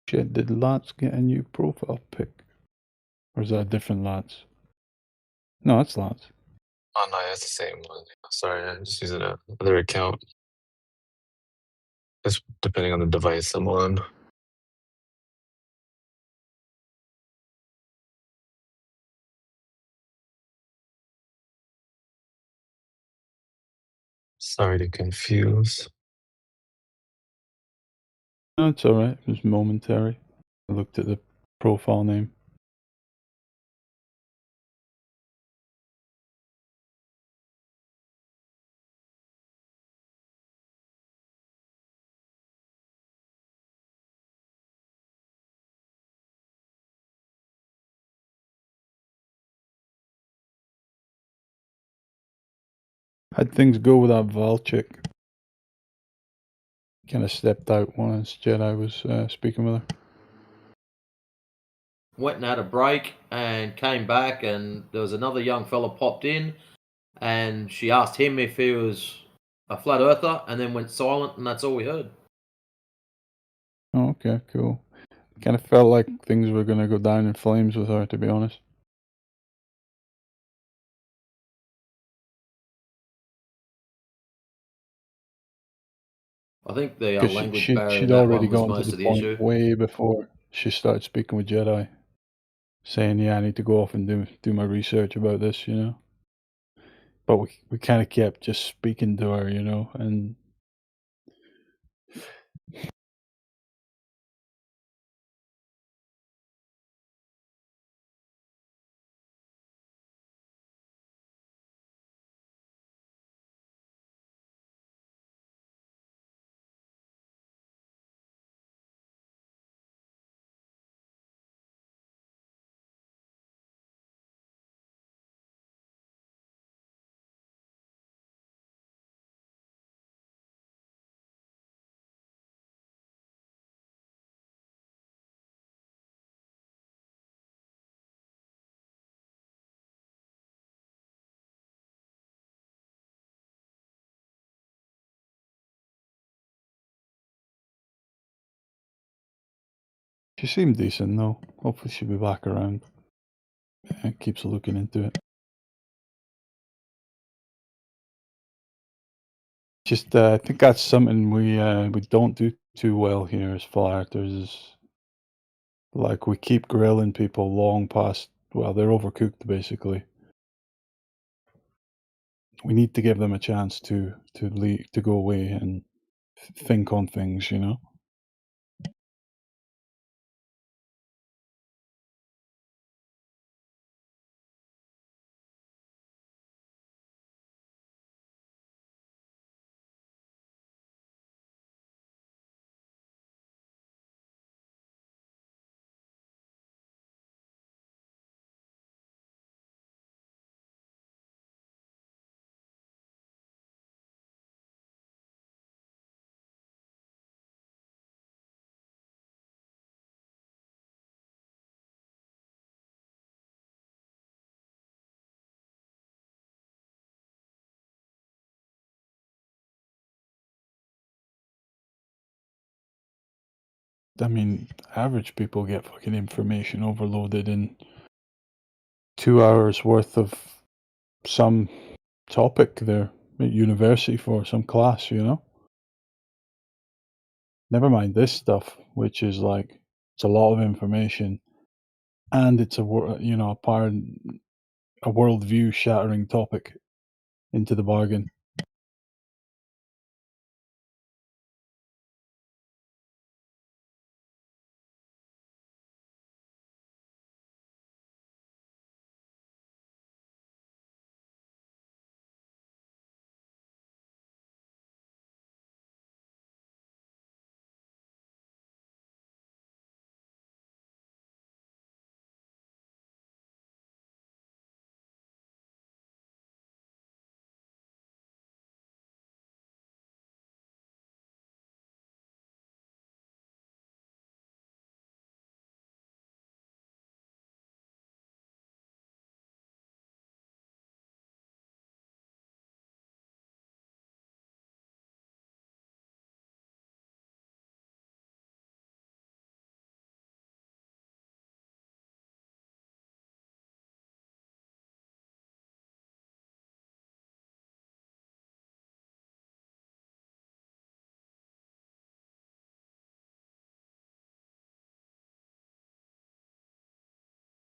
Shit, did Lance get a new profile pic? Or is that a different Lance? No, that's Lance. Oh, no, that's the same one. Sorry, I'm just using another account. Just depending on the device I'm on. Sorry to confuse. No, it's alright. It was momentary. I looked at the profile name. How'd things go with that Val chick? Kind of stepped out once Jedi was speaking with her. Went and had a break and came back, and there was another young fella popped in, and she asked him if he was a flat earther, and then went silent, and that's all we heard. Oh, okay, cool. Kind of felt like things were gonna go down in flames with her, to be honest. I think the Because language barrier in she'd that already one was gotten to most the of the point issue. way before she started speaking with Jedi, saying, "Yeah, I need to go off and do my research about this," you know. But we kind of kept just speaking to her, you know, and she seemed decent though. Hopefully she'll be back around. And keeps looking into it. Just, I think that's something we don't do too well here as flat earthers. Is like we keep grilling people long past. Well, they're overcooked basically. We need to give them a chance to go away and think on things, you know. I mean, average people get fucking information overloaded in 2 hours worth of some topic they're at university for, some class, you know? Never mind this stuff, which is like, it's a lot of information and it's you know, a worldview shattering topic into the bargain.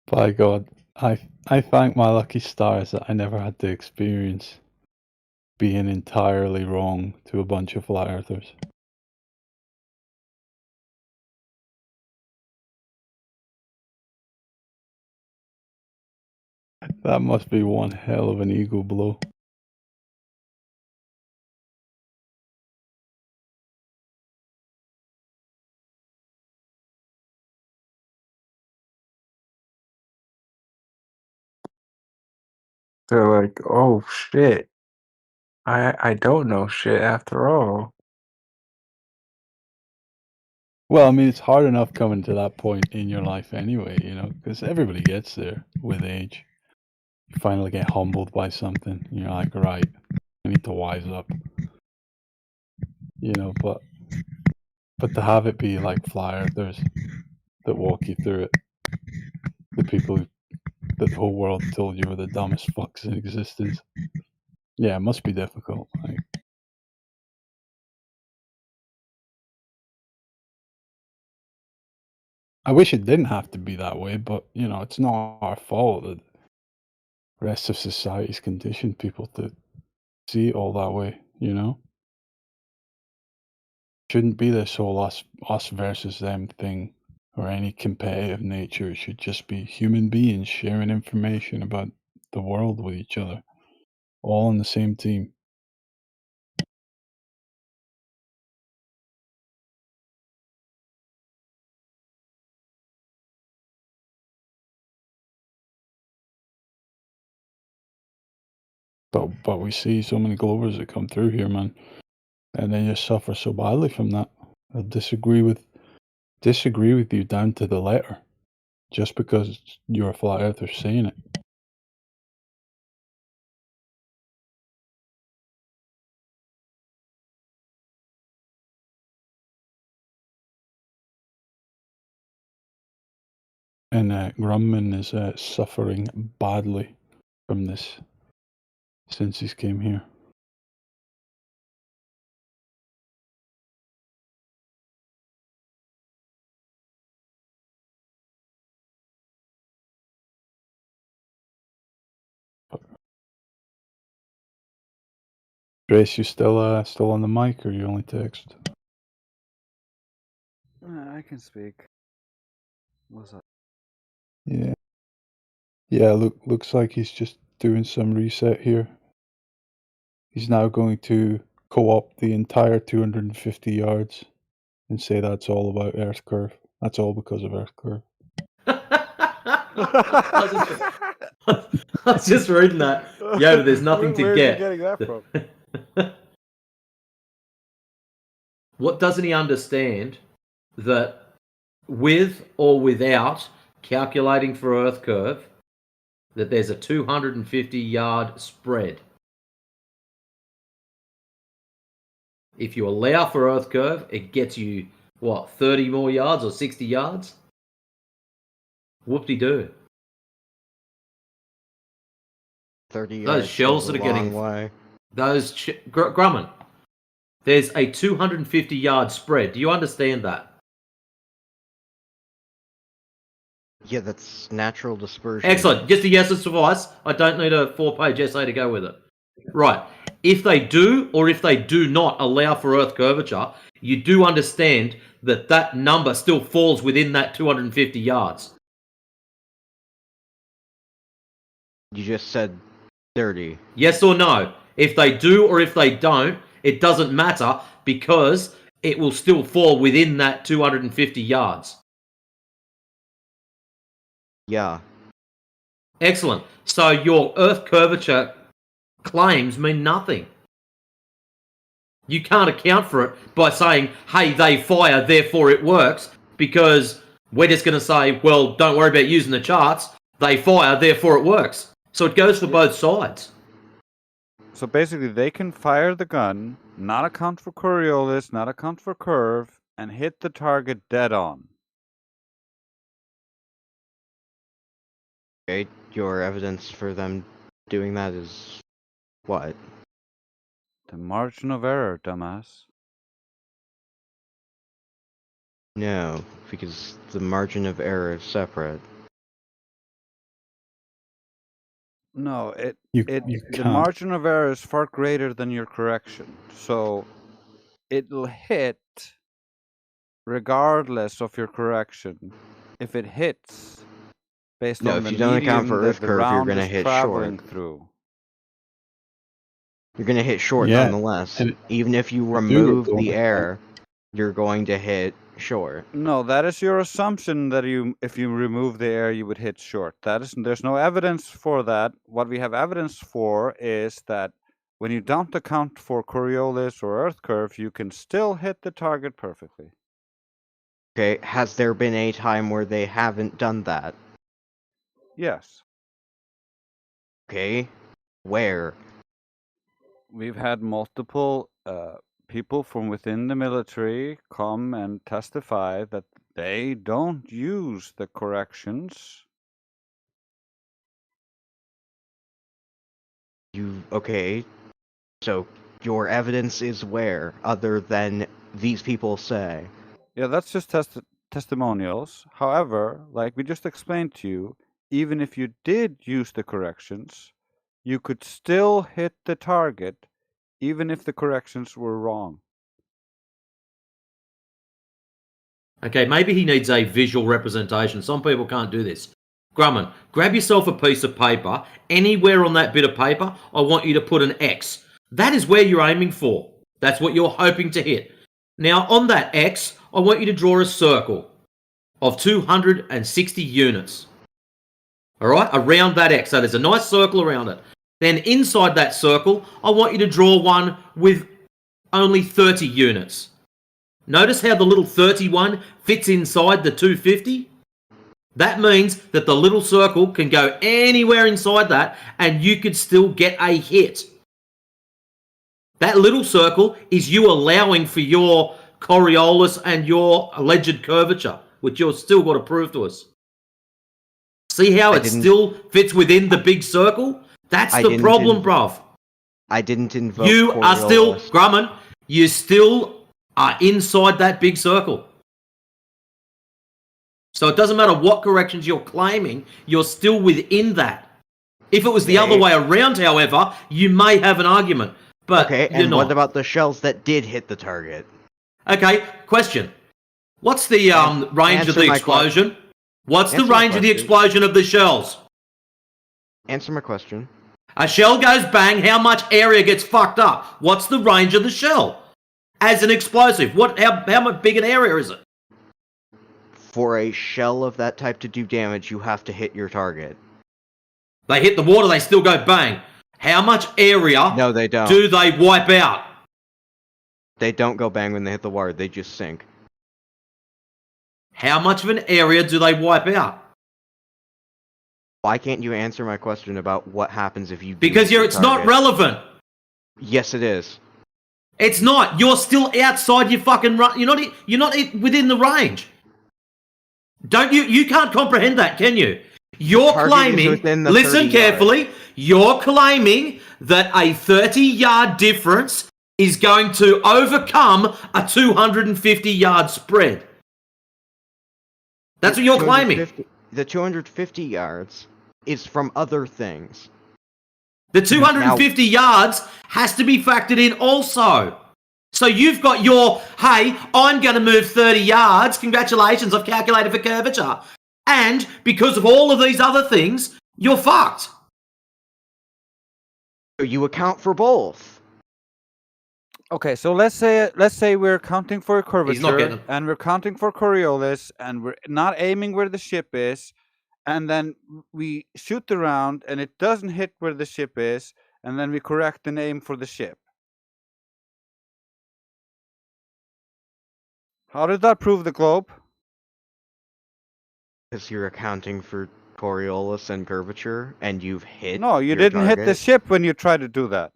By God, I thank my lucky stars that I never had to experience being entirely wrong to a bunch of flat earthers. That must be one hell of an ego blow. They're like, oh shit. I don't know shit after all. Well, I mean, it's hard enough coming to that point in your life anyway, you know, because everybody gets there with age. You finally get humbled by something, and you're like, right, I need to wise up, you know, but to have it be like fly earthers that walk you through it, the people that the whole world told you were the dumbest fucks in existence. Yeah, it must be difficult. Like, I wish it didn't have to be that way, but you know, it's not our fault that the rest of society's conditioned people to see it all that way, you know? Shouldn't be this whole us versus them thing or any competitive nature. It should just be human beings sharing information about the world with each other, all on the same team. But we see so many Glovers that come through here, man, and they just suffer so badly from that. I disagree with you down to the letter, just because you're a flat earther saying it. And Grumman is suffering badly from this since he's came here. Trace, you still on the mic, or you only text? I can speak. What's up? Yeah. Yeah, looks like he's just doing some reset here. He's now going to co-opt the entire 250 yards and say that's all about Earth Curve. That's all because of Earth Curve. I was just reading that. Yoda, there's nothing to Where's get. he getting that from? What doesn't he understand? That with or without calculating for Earth curve, that there's a 250-yard spread. If you allow for Earth curve, it gets you, what, 30 more yards or 60 yards? Whoop-de-doo. 30 Those yards shells goes that a are getting... long way. Grumman, there's a 250-yard spread. Do you understand that? Yeah, that's natural dispersion. Excellent. Just a yes will suffice. I don't need a 4-page essay to go with it. Right. If they do or if they do not allow for Earth curvature, you do understand that that number still falls within that 250 yards. You just said 30. Yes or no? If they do or if they don't, it doesn't matter because it will still fall within that 250 yards. Yeah. Excellent. So your Earth curvature claims mean nothing. You can't account for it by saying, hey, they fire, therefore it works, because we're just going to say, well, don't worry about using the charts. They fire, therefore it works. So it goes for both sides. So basically, they can fire the gun, not account for Coriolis, not account for curve, and hit the target dead on. Okay, your evidence for them doing that is what? The margin of error, dumbass. No, because the margin of error is separate. No, You the can't. margin of error is far greater than your correction. So it'll hit regardless of your correction. If it hits based No, on if the you don't account medium for that Earth the curve, you're round gonna is hit traveling short. through. You're gonna hit short Yeah, nonetheless. and Even if you do remove don't the account. error, you're going to hit short. No, that is your assumption that if you remove the air, you would hit short. There's no evidence for that. What we have evidence for is that when you don't account for Coriolis or Earth curve, you can still hit the target perfectly. Okay, has there been a time where they haven't done that? Yes. Okay, where? We've had multiple people from within the military come and testify that they don't use the corrections. Okay, so your evidence is where, other than these people say? Yeah, that's just testimonials. However, like we just explained to you, even if you did use the corrections, you could still hit the target, even if the corrections were wrong. Okay, maybe he needs a visual representation. Some people can't do this. Grumman, grab yourself a piece of paper. Anywhere on that bit of paper, I want you to put an X. That is where you're aiming for. That's what you're hoping to hit. Now, on that X, I want you to draw a circle of 260 units. All right, around that X. So there's a nice circle around it. Then inside that circle, I want you to draw one with only 30 units. Notice how the little 31 fits inside the 250? That means that the little circle can go anywhere inside that and you could still get a hit. That little circle is you allowing for your Coriolis and your alleged curvature, which you're still got to prove to us. See how it still fits within the big circle? That's the problem, bruv. I didn't invoke You are still, Coriolis. Grumman, you still are inside that big circle. So it doesn't matter what corrections you're claiming, you're still within that. If it was the other way around, however, you may have an argument. But okay, you're and not. what about the shells that did hit the target? Okay, question. What's the range of the explosion? What's the range of the explosion of the shells? Answer my question. A shell goes bang, how much area gets fucked up? What's the range of the shell? As an explosive, how much big an area is it? For a shell of that type to do damage, you have to hit your target. They hit the water, they still go bang. How much area No, they don't. do they wipe out? They don't go bang when they hit the water, they just sink. How much of an area do they wipe out? Why can't you answer my question about what happens if you Because it's not relevant. Yes, it is. It's not. You're still outside your fucking you're not within the range. Don't you? You can't comprehend that, can you? You're claiming. Listen carefully. You're claiming that a 30-yard difference is going to overcome a 250-yard spread. That's what you're claiming. The 250 yards is from other things. The 250 yards has to be factored in also. So you've got your, hey, I'm going to move 30 yards. Congratulations, I've calculated for curvature. And because of all of these other things, you're fucked. You account for both. Okay, so let's say we're counting for curvature and we're counting for Coriolis and we're not aiming where the ship is, and then we shoot the round and it doesn't hit where the ship is, and then we correct and aim for the ship. How did that prove the globe? Because you're accounting for Coriolis and curvature, and you've hit. No, you didn't hit the ship when you tried to do that.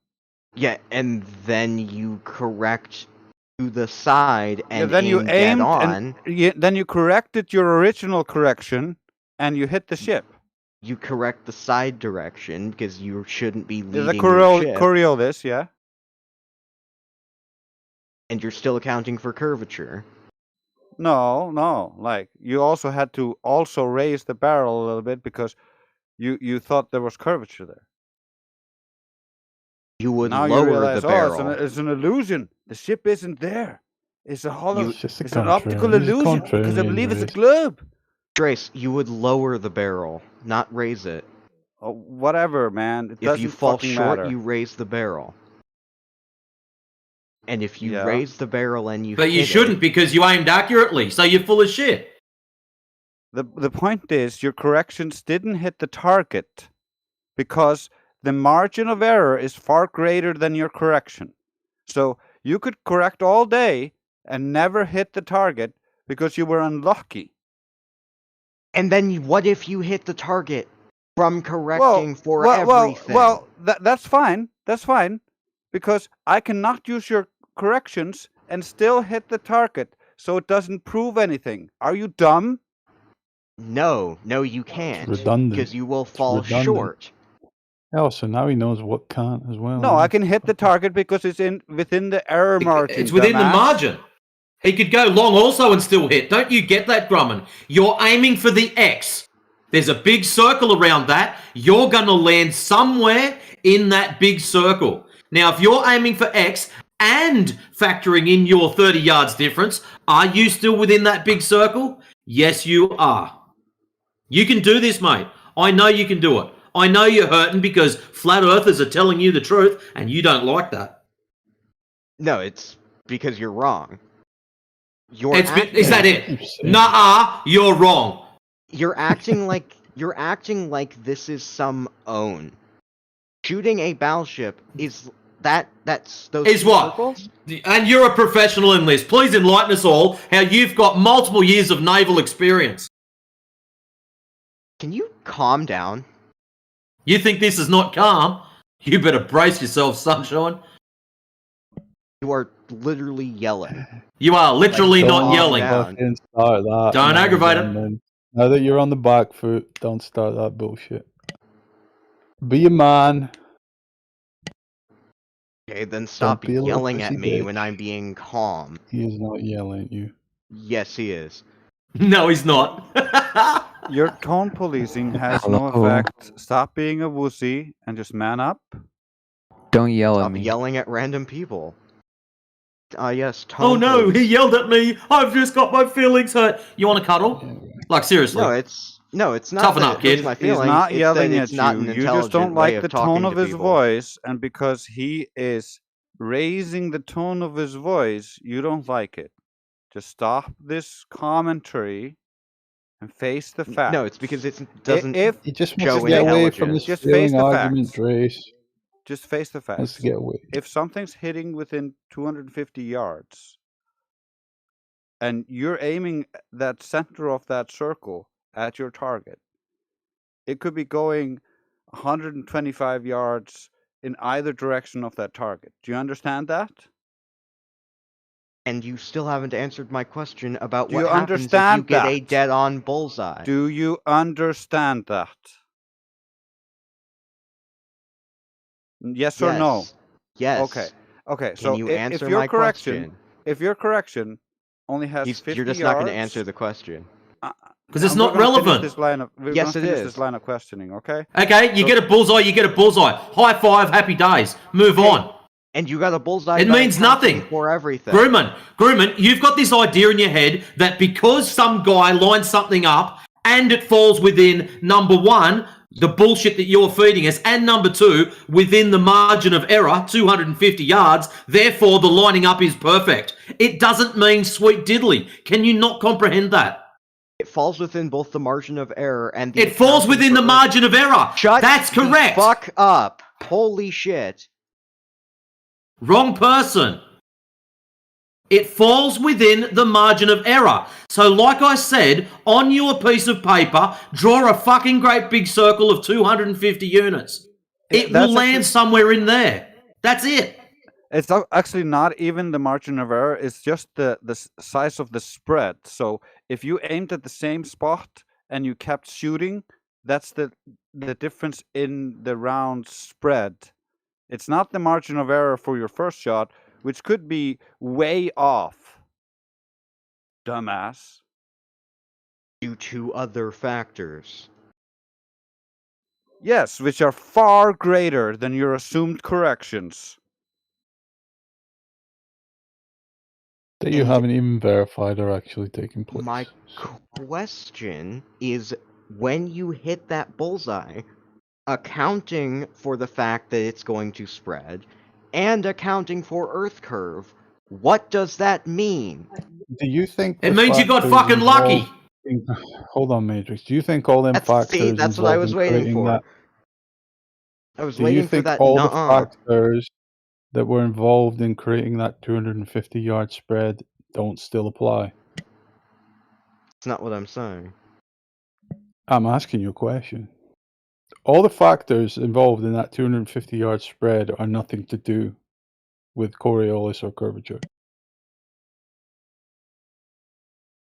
Yeah, and then you correct to the side and then you aimed on. Then you corrected your original correction, and you hit the ship. You correct the side direction because you shouldn't be leading your ship. Coriolis, yeah. And you're still accounting for curvature. No. Like, you also had to raise the barrel a little bit because you thought there was curvature there. You would Now you lower realize, the barrel. it's an illusion. The ship isn't there. It's a hollow. It's just a It's an optical contrarian. He's a illusion because I contrarian, believe it's a Race. globe. Trace, you would lower the barrel, not raise it. Oh, whatever, man. It If doesn't you fall fucking short, matter. you raise the barrel. And if you Yeah. raise the barrel and you But you hit shouldn't it, because you aimed accurately, so you're full of shit. The point is, your corrections didn't hit the target because the margin of error is far greater than your correction. So you could correct all day and never hit the target because you were unlucky. and then what if you hit the target from correcting for everything? Well, that's fine. That's fine. Because I cannot use your corrections and still hit the target, so it doesn't prove anything. Are you dumb? No, you can't. redundant. Because you will fall redundant. short. Oh, so now he knows what can't as well. No, I can hit the target because it's within the error margin. It's within the dumbass. margin. He could go long also and still hit. Don't you get that, Grumman? You're aiming for the X. There's a big circle around that. You're going to land somewhere in that big circle. Now, if you're aiming for X and factoring in your 30 yards difference, are you still within that big circle? Yes, you are. You can do this, mate. I know you can do it. I know you're hurting because flat earthers are telling you the truth and you don't like that. No, it's because you're wrong. Is that it? Nuh-uh, you're wrong. You're acting like this is some own. Shooting a battleship is those Is what? circles? And you're a professional in this. Please enlighten us all how you've got multiple years of naval experience. Can you calm down? You think this is not calm? You better brace yourself, sunshine. You are literally yelling. You are literally not calm yelling. down. Fucking start that. Don't now, aggravate him. Brandon. Now that you're on the back foot, don't start that bullshit. Be a man. Okay, then stop be a little yelling at pussy me bitch. when I'm being calm. He is not yelling at you. Yes, he is. No, he's not. Your tone policing has no Hello. effect. Stop being a wussy and just man up. Don't yell at Stop me. yelling at random people. Yes, Oh tone no, he police. yelled at me. I've just got my feelings hurt. You want to cuddle? Like, seriously. No, it's not. Toughen that up, it hurts kid. my He's feelings, not it's yelling that at it's not you. an You just intelligent don't way like of the talking tone of to his people. voice, and because he is raising the tone of his voice, you don't like it. Just stop this commentary and face the facts. No, it's because it doesn't. He just wants Show to get away from intelligence. this Just face failing the argument, facts. Drace. Just face the Wants facts. to get away. If something's hitting within 250 yards, and you're aiming that center of that circle at your target, it could be going 125 yards in either direction of that target. Do you understand that? And you still haven't answered my question about Do what you happens if you understand get a that? dead-on bullseye. Do you understand that? Yes or no? Yes. Okay. Can So you if answer your my question? if your correction only has 50 You're just yards, not going to answer the question. Because it's we're not gonna finish relevant. This line of, we're Yes, gonna it finish is. this line of questioning, okay? Okay, you So- get a bullseye, you get a bullseye. High five, happy days. Move Hey, on. And you got a bullseye. It by means accounting nothing. for everything. Grumman, you've got this idea in your head that because some guy lines something up and it falls within number one, the bullshit that you're feeding us, and number two, within the margin of error, 250 yards, therefore the lining up is perfect. It doesn't mean sweet diddly. Can you not comprehend that? It falls within both the margin of error and the. It falls accounting within for the margin of error. Shut That's the correct. fuck up! Holy shit! Wrong person. It falls within the margin of error. So like I said, on your piece of paper, draw a fucking great big circle of 250 units. Yeah, It will that's land actually- somewhere in there. That's it. It's actually not even the margin of error. It's just the size of the spread. So if you aimed at the same spot and you kept shooting, that's the difference in the round spread. It's not the margin of error for your first shot, which could be way off. Dumbass. Due to other factors. Yes, which are far greater than your assumed corrections. That you And haven't even verified are actually taking place. my question is, when you hit that bullseye, accounting for the fact that it's going to spread, and accounting for Earth curve, what does that mean? Do you think It the means you got factors fucking lucky. Hold on, Matrix. Do you think all them factors That's what I involved was in waiting creating for. that? I was Do you waiting for think that all the nuh-uh. factors that were involved in creating that 250-yard spread don't still apply? It's not what I'm saying. I'm asking you a question. All the factors involved in that 250-yard spread are nothing to do with Coriolis or curvature.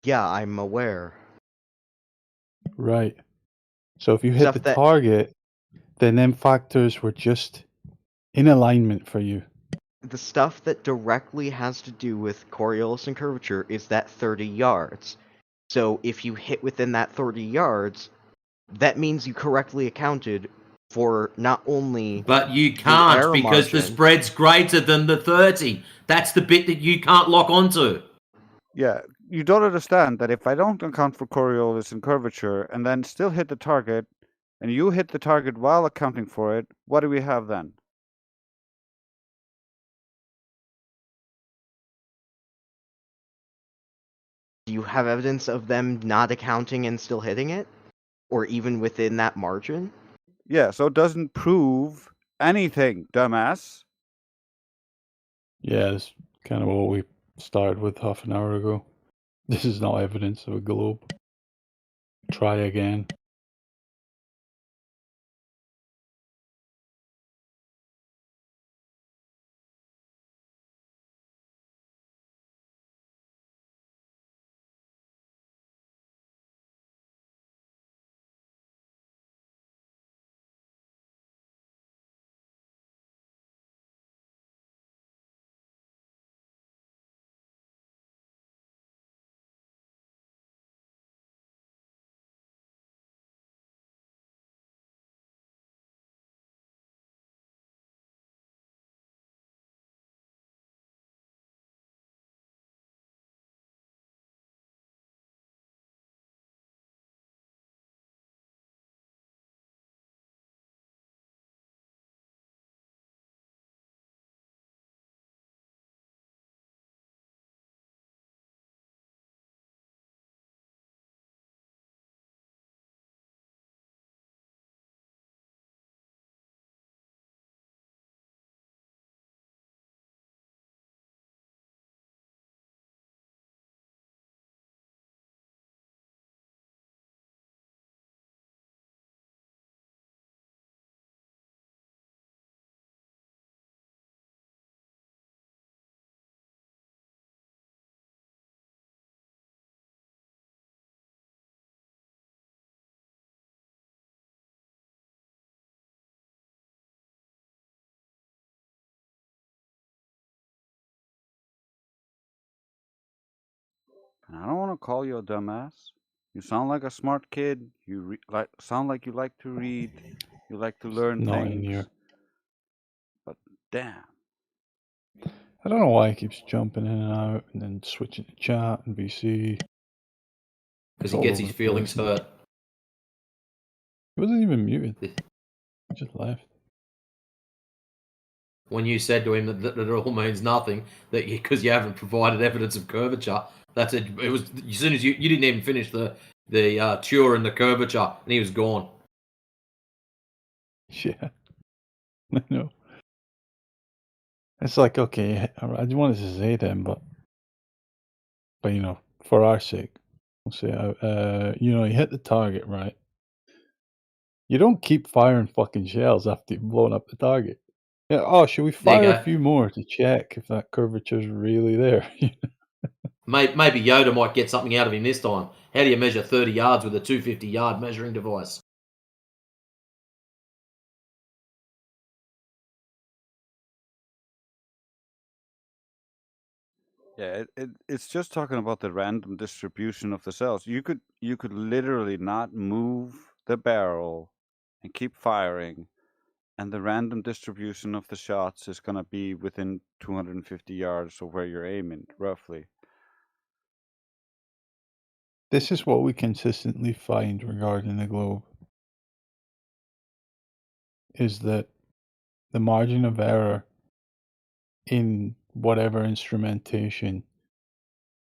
Yeah, I'm aware. Right. So if you hit the Stuff that target, then them factors were just in alignment for you. the stuff that directly has to do with Coriolis and curvature is that 30 yards. So if you hit within that 30 yards, that means you correctly accounted for not only But you the can't error because the margin. spread's greater than the 30. That's the bit that you can't lock onto. Yeah, you don't understand that if I don't account for Coriolis and curvature and then still hit the target, and you hit the target while accounting for it, what do we have then? Do you have evidence of them not accounting and still hitting it? Or even within that margin? Yeah, so it doesn't prove anything, dumbass. Yeah, it's kind of what we started with half an hour ago. This is not evidence of a globe. Try again. I don't want to call you a dumbass. You sound like a smart kid. You sound like you like to read. You like to learn Not in things. here. But damn. I don't know why he keeps jumping in and out and then switching to chat and VC. Because he gets his feelings hurt. He wasn't even muted. He just left. When you said to him that it all means nothing, that because you haven't provided evidence of curvature, that's it. It was as soon as you didn't even finish the tour and the curvature, and he was gone. Yeah, I know. It's like, okay, I just wanted to say them, but you know, for our sake, we'll say, you know, you hit the target, right? You don't keep firing fucking shells after you've blown up the target. Yeah. Oh, should we There you fire a go. few more to check if that curvature's really there? Maybe Yoda might get something out of him this time. How do you measure 30 yards with a 250-yard measuring device? Yeah, it's just talking about the random distribution of the cells. You could literally not move the barrel and keep firing, and the random distribution of the shots is going to be within 250 yards of where you're aiming, roughly. This is what we consistently find regarding the globe, is that the margin of error in whatever instrumentation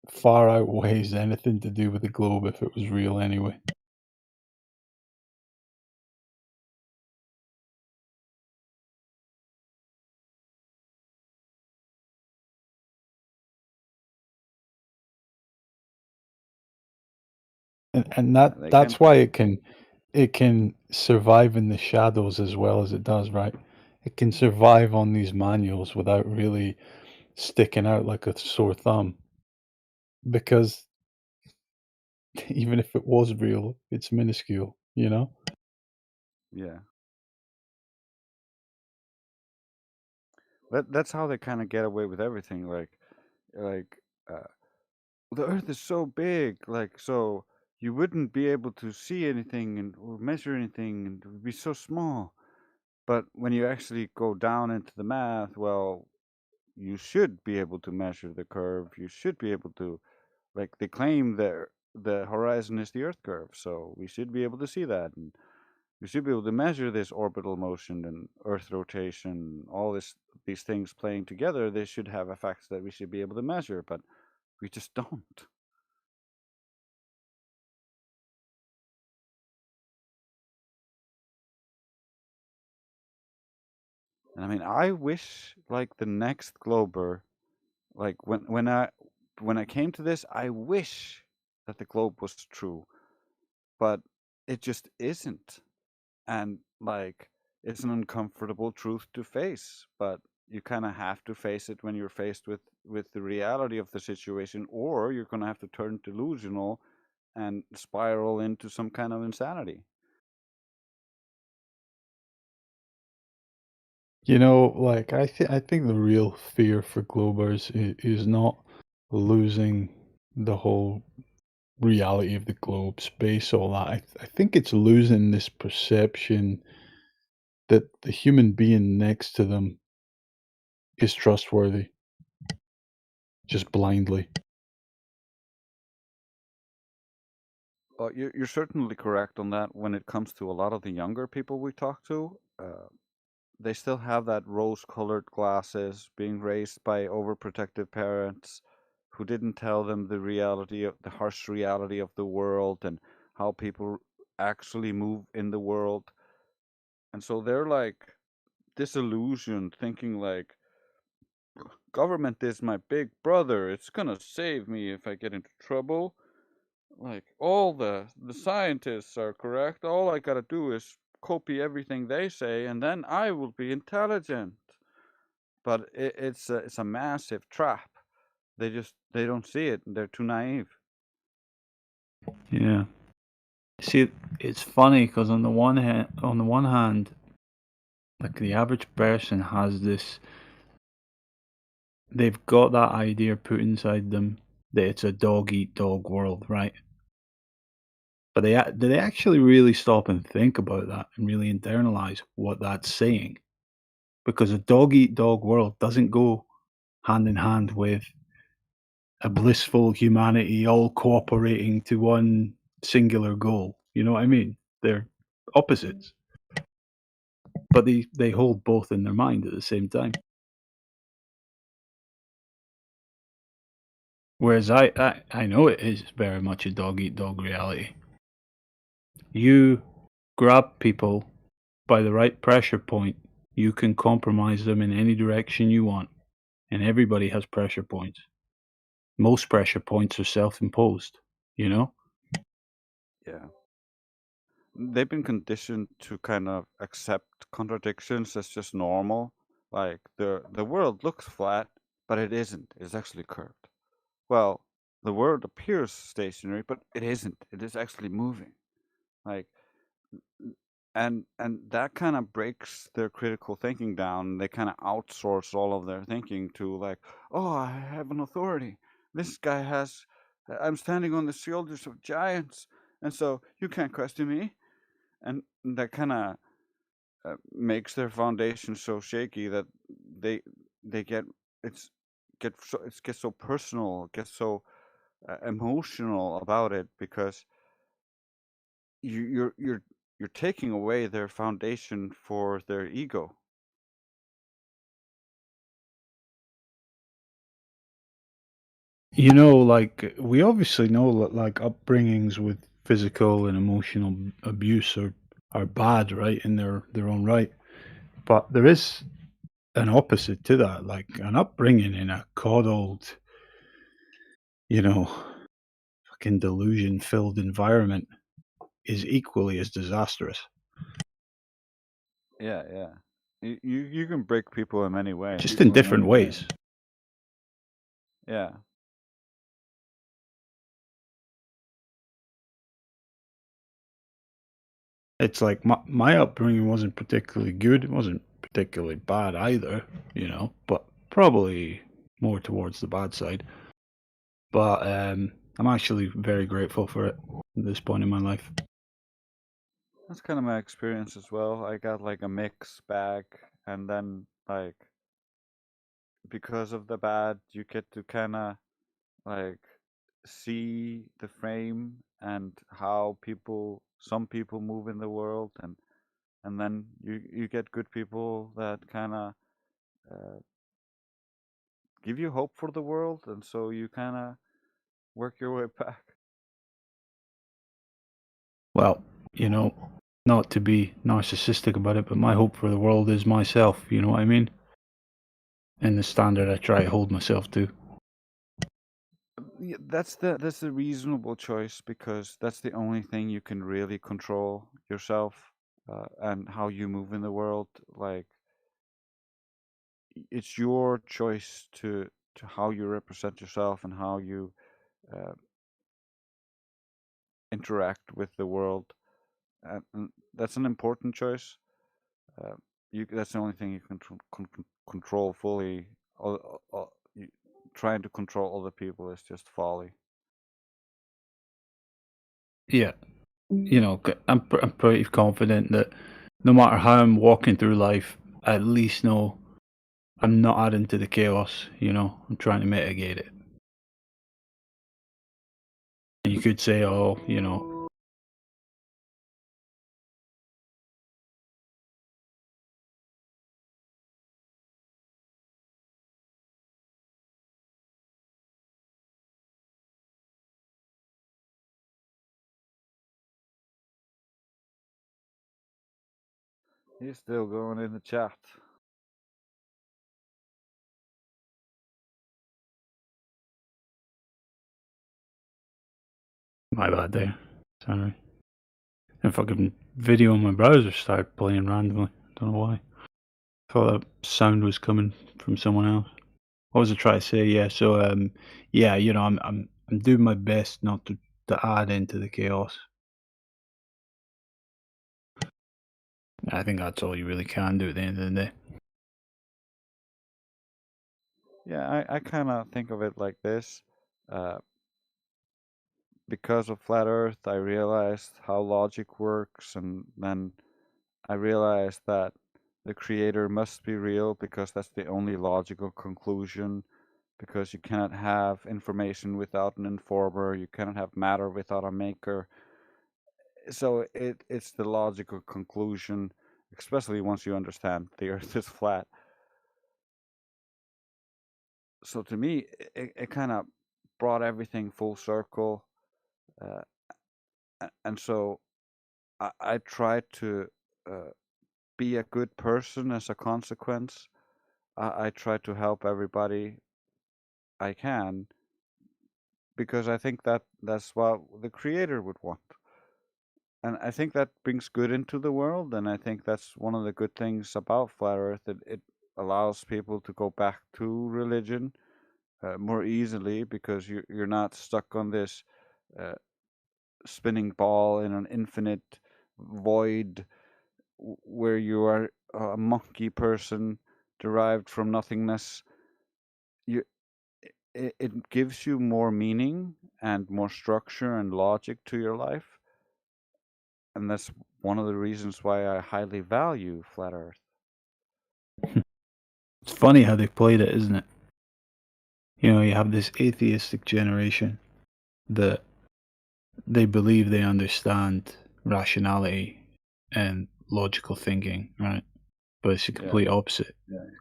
far outweighs anything to do with the globe if it was real anyway. And that's why it can survive in the shadows as well as it does, right? It can survive on these manuals without really sticking out like a sore thumb. Because even if it was real, it's minuscule, you know? Yeah. That's how they kind of get away with everything. Like the Earth is so big, like so you wouldn't be able to see anything and or measure anything, and it would be so small. But when you actually go down into the math, well, you should be able to measure the curve. You should be able to, like they claim that the horizon is the Earth curve, so we should be able to see that, and we should be able to measure this orbital motion and Earth rotation, all these things playing together. They should have effects that we should be able to measure, but we just don't. And I mean, I wish like the next Glober, like when I came to this, I wish that the globe was true, but it just isn't. And like it's an uncomfortable truth to face, but you kind of have to face it when you're faced with the reality of the situation, or you're going to have to turn delusional and spiral into some kind of insanity. You know, like I think the real fear for Globers is not losing the whole reality of the globe, space, all that. I think it's losing this perception that the human being next to them is trustworthy, just blindly. Well, you're certainly correct on that. When it comes to a lot of the younger people we talk to, they still have that rose-colored glasses, being raised by overprotective parents who didn't tell them the reality of the harsh reality of the world and how people actually move in the world. And so they're like disillusioned, thinking like government is my big brother. It's gonna save me if I get into trouble. Like all the scientists are correct. All I gotta do is copy everything they say, and then I will be intelligent. But it's a massive trap. They don't see it. They're too naive. Yeah. See, it's funny because on the one hand, like the average person has this, they've got that idea put inside them that it's a dog eat dog world, right? But do they actually really stop and think about that and really internalize what that's saying? Because a dog eat dog world doesn't go hand in hand with a blissful humanity all cooperating to one singular goal. You know what I mean? They're opposites, but they hold both in their mind at the same time. Whereas I know it is very much a dog eat dog reality. You grab people by the right pressure point, you can compromise them in any direction you want, and everybody has pressure points. Most pressure points are self-imposed, you know? Yeah. They've been conditioned to kind of accept contradictions as just normal. Like the world looks flat, but it isn't. It's actually curved. Well, the world appears stationary, but it isn't. It is actually moving. Like and that kind of breaks their critical thinking down. They kind of outsource all of their thinking to like, oh, I have an authority. This guy I'm standing on the shoulders of giants, and so you can't question me. and that kind of makes their foundation so shaky that they they get it gets so personal, it gets so emotional about it, because you, you're taking away their foundation for their ego. You know, like we obviously know that like upbringings with physical and emotional abuse are bad, right, in their own right. But there is an opposite to that, like an upbringing in a coddled, you know, fucking delusion-filled environment is equally as disastrous. Yeah, yeah. You can break people in many ways. Just in different ways. Yeah. It's like my upbringing wasn't particularly good. It wasn't particularly bad either, you know, but probably more towards the bad side. But I'm actually very grateful for it at this point in my life. That's kind of my experience as well. I got like a mixed bag, and then like because of the bad, you get to kind of like see the frame and how some people move in the world, and then you get good people that kind of uh, give you hope for the world, and so you kind of work your way back. Well, you know, not to be narcissistic about it, but my hope for the world is myself, you know what I mean? And the standard I try to hold myself to. Yeah, that's a reasonable choice, because that's the only thing you can really control yourself, and how you move in the world. Like it's your choice to how you represent yourself and how you uh, interact with the world, and that's an important choice. Uh, that's the only thing you can control fully. Trying to control other people is just folly. Yeah, you know, I'm pretty confident that no matter how I'm walking through life, I at least know I'm not adding to the chaos, you know, I'm trying to mitigate it. You could say, oh, you know, He's still going in the chat. my bad there. Sorry. And fucking video on my browser started playing randomly. Don't know why. Thought that sound was coming from someone else. What was I trying to say? Yeah, so yeah, you know, I'm doing my best not to add into the chaos. I think that's all you really can do at the end of the day. Yeah, I kind of think of it like this. Because of Flat Earth, I realized how logic works, and then I realized that the creator must be real, because that's the only logical conclusion, because you cannot have information without an informer, you cannot have matter without a maker. So it's the logical conclusion, especially once you understand the Earth is flat. So to me, it kind of brought everything full circle, uh, and so I tried to be a good person as a consequence. I try to help everybody I can, because I think that's what the creator would want. And I think that brings good into the world, and I think that's one of the good things about Flat Earth. It allows people to go back to religion more easily, because you're not stuck on this uh, spinning ball in an infinite void where you are a monkey person derived from nothingness. You, it gives you more meaning and more structure and logic to your life. and that's one of the reasons why I highly value flat Earth. It's funny how they played it, isn't it? You know, you have this atheistic generation that they believe they understand rationality and logical thinking, right? But it's the complete opposite.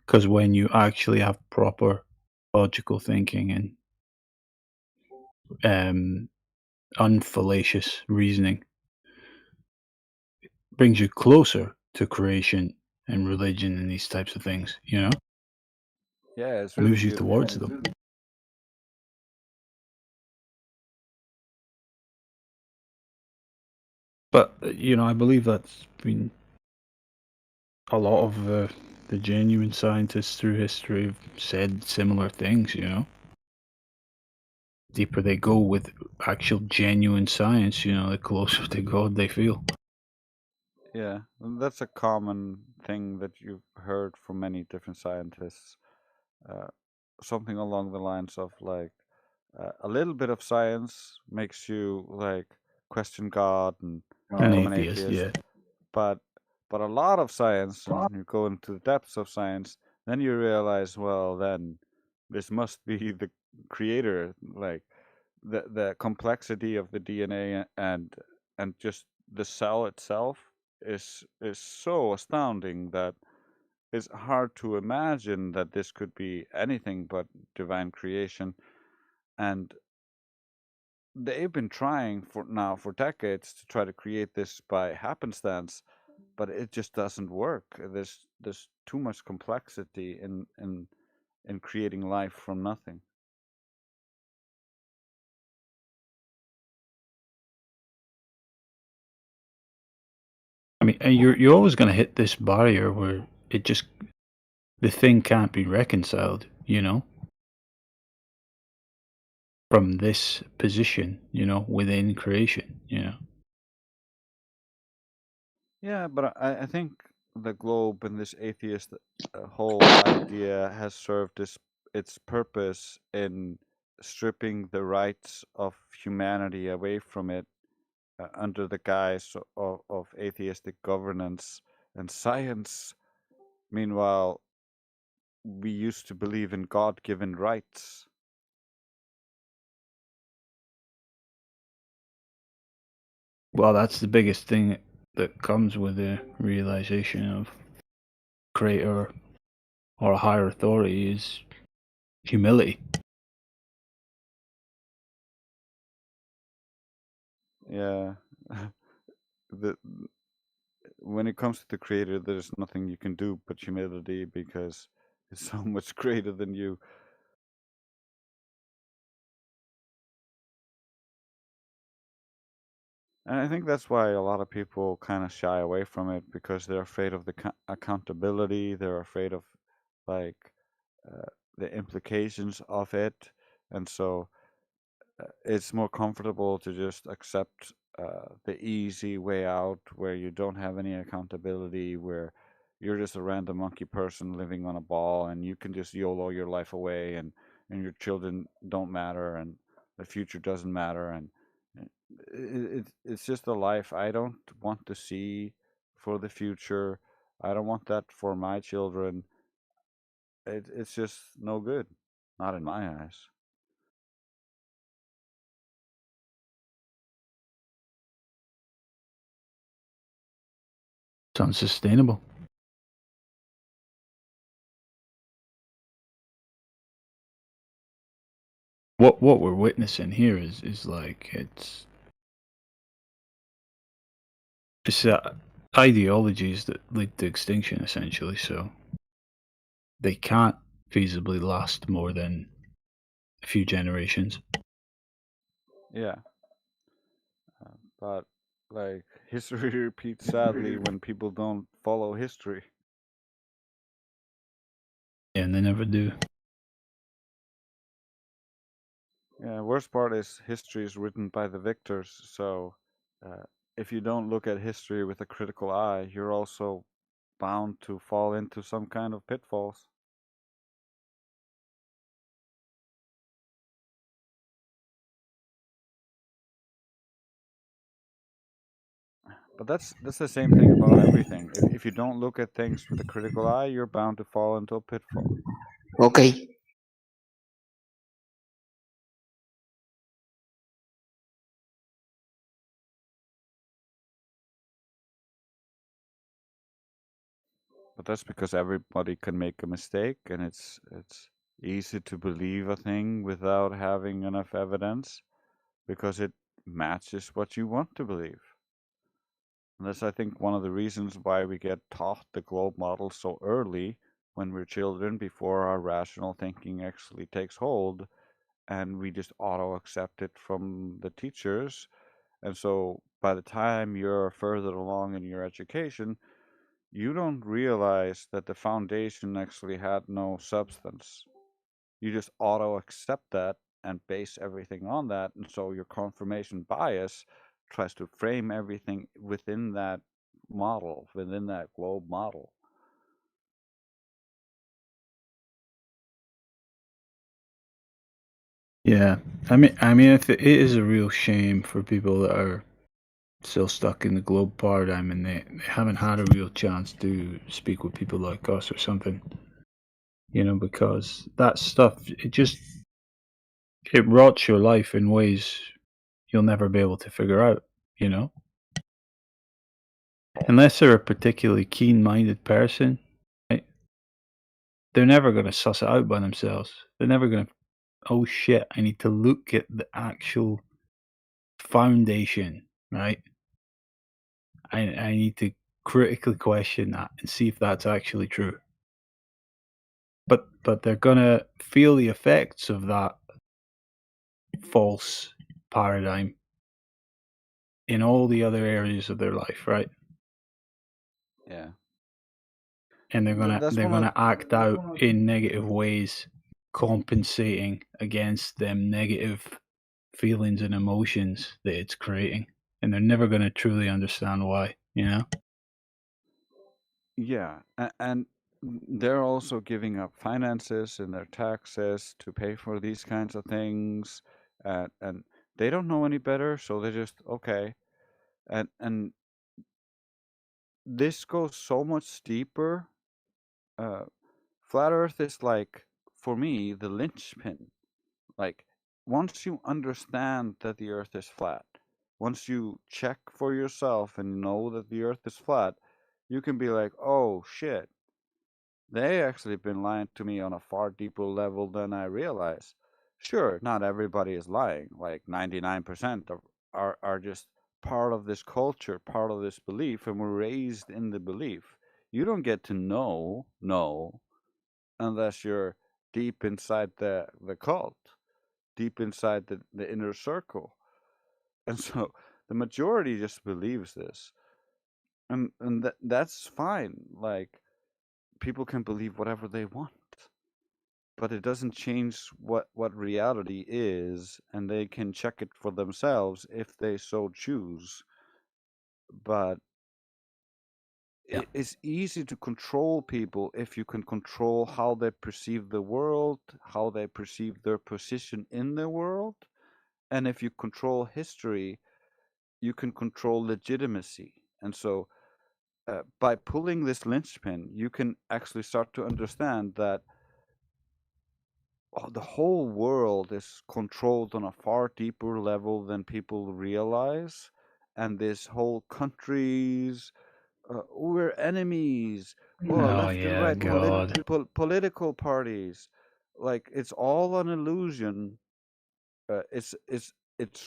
Because when you actually have proper logical thinking and unfallacious reasoning, it brings you closer to creation and religion and these types of things, you know? Yeah, it's It really moves you beautiful. towards them. But, you know, I believe that's been a lot of the genuine scientists through history have said similar things, you know? Deeper they go with actual genuine science, you know, the closer to God they feel. Yeah, that's a common thing that you've heard from many different scientists. Uh, something along the lines of like a little bit of science makes you like question God and An become an atheist, atheist, yeah. but a lot of science, and you go into the depths of science, then you realize, well, then this must be the creator, like the complexity of the DNA and just the cell itself is so astounding that it's hard to imagine that this could be anything but divine creation. And they've been trying for decades to try to create this by happenstance, but it just doesn't work. There's too much complexity in creating life from nothing. I mean, and you're always going to hit this barrier where it just the thing can't be reconciled, you know, from this position, you know, within creation, you know. Yeah, but I think the globe and this atheist whole idea has served its purpose in stripping the rights of humanity away from it under the guise of atheistic governance and science. Meanwhile, we used to believe in God-given rights. Well, that's the biggest thing that comes with the realization of creator or a higher authority is humility. Yeah. the When it comes to the creator, there's nothing you can do but humility because it's so much greater than you. And I think that's why a lot of people kind of shy away from it because they're afraid of the accountability. They're afraid of like uh, the implications of it, and so it's more comfortable to just accept the easy way out where you don't have any accountability, where you're just a random monkey person living on a ball and you can just YOLO your life away and your children don't matter and the future doesn't matter. And it's just a life I don't want to see for the future. I don't want that for my children. It's just no good, not in my eyes. It's unsustainable. What we're witnessing here is like it's ideologies that lead to extinction essentially. So they can't feasibly last more than a few generations. Yeah. But like history repeats sadly when people don't follow history. And they never do. Yeah, worst part is history is written by the victors. So uh, if you don't look at history with a critical eye, you're also bound to fall into some kind of pitfalls. But that's the same thing about everything. If you don't look at things with a critical eye, you're bound to fall into a pitfall. Okay. But that's because everybody can make a mistake, and it's easy to believe a thing without having enough evidence because it matches what you want to believe. And that's, I think, one of the reasons why we get taught the globe model so early when we're children, before our rational thinking actually takes hold, and we just auto accept it from the teachers. And so by the time you're further along in your education, you don't realize that the foundation actually had no substance. You just auto accept that and base everything on that. And so your confirmation bias tries to frame everything within that model, within that globe model. Yeah, I mean, if it is a real shame for people that are still stuck in the globe paradigm and they haven't had a real chance to speak with people like us or something, you know, because that stuff, it rots your life in ways you'll never be able to figure out, you know? Unless they're a particularly keen-minded person, right? They're never going to suss it out by themselves. They're never going to, oh shit, I need to look at the actual foundation, right? I need to critically question that and see if that's actually true. But they're gonna feel the effects of that false paradigm in all the other areas of their life, right? Yeah. And they're gonna act out in negative ways, compensating against them negative feelings and emotions that it's creating. And they're never gonna truly understand why, you know? Yeah, and they're also giving up finances and their taxes to pay for these kinds of things, and they don't know any better, so they just okay. And this goes so much deeper. Flat Earth is like, for me, the linchpin. Like, once you understand that the Earth is flat, once you check for yourself and know that the Earth is flat, you can be like, oh shit, they actually been lying to me on a far deeper level than I realize. Sure, not everybody is lying. Like 99% are just part of this culture, part of this belief, and we're raised in the belief. You don't get to know unless you're deep inside the cult, deep inside the inner circle. And so the majority just believes this. And that's fine. Like, people can believe whatever they want, but it doesn't change what reality is, and they can check it for themselves if they so choose. But Yeah. it's easy to control people if you can control how they perceive the world, how they perceive their position in the world. And if you control history, you can control legitimacy. And so by pulling this linchpin, you can actually start to understand that the whole world is controlled on a far deeper level than people realize. And this whole countries, we're enemies, left and yeah, right, God. political parties, like it's all an illusion. It's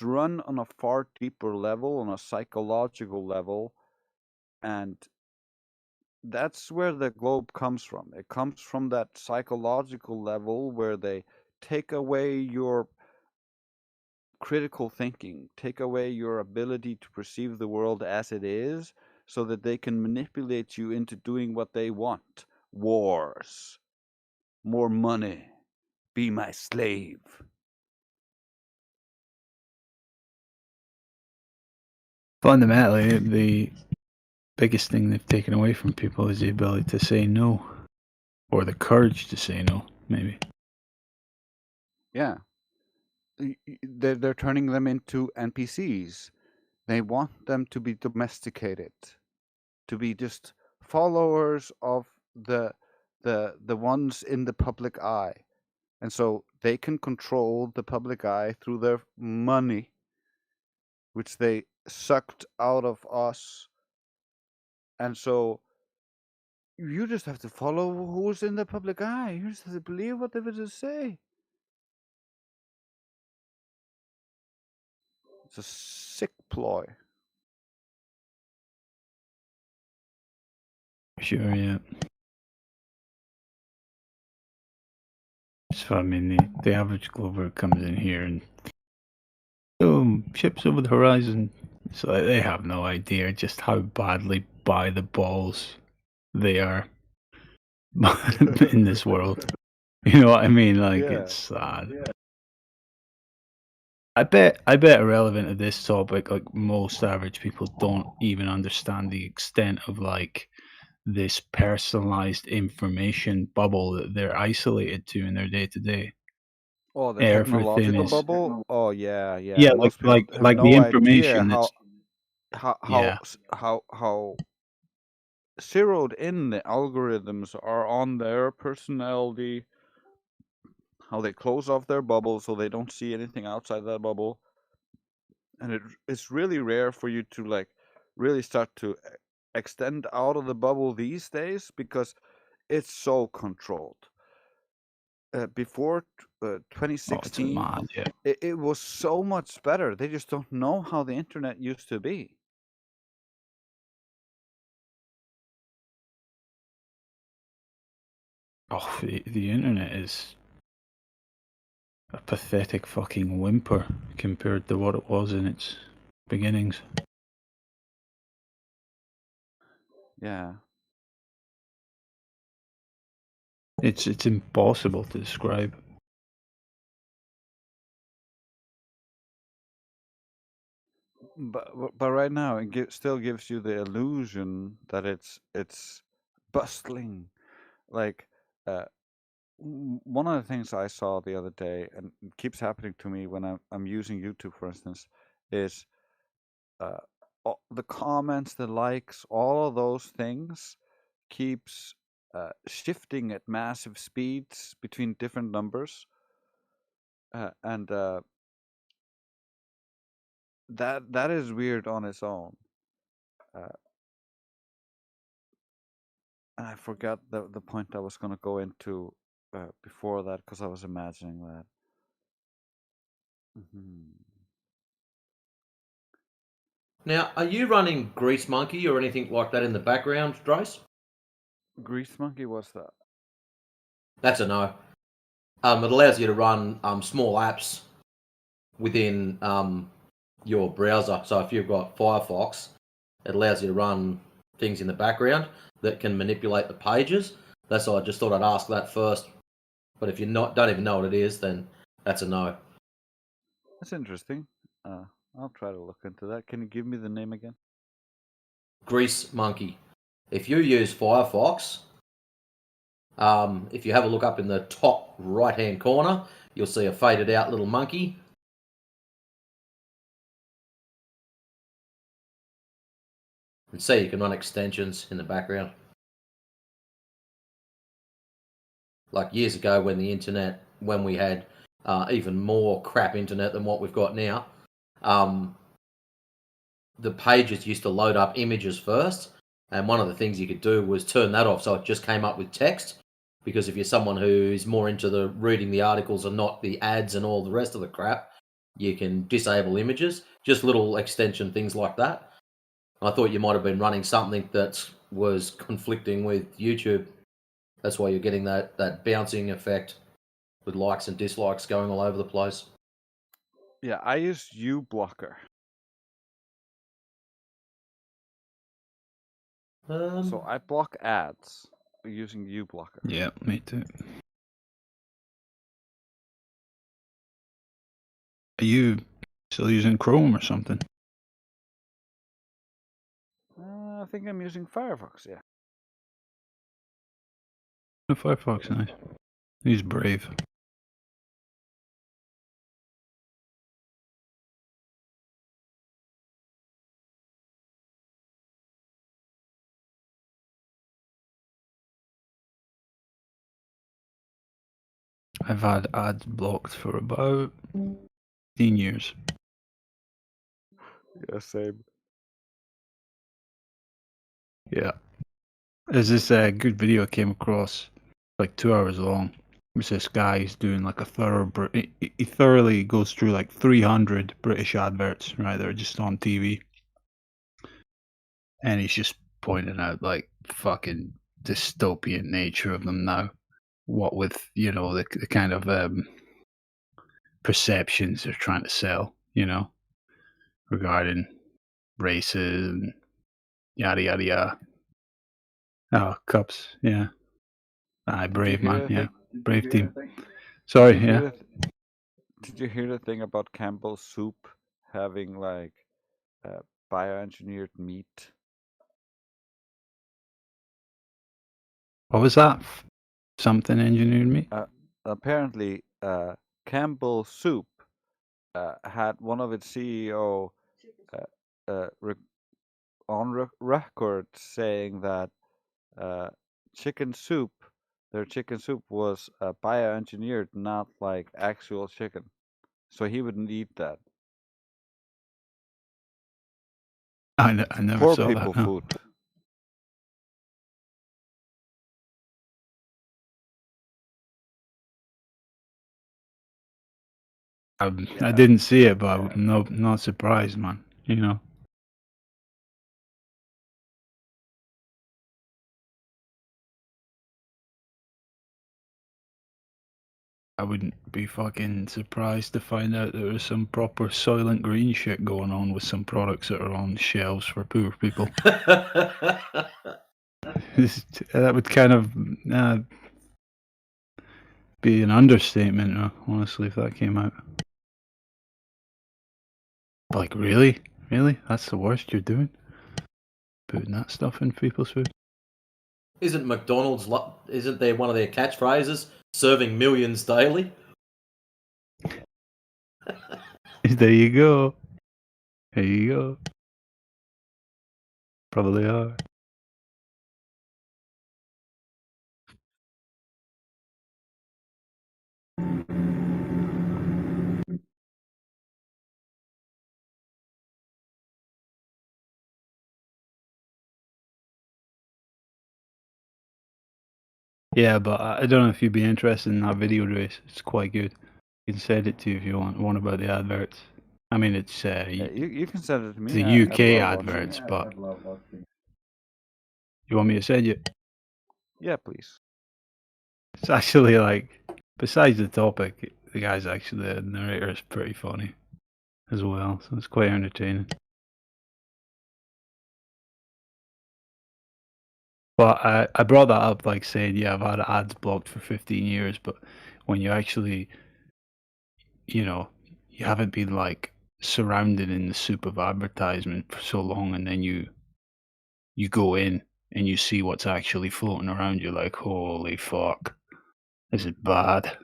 run on a far deeper level, on a psychological level, and that's where the globe comes from. It comes from that psychological level where they take away your critical thinking, take away your ability to perceive the world as it is, so that they can manipulate you into doing what they want. Wars, more money, be my slave. Fundamentally, the biggest thing they've taken away from people is the ability to say no, or the courage to say no, maybe. Yeah. They're turning them into NPCs. They want them to be domesticated, to be just followers of the ones in the public eye. And so they can control the public eye through their money, which they sucked out of us. And so you just have to follow who's in the public eye. You just have to believe what they just say. It's a sick ploy. Sure, yeah. So, I mean, the average Glover comes in here and boom, ships over the horizon. So they have no idea just how badly by the balls they are in this world. You know what I mean? Like, Yeah. it's sad. Yeah. I bet irrelevant to this topic, like most average people don't even understand the extent of like this personalized information bubble that they're isolated to in their day to day. Oh, the Everything technological is bubble. Oh yeah, yeah. yeah, Most people have like no the idea information that's yeah. how zeroed in the algorithms are on their personality, how they close off their bubble so they don't see anything outside that bubble. And it's really rare for you to like really start to extend out of the bubble these days because it's so controlled. Before Oh, it's 2016, mad, yeah. it was so much better. They just don't know how the internet used to be. Oh, the internet is a pathetic fucking whimper compared to what it was in its beginnings. Yeah. It's impossible to describe. But right now it still gives you the illusion that it's bustling. Like one of the things I saw the other day, and it keeps happening to me when I'm using YouTube, for instance, is the comments, the likes, all of those things keeps shifting at massive speeds between different numbers, and that is weird on its own. And I forgot the point I was going to go into before that because I was imagining that. Now, are you running Grease Monkey or anything like that in the background, Drace? Grease Monkey, what's that? That's a no. It allows you to run small apps within your browser. So if you've got Firefox, it allows you to run things in the background that can manipulate the pages. That's why I just thought I'd ask that first. But if you don't even know what it is, then that's a no. That's interesting. I'll try to look into that. Can you give me the name again? Grease Monkey. If you use Firefox, if you have a look up in the top right-hand corner, you'll see a faded out little monkey. And see, you can run extensions in the background. Like years ago when we had even more crap internet than what we've got now, the pages used to load up images first. And one of the things you could do was turn that off so it just came up with text. Because if you're someone who's more into the reading the articles and not the ads and all the rest of the crap, you can disable images. Just little extension things like that. I thought you might have been running something that was conflicting with YouTube. That's why you're getting that bouncing effect with likes and dislikes going all over the place. Yeah, I use uBlocker. So I block ads using uBlocker. Yeah, me too. Are you still using Chrome or something? I think I'm using Firefox, yeah. Firefox, nice. He's Brave. I've had ads blocked for about 15 years. Yeah, same. Yeah. There's this good video I came across, like 2 hours long. It was this guy who's doing like a he thoroughly goes through like 300 British adverts, right, that are just on TV. And he's just pointing out like fucking dystopian nature of them now. What with, you know, the kind of perceptions they're trying to sell, you know, regarding races and yada yada yada. Oh, Cups, yeah. Aye, brave man, yeah. Brave team. Sorry, yeah. Did you hear the thing about Campbell's soup having like bioengineered meat? What was that? Something engineered me? Apparently, Campbell Soup had one of its CEO on record saying that chicken soup, their chicken soup was bioengineered, not like actual chicken. So he wouldn't eat that. I never Poor saw people that. No. food. I didn't see it, but I'm not surprised, man. You know. I wouldn't be fucking surprised to find out there was some proper Soylent Green shit going on with some products that are on shelves for poor people. That would kind of be an understatement, honestly, if that came out. Like, really? Really? That's the worst you're doing? Putting that stuff in people's food? Isn't McDonald's, isn't there one of their catchphrases, serving millions daily? There you go. There you go. Probably are. Yeah, but I don't know if you'd be interested in that video, Race. It's quite good. You can send it to you if you want. One about the adverts. I mean, it's You can send it to me. the I UK love adverts, watching but you want me to send you? Yeah, please. It's actually like, besides the topic, the guy's actually the narrator is pretty funny as well, so it's quite entertaining. But I brought that up, like saying, yeah, I've had ads blocked for 15 years, but when you actually, you know, you haven't been like surrounded in the soup of advertisement for so long, and then you go in and you see what's actually floating around, you're like, holy fuck, this is bad.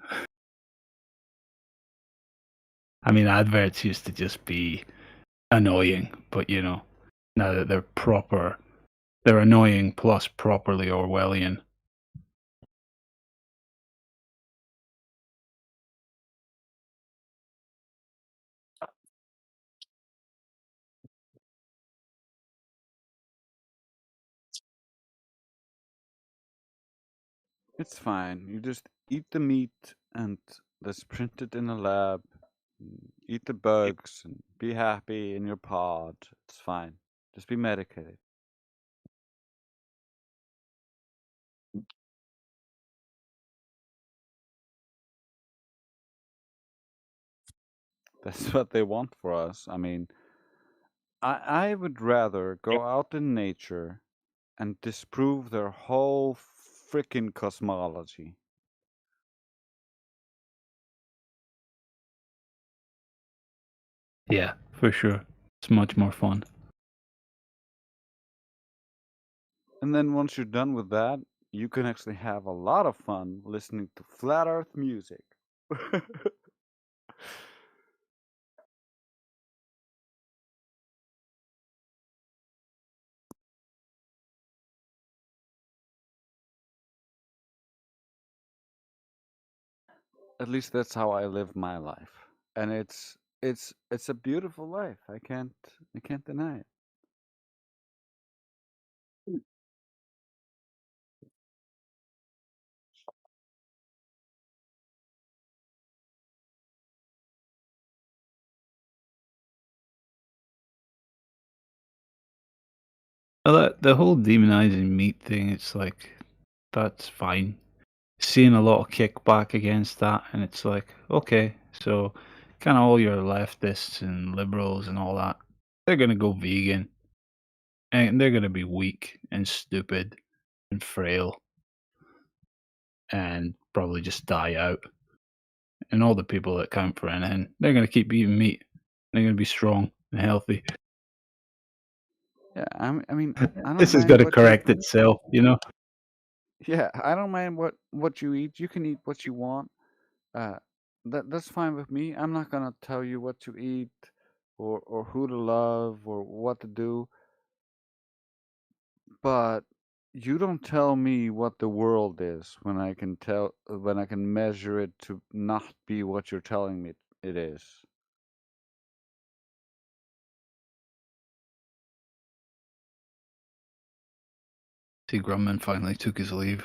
I mean, adverts used to just be annoying, but you know, now that they're proper, they're annoying plus properly Orwellian. It's fine. You just eat the meat and let's print it in a lab. Eat the bugs and be happy in your pod. It's fine. Just be medicated. That's what they want for us. I mean, I would rather go out in nature and disprove their whole freaking cosmology. Yeah, for sure. It's much more fun. And then once you're done with that, you can actually have a lot of fun listening to flat earth music. At least that's how I live my life, and it's a beautiful life. I can't deny it. Well, the whole demonizing meat thing, it's like, that's fine. Seeing a lot of kickback against that, and it's like, okay, so kind of all your leftists and liberals and all that, they're gonna go vegan, and they're gonna be weak and stupid and frail, and probably just die out. And all the people that count for anything, they're gonna keep eating meat. They're gonna be strong and healthy. Yeah, I mean, I don't This is mind gonna what you. correct itself, you know. Yeah, I don't mind what you eat. You can eat what you want. Uh, that's fine with me. I'm not gonna tell you what to eat, or who to love, or what to do. But you don't tell me what the world is when I can measure it to not be what you're telling me it is. See, Grumman finally took his leave.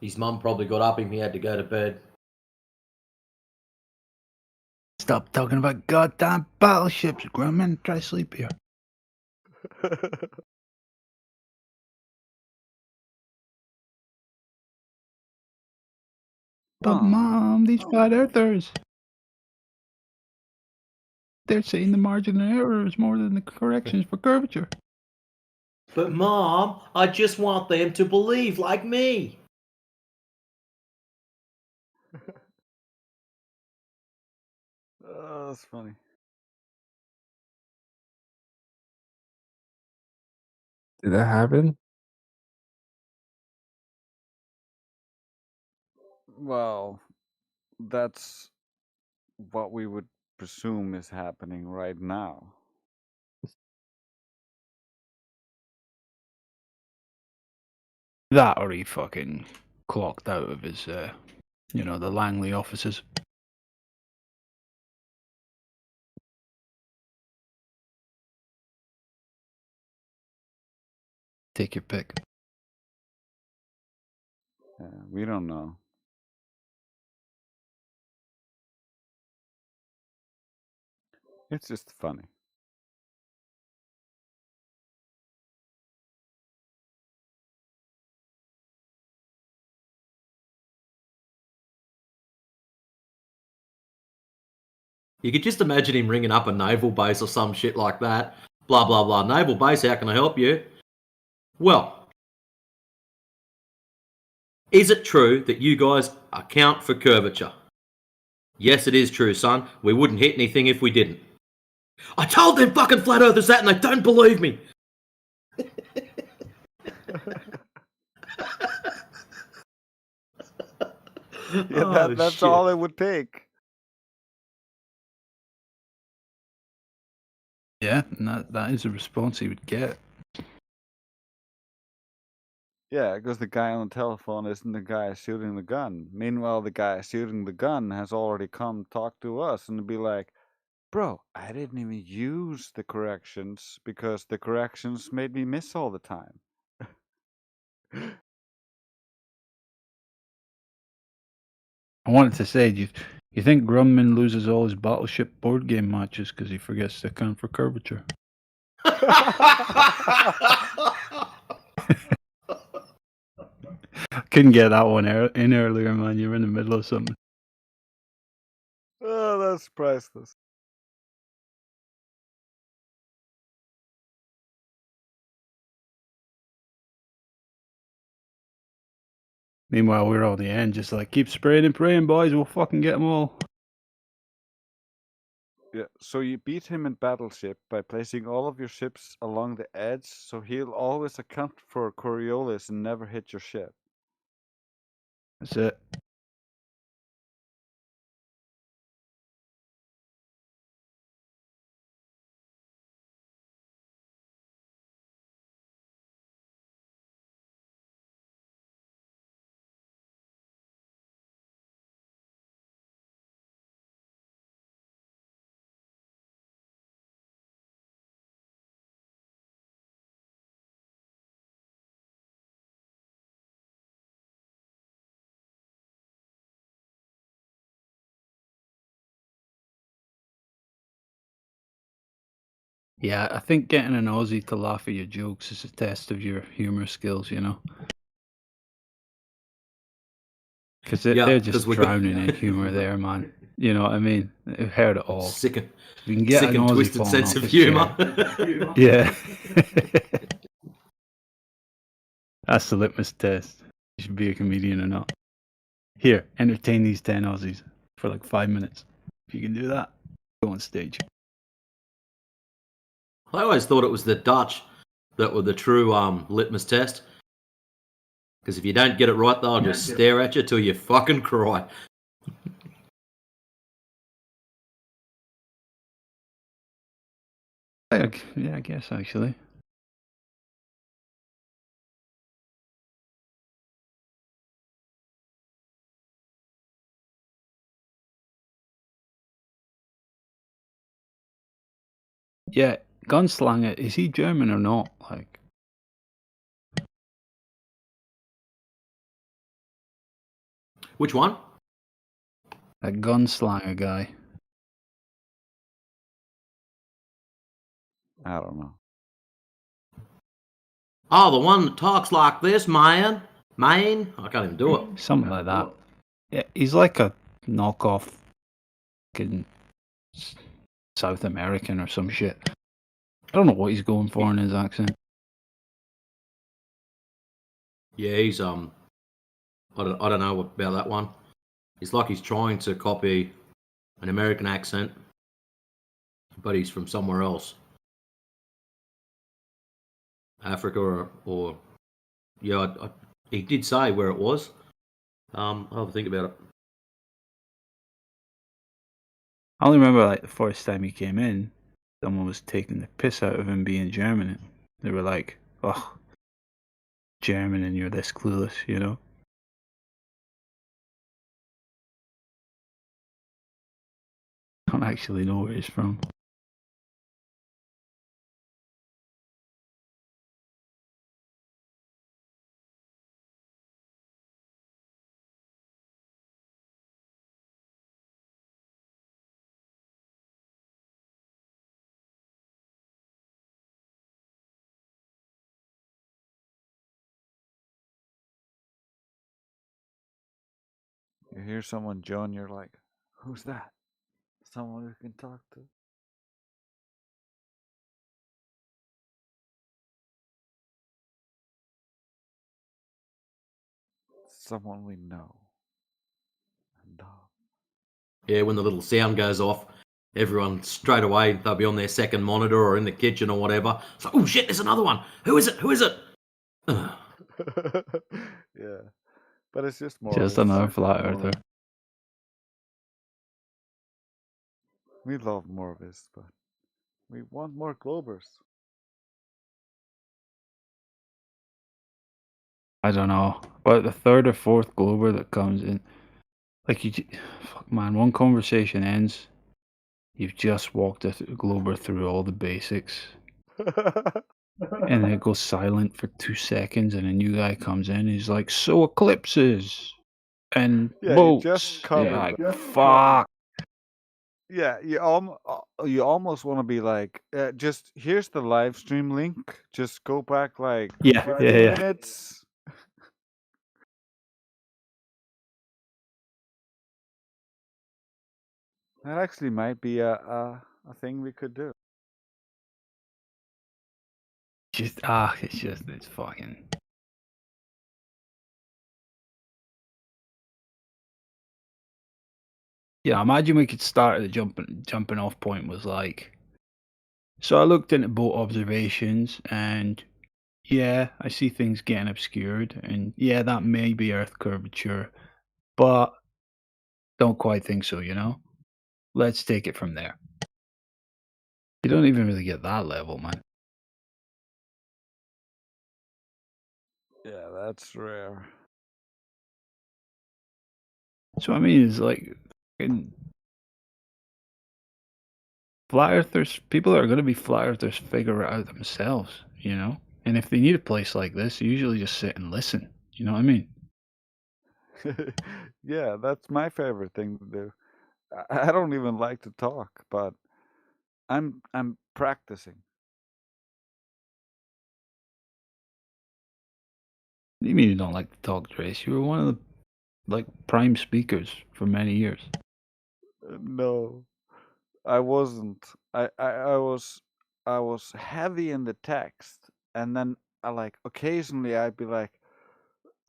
His mum probably got up and he had to go to bed. Stop talking about goddamn battleships, Grumman. Try to sleep here. But Oh. Mom, these flat earthers. They're saying the margin of error is more than the corrections for curvature. But Mom, I just want them to believe like me. Oh, that's funny. Did that happen? Well, that's what we would presume is happening right now. That or he fucking clocked out of his, the Langley offices. Take your pick. Yeah, we don't know. It's just funny. You could just imagine him ringing up a naval base or some shit like that. Blah, blah, blah. Naval base, how can I help you? Well, is it true that you guys account for curvature? Yes, it is true, son. We wouldn't hit anything if we didn't. I told them fucking flat earthers that and they don't believe me. Yeah, that's shit. all it would take. Yeah, and that is a response he would get. Yeah, because the guy on the telephone isn't the guy shooting the gun. Meanwhile, the guy shooting the gun has already come talk to us and be like, bro, I didn't even use the corrections because the corrections made me miss all the time. I wanted to say, do you think Grumman loses all his battleship board game matches because he forgets to account for curvature? Couldn't get that one in earlier, man. You were in the middle of something. Oh, that's priceless. Meanwhile, we're on the end, just like, keep spraying and praying, boys. We'll fucking get them all. Yeah, so you beat him in Battleship by placing all of your ships along the edge, so he'll always account for Coriolis and never hit your ship. That's it. Yeah, I think getting an Aussie to laugh at your jokes is a test of your humor skills, you know? Because they're just drowning in humor there, man. You know what I mean? They've heard it all. Sick If we can get an and Aussie twisted falling sense off of his humour. chair. Yeah. That's the litmus test. You should be a comedian or not. Here, entertain these 10 Aussies for like 5 minutes. If you can do that, go on stage. I always thought it was the Dutch that were the true litmus test. Because if you don't get it right, they'll just stare at you till you fucking cry. Yeah, I guess actually. Yeah, Gunslinger, is he German or not? Like, which one? That Gunslinger guy. I don't know. Oh, the one that talks like this, man. Man? I can't even do it. Something like that. Yeah, he's like a knockoff fucking South American or some shit. I don't know what he's going for in his accent. Yeah, he's I don't know about that one. It's like he's trying to copy an American accent, but he's from somewhere else. Africa or yeah, he did say where it was. I'll have to think about it. I only remember like the first time he came in, someone was taking the piss out of him being German. They were like, "Oh, German, and you're this clueless," you know. I don't actually know where he's from. You hear someone John, you're like, who's that? Someone we can talk to? Someone we know. Yeah, when the little sound goes off, everyone straight away, they'll be on their second monitor or in the kitchen or whatever. It's like, oh shit, there's another one. Who is it? Who is it? Yeah. But it's just more. Just another flat earther. We love more of this, but we want more Globers. I don't know. But the third or fourth Glober that comes in, like fuck man, one conversation ends, you've just walked a Glober through all the basics. And then it goes silent for 2 seconds, and a new guy comes in. He's like, "So eclipses and boats." You just covered like, fuck. Yeah, you almost want to be like, just here's the live stream link. Just go back like 15 minutes. That actually might be a thing we could do. It's fucking. Yeah, imagine we could start at the jumping off point was like. So I looked into boat observations, and yeah, I see things getting obscured, and yeah, that may be Earth curvature, but don't quite think so. You know, let's take it from there. You don't even really get that level, man. Yeah, that's rare. So I mean, it's like flat earthers, people that are going to be flat earthers figure it out themselves, you know? And if they need a place like this, they usually just sit and listen. You know what I mean? Yeah, that's my favorite thing to do. I don't even like to talk, but I'm practicing. What do you mean you don't like to talk, Trace? You were one of the prime speakers for many years. No, I wasn't. I was heavy in the text, and then occasionally I'd be like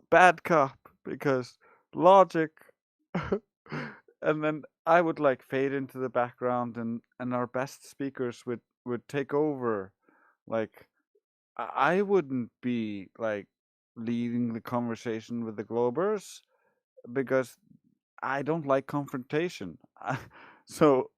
bad cop because logic, and then I would fade into the background, and our best speakers would take over. Like I wouldn't be leading the conversation with the Globers because I don't like confrontation. So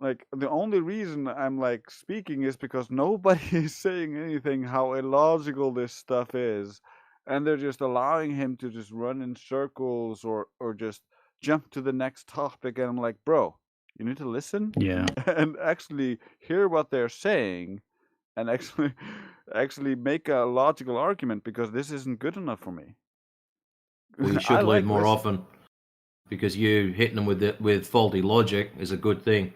the only reason I'm speaking is because nobody is saying anything how illogical this stuff is, and they're just allowing him to just run in circles or just jump to the next topic, and I'm like, bro, you need to listen Yeah. and actually hear what they're saying and actually make a logical argument, because this isn't good enough for me. Well, you I should lead more listen. often, because you hitting them with faulty logic is a good thing.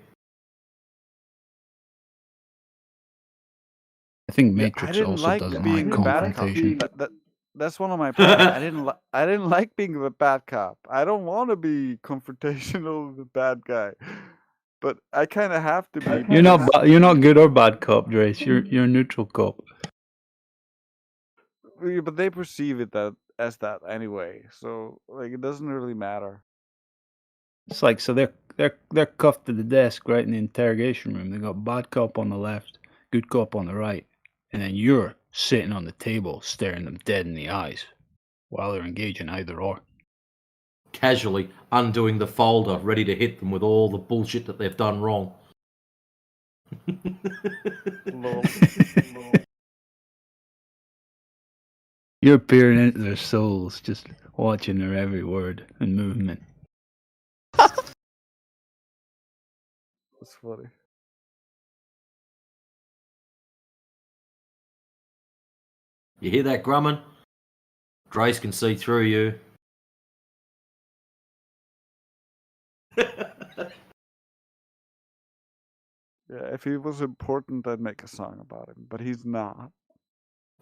I think Yeah, Matrix I didn't also like doesn't being like the bad cop. confrontation. That's one of my problems. I didn't like being the bad cop. I don't want to be confrontational with the bad guy, but I kind of have to be. You're not Because you're not good or bad cop, Drace. You're a neutral cop. but they perceive it as that anyway, so it doesn't really matter. It's like, so they're cuffed to the desk right in the interrogation room. They got bad cop on the left, good cop on the right, and then you're sitting on the table staring them dead in the eyes while they're engaging either or. Casually undoing the folder, ready to hit them with all the bullshit that they've done wrong. Lol. You're peering into their souls, just watching their every word and movement. That's funny. You hear that, Grumman? Drace can see through you. Yeah, if he was important, I'd make a song about him, but he's not.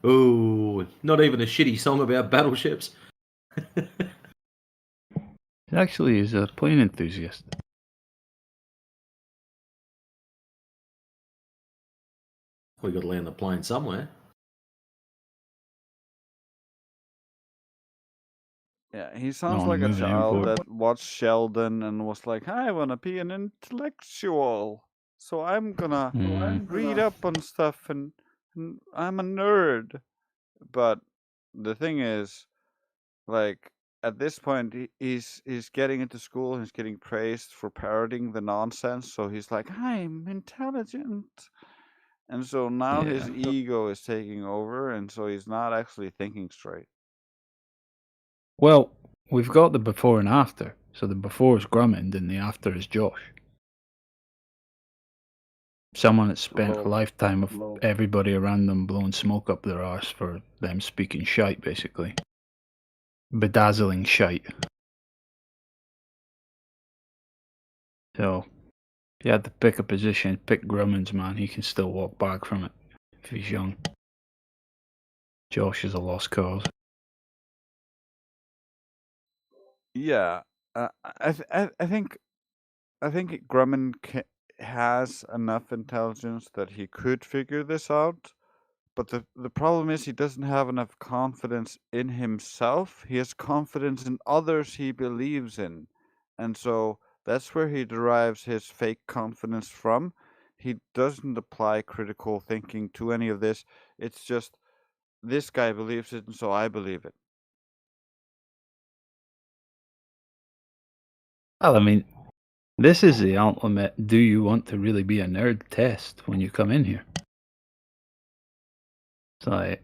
Ooh, not even a shitty song about battleships. He actually is a plane enthusiast. We got to land the plane somewhere. Yeah, he sounds on a like a moving child airport. that watched Sheldon and was like, I want to be an intellectual, so I'm gonna read up on stuff, and I'm a nerd. But the thing is, at this point, he's getting into school and he's getting praised for parroting the nonsense, so he's like, I'm intelligent. And so now his ego is taking over, and so he's not actually thinking straight. Well, we've got the before and after. So the before is Grummond and the after is Josh. Someone that spent a lifetime of everybody around them blowing smoke up their arse for them speaking shite, basically. Bedazzling shite. So, if you had to pick a position, pick Grummond's, man. He can still walk back from it if he's young. Josh is a lost cause. Yeah, I think Grumman has enough intelligence that he could figure this out, but the problem is he doesn't have enough confidence in himself. He has confidence in others he believes in, and so that's where he derives his fake confidence from. He doesn't apply critical thinking to any of this. It's just, this guy believes it, and so I believe it. Well, I mean, this is the ultimate do you want to really be a nerd test when you come in here. It's like,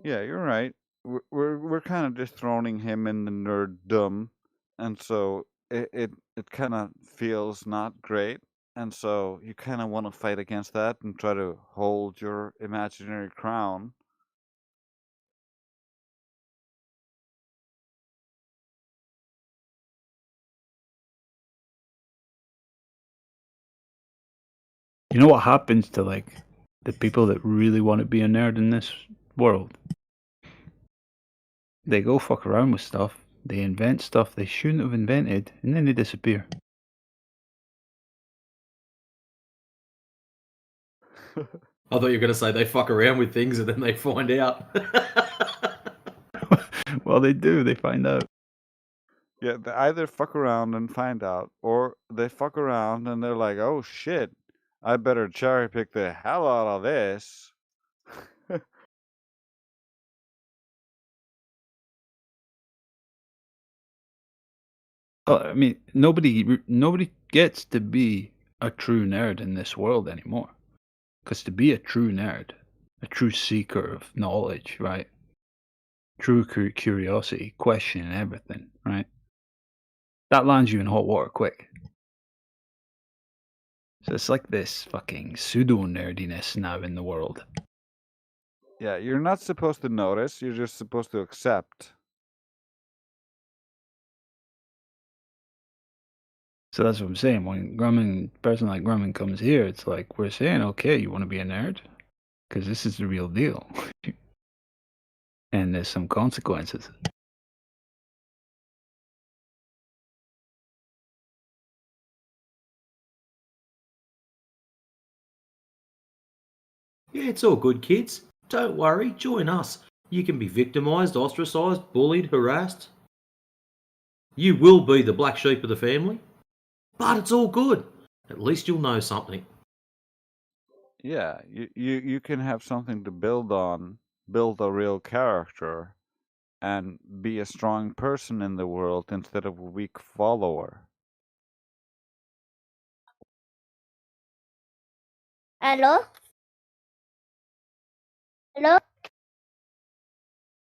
Yeah, you're right. We're kind of dethroning him in the nerddom, and so it kind of feels not great, and so you kind of want to fight against that and try to hold your imaginary crown. you know what happens to The people that really want to be a nerd in this world, they go fuck around with stuff, they invent stuff they shouldn't have invented, and then they disappear. I thought you were going to say they fuck around with things and then they find out. Well, they do. They find out. Yeah, they either fuck around and find out, or they fuck around and they're like, oh shit, I better cherry pick the hell out of this. Well, I mean, nobody gets to be a true nerd in this world anymore. Because to be a true nerd, a true seeker of knowledge, right? True curiosity, questioning everything, right? That lands you in hot water quick. So it's like this fucking pseudo nerdiness now in the world. Yeah, you're not supposed to notice, you're just supposed to accept. So that's what I'm saying. When person like Grumman comes here, it's like we're saying, okay, you want to be a nerd? Because this is the real deal. And there's some consequences. Yeah, it's all good, kids. Don't worry, join us. You can be victimised, ostracised, bullied, harassed. You will be the black sheep of the family. But it's all good. At least you'll know something. Yeah, you can have something to build on, build a real character, and be a strong person in the world instead of a weak follower. ¿Aló? ¿Aló?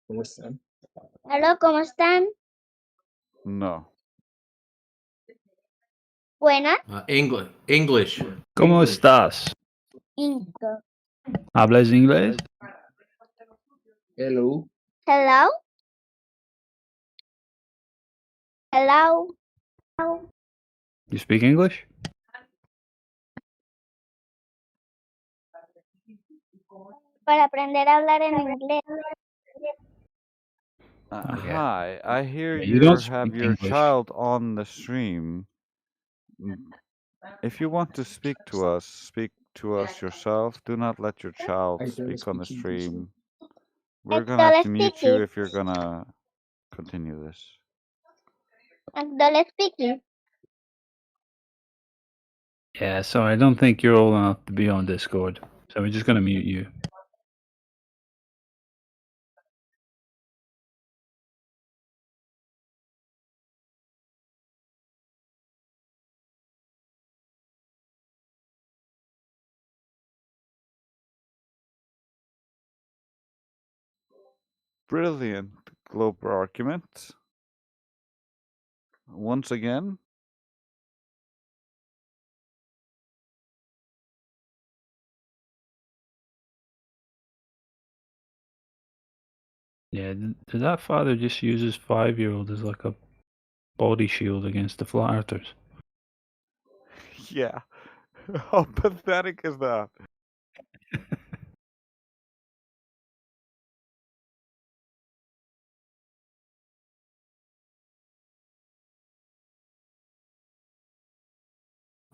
¿Cómo están? ¿Aló? ¿Cómo están? No. Buenas. English. ¿Cómo estás? Inco. ¿Hablas inglés? Hello. Hello? Hello? You speak English? Para aprender a hablar en inglés. Okay. Hi, I hear Yeah, you you don't have speak your English. child on the stream. If you want to speak to us yourself. Do not let your child I don't speak on the speak English. stream. We're gonna Don't have to mute speak you it. if you're gonna continue this. Don't speak it. Yeah, so I don't think you're old enough to be on Discord. So we're just gonna mute you. Brilliant global argument. Once again. Yeah, did that father just use his 5-year-old as like a body shield against the flat earthers? Yeah. How pathetic is that?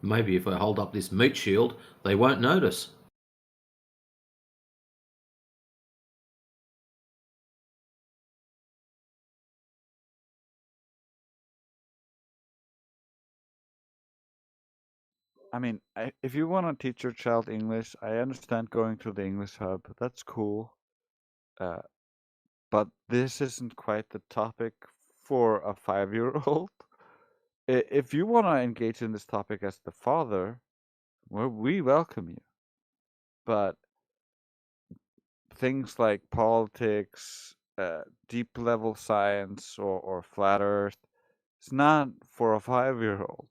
Maybe if I hold up this meat shield, they won't notice. I mean, if you want to teach your child English, I understand going to the English hub. That's cool. But this isn't quite the topic for a 5-year-old. If you want to engage in this topic as the father, well, we welcome you. But things like politics, deep level science, or flat Earth, it's not for a 5-year-old.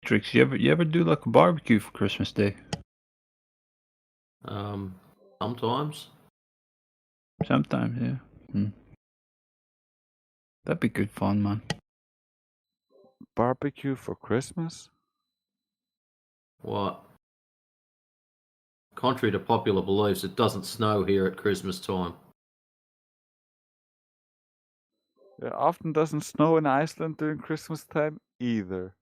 Tricks, you ever do like a barbecue for Christmas Day? Sometimes. Sometimes, yeah. That'd be good fun, man. Barbecue for Christmas? What? Contrary to popular beliefs, it doesn't snow here at Christmas time. It often doesn't snow in Iceland during Christmas time either.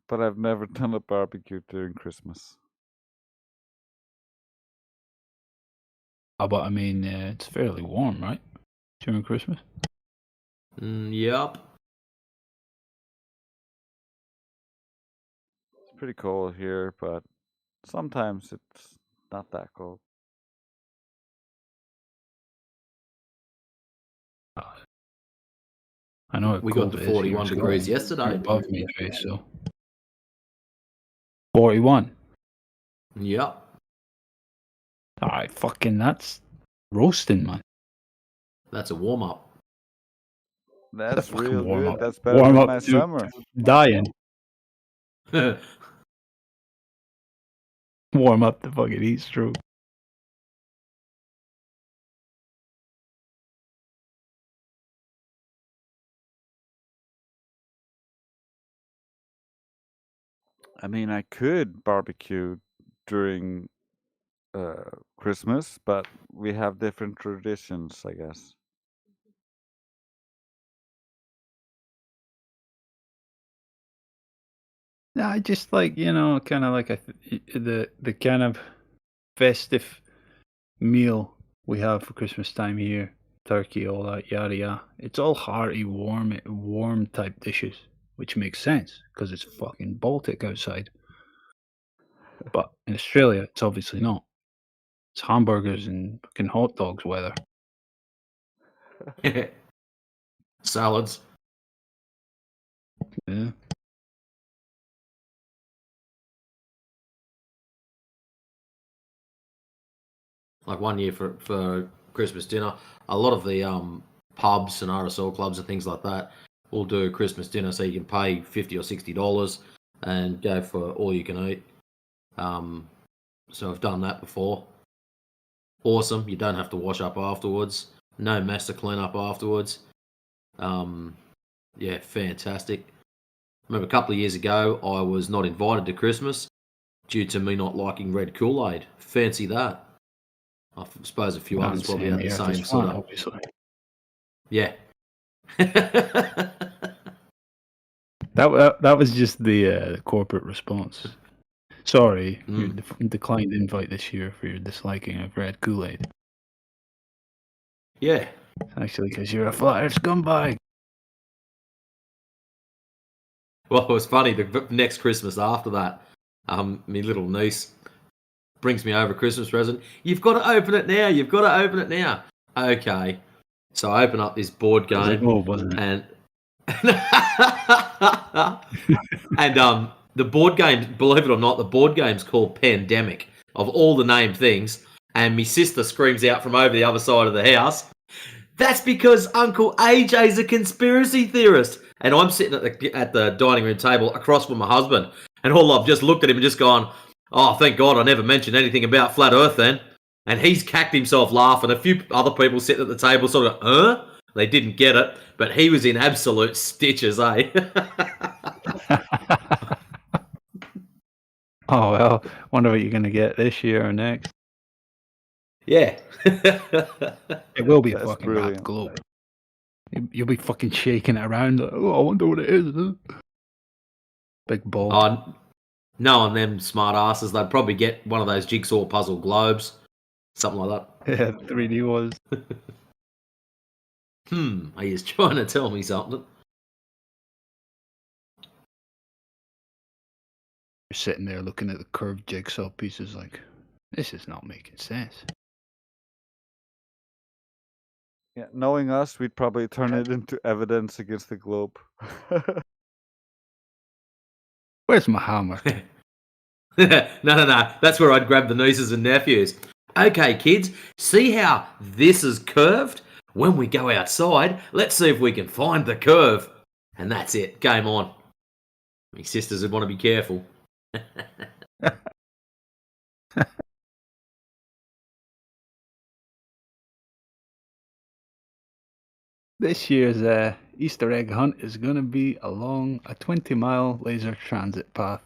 But I've never done a barbecue during Christmas. But I mean, it's fairly warm, right? During Christmas? Yep. It's pretty cold here, but sometimes it's not that cold. I know we got to 41 degrees yesterday. Above me, Trey, so 41. Yep. Alright, fucking that's roasting, man. That's a warm up. That's fucking real warm good. up. That's better Warm than up my to- summer. Dying. Warm up the fucking heat stroke. I mean, I could barbecue during Christmas, but we have different traditions, I guess. Yeah, I just like, kind of like the kind of festive meal we have for Christmas time here. Turkey, all that, yada yada. It's all hearty, warm type dishes, which makes sense because it's fucking Baltic outside. But in Australia, it's obviously not. It's hamburgers and fucking hot dogs weather. Salads. Yeah. Like one year for Christmas dinner, a lot of the pubs and RSL clubs and things like that will do Christmas dinner, so you can pay $50 or $60 and go for all you can eat. So I've done that before. Awesome. You don't have to wash up afterwards. No mess to clean up afterwards. Yeah, fantastic. I remember a couple of years ago, I was not invited to Christmas due to me not liking red Kool-Aid. Fancy that. I suppose a few others probably had the same sort of. Obviously. Yeah. That was just the corporate response. Sorry, you Mm. declined invite this year for your disliking of red Kool-Aid. Yeah. Actually, because you're a flat earth scumbag. Well, it was funny. The next Christmas after that, my little niece brings me over a Christmas present. You've got to open it now. You've got to open it now. Okay. So I open up this board game. It was like, oh, wasn't it? And and the board game, believe it or not, the board game's called Pandemic, of all the named things. And my sister screams out from over the other side of the house, "That's because Uncle AJ's a conspiracy theorist." And I'm sitting at the dining room table across from my husband, and all I've just looked at him and just gone, "Oh, thank God I never mentioned anything about flat Earth then." And he's cacked himself laughing. A few other people sitting at the table sort of, "Huh?" They didn't get it, but he was in absolute stitches, eh? Oh, well, wonder what you're going to get this year or next. Yeah. It will be a That's fucking brilliant. wrapped globe. You'll be fucking shaking it around. Like, oh, I wonder what it is. Big ball. Knowing them smart asses, they'd probably get one of those jigsaw puzzle globes. Something like that. Yeah, 3D was. Are you trying to tell me something? You're sitting there looking at the curved jigsaw pieces like, this is not making sense. Yeah, knowing us, we'd probably turn it into evidence against the globe. Where's my hammer? No. That's where I'd grab the nieces and nephews. Okay, kids, see how this is curved? When we go outside, let's see if we can find the curve. And that's it. Game on. My sisters would want to be careful. This year's Easter egg hunt is going to be along a 20-mile laser transit path.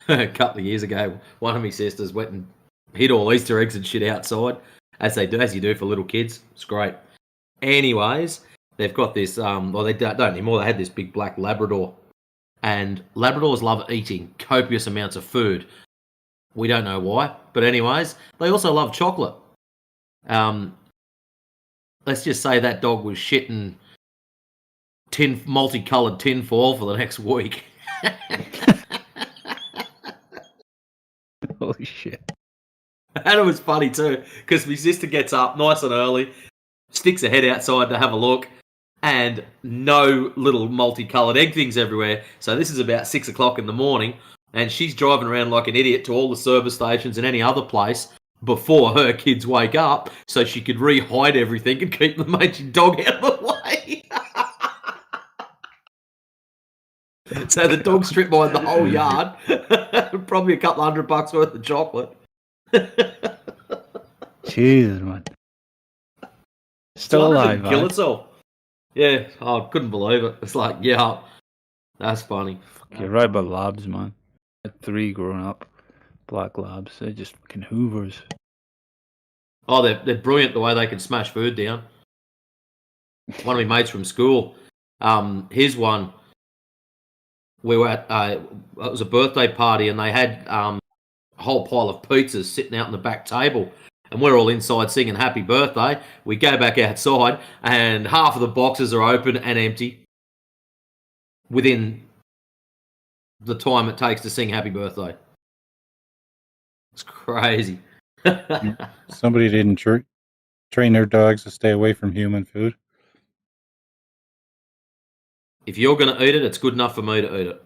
A couple of years ago, one of my sisters went and hid all Easter eggs and shit outside, as you do for little kids. It's great. Anyways, they've got this. Well, they don't anymore. They had this big black Labrador, and Labradors love eating copious amounts of food. We don't know why, but anyways, they also love chocolate. Let's just say that dog was shitting multicolored tin foil for the next week. Holy shit. And it was funny too, because my sister gets up nice and early, sticks her head outside to have a look, and no little multicoloured egg things everywhere. So this is about 6 o'clock in the morning, and she's driving around like an idiot to all the service stations and any other place before her kids wake up, so she could re-hide everything and keep the mangy dog out of the way. So the dog stripped mine the whole yard. Probably a couple $100 worth of chocolate. Jesus, man. Still alive, kill itself. Yeah, I couldn't believe it. It's like, yeah, that's funny. You're right about labs, man. I had 3 growing up. Black labs. They're just fucking hoovers. Oh, they're brilliant the way they can smash food down. One of my mates from school, his one, we were at, it was a birthday party, and they had a whole pile of pizzas sitting out on the back table. And we're all inside singing happy birthday. We go back outside, and half of the boxes are open and empty within the time it takes to sing happy birthday. It's crazy. Somebody didn't train their dogs to stay away from human food. If you're going to eat it, it's good enough for me to eat it.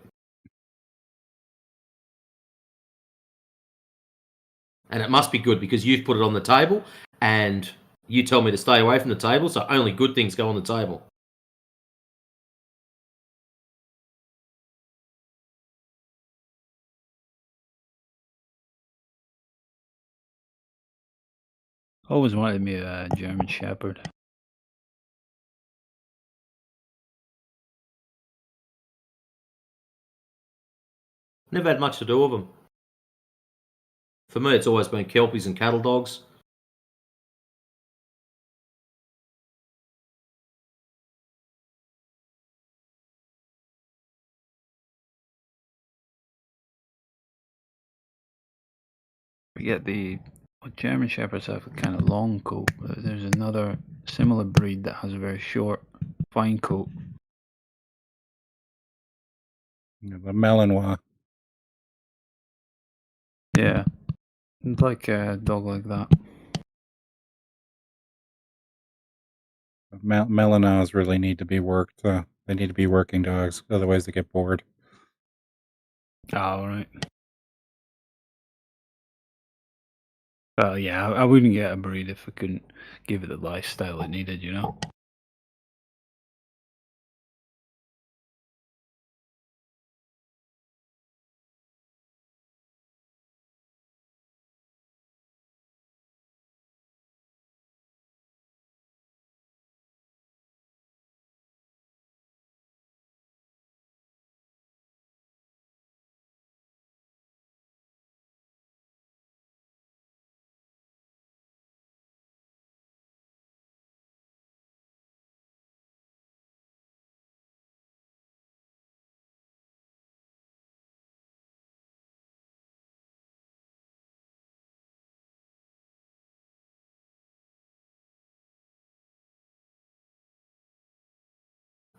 And it must be good because you've put it on the table and you tell me to stay away from the table, so only good things go on the table. Always wanted me a German Shepherd. Never had much to do with them. For me, it's always been Kelpies and cattle dogs. Forget German Shepherds have a kind of long coat. There's another similar breed that has a very short, fine coat. The Malinois. Yeah, I'd like a dog like that. Malinois really need to be worked. They need to be working dogs, otherwise they get bored. Oh, right. Well, yeah, I wouldn't get a breed if I couldn't give it the lifestyle it needed, you know?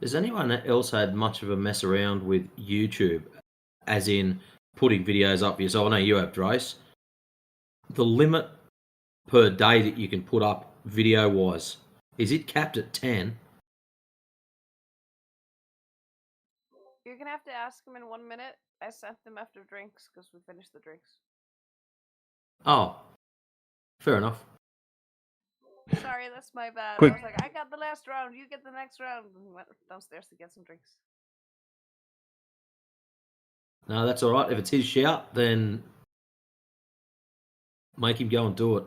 Has anyone else had much of a mess around with YouTube, as in putting videos up for yourself? I know you have, Drace. The limit per day that you can put up video-wise, is it capped at 10? You're gonna have to ask him in 1 minute. I sent them after drinks because we finished the drinks. Oh, fair enough. Sorry, that's my bad. Quick. I was like, I got the last round, you get the next round. And we went downstairs to get some drinks. No, that's all right. If it's his shout, then make him go and do it.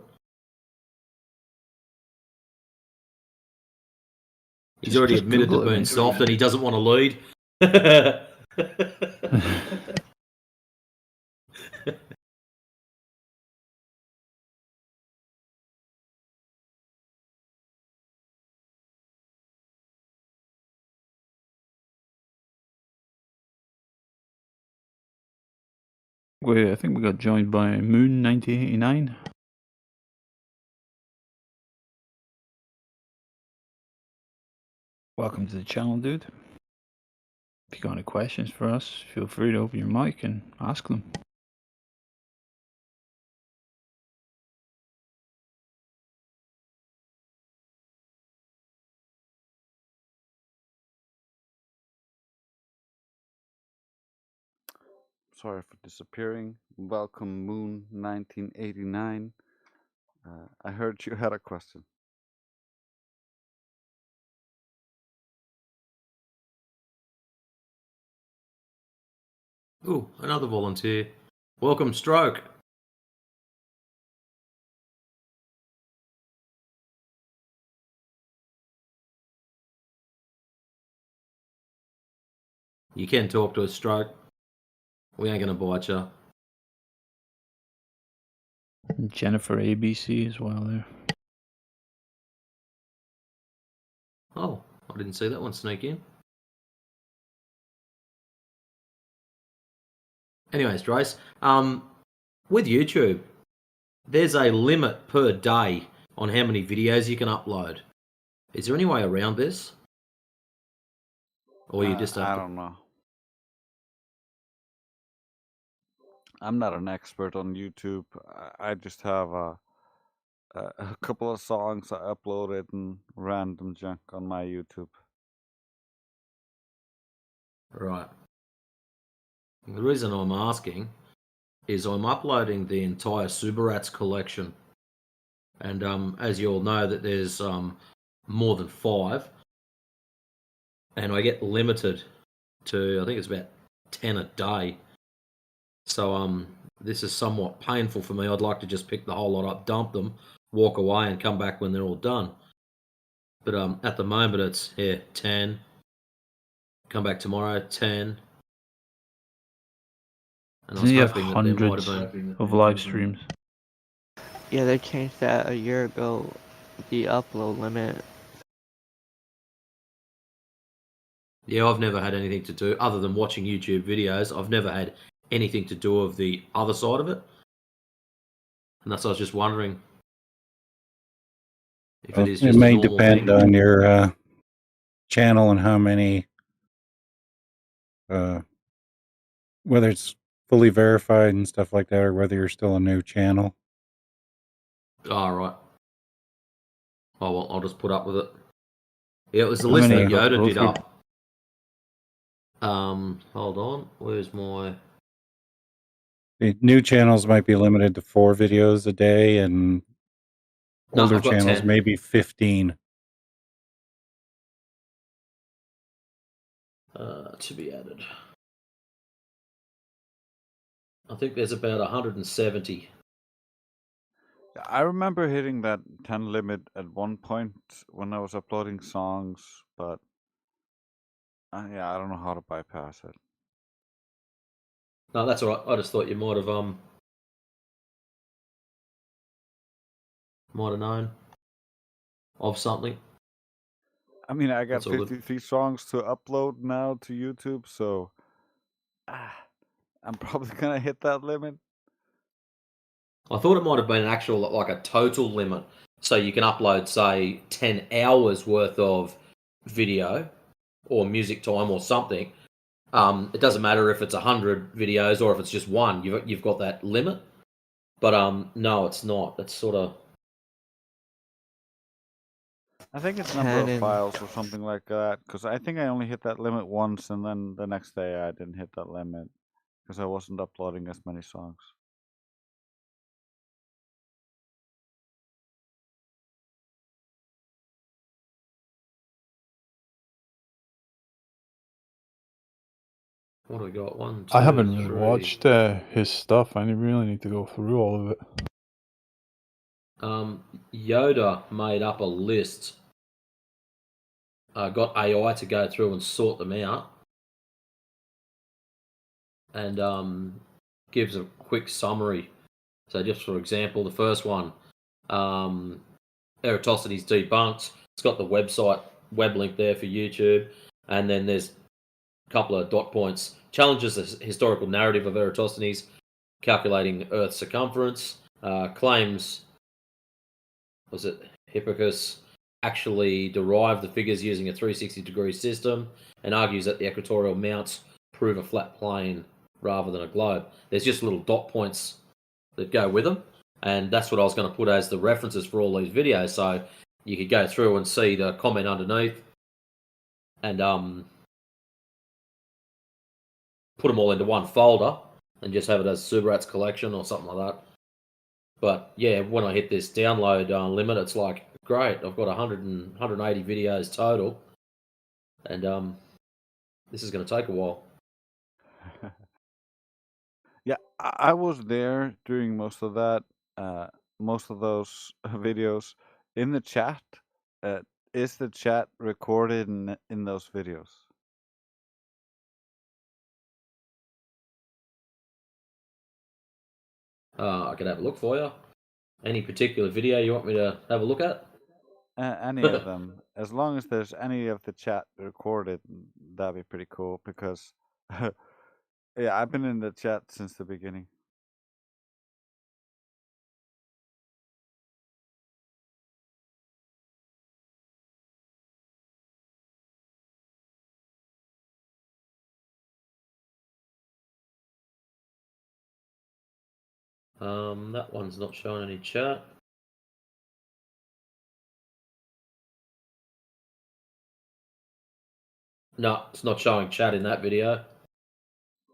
He's already admitted to being soft and he doesn't want to lead. Wait, I think we got joined by Moon 1989. Welcome to the channel, dude. If you got any questions for us, feel free to open your mic and ask them. Sorry for disappearing. Welcome, Moon 1989. I heard you had a question. Ooh, another volunteer. Welcome, Stroke. You can talk to us, Stroke. We ain't gonna bite you. Jennifer ABC as well there. Oh, I didn't see that one sneak in. Anyways, Drace, with YouTube, there's a limit per day on how many videos you can upload. Is there any way around this? Or you just have I to... don't know. I'm not an expert on YouTube. I just have a couple of songs I uploaded and random junk on my YouTube. Right. The reason I'm asking is I'm uploading the entire Subarats collection. And as you all know, that there's more than 5. And I get limited to, I think it's about 10 a day. So this is somewhat painful for me. I'd like to just pick the whole lot up, dump them, walk away and come back when they're all done. But at the moment it's here, 10. Come back tomorrow, 10. And I was You have hoping that there might hundreds have been of live streams. Yeah, they changed that a year ago, the upload limit. Yeah, I've never had anything to do, other than watching YouTube videos, I've never had anything to do with the other side of it. And that's why I was just wondering if it is just It may a normal depend thing. on your channel and how many, whether it's fully verified and stuff like that, or whether you're still a new channel. Oh, right. Oh, well, I'll just put up with it. Yeah, it was the How list many that Yoda uploads did were- up. Hold on. Where's my... The new channels might be limited to 4 videos a day, and No, older I've got channels 10. maybe 15. To be added. I think there's about 170. I remember hitting that 10 limit at one point when I was uploading songs, but yeah, I don't know how to bypass it. No, that's all right. I just thought you might have known of something. I mean, I got That's all good. 53 songs to upload now to YouTube, so I'm probably gonna hit that limit. I thought it might have been an actual, like a total limit. So you can upload, say, 10 hours worth of video or music time or something. It doesn't matter if it's 100 videos or if it's just one. You've got that limit. But no, it's not. It's sort of... I think it's number of Canon. files or something like that. Because I think I only hit that limit once, and then the next day I didn't hit that limit because I wasn't uploading as many songs. What do we got? One, I two, haven't really three. watched his stuff. I really need to go through all of it. Yoda made up a list. Got AI to go through and sort them out, and gives a quick summary. So, just for example, the first one, Eratosthenes debunked. It's got the web link there for YouTube, and then there's a couple of dot points. Challenges the historical narrative of Eratosthenes, calculating Earth's circumference. Claims, was it Hipparchus actually derived the figures using a 360-degree system, and argues that the equatorial mounts prove a flat plane rather than a globe. There's just little dot points that go with them, and that's what I was going to put as the references for all these videos, so you could go through and see the comment underneath, and put them all into one folder, and just have it as Subarat's collection or something like that. But yeah, when I hit this download limit, it's like, great, I've got 180 videos total, and this is going to take a while. Yeah, I was there during most of that, most of those videos. In the chat, is the chat recorded in those videos? I could have a look for you. Any particular video you want me to have a look at? Any of them, as long as there's any of the chat recorded, that'd be pretty cool. Because, yeah, I've been in the chat since the beginning. That one's not showing any chat. No, it's not showing chat in that video.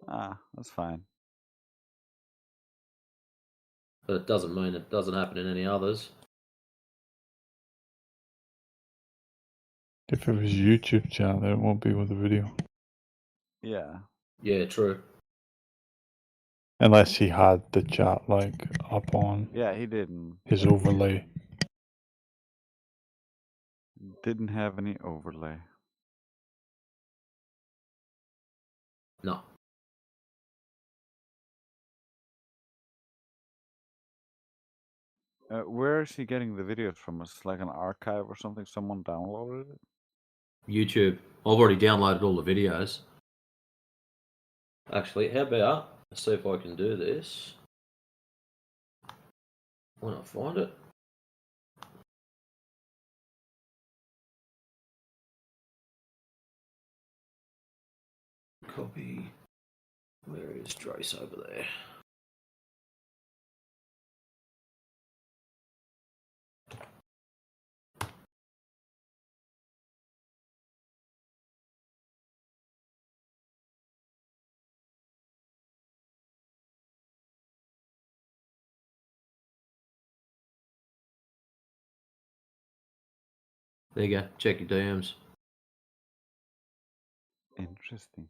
Ah, that's fine. But it doesn't mean it doesn't happen in any others. If it was YouTube chat, then it won't be with the video. Yeah. Yeah, true. Unless he had the chat like up on. Yeah, he didn't. His overlay. Didn't have any overlay. No. Where is he getting the videos from? It's like an archive or something? Someone downloaded it? YouTube. I've already downloaded all the videos. Actually, how about, let's see if I can do this. When I find it. Copy. Where is Trace over there? There you go. Check your DMs. Interesting.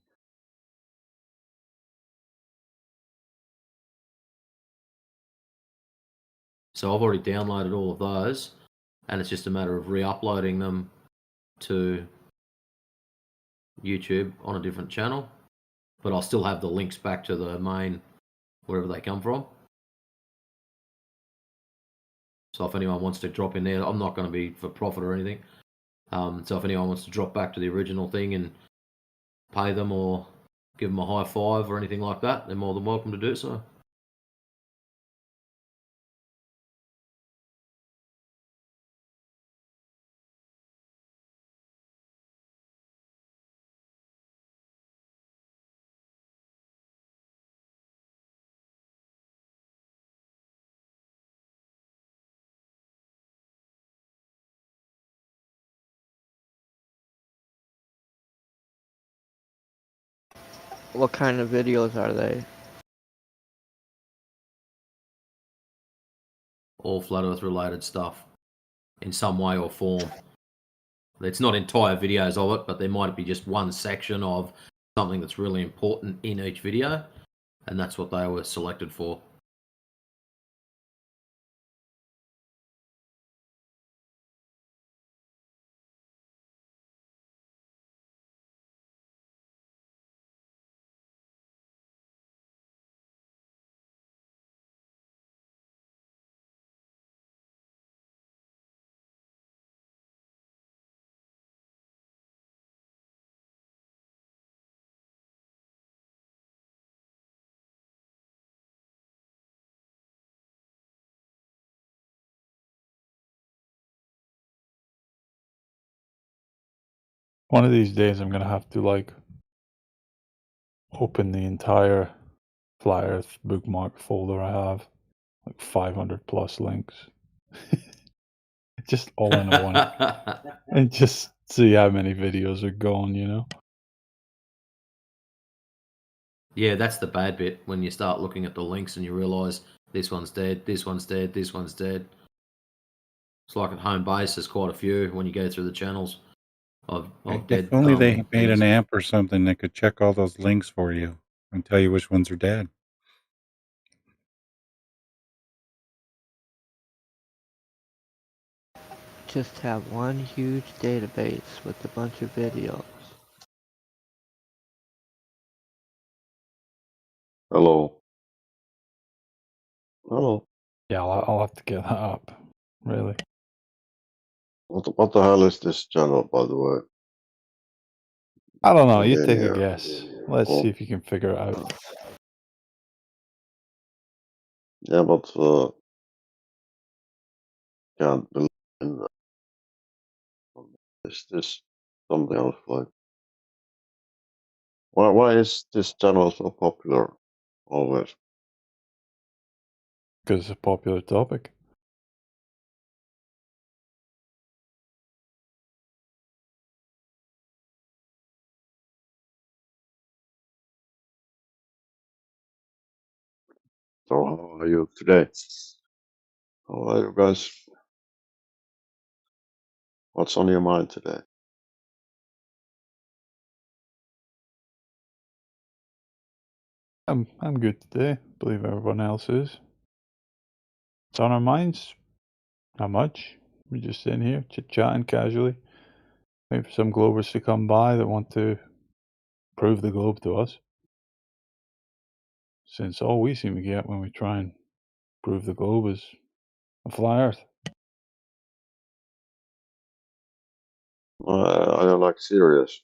So I've already downloaded all of those, and it's just a matter of re-uploading them to YouTube on a different channel. But I'll still have the links back to the main, wherever they come from. So if anyone wants to drop in there, I'm not going to be for profit or anything. So if anyone wants to drop back to the original thing and pay them or give them a high five or anything like that, they're more than welcome to do so. What kind of videos are they? All flat Earth related stuff in some way or form. It's not entire videos of it, but there might be just one section of something that's really important in each video, and that's what they were selected for. One of these days, I'm gonna have to like open the entire Flat Earth bookmark folder I have, like 500 plus links, just all in a one, and just see how many videos are gone. You know. Yeah, that's the bad bit when you start looking at the links and you realise this one's dead, this one's dead, this one's dead. It's like at home base, there's quite a few when you go through the channels of dead. If only they made things. an app or something that could check all those links for you and tell you which ones are dead. Just have one huge database with a bunch of videos. Hello. Hello. Yeah, I'll have to get that up. Really. What the hell is this channel, by the way? I don't know. I'm You in take a here. guess. Let's Oh, see if you can figure it out. yeah, but can't believe in that. Is this something else like? Why is this channel so popular always? Because it's a popular topic. So how are you today? How are you guys? What's on your mind today? I'm good today. Believe everyone else is. It's on our minds. Not much. We're just sitting here chit-chatting casually. Waiting for some Globers to come by that want to prove the globe to us. Since all we seem to get when we try and prove the globe is a flat Earth. Are you like serious?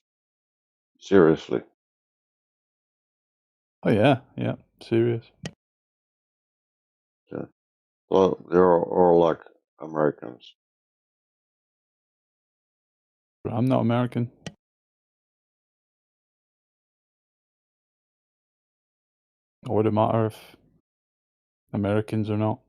Seriously? Oh yeah, serious. Yeah. Well, they're all like Americans. I'm not American. Would it matter if Americans or not?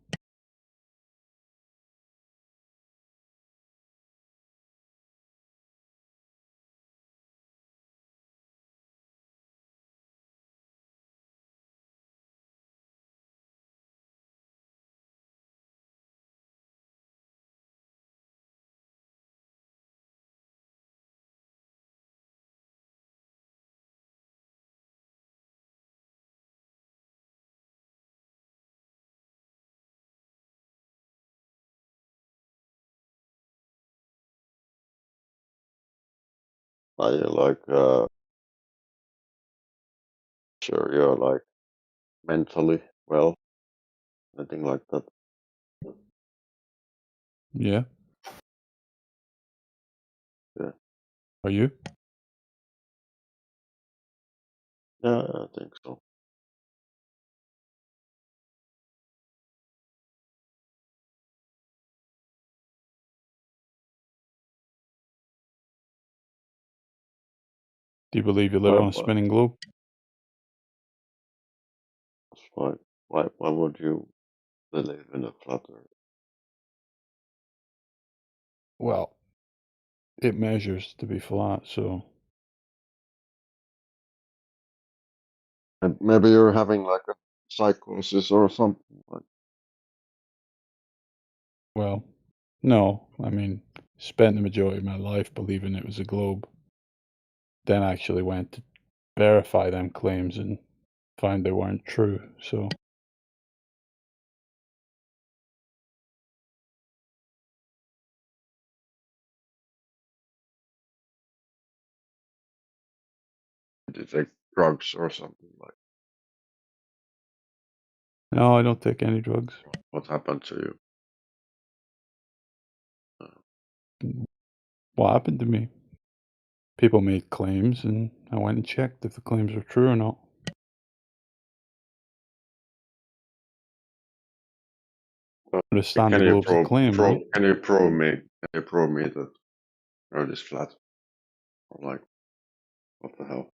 Are you like sure you're like mentally well? Anything like that? Yeah. Yeah. Are you? Yeah, I think so. Do you believe you live on a Why, spinning globe? why would you believe in a flat earth? Well, it measures to be flat, so And maybe you're having like a psychosis or something. Like, Well, no. I mean, spent the majority of my life believing it was a globe. Then I actually went to verify them claims and find they weren't true. So did you take drugs or something? Like, no, I don't take any drugs. what happened to you? What happened to me? People made claims, and I went and checked if the claims were true or not. Understand the globe's a claim, right? Can you prove me that Earth is flat? Or like, what the hell?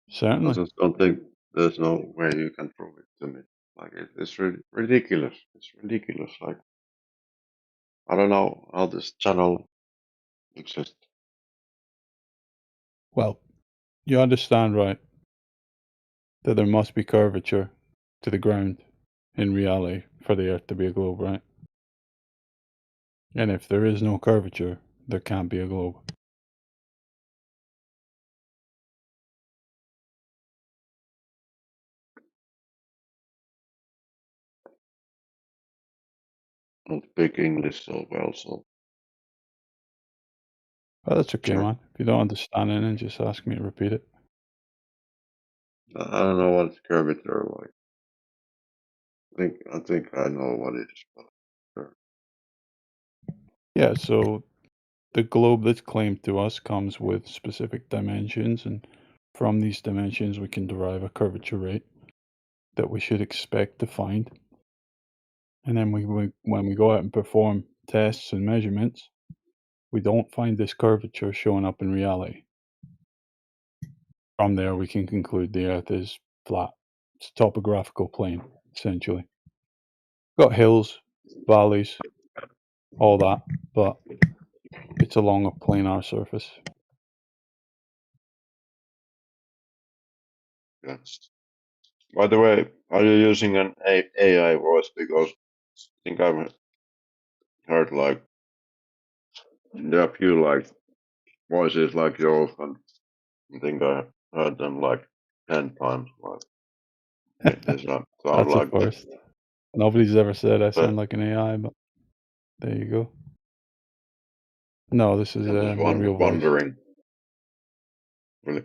Certainly. I just don't think there's no way you can prove it to me. Like, it's ridiculous. It's ridiculous. Like, I don't know how this channel exists. Well, you understand, right, that there must be curvature to the ground in reality for the Earth to be a globe, right? And if there is no curvature, there can't be a globe. I don't speak English so well, so. Well, that's okay, Sure. man. If you don't understand it, then just ask me to repeat it. I don't know what's curvature like. I think I know what it is, but sure. Yeah, so the globe that's claimed to us comes with specific dimensions, and from these dimensions we can derive a curvature rate that we should expect to find. And then when we go out and perform tests and measurements, we don't find this curvature showing up in reality. From there, we can conclude the Earth is flat. It's a topographical plane, essentially. Got hills, valleys, all that, but it's along a planar surface. Yes. By the way, are you using an AI voice? Because I think I've heard like there are a few like voices like yours, and I think I heard them like 10 times. Like they sound That's a like first. Nobody's ever said I but sound like an AI, but there you go. No, this is I'm just my real voice. wondering. Really.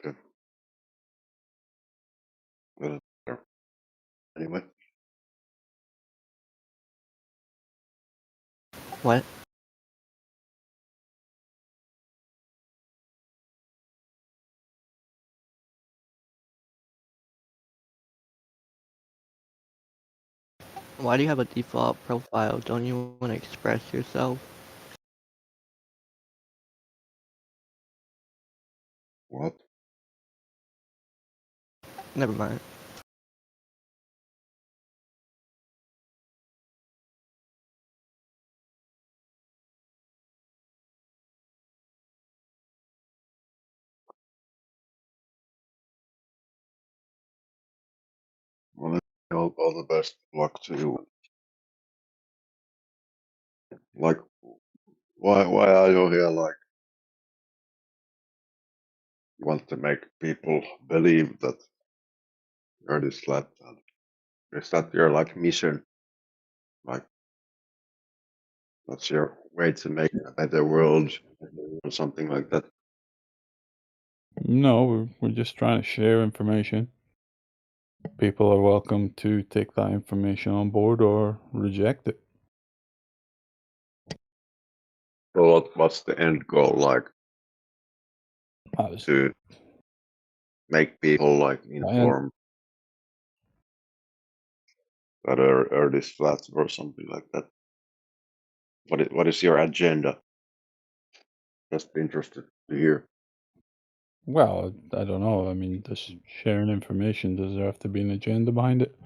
Okay. Well, anyway. What? Why do you have a default profile? Don't you want to express yourself? What? Never mind. Well, all the best luck to you. Like, why are you here? Like, you want to make people believe that Earth is flat? And is that your like mission? Like, that's your way to make a better world or something like that? No, we're just trying to share information. People are welcome to take that information on board or reject it. So what's the end goal? Like, to make people like informed that Earth is flat or something like that? What is your agenda? Just interested to hear. Well, I don't know. I mean, just sharing information, does there have to be an agenda behind it?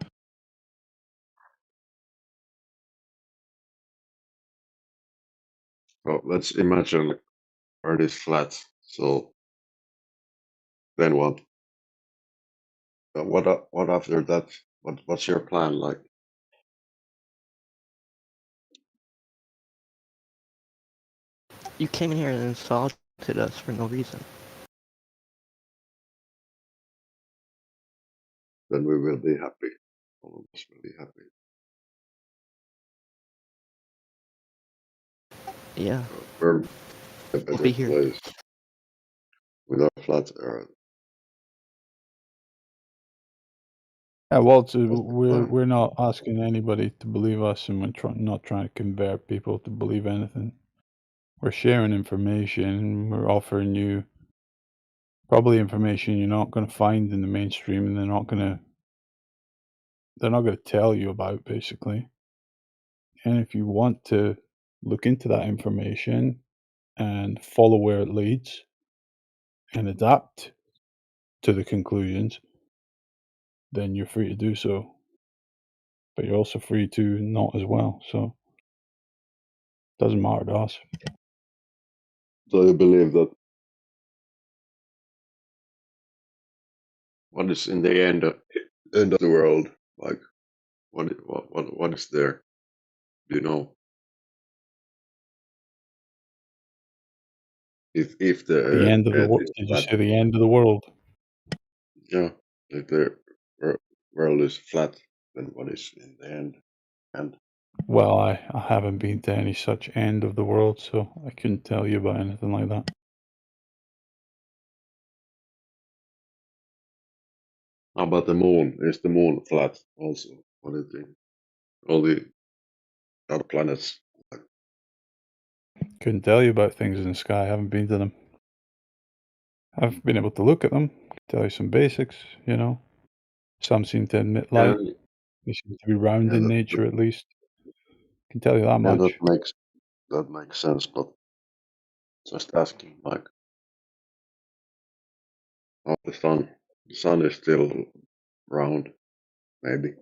Well, let's imagine Earth is flat. So then what? What after that? What's your plan like? You came in here and insulted us for no reason. Then we will be happy. All of us will be happy. Yeah. We're a We'll better be here. place with our flat Earth. Yeah, Walter, That's the plan. we're not asking anybody to believe us, and we're not trying to convert people to believe anything. We're sharing information. We're offering you probably information you're not going to find in the mainstream, and they're not going to tell you about, basically. And if you want to look into that information and follow where it leads and adapt to the conclusions, then you're free to do so. But you're also free to not as well. So it doesn't matter to us. So you believe that what is in the end of the world? Like what is there? Do you know? If The the end of the Earth world. is Did you flat, say the end of the world? yeah. If the world is flat, then what is in the end? And Well, I haven't been to any such end of the world, so I couldn't tell you about anything like that. how about the moon? Is the moon flat also? What do you think? All the other planets. Couldn't tell you about things in the sky. I haven't been to them. I've been able to look at them, tell you some basics, you know. Some seem to emit Yeah, light. They seem to be round yeah, in nature, at least. Can tell you that yeah, much. that makes sense. But just asking, like, oh, the sun is still round, maybe.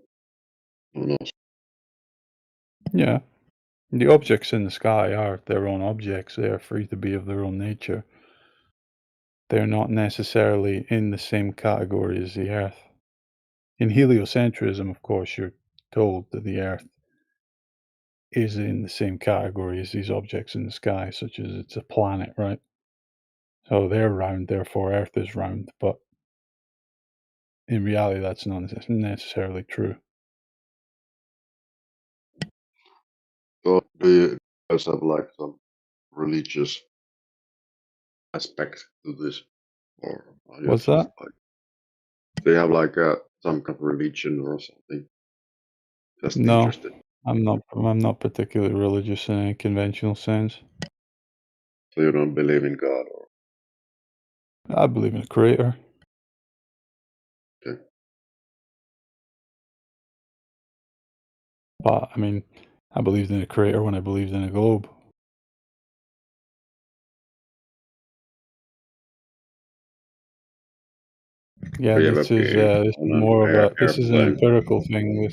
Who knows? Yeah. The objects in the sky are their own objects. They are free to be of their own nature. They're not necessarily in the same category as the Earth. In heliocentrism, of course, you're told that the Earth is in the same category as these objects in the sky, such as it's a planet, right? So they're round, therefore Earth is round. But in reality, that's not necessarily true. So do you guys have like some religious aspect to this, or are you What's just that? like do you have like some kind of religion or something? Just No, interested. I'm not. I'm not particularly religious in any conventional sense. So you don't believe in God, or I believe in a creator. okay. But I mean, I believed in a creator when I believed in a globe. Yeah, Do you ever been this is on an more of a this is an airplane? empirical thing.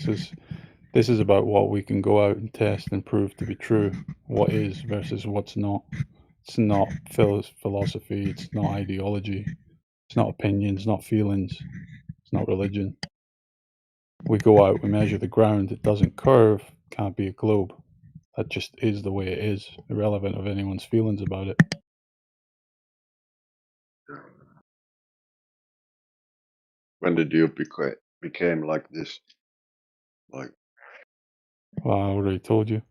This is about what we can go out and test and prove to be true. What is versus what's not. It's not philosophy. It's not ideology. It's not opinions. Not feelings. It's not religion. We go out. We measure the ground. It doesn't curve. Can't be a globe. That just is the way it is, irrelevant of anyone's feelings about it. When did you became like this? Like, Well, I already told you.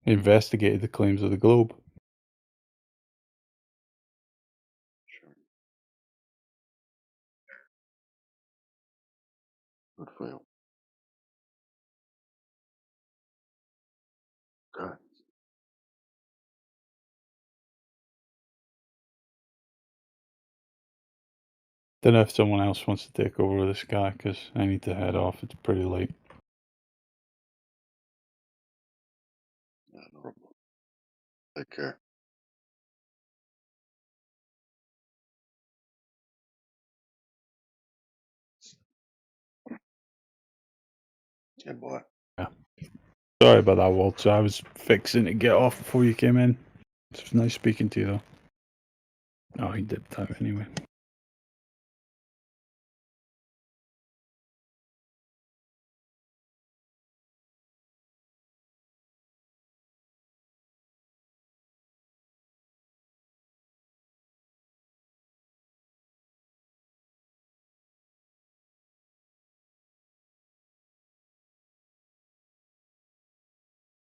Investigated the claims of the globe. sure, good for you. Okay. Don't know if someone else wants to take over this guy because I need to head off. It's pretty late. Yeah, no problem. Take care. Yeah, boy. Yeah. Sorry about that, Walter. I was fixing to get off before you came in. It was nice speaking to you, though. Oh, he dipped out anyway.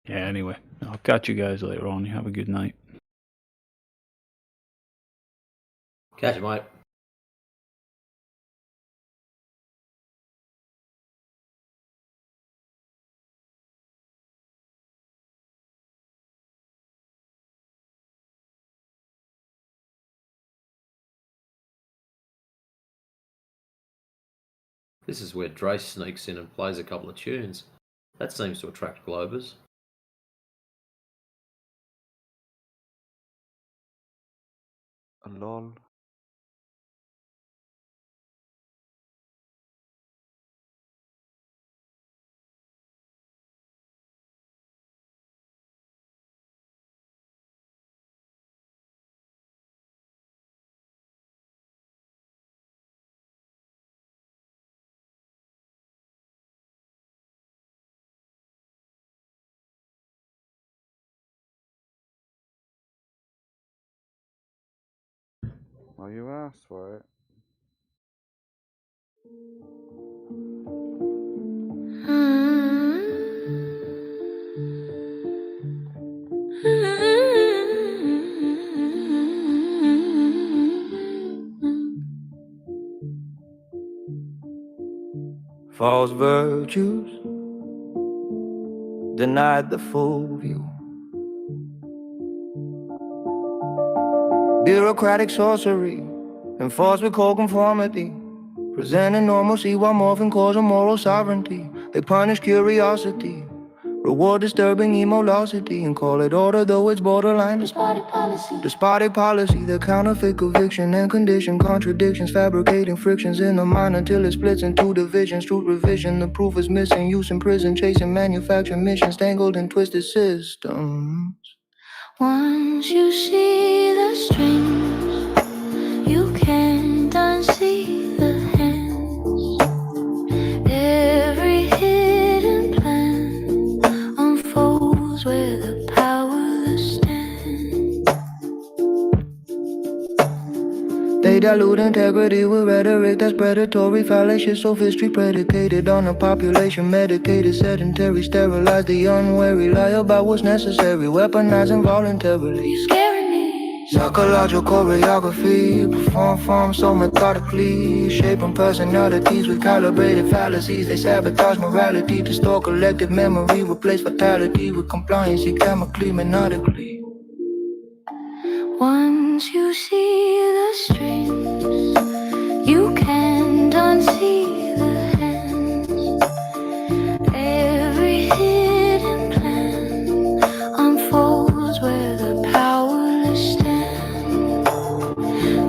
Yeah, anyway, I'll catch you guys later on. You have a good night. Catch you, mate. This is where Drace sneaks in and plays a couple of tunes. That seems to attract Globers. Lol. Well, you asked for it. False virtues denied the full view. Bureaucratic sorcery enforced with cold conformity, presenting normalcy while morphing cause of moral sovereignty. They punish curiosity, reward disturbing emolosity, and call it order though it's borderline despotic policy. Despotic policy, the counterfeit conviction and condition contradictions, fabricating frictions in the mind until it splits into divisions. Truth revision, the proof is missing. Use in prison, chasing manufacturing missions, tangled in twisted systems. Once you see the strings, you can't unsee the hands. Every hidden plan unfolds where the powerless stand. They dilute integrity with rhetoric that's predatory, fallacious sophistry predicated on a population medicated, sedentary, sterilize the unwary, lie about what's necessary, weaponize involuntarily. You're scaring me. Psychological choreography, perform forms so methodically, shaping personalities with calibrated fallacies. They sabotage morality, distort collective memory, replace fatality with compliancy, chemically, methodically. Once you see the strings, you can't unsee the hands. Every hidden plan unfolds where the powerless stand.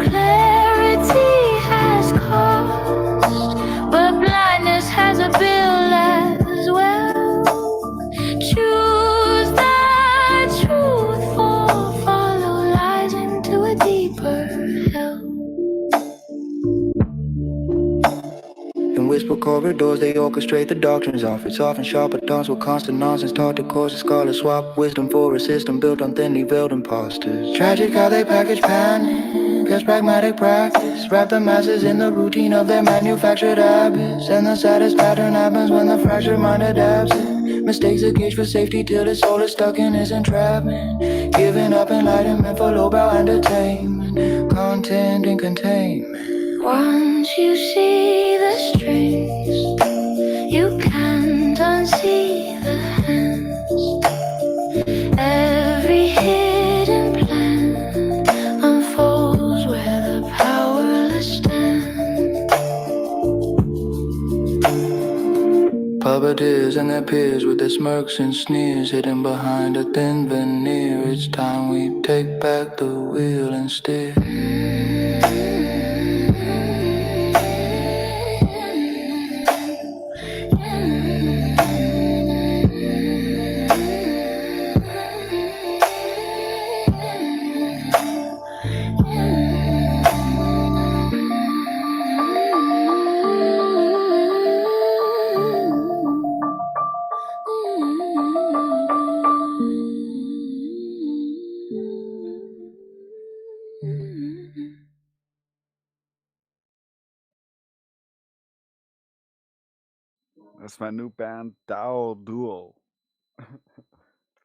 Clarity has cost, but blindness has a bill as well. Choose the truth or follow lies into a deeper hell. In whisper corridors, they orchestrate the doctrines of it. Often sharper tongues with constant nonsense, taught to cause a scarlet swap. Wisdom for a system built on thinly veiled imposters. Tragic how they package panic as pragmatic practice. Wrap the masses in the routine of their manufactured habits. And the saddest pattern happens when the fractured mind adapts it. Mistakes a cage for safety till his soul is stuck in his entrapment. Giving up enlightenment for lowbrow entertainment. Content and containment. Once you see the strings, you can't unsee the hands. Every hidden plan unfolds where the powerless stand. Puppeteers and their peers with their smirks and sneers, hidden behind a thin veneer. It's time we take back the wheel and steer. That's my new band, Dao Duo.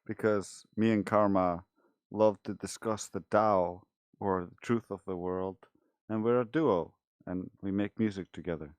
Because me and Karma love to discuss the Tao, or the truth of the world, and we're a duo, and we make music together.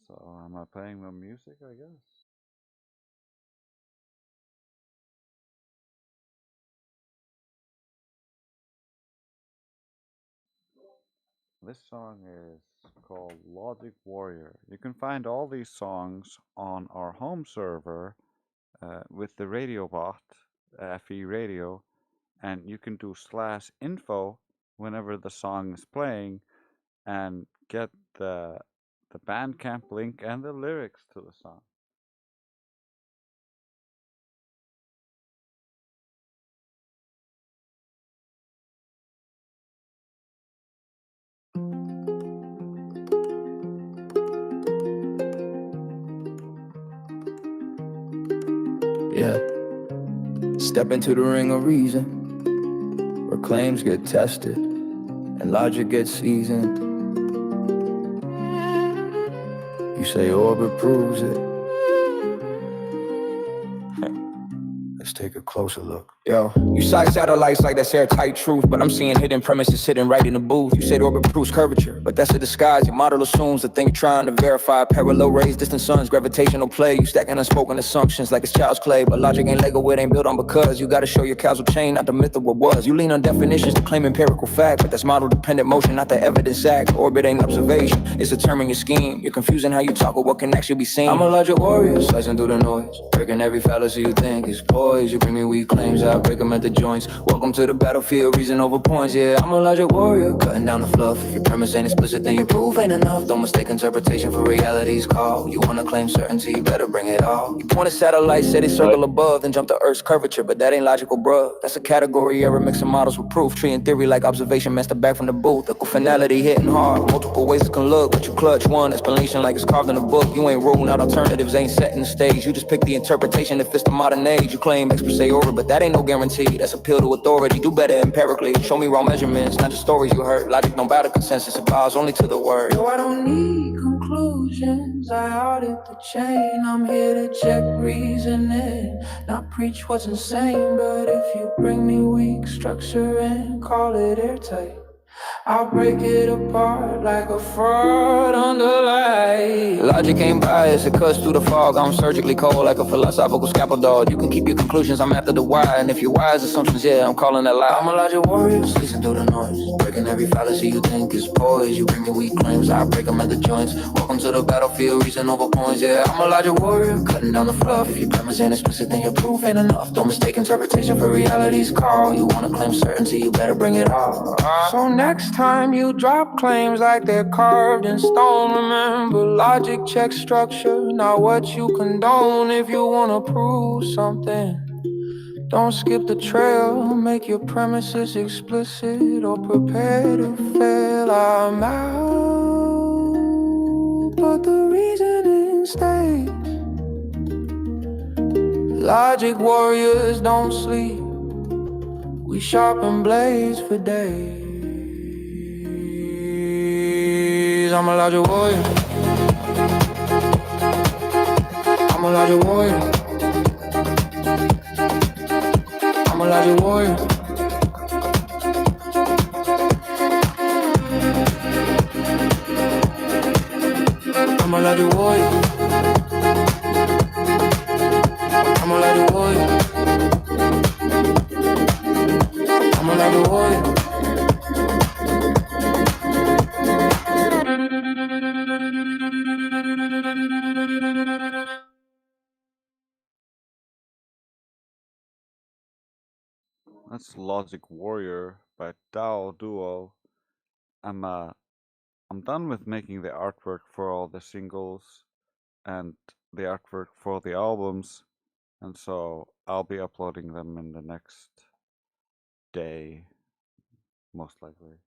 So am I playing my music, I guess? This song is called Logic Warrior. You can find all these songs on our home server with the radio bot, FE Radio, and you can do /info whenever the song is playing and get the Bandcamp link and the lyrics to the song. Yeah. Step into the ring of reason, where claims get tested and logic gets seasoned. You say orbit proves it. Let's take a closer look. Yo, you cite satellites like that's airtight truth, but I'm seeing hidden premises sitting right in the booth. You said orbit proves curvature, but that's a disguise. Your model assumes the thing you're trying to verify. Parallel rays, distant suns, gravitational play. You stacking unspoken assumptions like it's child's play, but logic ain't Lego, it ain't built on because. You gotta show your causal chain, not the myth of what was. You lean on definitions to claim empirical fact, but that's model dependent motion, not the evidence act. Orbit ain't observation, it's determining your scheme. You're confusing how you talk with what can actually be seen. I'm a logic warrior, slicing through the noise, breaking every fallacy you think is poised. You bring me weak claims, I break them at the joints. Welcome to the battlefield, reason over points. Yeah, I'm a logic warrior, cutting down the fluff. If your premise ain't explicit, then your proof ain't enough. Don't mistake interpretation for reality's call. You wanna claim certainty, you better bring it all. You point a satellite, say they circle above, then jump to Earth's curvature, but that ain't logical, bruh. That's a category error, mixing models with proof. Treating theory like observation, master back from the booth. Equal finality hitting hard, multiple ways it can look, but you clutch one explanation like it's carved in a book. You ain't ruling out alternatives, ain't setting the stage. You just pick the interpretation if it's the modern age. You claim X per se order, but that ain't no guarantee. That's appeal to authority, do better empirically. Show me raw measurements, not just stories you heard. Logic don't bow to consensus, it bows only to the word. Yo, I don't need conclusions, I audit the chain. I'm here to check reasoning, not preach what's insane. But if you bring me weak structure and call it airtight, I'll break it apart like a fraud under light. Logic ain't biased, it cuts through the fog. I'm surgically cold like a philosophical scalpel dog. You can keep your conclusions, I'm after the why. And if your wise assumptions, yeah, I'm calling that lie. I'm a logic warrior, slicing through the noise, breaking every fallacy you think is poised. You bring me weak claims, I break them at the joints. Welcome to the battlefield, reason over points. Yeah, I'm a logic warrior, cutting down the fluff. If your premise ain't explicit, then your proof ain't enough. Don't mistake interpretation for reality's call. You wanna claim certainty, you better bring it all. So next time you drop claims like they're carved in stone, remember logic checks structure, not what you condone. If you wanna prove something, don't skip the trail. Make your premises explicit or prepare to fail. I'm out, but the reasoning stays. Logic warriors don't sleep, we sharpen blades for days. I'm a logic warrior, I'm a logic warrior, I'm a logic warrior. I'm a logic warrior, I'm a logic warrior, I'm a logic the wood. That's Logic Warrior by Dao Duo. I'm done with making the artwork for all the singles and the artwork for the albums, and so I'll be uploading them in the next day, most likely.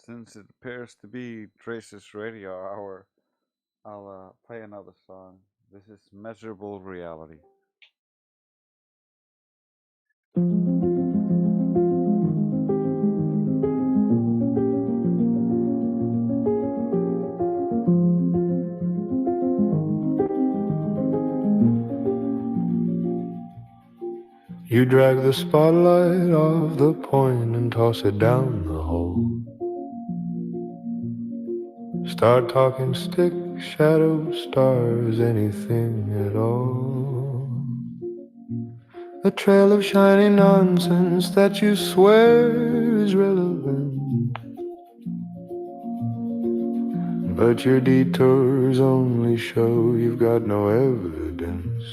Since it appears to be Trace's radio hour, I'll play another song. This is Measurable Reality. You drag the spotlight off the point and toss it down the hole. Start talking stick, shadow, stars, anything at all. A trail of shiny nonsense that you swear is relevant, but your detours only show you've got no evidence.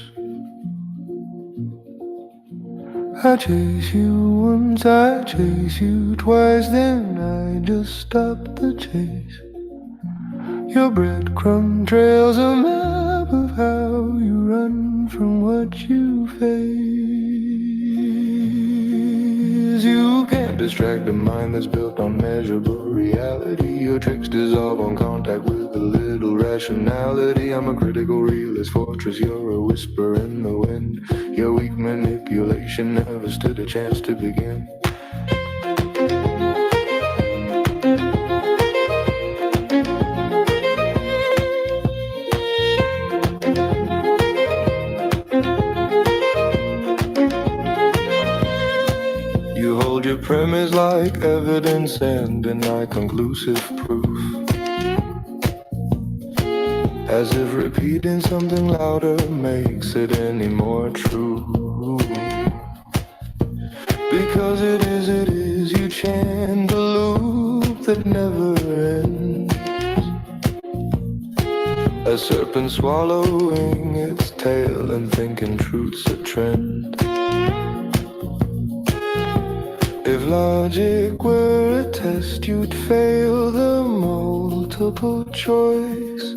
I chase you once, I chase you twice, then I just stop the chase. Your breadcrumb trail's a map of how you run from what you face. You can't distract a mind that's built on measurable reality. Your tricks dissolve on contact with a little rationality. I'm a critical realist fortress, you're a whisper in the wind. Your weak manipulation never stood a chance to begin. You hold your premise like evidence and deny conclusive proof, as if repeating something louder makes it any more true. Because it is, you chant a loop that never ends. A serpent swallowing its tail and thinking truth's a trend. If logic were a test, you'd fail the multiple choice,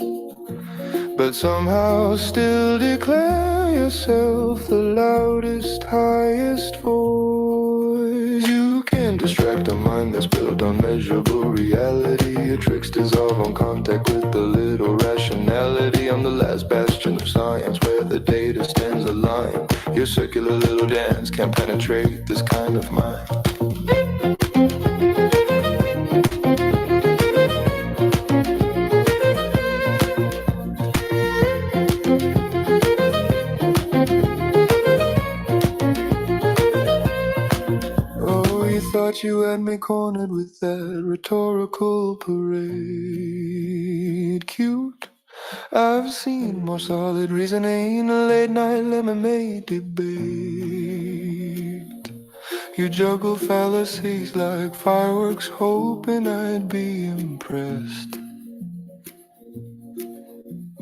but somehow still declare yourself the loudest, highest voice. You can't distract a mind that's built on measurable reality. Your tricks dissolve on contact with a little rationality. I'm the last bastion of science where the data stands aligned. Your circular little dance can't penetrate this kind of mind. Thought you had me cornered with that rhetorical parade. Cute, I've seen more solid reasoning, a late night lemonade debate. You juggle fallacies like fireworks, hoping I'd be impressed.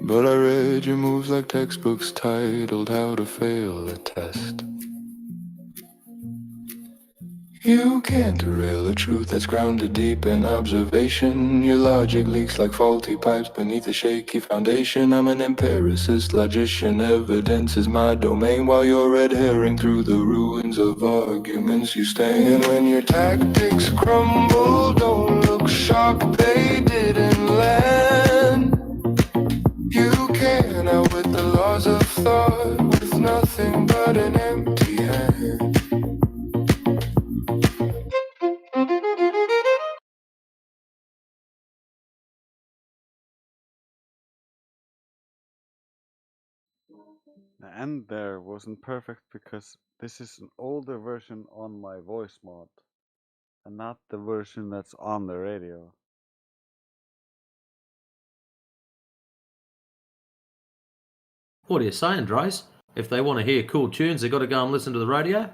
But I read your moves like textbooks titled How to Fail a Test. You can't derail a truth that's grounded deep in observation. Your logic leaks like faulty pipes beneath a shaky foundation. I'm an empiricist logician, evidence is my domain, while you're red herring through the ruins of arguments you stain. And when your tactics crumble, don't look shocked they didn't land. You can't nothing but an empty hand. The end there wasn't perfect because this is an older version on my voice mod and not the version that's on the radio. What are you saying, Drace? If they want to hear cool tunes, they got to go and listen to the radio?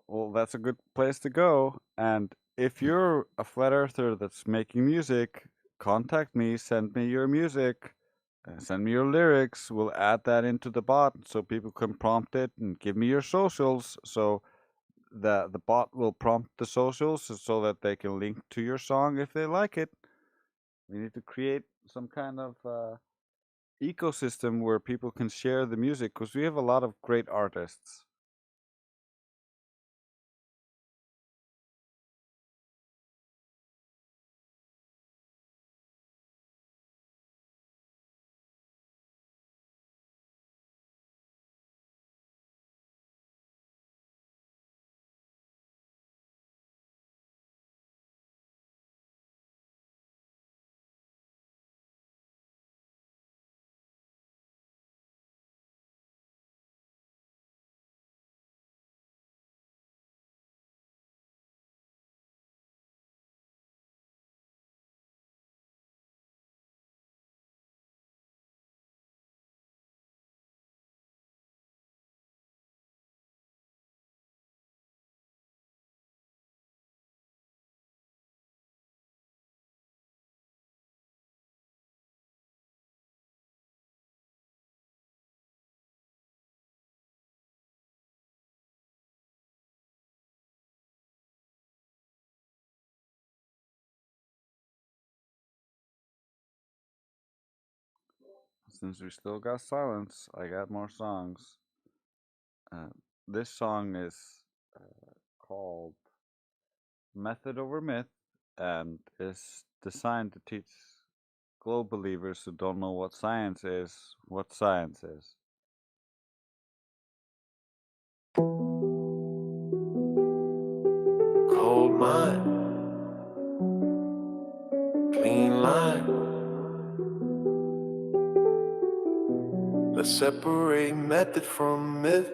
Well, that's a good place to go. And if you're a flat earther that's making music, contact me, send me your music, send me your lyrics. We'll add that into the bot so people can prompt it and give me your socials. So the bot will prompt the socials so that they can link to your song if they like it. We need to create some kind of ecosystem where people can share the music because we have a lot of great artists. Since we still got silence, I got more songs. This song is called Method Over Myth and is designed to teach globe believers who don't know what science is what science is. Cold mind, clean line. Let's separate method from myth.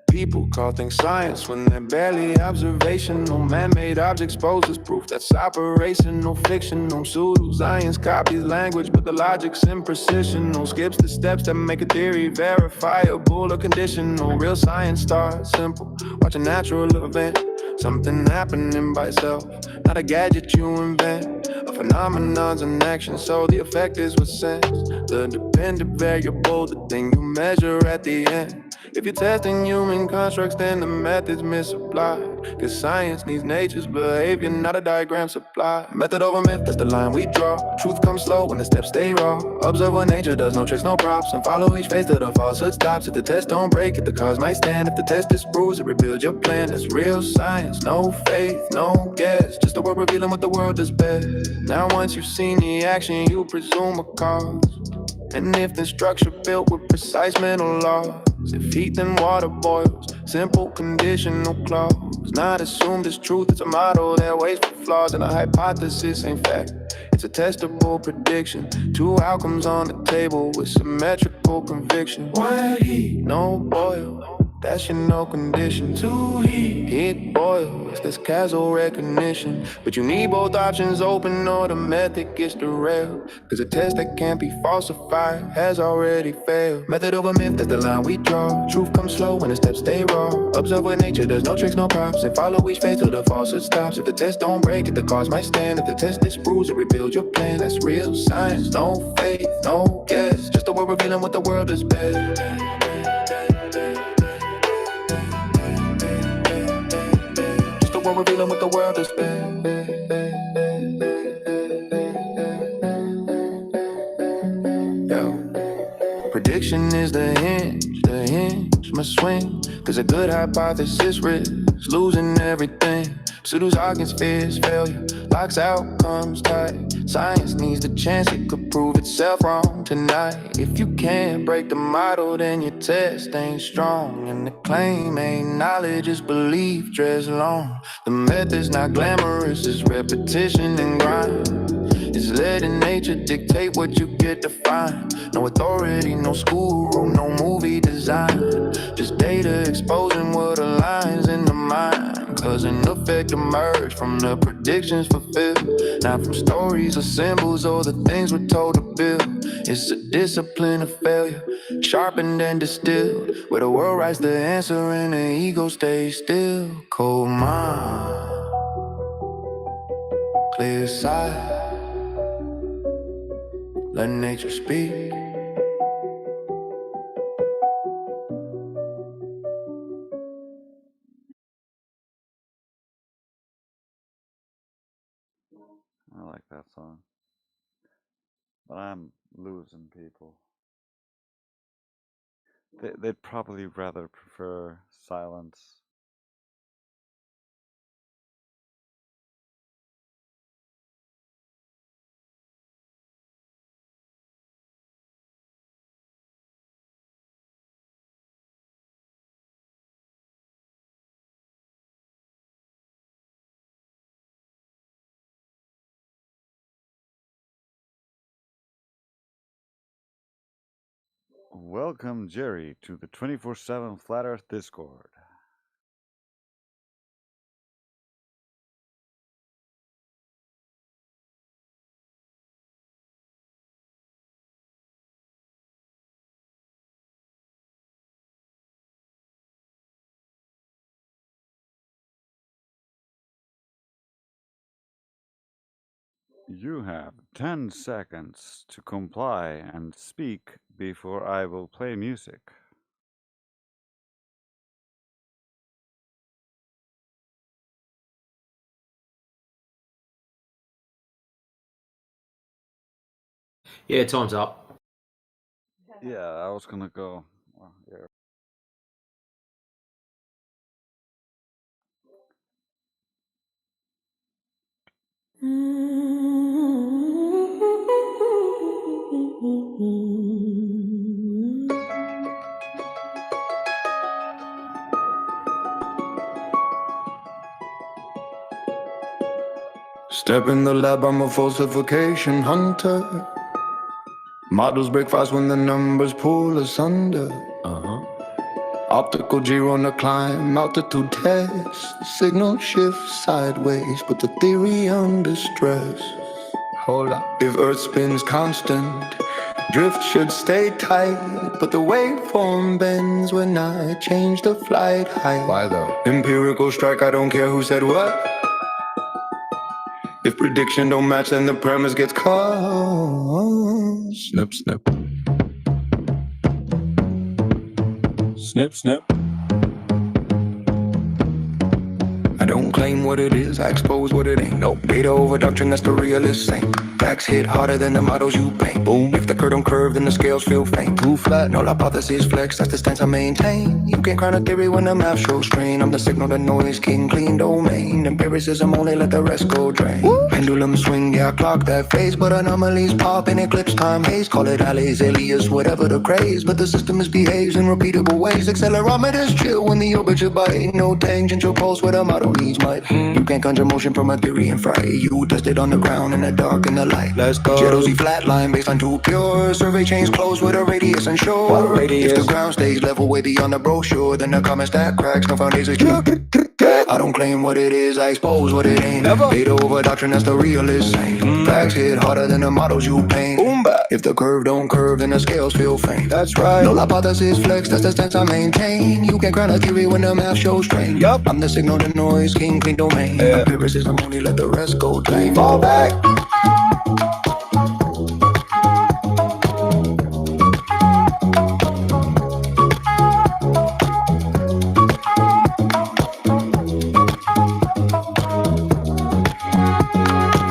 People call things science when they're barely observational. Man-made objects poses proof that's operational, fictional. Pseudoscience copies language, but the logic's imprecisional. Skips the steps that make a theory verifiable or conditional. Real science starts simple, watch a natural event, something happening by itself, not a gadget you invent. A phenomenon's an action, so the effect is what sense. The dependent variable, the thing you measure at the end. If you're testing human constructs, then the method's misapplied. Cause science needs nature's behavior, not a diagram supply. Method over myth, that's the line we draw. Truth comes slow when the steps stay raw. Observe what nature does, no tricks, no props. And follow each phase till the falsehood stops. If the test don't break, if the cause might stand. If the test disproves, it reveals your plan. That's real science, no faith, no guess. Just the world revealing what the world does best. Now once you've seen the action, you presume a cause. And if the structure built with precise mental laws, if heat then water boils, simple conditional clause. Not assumed as truth, it's a model that waits for flaws. And a hypothesis ain't fact, it's a testable prediction. Two outcomes on the table with symmetrical conviction. One heat, no boil, that's your no condition. Two heat boils, that's causal recognition. But you need both options open or the method gets derailed. Cause a test that can't be falsified has already failed. Method over myth, that's the line we draw. Truth comes slow when the steps stay raw. Observe with nature, there's no tricks, no props. And follow each phase till the falsehood stops. If the test don't break, if the cause might stand. If the test disproves, it reveals your plan. That's real science, no faith, no guess. Just the world revealing what the world is best. We're revealing what the world has been. Yo. Prediction is the hinge must swing. Cause a good hypothesis risks losing everything. Pseudoscience fears failure. clock's outcomes tight. Science needs the chance it could prove itself wrong tonight. If you can't break the model, then your test ain't strong. And the claim ain't knowledge, it's belief dressed long. The method's not glamorous, it's repetition and grind. It's letting nature dictate what you get to find. No authority, no school room, no movie design. Just data exposing what aligns in the mind. Cause an effect emerged from the predictions fulfilled. Not from stories or symbols or the things we're told to build. It's a discipline of failure, sharpened and distilled. Where the world writes the answer and the ego stays still. Cold mind, clear sight. Let nature speak. I like that song. But I'm losing people. They'd probably rather prefer silence. Welcome, Jerry, to the 24/7 Flat Earth Discord. You have 10 seconds to comply and speak before I will play music. Yeah, time's up. Yeah, I was gonna go. Well, yeah. Step in the lab, I'm a falsification hunter. Models break fast when the numbers pull asunder. Optical G on the climb, altitude test. Signal shifts sideways, put the theory under stress. Hold up. If Earth spins constant, drift should stay tight. But the waveform bends when I change the flight height. Why though? Empirical strike, I don't care who said what. If prediction don't match, then the premise gets caught. Snip, snip. Snip, snip. I don't claim what it is, I expose what it ain't. No data over doctrine, that's the realist saying. Facts hit harder than the models you paint. Boom. If the curve don't curve, then the scales feel faint. Too flat, no hypothesis flex, that's the stance I maintain. You can't crown a theory when the math shows strain. I'm the signal to noise king, clean domain. Empiricism only let the rest go drain. Pendulum swing, yeah, I clock that phase. But anomalies pop in eclipse time haze. Call it alleys, alias, whatever the craze. But the system misbehaves in repeatable ways. Accelerometers chill when the orbit should bite. No tangential pulse where the model needs might. You can't conjure motion from a theory and fry. You test it on the ground in the dark and the light. Let's go. Jealousy flatline based on too pure. Survey chains closed with a radius unsure. What radius? If the ground stays level way beyond the brochure, then the comment stack cracks, no foundation. I don't claim what it is, I expose what it ain't. Never. Data over doctrine, that's the realist saying. Facts hit harder than the models you paint. If the curve don't curve, then the scales feel faint. That's right. No hypothesis flex, that's the stance I maintain. You can't crown a theory when the math shows strain. Yup. I'm the signal to noise, king, clean domain. Empiricism only let the rest go drain. Fall back.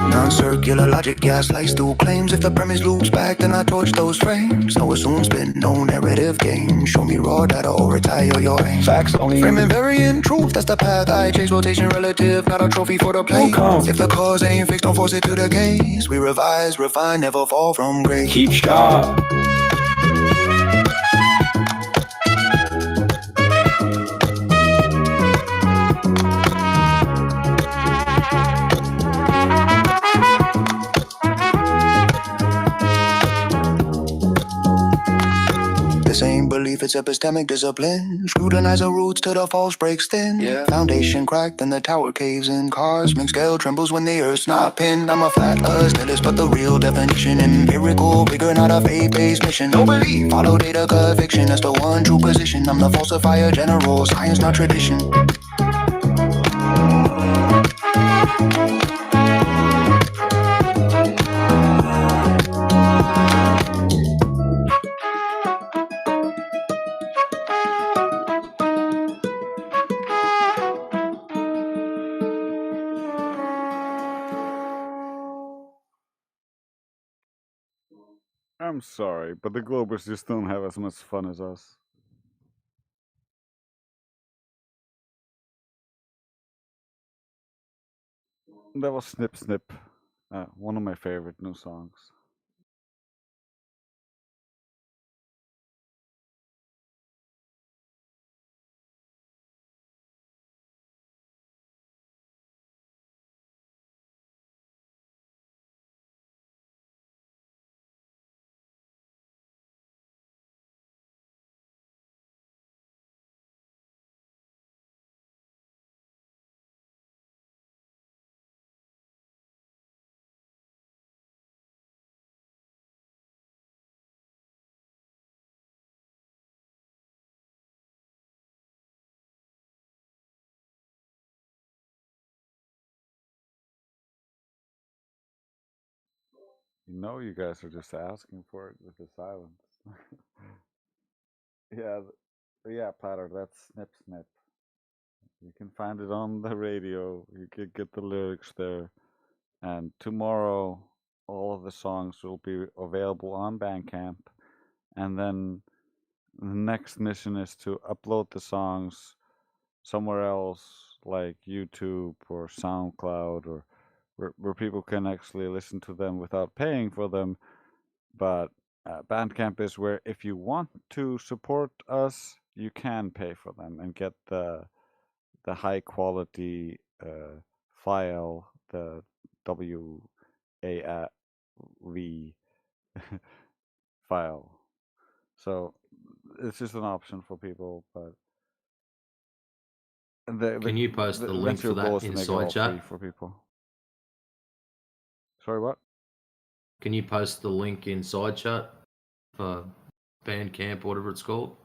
Non-circular logic gaslights through claims. If the premise loops back, then I torch those frames. No assume spin, no narrative gain. Show me raw data or retire your aim. Facts only. Framing varying truth, that's the path I chase. Rotation relative, not a trophy for the play. If the cause ain't fixed, don't force it to the gaze. We revise, refine, never fall from grace. Keep sharp. This ain't belief, it's epistemic discipline. Scrutinize the roots till the false breaks thin. Yeah. Foundation cracked and the tower caves in. Cosmic scale trembles when the earth's not pinned. I'm a flat earth nihilist, but the real definition. Empirical, bigger, not a faith-based mission. No belief, follow data conviction. That's the one true position. I'm the falsifier general, science not tradition. I'm sorry, but the Globers just don't have as much fun as us. That was Snip Snip, one of my favorite new songs. You know you guys are just asking for it with the silence. Yeah, Platter, that's Snip Snip. You can find it on the radio. You can get the lyrics there. And tomorrow, all of the songs will be available on Bandcamp. And then the next mission is to upload the songs somewhere else, like YouTube or SoundCloud, or where people can actually listen to them without paying for them. But Bandcamp is where, if you want to support us, you can pay for them and get the high quality file, the WAV file. So it's just an option for people, but can you post the link for that inside chat for people? Sorry, what? Can you post the link inside chat for Bandcamp, whatever it's called?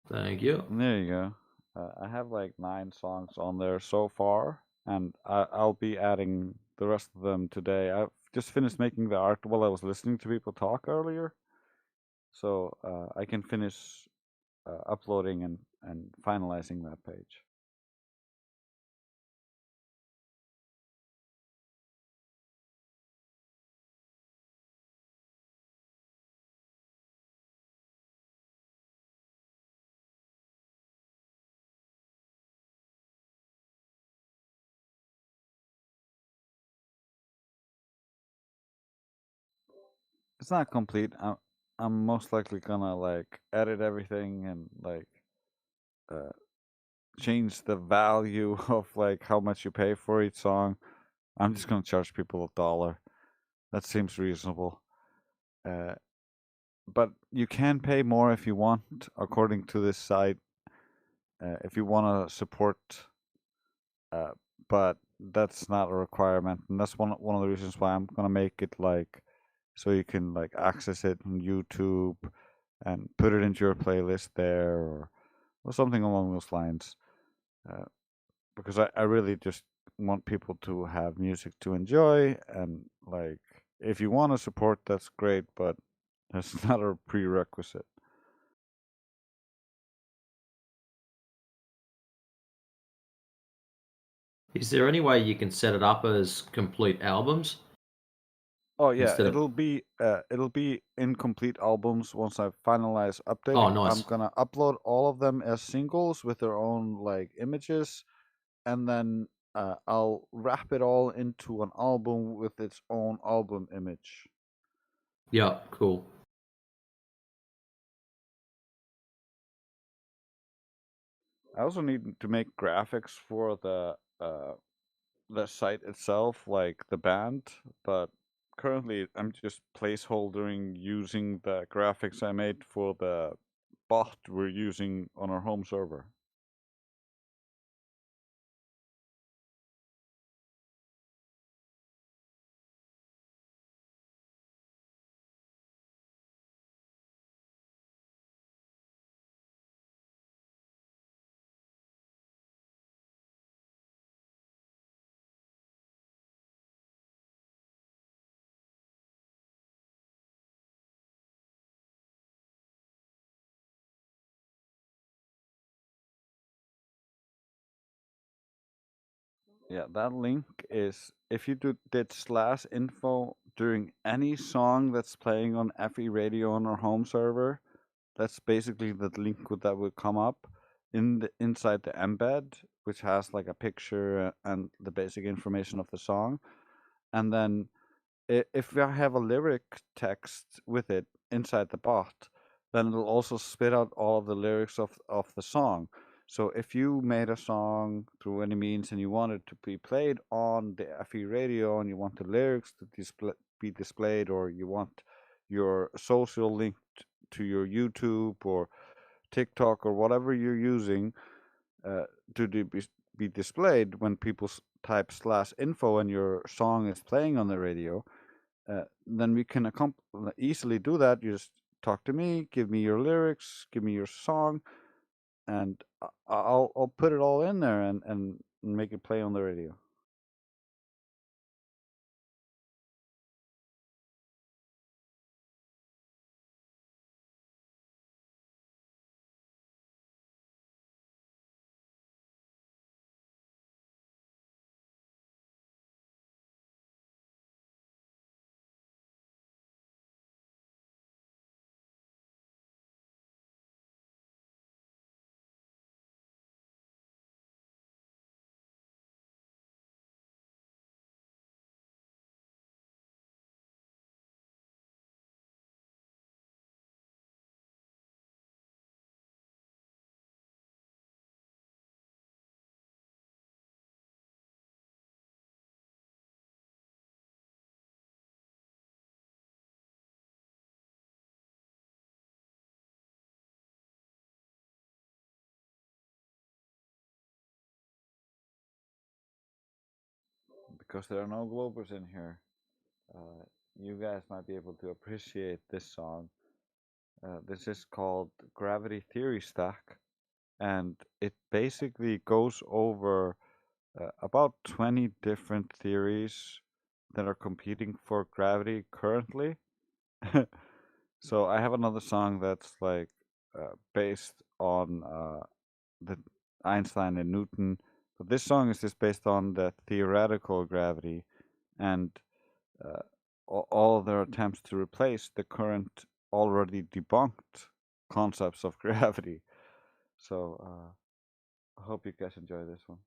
Thank you. There you go. I have like 9 songs on there so far, and I'll be adding the rest of them today. I've just finished making the art while I was listening to people talk earlier, so I can finish uploading and finalizing that page. It's not complete. I'm most likely gonna like edit everything and like change the value of like how much you pay for each song. I'm just gonna charge people $1. That seems reasonable. But you can pay more if you want, according to this site, if you want to support. But that's not a requirement, and that's one of the reasons why I'm gonna make it like so you can like access it on YouTube and put it into your playlist there, or something along those lines. Because I really just want people to have music to enjoy, and like if you want to support, that's great, but that's not a prerequisite. Is there any way you can set it up as complete albums? Oh yeah, Instead of it'll be incomplete albums once I finalize updating. Oh, nice. I'm gonna upload all of them as singles with their own like images, and then I'll wrap it all into an album with its own album image. Yeah, cool. I also need to make graphics for the site itself, like the band, but currently I'm just placeholdering using the graphics I made for the bot we're using on our home server. Yeah, that link is if you did /info during any song that's playing on FE radio on our home server, that's basically the link that would come up inside the embed, which has like a picture and the basic information of the song. And then if I have a lyric text with it inside the bot, then it'll also spit out all of the lyrics of the song. So if you made a song through any means and you want it to be played on the FE radio and you want the lyrics to be displayed, or you want your social linked to your YouTube or TikTok or whatever you're using to be displayed when people type /info and your song is playing on the radio, then we can easily do that. You just talk to me, give me your lyrics, give me your song, and I'll put it all in there and make it play on the radio. Because there are no Globers in here, you guys might be able to appreciate this song. This is called Gravity Theory Stack, and it basically goes over about 20 different theories that are competing for gravity currently. So I have another song that's like based on the Einstein and Newton, but this song is just based on the theoretical gravity and all their attempts to replace the current already debunked concepts of gravity. So I hope you guys enjoy this one.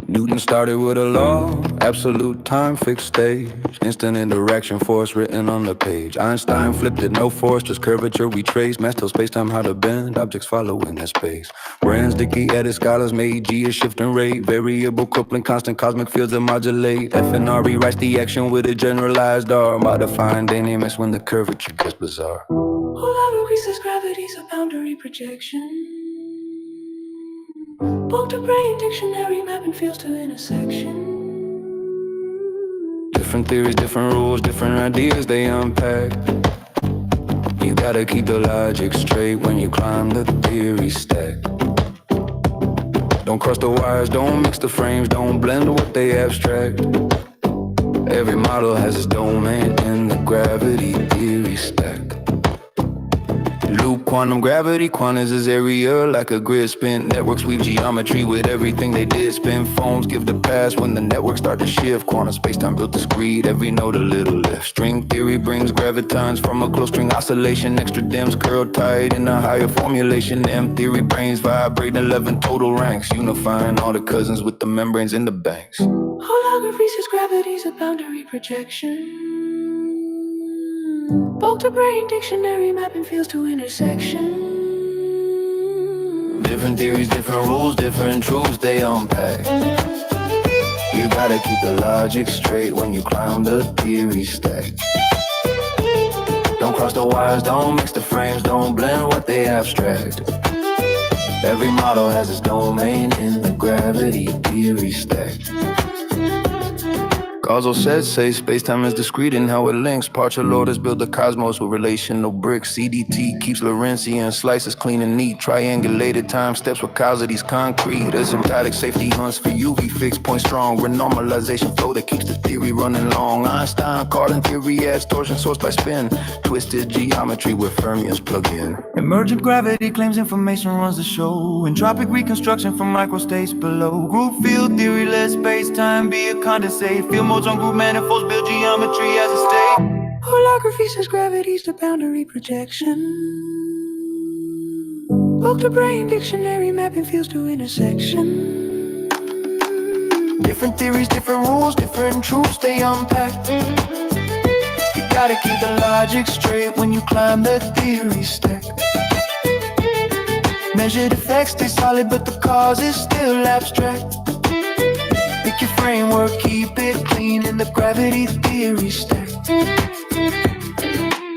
Newton started with a law, absolute time, fixed stage. Instant interaction, force written on the page. Einstein flipped it, no force, just curvature we trace. Math tells space-time how to bend, objects follow in that space. Brands, Dickey, edit, scholars made, G is shifting rate. Variable coupling, constant cosmic fields that modulate. FNR rewrites the action with a generalized R. Modifying dynamics when the curvature gets bizarre. Whoever increases gravity's a boundary projection. Book to brain dictionary mapping fields to intersection. Different theories, different rules, different ideas they unpack. You gotta keep the logic straight when you climb the theory stack. Don't cross the wires, don't mix the frames, don't blend what they abstract. Every model has its domain in the gravity theory stack. Loop, quantum gravity, quantas is area like a grid spin. Networks weave geometry with everything they did spin. Phones give the pass when the networks start to shift. Quantum space-time built discrete, every node a little lift. String theory brings gravitons from a close string oscillation. Extra dims curled tight in a higher formulation. M theory brains vibrate 11 total ranks, unifying all the cousins with the membranes in the banks. Holography says gravity's a boundary projection. Bulk to brain dictionary mapping fields to intersection. Different theories, different rules, different truths they unpack. You gotta keep the logic straight when you climb the theory stack. Don't cross the wires, don't mix the frames, don't blend what they abstract. Every model has its domain in the gravity theory stack. Causal sets say space-time is discrete in how it links. Parcher-loaders build the cosmos with relational bricks. CDT keeps Lorentzian slices clean and neat. Triangulated time steps with causity's concrete. Asymptotic safety hunts for UV fixed point strong. Renormalization flow that keeps the theory running long. Einstein Cardan theory adds torsion source by spin. Twisted geometry where fermions plug in. Emergent gravity claims information runs the show. Entropic reconstruction from microstates below. Group field theory lets space-time be a condensate. Field modes on group manifolds build geometry as a state. Holography says gravity's the boundary projection. Bulk to brain dictionary mapping fields to intersection. Different theories, different rules, different truths they unpack. You gotta keep the logic straight when you climb the theory stack. Measured effects stay solid, but the cause is still abstract. Pick your framework, keep it clean in the gravity theory stack.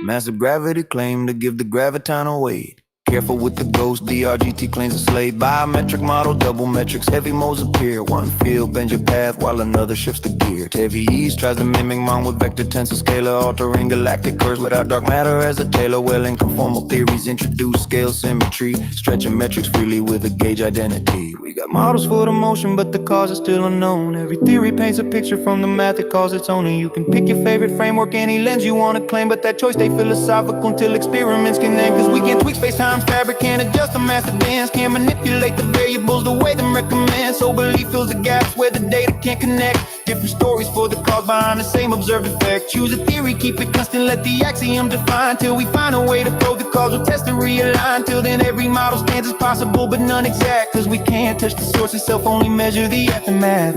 Massive gravity claim to give the graviton a weight. Careful with the ghost, DRGT claims a slate. Biometric model, double metrics, heavy modes appear. One field bends your path while another shifts the gear. Heavy ease tries to mimic mine with vector tensor scalar, altering galactic curves without dark matter as a tailor. Well, in conformal theories introduce scale symmetry, stretching metrics freely with a gauge identity. We got models for the motion, but the cause is still unknown. Every theory paints a picture from the math that calls its own. And you can pick your favorite framework, any lens you want to claim, but that choice stay philosophical until experiments can end. Cause we can tweak space-time fabric, can't adjust the master dance, can't manipulate the variables the way them recommend. So belief fills the gaps where the data can't connect. Different stories for the cause behind the same observed effect. Choose a theory, keep it constant, let the axiom define, till we find a way to probe the causal test to realign. Till then every model stands as possible but none exact, cause we can't touch the source itself, only measure the aftermath.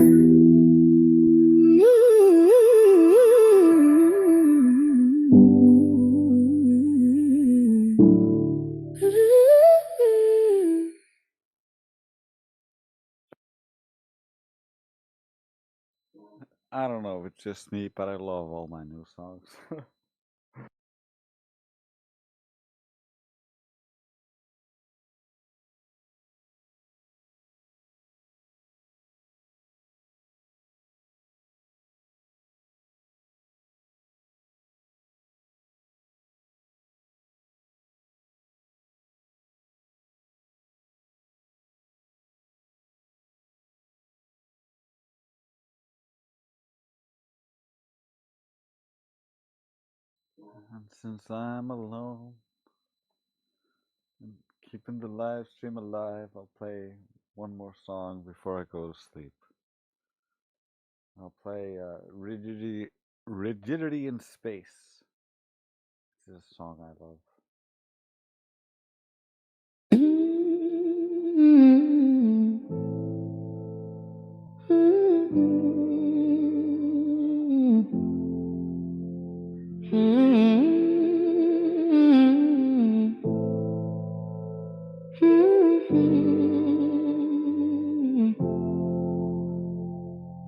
I don't know if it's just me, but I love all my new songs. And since I'm alone and keeping the live stream alive, I'll play one more song before I go to sleep. I'll play Rigidity in Space. This is a song I love.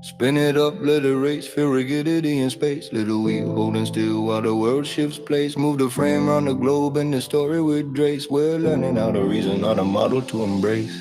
Spin it up, let it race, feel rigidity in space. Little wheel holding still while the world shifts place. Move the frame around the globe and the story with Drace. We're learning how to reason, not a model to embrace.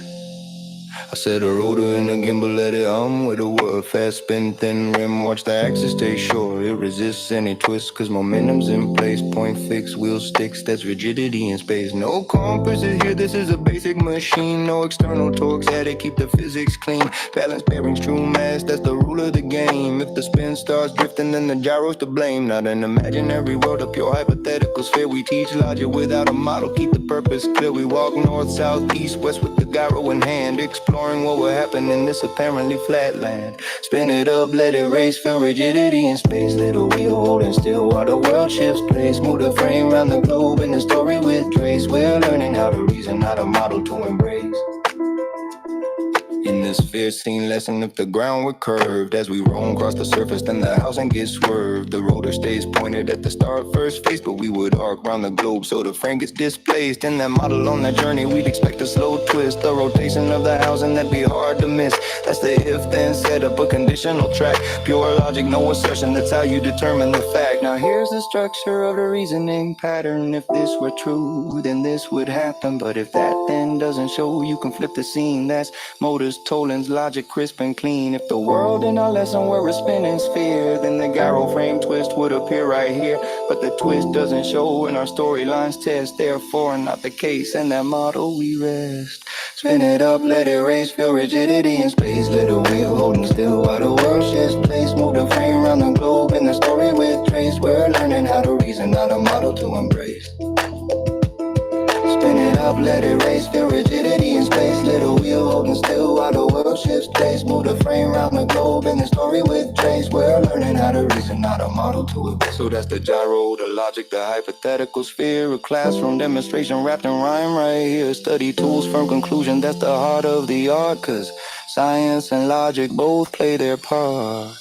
I set a rotor in a gimbal, let it with a word. Fast spin, thin rim, watch the axis stay short. It resists any twist, cause momentum's in place. Point fixed, wheel sticks, that's rigidity in space. No compasses here, this is a basic machine. No external torques, had to keep the physics clean. Balance bearings, true mass, that's the rule of the game. If the spin starts drifting, then the gyro's to blame. Not an imaginary world, a pure hypothetical sphere. We teach logic without a model, keep the purpose clear. We walk north, south, east, west with the gyro in hand, exploring what will happen in this apparently flat land. Spin it up, let it race, feel rigidity in space. Little wheel holding still while the world shifts place. Move the frame around the globe in the story with grace. We're learning how to reason, not a model to embrace. In this fierce scene lesson, if the ground were curved, as we roam across the surface, then the housing gets swerved. The rotor stays pointed at the star first face, but we would arc round the globe so the frame gets displaced. In that model on that journey, we'd expect a slow twist. The rotation of the housing, that'd be hard to miss. That's the if-then setup, a conditional track. Pure logic, no assertion, that's how you determine the fact. Now here's the structure of the reasoning pattern. If this were true, then this would happen. But if that then doesn't show, you can flip the scene. That's motors, Toland's logic crisp and clean. If the world in our lesson were a spinning sphere, then the gyro frame twist would appear right here. But the twist doesn't show and our storylines test, therefore not the case. In that model we rest. Spin it up, let it race, feel rigidity in space. Little wheel holding still while the world shifts place. Move the frame around the globe in the story with trace. We're learning how to reason, not a model to embrace. Spin it up, let it race, feel rigidity in space. Little wheel holding still while the world shifts place. Move the frame around the globe in the story with trace. We're learning how to reason, not a model to obey. So that's the gyro, the logic, the hypothetical sphere. A classroom demonstration wrapped in rhyme right here. Study tools, firm conclusion, that's the heart of the art. Cause science and logic both play their part.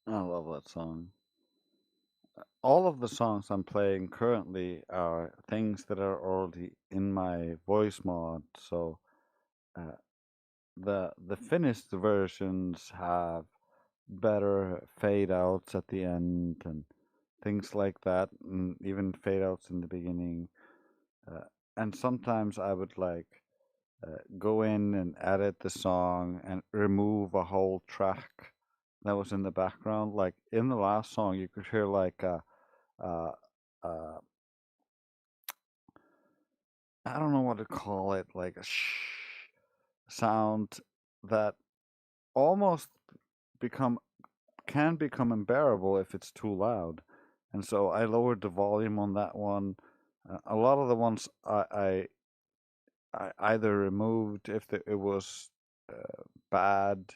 I love that song. All of the songs I'm playing currently are things that are already in my voice mod. So the finished versions have better fade outs at the end and things like that, and even fade outs in the beginning. And sometimes I would like go in and edit the song and remove a whole track that was in the background. Like in the last song, you could hear like uh, I don't know what to call it, like a shh sound that almost can become unbearable if it's too loud. And so I lowered the volume on that one. A lot of the ones I either removed if it was bad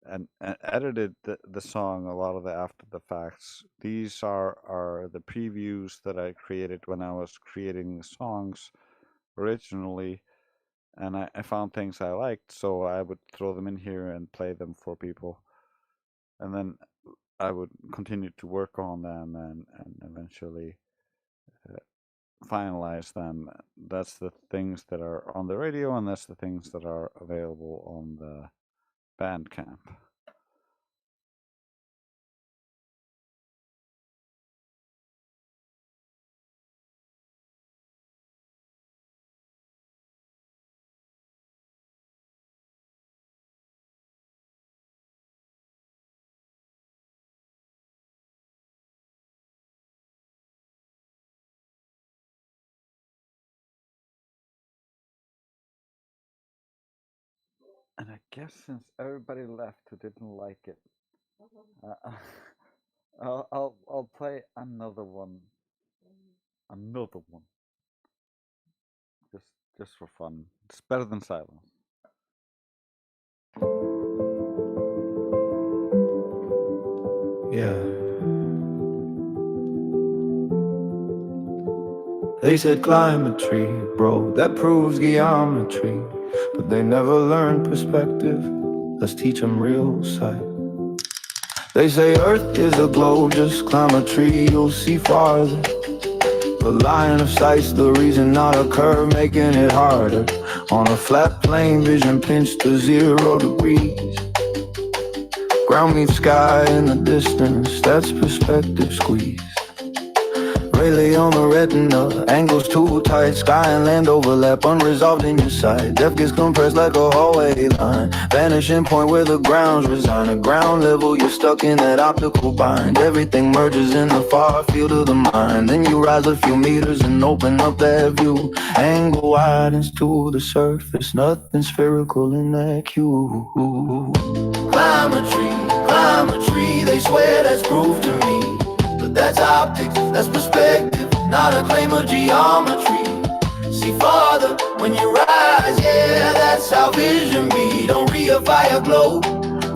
and edited the song a lot of the after the facts. These are the previews that I created when I was creating the songs originally, and I found things I liked, so I would throw them in here and play them for people. And then I would continue to work on them and eventually finalize them. That's the things that are on the radio, and that's the things that are available on the Bandcamp. And I guess since everybody left who didn't like it, I'll play another one, just for fun. It's better than silence. Yeah. They said climb a tree, bro, that proves geometry. but they never learn perspective. Let's teach them real sight. They say Earth is a globe, just climb a tree, you'll see farther. But line of sight's the reason, not a curve, making it harder. On a flat plane, vision pinched to 0 degrees. Ground meets sky in the distance, that's perspective squeeze. Rayleigh on the retina, angles too tight. Sky and land overlap, unresolved in your sight. Depth gets compressed like a hallway line. Vanishing point where the grounds resign. At ground level, you're stuck in that optical bind. Everything merges in the far field of the mind. Then you rise a few meters and open up that view. Angle widens to the surface, nothing spherical in that cube. Climb a tree, they swear that's proof to me. But that's optics, that's perspective, not a claim of geometry. See farther when you rise, yeah, that's how vision be. Don't reify a globe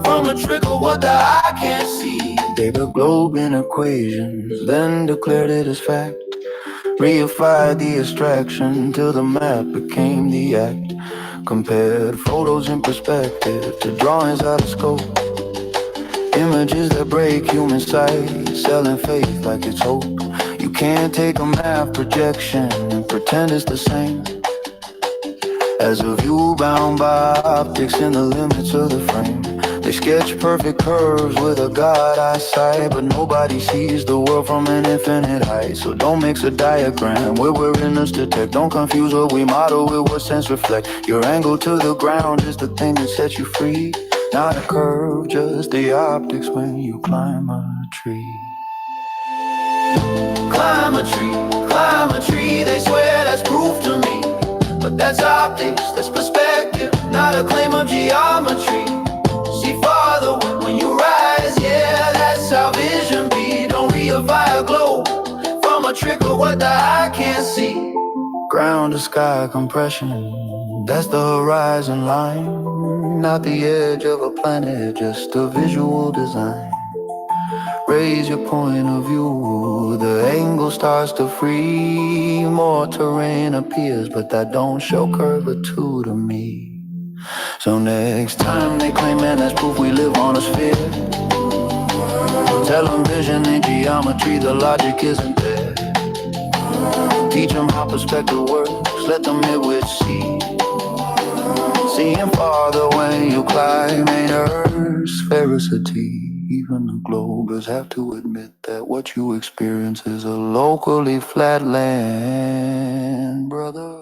from a trickle what the eye can't see. Gave a globe in equations, then declared it as fact. Reified the abstraction till the map became the act. Compared photos in perspective to drawings out of scope. Images that break human sight, selling faith like it's hope. You can't take a math projection and pretend it's the same as a view bound by optics in the limits of the frame. They sketch perfect curves with a God eyesight, but nobody sees the world from an infinite height. So don't mix a diagram where we're in us detect. Don't confuse what we model with what sense reflect. Your angle to the ground is the thing that sets you free. Not a curve, just the optics when you climb a tree. Climb a tree, they swear that's proof to me. But that's optics, that's perspective, not a claim of geometry. See farther when you rise, yeah, that's how vision be. Don't reify a globe from a trickle what the eye can't see. Ground to sky compression, that's the horizon line. Not the edge of a planet, just a visual design. Raise your point of view, the angle starts to free. More terrain appears, but that don't show curvature to me. So next time they claim, man, that's proof we live on a sphere. Tell them vision ain't geometry, the logic isn't there. Teach them how perspective works, let them hit with see. Seeing farther when you climb ain't Earth's sphericity. Even the globers have to admit that what you experience is a locally flat land, brother.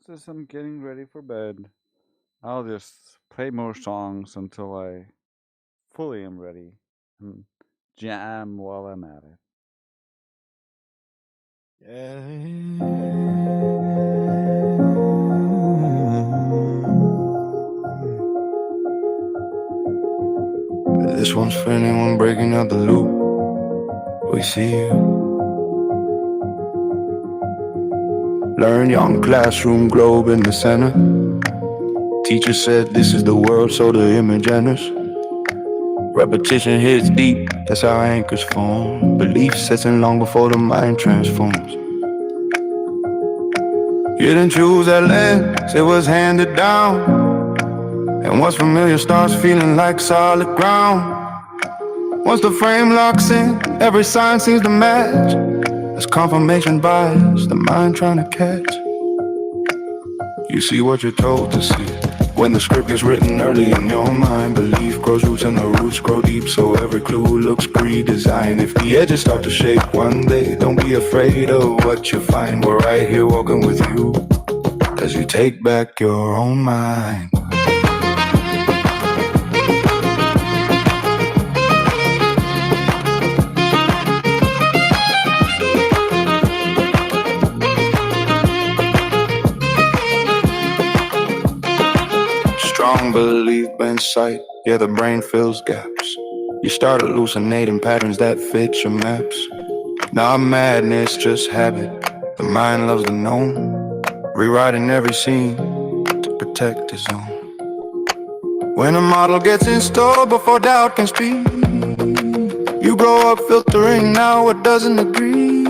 Since I'm getting ready for bed, I'll just play more songs until I fully am ready and jam while I'm at it. This one's for anyone breaking out the loop. We see you. Learn young classroom globe in the center. Teacher said this is the world, so the image enters. Repetition hits deep, that's how anchors form. Belief sets in long before the mind transforms. You didn't choose that land, it was handed down. And what's familiar starts feeling like solid ground. Once the frame locks in, every sign seems to match. That's confirmation bias, the mind trying to catch. You see what you're told to see. When the script gets written early in your mind, belief grows roots and the roots grow deep, so every clue looks pre-designed. If the edges start to shake one day, don't be afraid of what you find. We're right here walking with you, as you take back your own mind. strong belief in sight. Yeah, the brain fills gaps. You start hallucinating patterns that fit your maps. Not madness, just habit. The mind loves the known, rewriting every scene to protect its own. When a model gets installed before doubt can speak, you grow up filtering now what doesn't agree.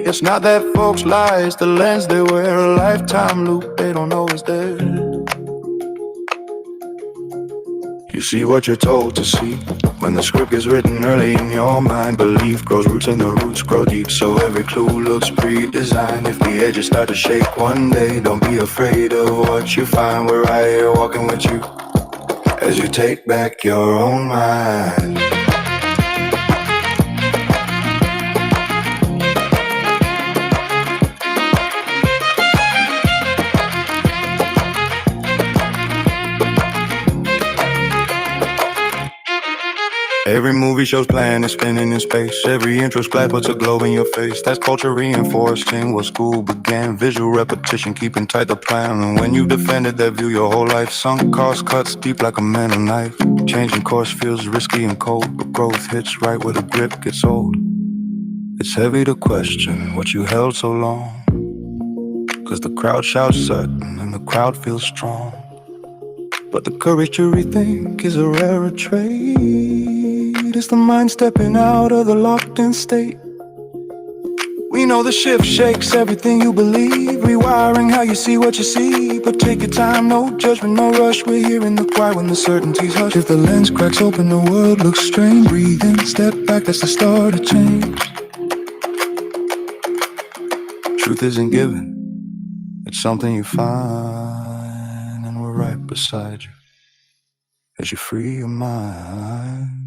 It's not that folks lie, it's the lens they wear. A lifetime loop they don't know is there. You see what you're told to see. When the script is written early in your mind, belief grows roots and the roots grow deep. So every clue looks pre-designed. If the edges start to shake one day, don't be afraid of what you find. We're right here walking with you as you take back your own mind. Every movie shows planets spinning in space. Every intro splash puts a glow in your face. That's culture reinforcing what school began. Visual repetition, keeping tight the plan. And when you defended that view your whole life, sunk cost cuts deep like a metal knife. Changing course feels risky and cold, but growth hits right where the grip gets old. It's heavy to question what you held so long, 'cause the crowd shouts certain and the crowd feels strong. But the courage to rethink is a rarer trait. It's the mind stepping out of the locked-in state. We know the shift shakes everything you believe, rewiring how you see what you see. But take your time, no judgment, no rush. We're here in the quiet when the certainty's hushed. If the lens cracks open, the world looks strange. Breathe in, step back, that's the start of change. Truth isn't given, it's something you find. And we're right beside you as you free your mind.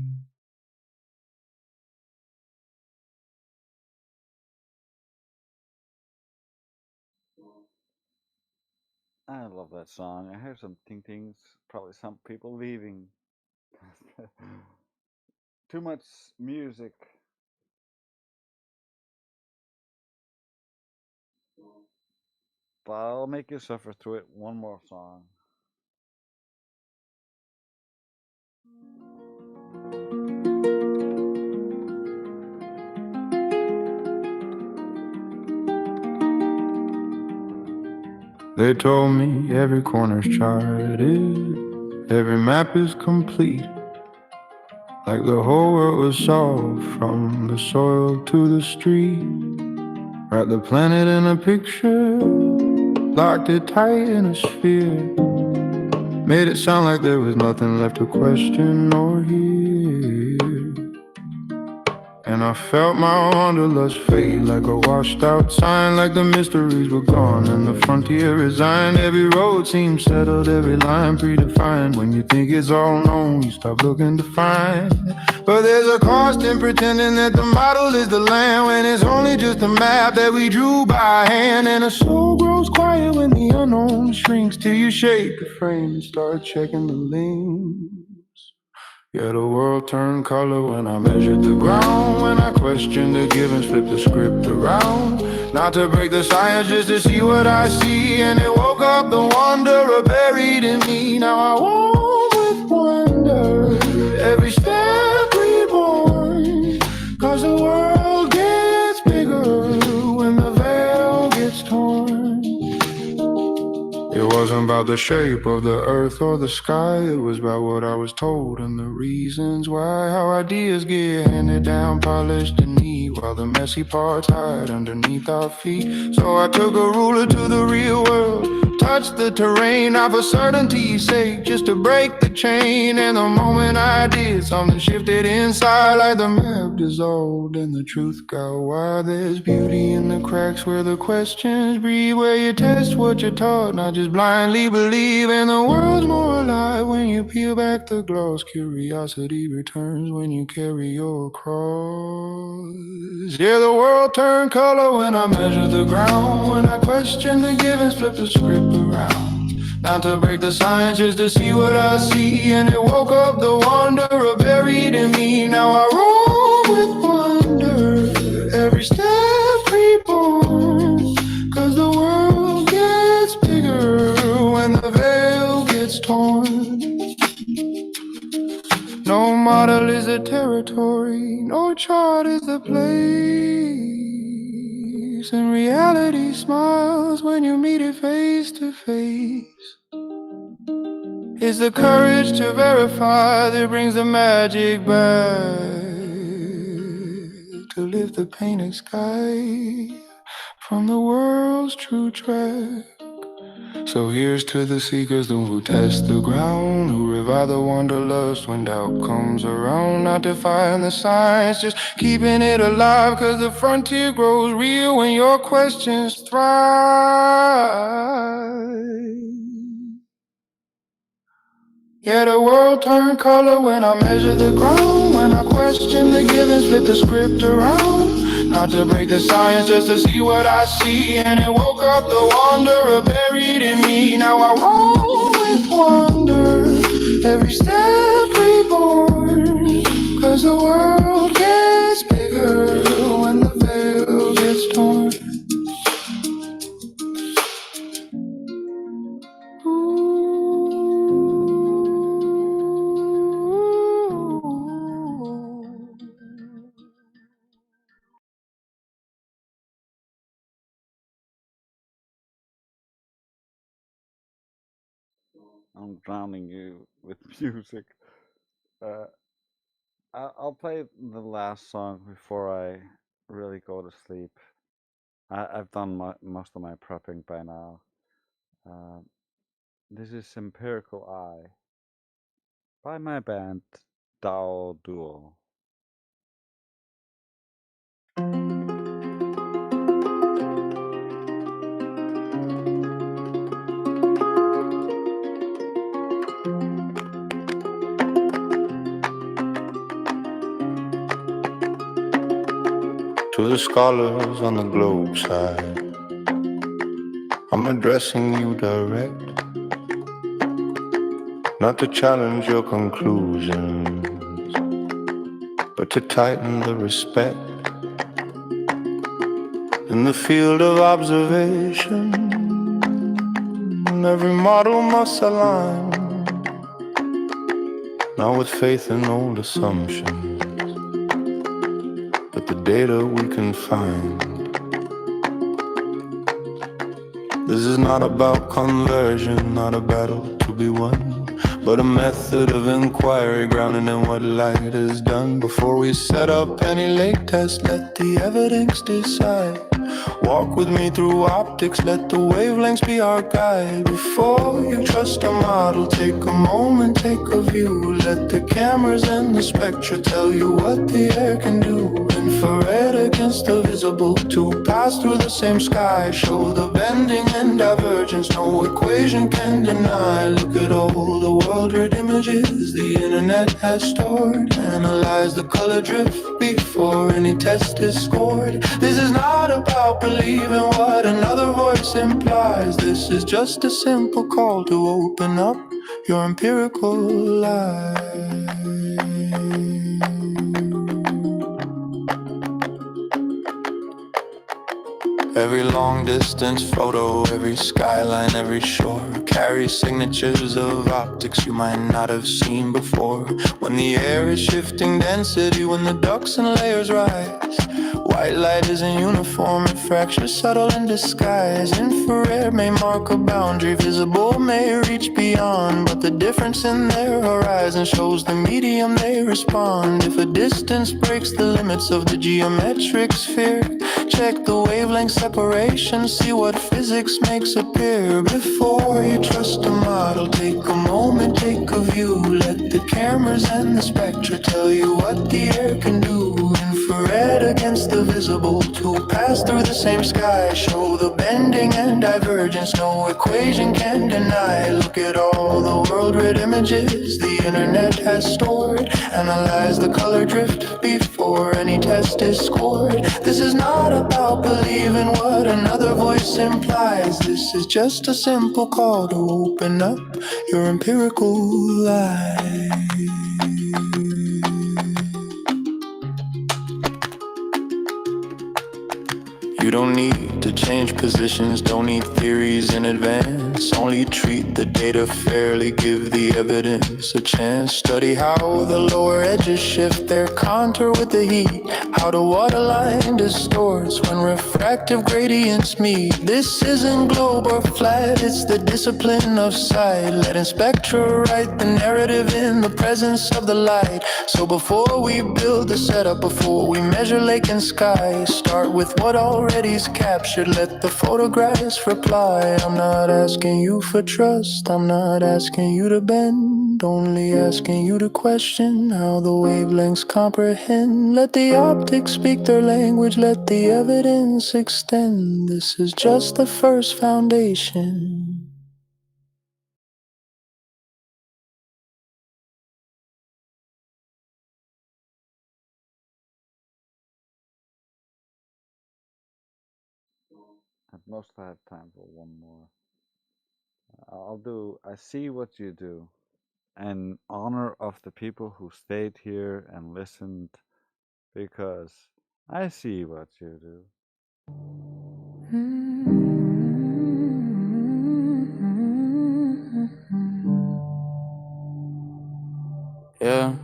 I love that song. I hear some ting-tings, probably some people leaving. Too much music. But I'll make you suffer through it. One more song. They told me every corner's charted, every map is complete. Like the whole world was solved from the soil to the street. Wrapped the planet in a picture, locked it tight in a sphere. Made it sound like there was nothing left to question or hear. And I felt my wanderlust fade like a washed out sign. Like the mysteries were gone and the frontier resigned. Every road seemed settled, every line predefined. When you think it's all known, you stop looking to find. But there's a cost in pretending that the model is the land, when it's only just a map that we drew by hand. And a soul grows quiet when the unknown shrinks, till you shake the frame and start checking the links. Yeah, the world turned color when I measured the ground. When I questioned the givens, flipped the script around. Not to break the science, just to see what I see. And it woke up the wanderer buried in me. Now I walk with wonder, every step reborn. 'Cause the world gets bigger when the veil gets torn. It wasn't about the shape of the earth or the sky. It was about what I was told and the reasons why. How ideas get handed down, polished and neat, while the messy parts hide underneath our feet. So I took a ruler to the real world, touched the terrain, not for certainty's sake, just to break the chain. And the moment I did, something shifted inside, like the map dissolved and the truth got wild. There's beauty in the cracks where the questions breathe, where you test what you're taught, not just blindly believe. And the world's more alive when you peel back the gloss. Curiosity returns when you carry your cross. Yeah, the world turned color when I measured the ground. When I questioned the givens, flipped the script around. Not to break the science, just to see what I see. And it woke up the wanderer buried in me. Now I roll with wonder, every step reborn. 'Cause the world gets bigger when the veil gets gets torn. No model is a territory, no chart is a place. And reality smiles when you meet it face to face. It's the courage to verify that brings the magic back, to lift the painted sky from the world's true track. So here's to the seekers, those who test the ground, who revive the wanderlust when doubt comes around. Not to find the science, just keeping it alive, 'cause the frontier grows real when your questions thrive. Yeah, the world turned color when I measure the ground, when I question the givens, flip the script around. Not to break the science, just to see what I see. And it woke up the wanderer buried in me. Now I roll with wonder, every step reborn. 'Cause the world gets bigger when the veil gets torn. I'm drowning you with music. I'll play the last song before I really go to sleep. I've done most of my prepping by now. This is Empirical Eye by my band Dao Duo. To the scholars on the globe side, I'm addressing you direct, not to challenge your conclusions, but to tighten the respect. In the field of observation, every model must align, not with faith in old assumptions, but the data we can find. This is not about conversion, not a battle to be won, but a method of inquiry grounded in what light has done. Before we set up any lake test, let the evidence decide. Walk with me through optics, let the wavelengths be our guide. Before you trust a model, take a moment, take a view. Let the cameras and the spectra tell you what the air can do. Infrared against the visible, to pass through the same sky. Show the bending and divergence, no equation can deny. Look at all the world-read images the internet has stored. Analyze the color drift before any test is scored. This is not about believing what another voice implies. This is just a simple call to open up your empirical eye. Every long distance photo, every skyline, every shore carries signatures of optics you might not have seen before. When the air is shifting density, when the ducts and layers rise, white light isn't uniform, it fractures subtle in disguise. Infrared may mark a boundary, visible may reach beyond, but the difference in their horizon shows the medium they respond. If a distance breaks the limits of the geometric sphere, check the wavelength separation, see what physics makes appear. Before you trust a model, take a moment, take a view. Let the cameras and the spectra tell you what the air can do. Infrared against the visible, to pass through the same sky. Show the bending and divergence, no equation can deny. Look at all the world-read images the internet has stored. Analyze the color drift before any test is scored. This is not about believing what another voice implies. This is just a simple call to open up your empirical eye. You don't need to change positions, don't need theories in advance. sense. Only treat the data fairly, give the evidence a chance. Study how the lower edges shift their contour with the heat, how the waterline distorts when refractive gradients meet. This isn't globe or flat, it's the discipline of sight, letting spectra write the narrative in the presence of the light. So before we build the setup, before we measure lake and sky, start with what already's captured, let the photographs reply. I'm not asking you for trust, I'm not asking you to bend, only asking you to question how the wavelengths comprehend. Let the optics speak their language, let the evidence extend. This is just the first foundation. At most I have time for one more. I'll do I See What You Do, in honor of the people who stayed here and listened, because I see what you do. Yeah,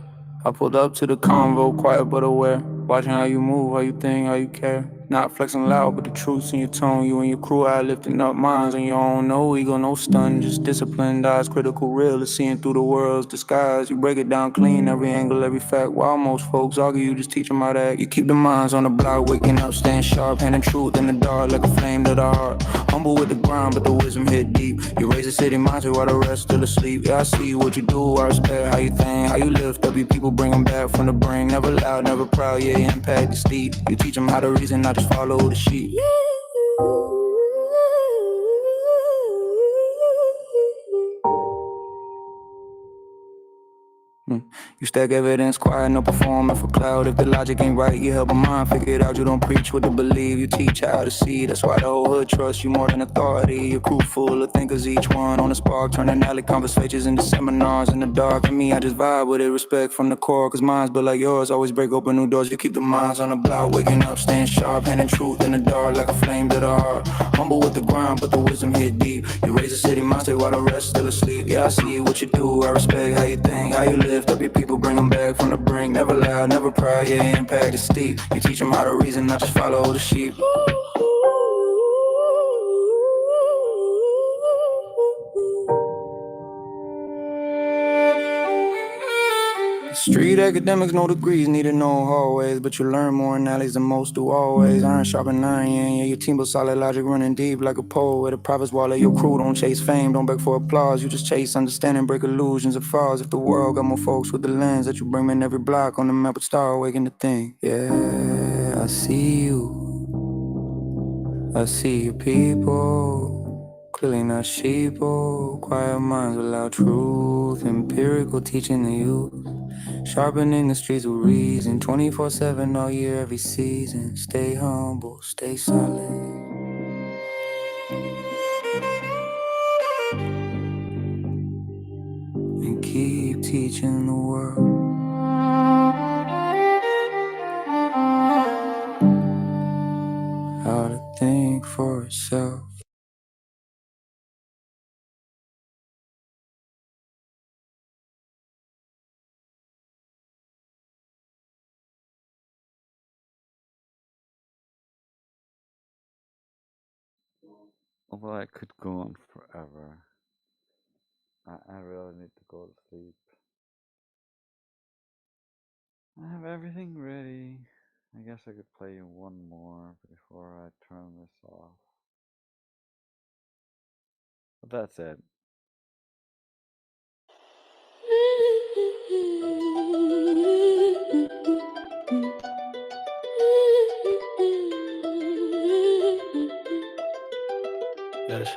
I pulled up to the convo, quiet but aware. Watching how you move, how you think, how you care. Not flexing loud, but the truth's in your tone. You and your crew out lifting up minds on your own. No ego, no stun, just disciplined eyes. Critical real is seeing through the world's disguise. You break it down clean, every angle, every fact. While most folks argue, you just teach them how to act. You keep the minds on the block, waking up, staying sharp. Handing truth in the dark like a flame to the heart. Humble with the grind, but the wisdom hit deep. You raise the city mindset while the rest still asleep. Yeah, I see what you do, I respect how you think, how you lift up your people, bring them back from the brink. Never loud, never proud, yeah, impact is deep. You teach them how to reason, not just follow the sheep. You stack evidence, quiet, no performance for cloud. If the logic ain't right, you help a mind figure it out. You don't preach what to believe, you teach how to see. That's why the whole hood trusts you more than authority. Your crew full of thinkers, each one on a spark, turning alley conversations into seminars in the dark. And me, I just vibe with it, respect from the core, cause mine's built like yours, always break open new doors. You keep the minds on the block, waking up, staying sharp, handing truth in the dark like a flame to the heart. Humble with the grind, but the wisdom hit deep. You raise the city mindset while the rest still asleep. Yeah, I see what you do, I respect how you think, how you lift up your people, bring them back from the brink. Never loud, never proud, yeah, impact is steep. You teach them how to reason, not just follow the sheep. Street academics, no degrees, needed no hallways, but you learn more in alleys than most do always. Iron sharpen iron, yeah, your team built solid logic, running deep like a pole. With a prophet's wall of your crew, don't chase fame, don't beg for applause. You just chase understanding, break illusions of frauds. If the world got more folks with the lens that you bring in every block on the map would start waking to think. Yeah, I see you, I see your people, clearly not sheeple. Quiet minds without truth, empirical teaching the youth. Sharpening the streets with reason, 24/7 all year, every season. Stay humble, stay solid. And keep teaching the world how to think for itself. Although I could go on forever, I really need to go to sleep. I have everything ready. I guess I could play you one more before I turn this off. But that's it. Yes.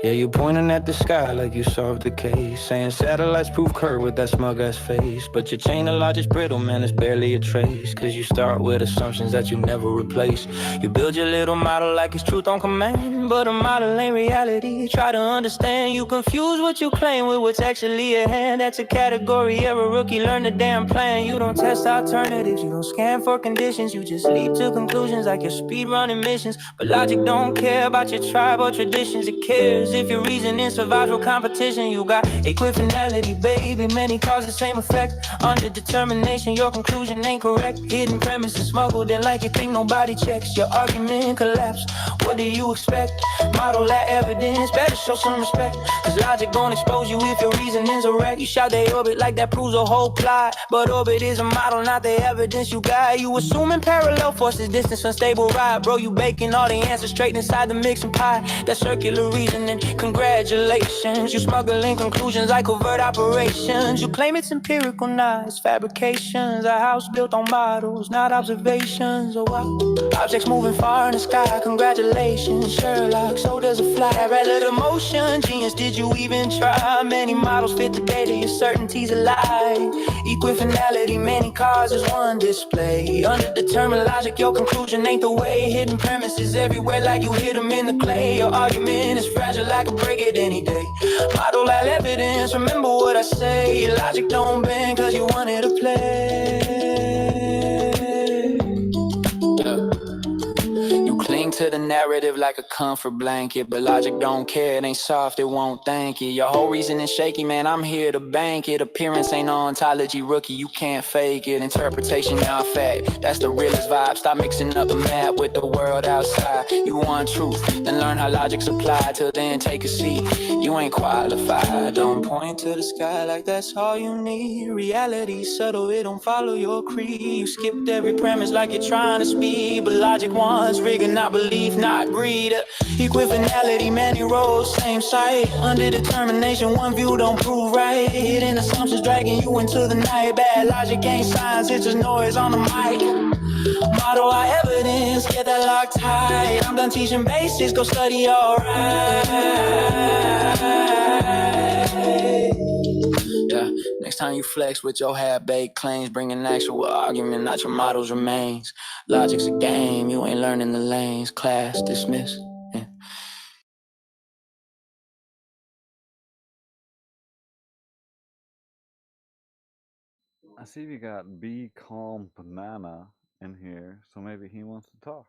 Yeah, you pointing at the sky like you solved the case, saying satellites prove Kurt with that smug ass face. But your chain of logic's brittle, man, it's barely a trace. Cause you start with assumptions that you never replace. You build your little model like it's truth on command, but a model ain't reality. Try to understand, you confuse what you claim with what's actually at hand. That's a category error, rookie, learn the damn plan. You don't test alternatives, you don't scan for conditions. You just leap to conclusions like your speed running missions. But logic don't care about your tribe or traditions, it cares if your reasoning survives with competition. You got equifinality, baby, many cause the same effect. Under determination, your conclusion ain't correct. Hidden premises smuggled in like you think nobody checks. Your argument collapse, what do you expect? Model that evidence, better show some respect. Cause logic gon' expose you if your reasoning's a wreck. You shout they orbit like that proves a whole plot. But orbit is a model, not the evidence you got. You assuming parallel forces, distance, unstable ride. Bro, you baking all the answers straight inside the mixing pot. That circular reasoning, congratulations. You smuggling conclusions like covert operations. You claim it's empirical, nah, it's fabrications. A house built on models, not observations. Oh wow, objects moving far in the sky, congratulations. Sherlock, so does a fly. Red letter motion, genius, did you even try? Many models fit the data, your certainty's a lie. Equifinality, many causes, one display. Underdetermined logic, your conclusion ain't the way. Hidden premises everywhere like you hit them in the clay. Your argument is fragile, I could break it any day. Model that evidence, remember what I say. Logic don't bend cause you wanted to play. You cling to the narrative like a comfort blanket, but logic don't care, it ain't soft, it won't thank you. Your whole reasoning shaky, man, I'm here to bank it. Appearance ain't ontology, rookie, you can't fake it. Interpretation, not fact, that's the realest vibe. Stop mixing up the map with the world outside. You want truth, then learn how logic's applied. Till then, take a seat, you ain't qualified. Don't point to the sky like that's all you need. Reality subtle, it don't follow your creed. You skipped every premise like you're trying to speed, but logic wants rigor, not belief, not greed. Equifinality, many roads, same sight. Under determination, one view don't prove right. Hidden assumptions dragging you into the night. Bad logic ain't science, it's just noise on the mic. Model our evidence, get that lock tight. I'm done teaching basics, go study alright. Yeah, next time you flex with your half-baked claims, bring an actual argument, not your model's remains. Logic's a game, you ain't learning the lanes. Class dismissed. Yeah. I see we got Be Calm Banana in here, so maybe he wants to talk.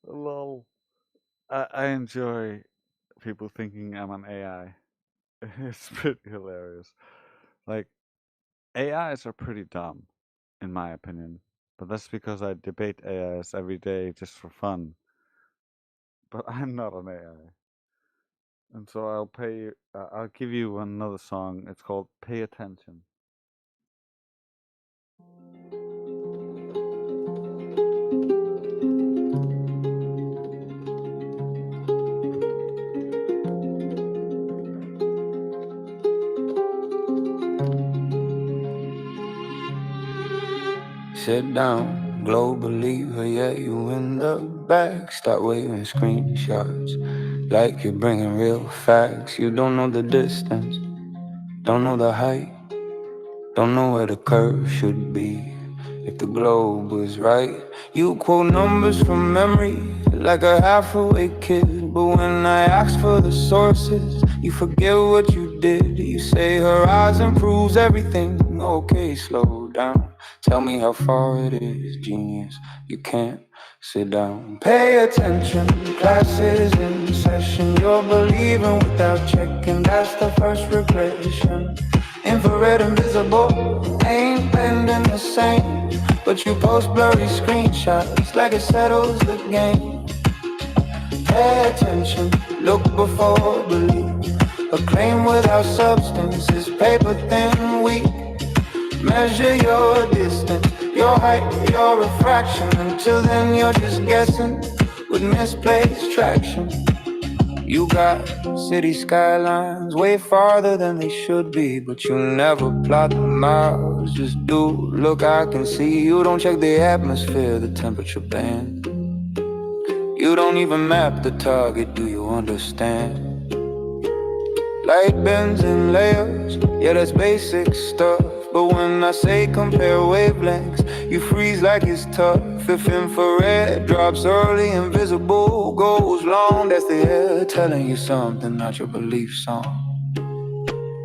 Lol. I enjoy people thinking I'm an AI. It's pretty hilarious. Like, AIs are pretty dumb, in my opinion. But that's because I debate AIs every day just for fun. But I'm not an AI. And so I'll give you another song. It's called Pay Attention. sit down. Glow believer, yeah, you in the back. Start waving screenshots like you're bringing real facts. You don't know the distance, don't know the height, don't know where the curve should be. If the globe was right, you quote numbers from memory like a half-awake kid. But when I ask for the sources, you forget what you did. You say horizon proves everything. Okay, slow down. Tell me how far it is, genius. You can't sit down. Pay attention, classes in session. You're believing without checking. That's the first regression. Infrared invisible, ain't bending the same. But you post blurry screenshots like it settles the game. Pay attention, look before believe. A claim without substance is paper thin, weak. Measure your distance, your height, your refraction. Until then you're just guessing with misplaced traction. You got city skylines way farther than they should be, but you never plot the miles, just do. Look, I can see you don't check the atmosphere, the temperature band. You don't even map the target, do you understand? Light bends in layers, yeah, that's basic stuff. But when I say compare wavelengths, you freeze like it's tough. If infrared drops early, invisible goes long. That's the air telling you something, not your belief song.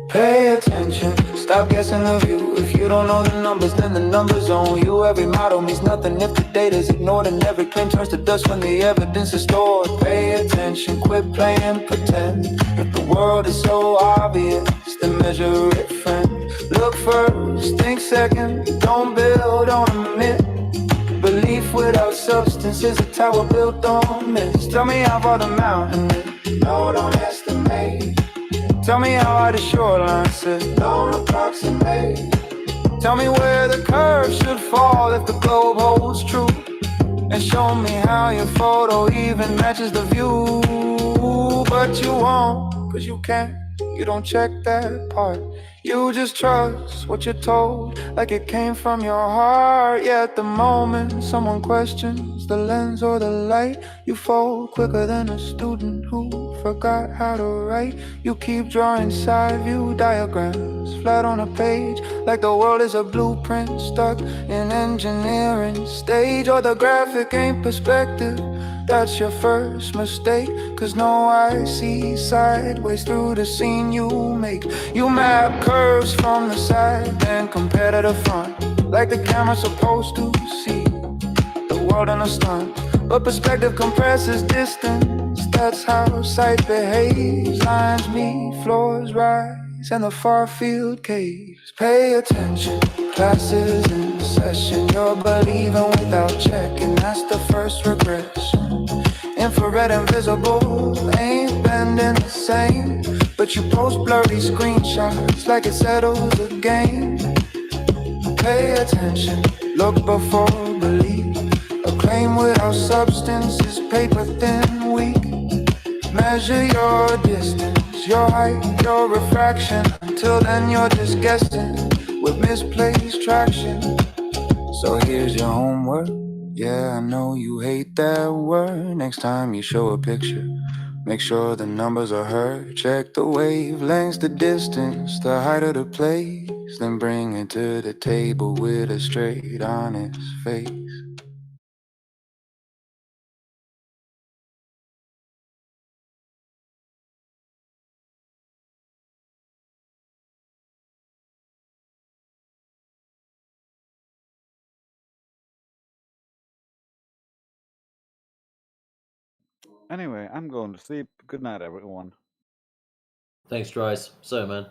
Pay attention, stop guessing the view. If you don't know the numbers, then the numbers on you. Every model means nothing if the data's ignored, and every claim turns to dust when the evidence is stored. Pay attention, quit playing pretend. If the world is so obvious, then measure it, friend. Look first, think second, don't build on a myth. Belief without substance is a tower built on myths. Tell me how far the mountain is, no, don't estimate. Tell me how high the shoreline sits, don't approximate. Tell me where the curve should fall if the globe holds true. And show me how your photo even matches the view. But you won't, cause you can't, you don't check that part. You just trust what you're told, like it came from your heart. Yeah, at the moment someone questions the lens or the light, you fold quicker than a student who forgot how to write. You keep drawing side view diagrams flat on a page, like the world is a blueprint stuck in engineering stage. Or the graphic ain't perspective, that's your first mistake. Cause no eye sees sideways through the scene you make. You map curves from the side and compare to the front, like the camera's supposed to see the world in a stunt. But perspective compresses distance, that's how sight behaves. Lines meet, floors rise, and the far field caves. Pay attention, classes in session. You're believing without checking, that's the first regression. Infrared invisible, ain't bending the same. But you post blurry screenshots like it settles the game. Pay attention, look before believe. A claim without substance is paper thin, weak. Measure your distance, your height, your refraction. Until then you're just guessing with misplaced traction. So here's your homework. Yeah, I know you hate that word. Next time you show a picture, make sure the numbers are heard. Check the wavelengths, the distance, the height of the place. Then bring it to the table with a straight, honest face. Anyway, I'm going to sleep. Good night, everyone. Thanks, Trace. See you, man.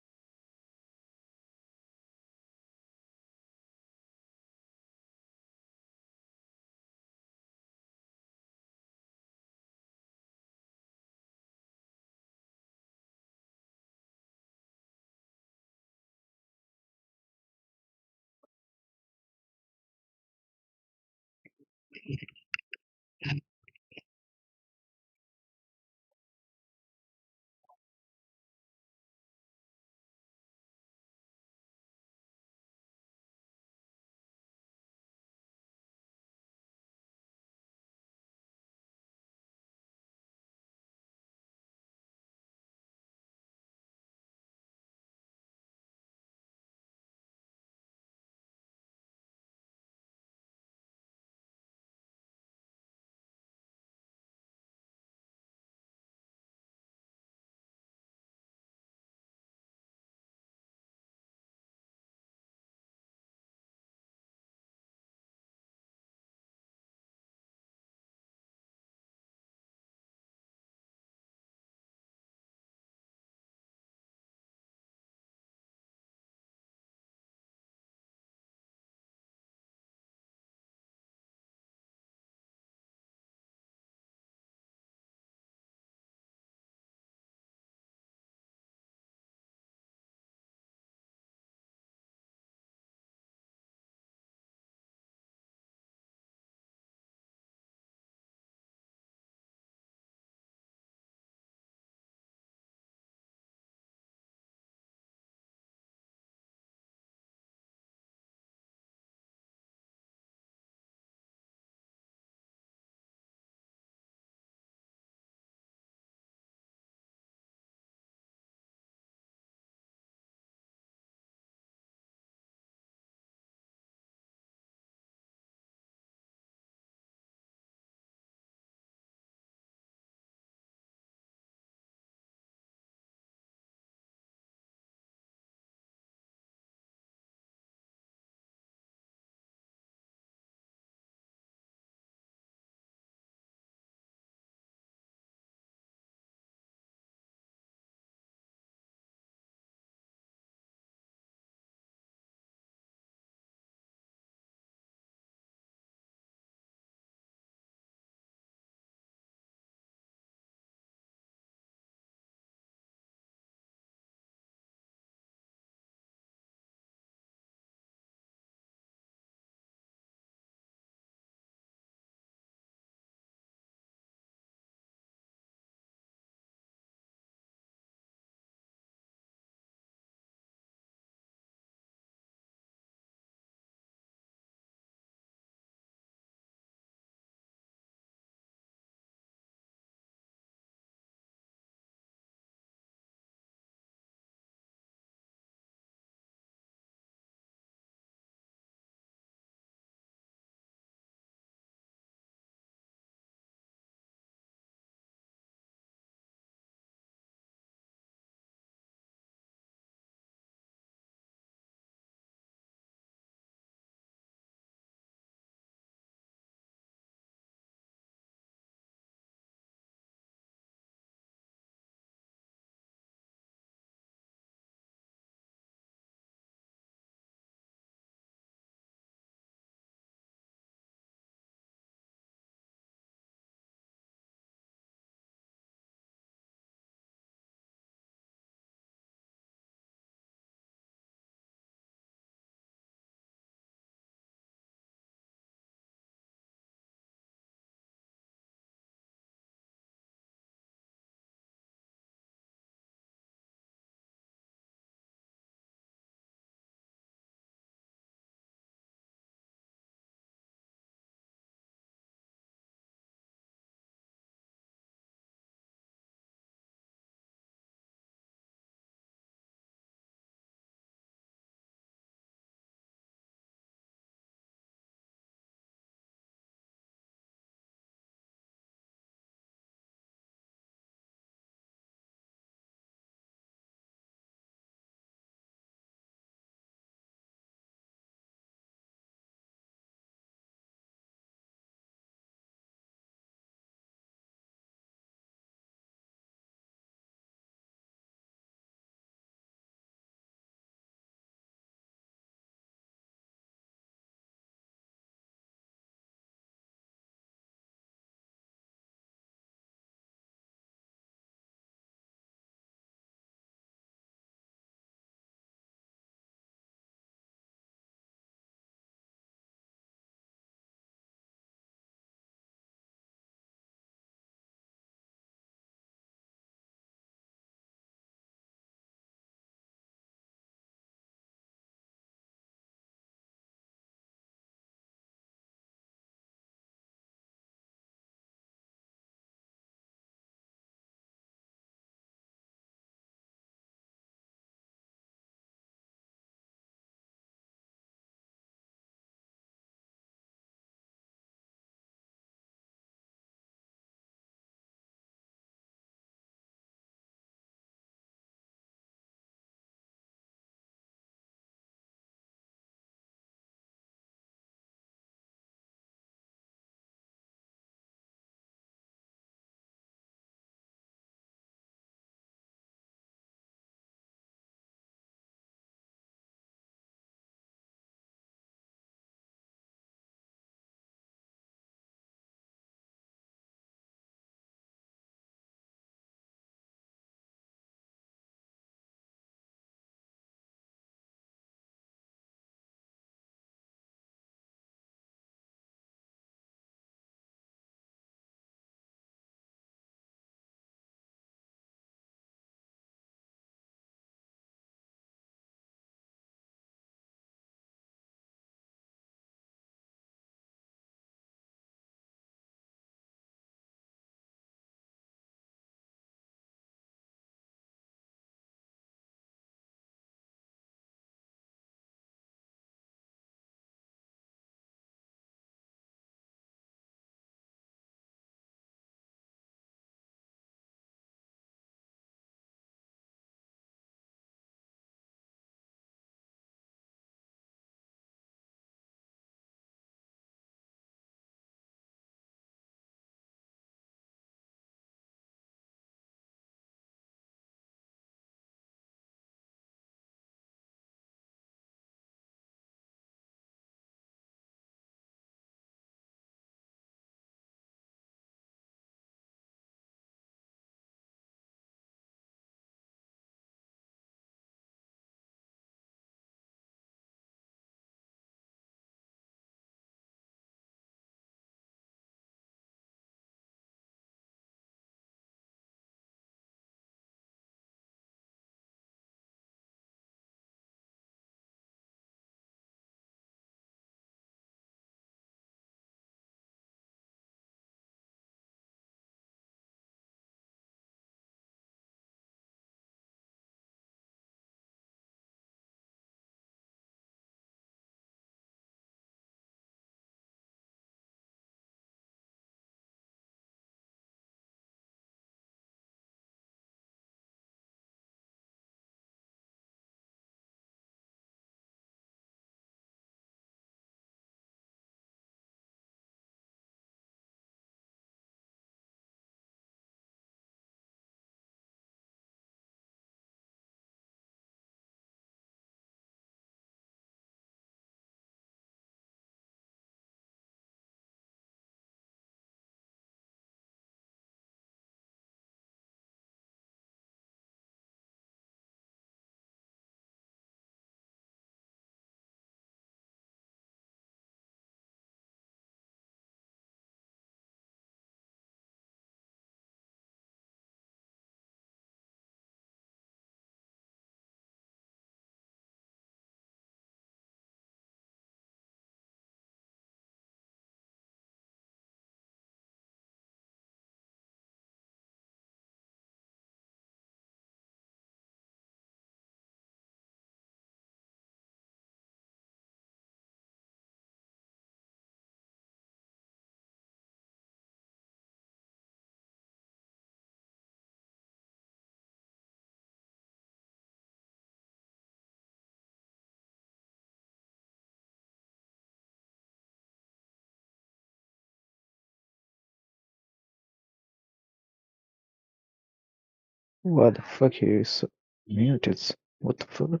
What the fuck is muted? What the fuck?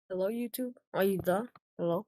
Hello, YouTube? Are you there? Hello?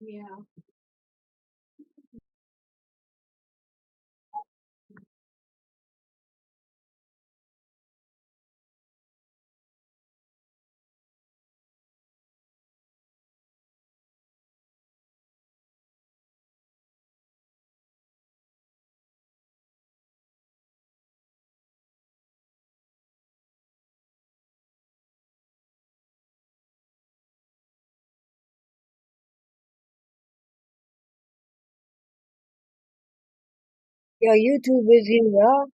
Yeah. Your YouTube is here.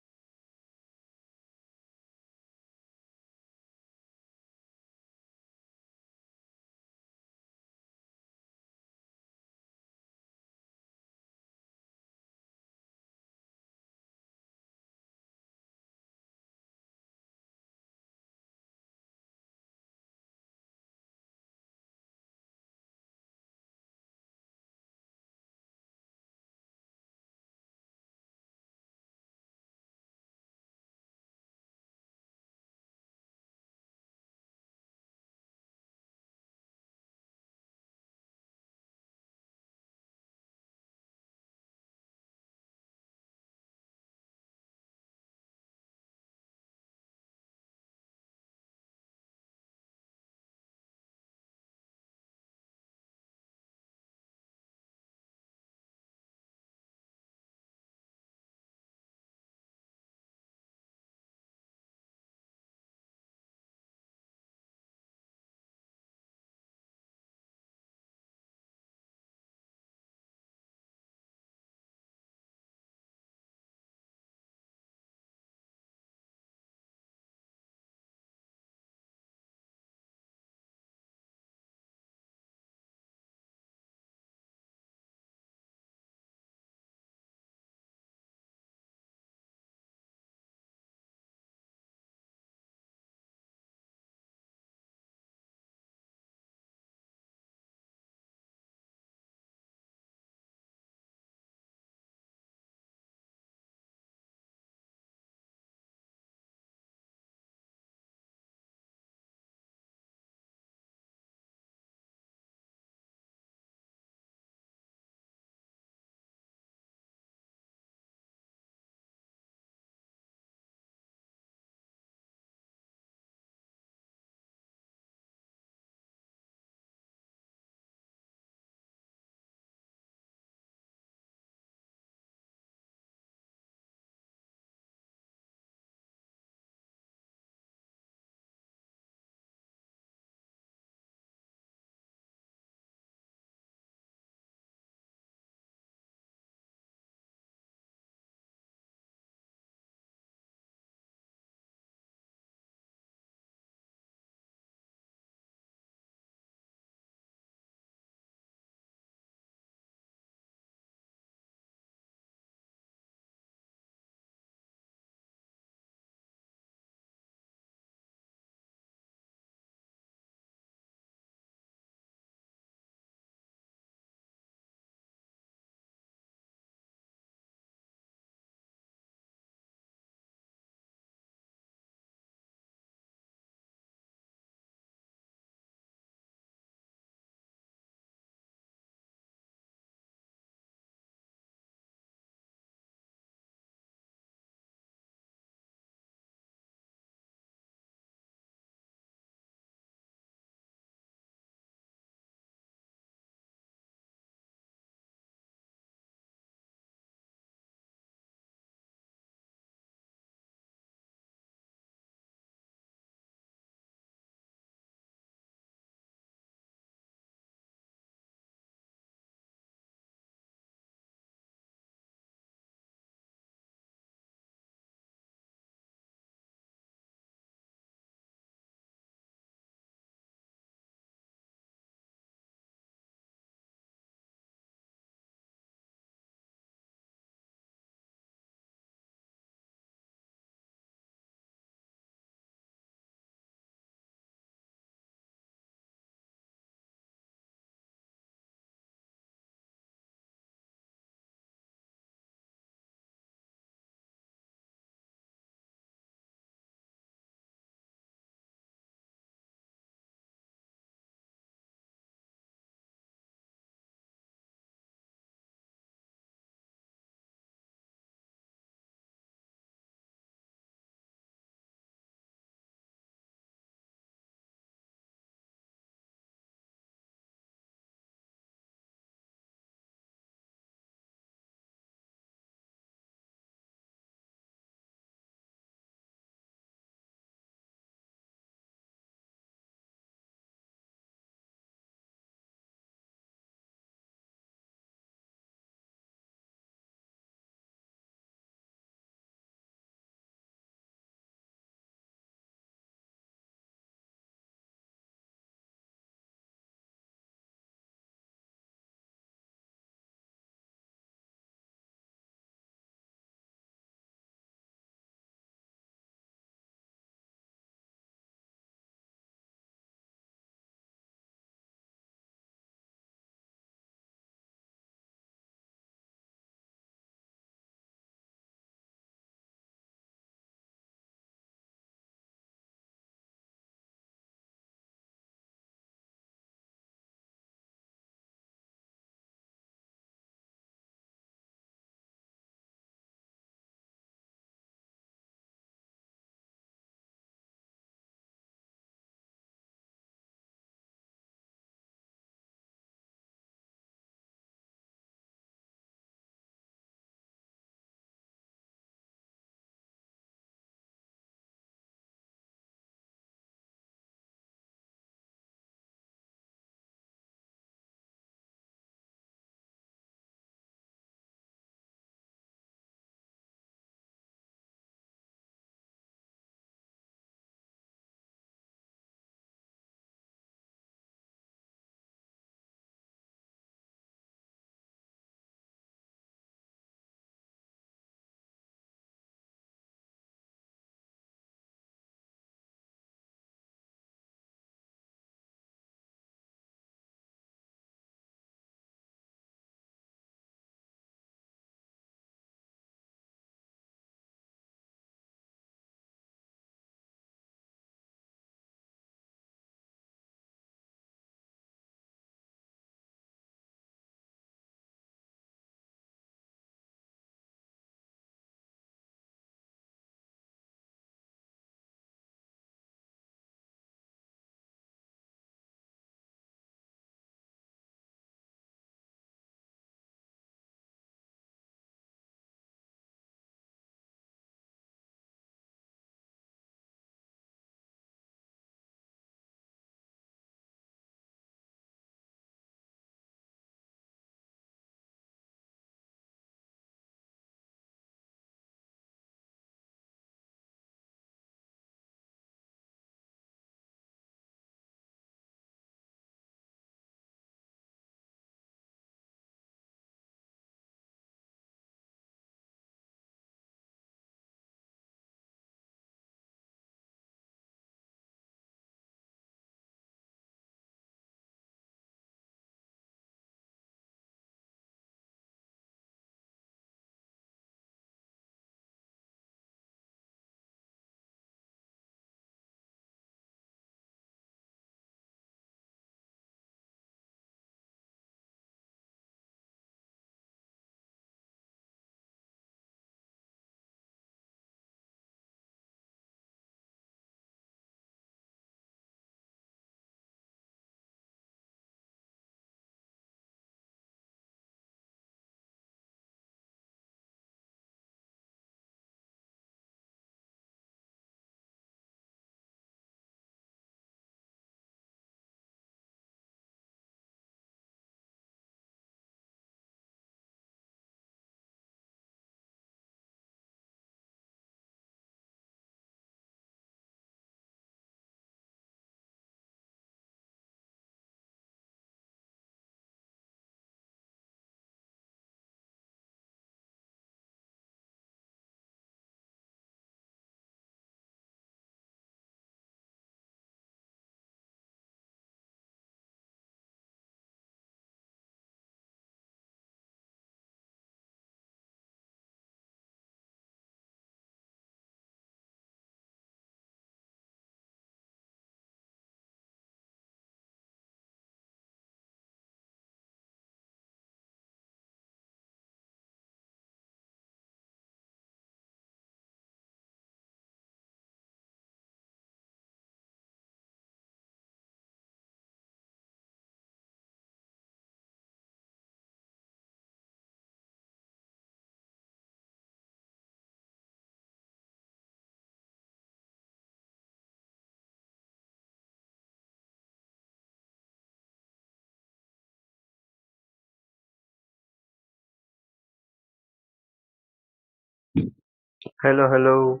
Hello, hello.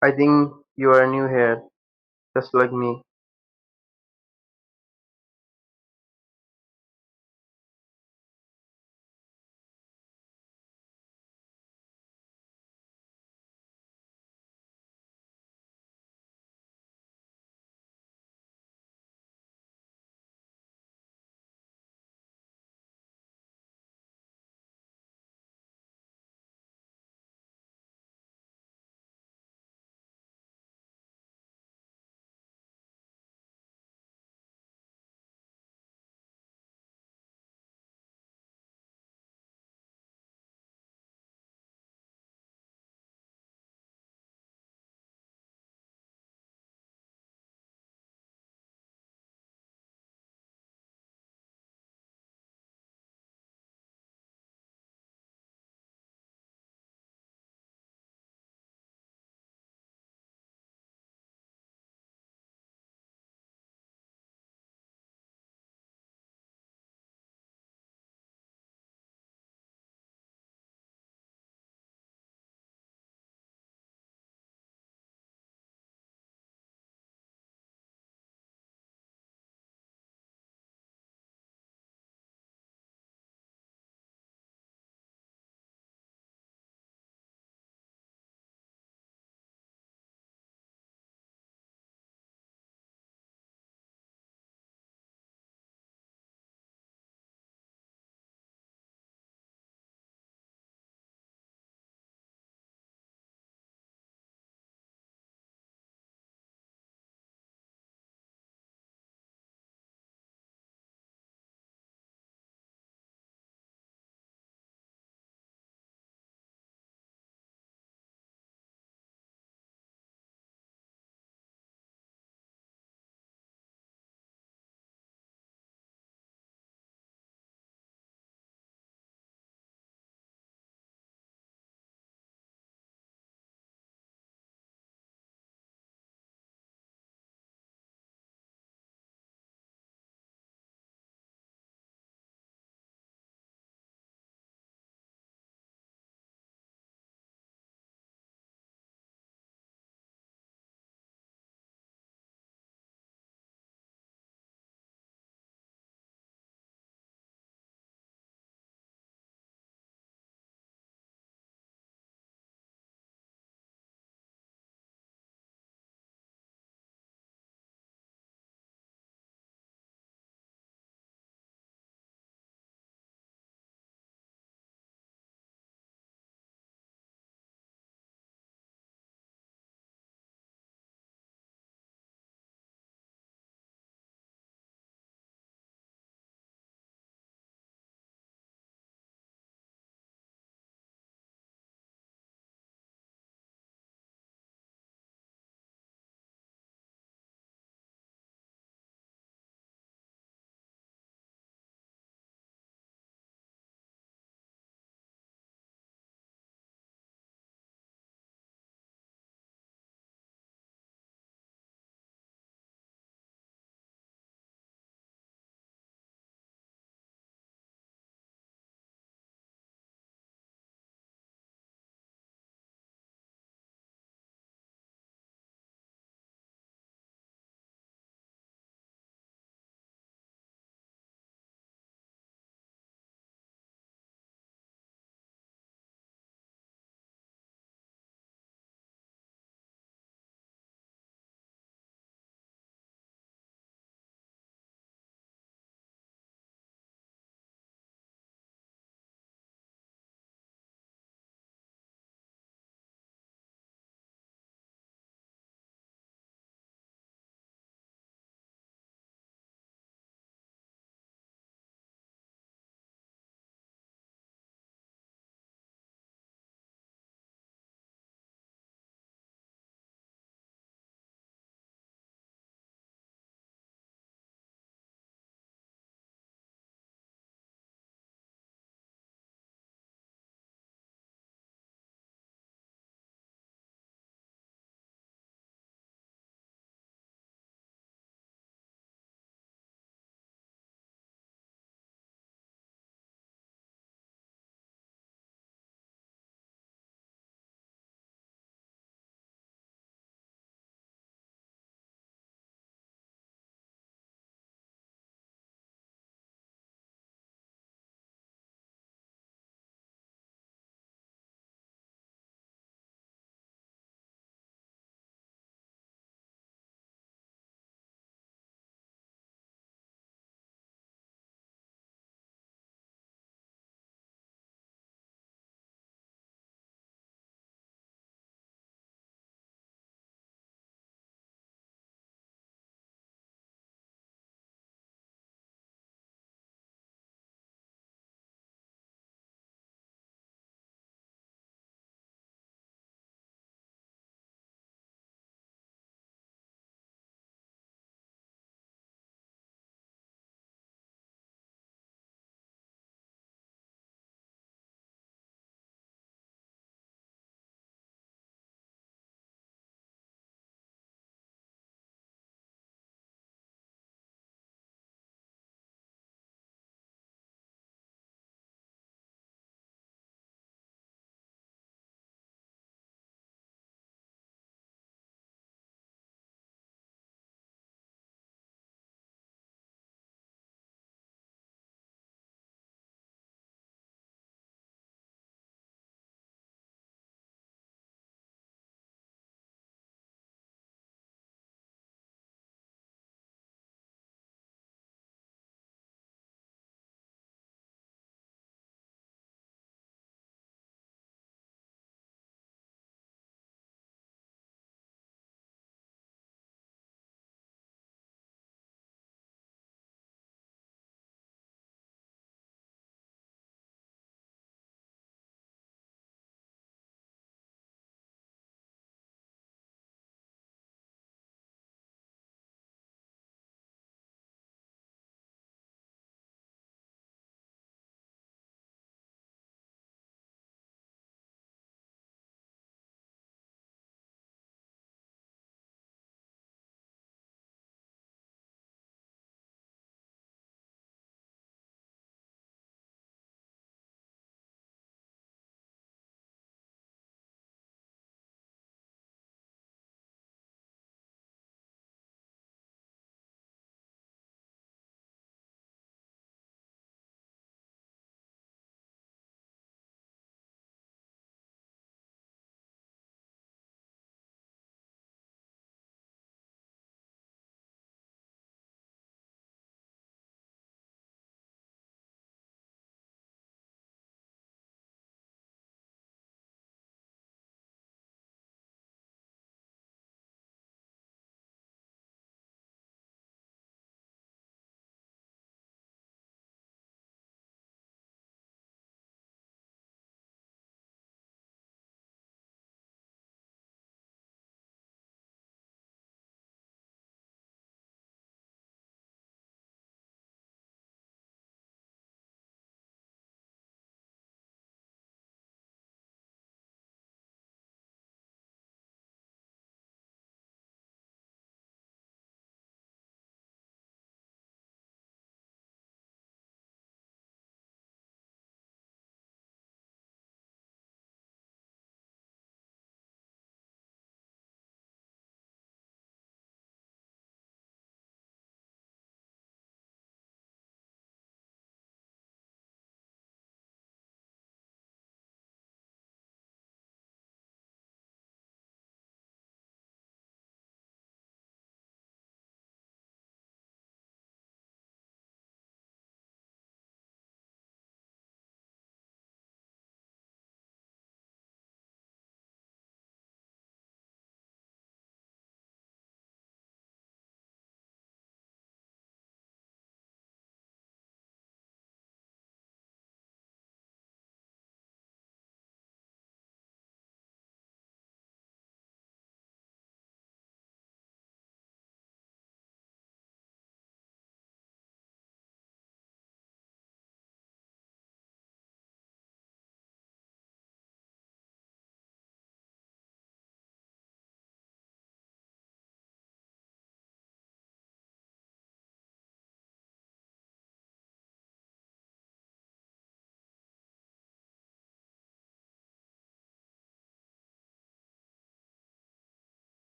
I think you are new here, just like me.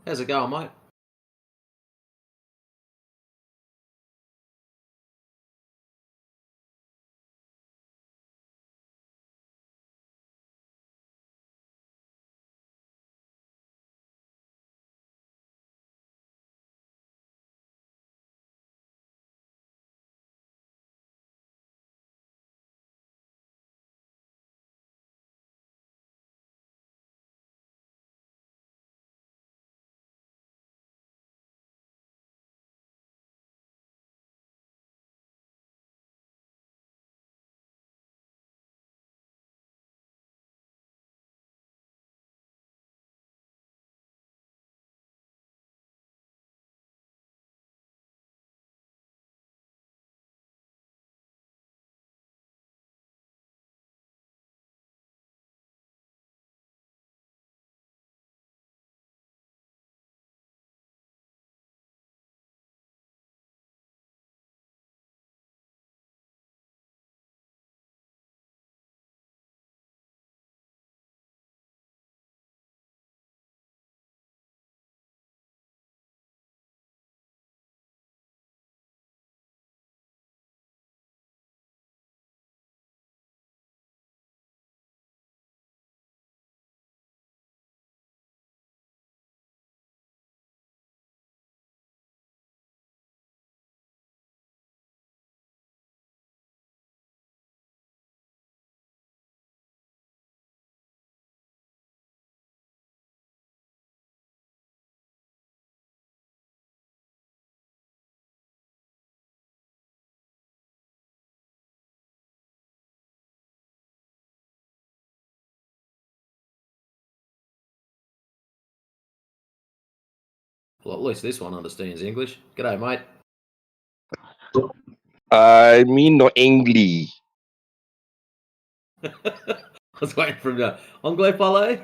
How's it going, mate? Well, at least this one understands English. G'day, mate. I mean no English. I was waiting for him to go, Anglais parler?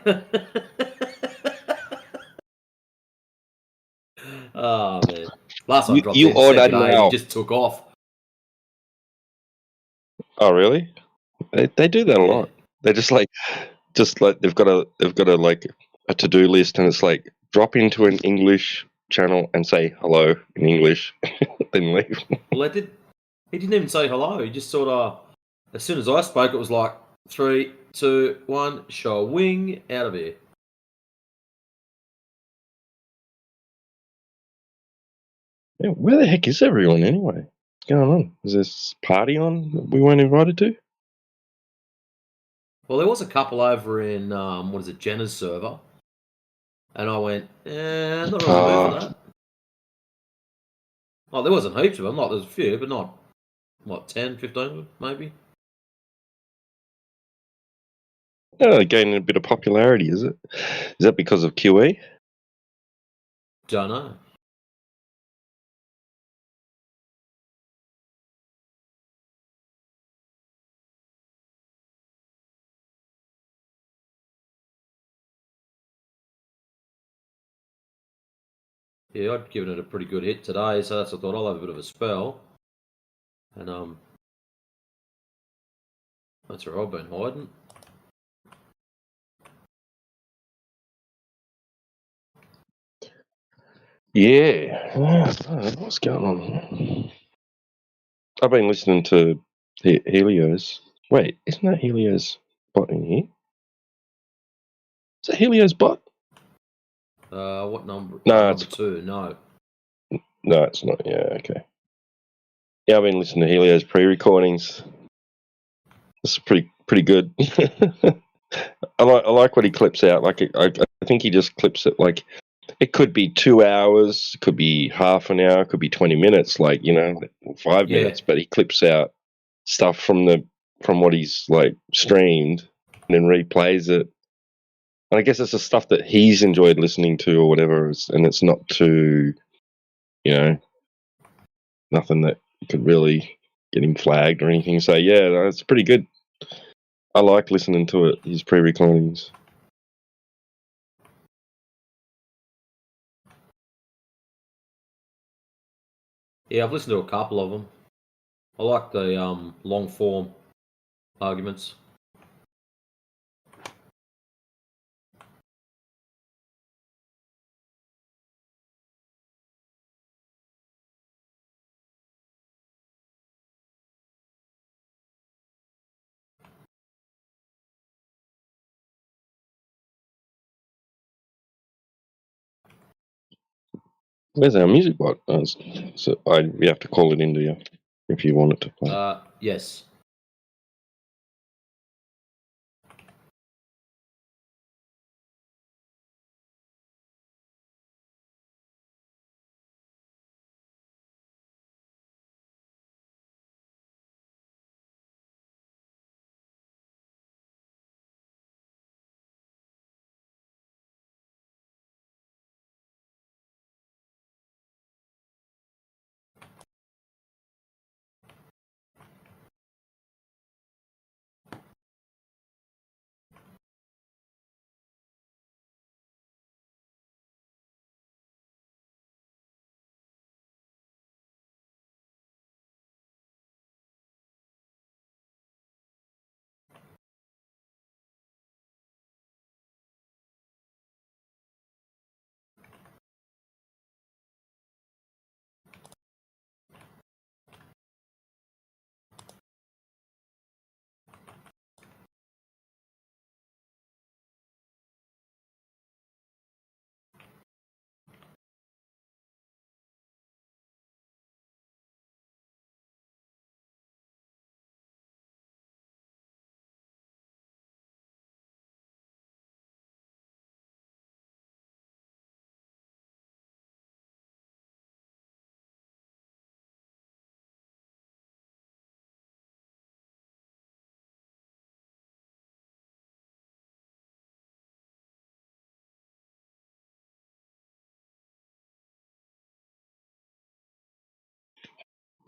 Oh, man. Last one dropped in, said ordered today, and he now. just took off. Oh really? They do that a Yeah. lot. They just like they've got a like a to-do list, and it's like drop into an English channel and say hello in English, then leave. Well, he didn't even say hello. He just sort of, as soon as I spoke, it was like 3, 2, 1, show wing, out of here. Yeah, where the heck is everyone anyway? What's going on? Is this party on that we weren't invited to? Well, there was a couple over in, what is it, Jenna's server. And I went, not really in the mood for that. Oh, there wasn't heaps of them. Like, there's a few, but not, what, 10, 15 of them, maybe? Yeah, gaining a bit of popularity, is it? Is that because of QE? Don't know. Yeah, I'd given it a pretty good hit today, so that's I thought I'll have a bit of a spell. And that's where I've been hiding. Yeah. What's going on here? I've been listening to Helio's. Wait, isn't that Helio's bot in here? Is that Helio's bot? What number? No, Number 2, no. No, it's not. Yeah, okay. Yeah, I've been listening to Helio's pre-recordings. It's pretty good. I like what he clips out. Like I think he just clips it like it could be 2 hours, it could be half an hour, it could be 20 minutes, like 5 Yeah. minutes. But he clips out stuff from what he's like streamed and then replays it. And I guess it's the stuff that he's enjoyed listening to or whatever, and it's not too, nothing that could really get him flagged or anything. So yeah, it's pretty good. I like listening to it. His pre-recordings. Yeah, I've listened to a couple of them. I like the long form arguments. Where's our music bot? So we have to call it into you if you want it to play. Yes.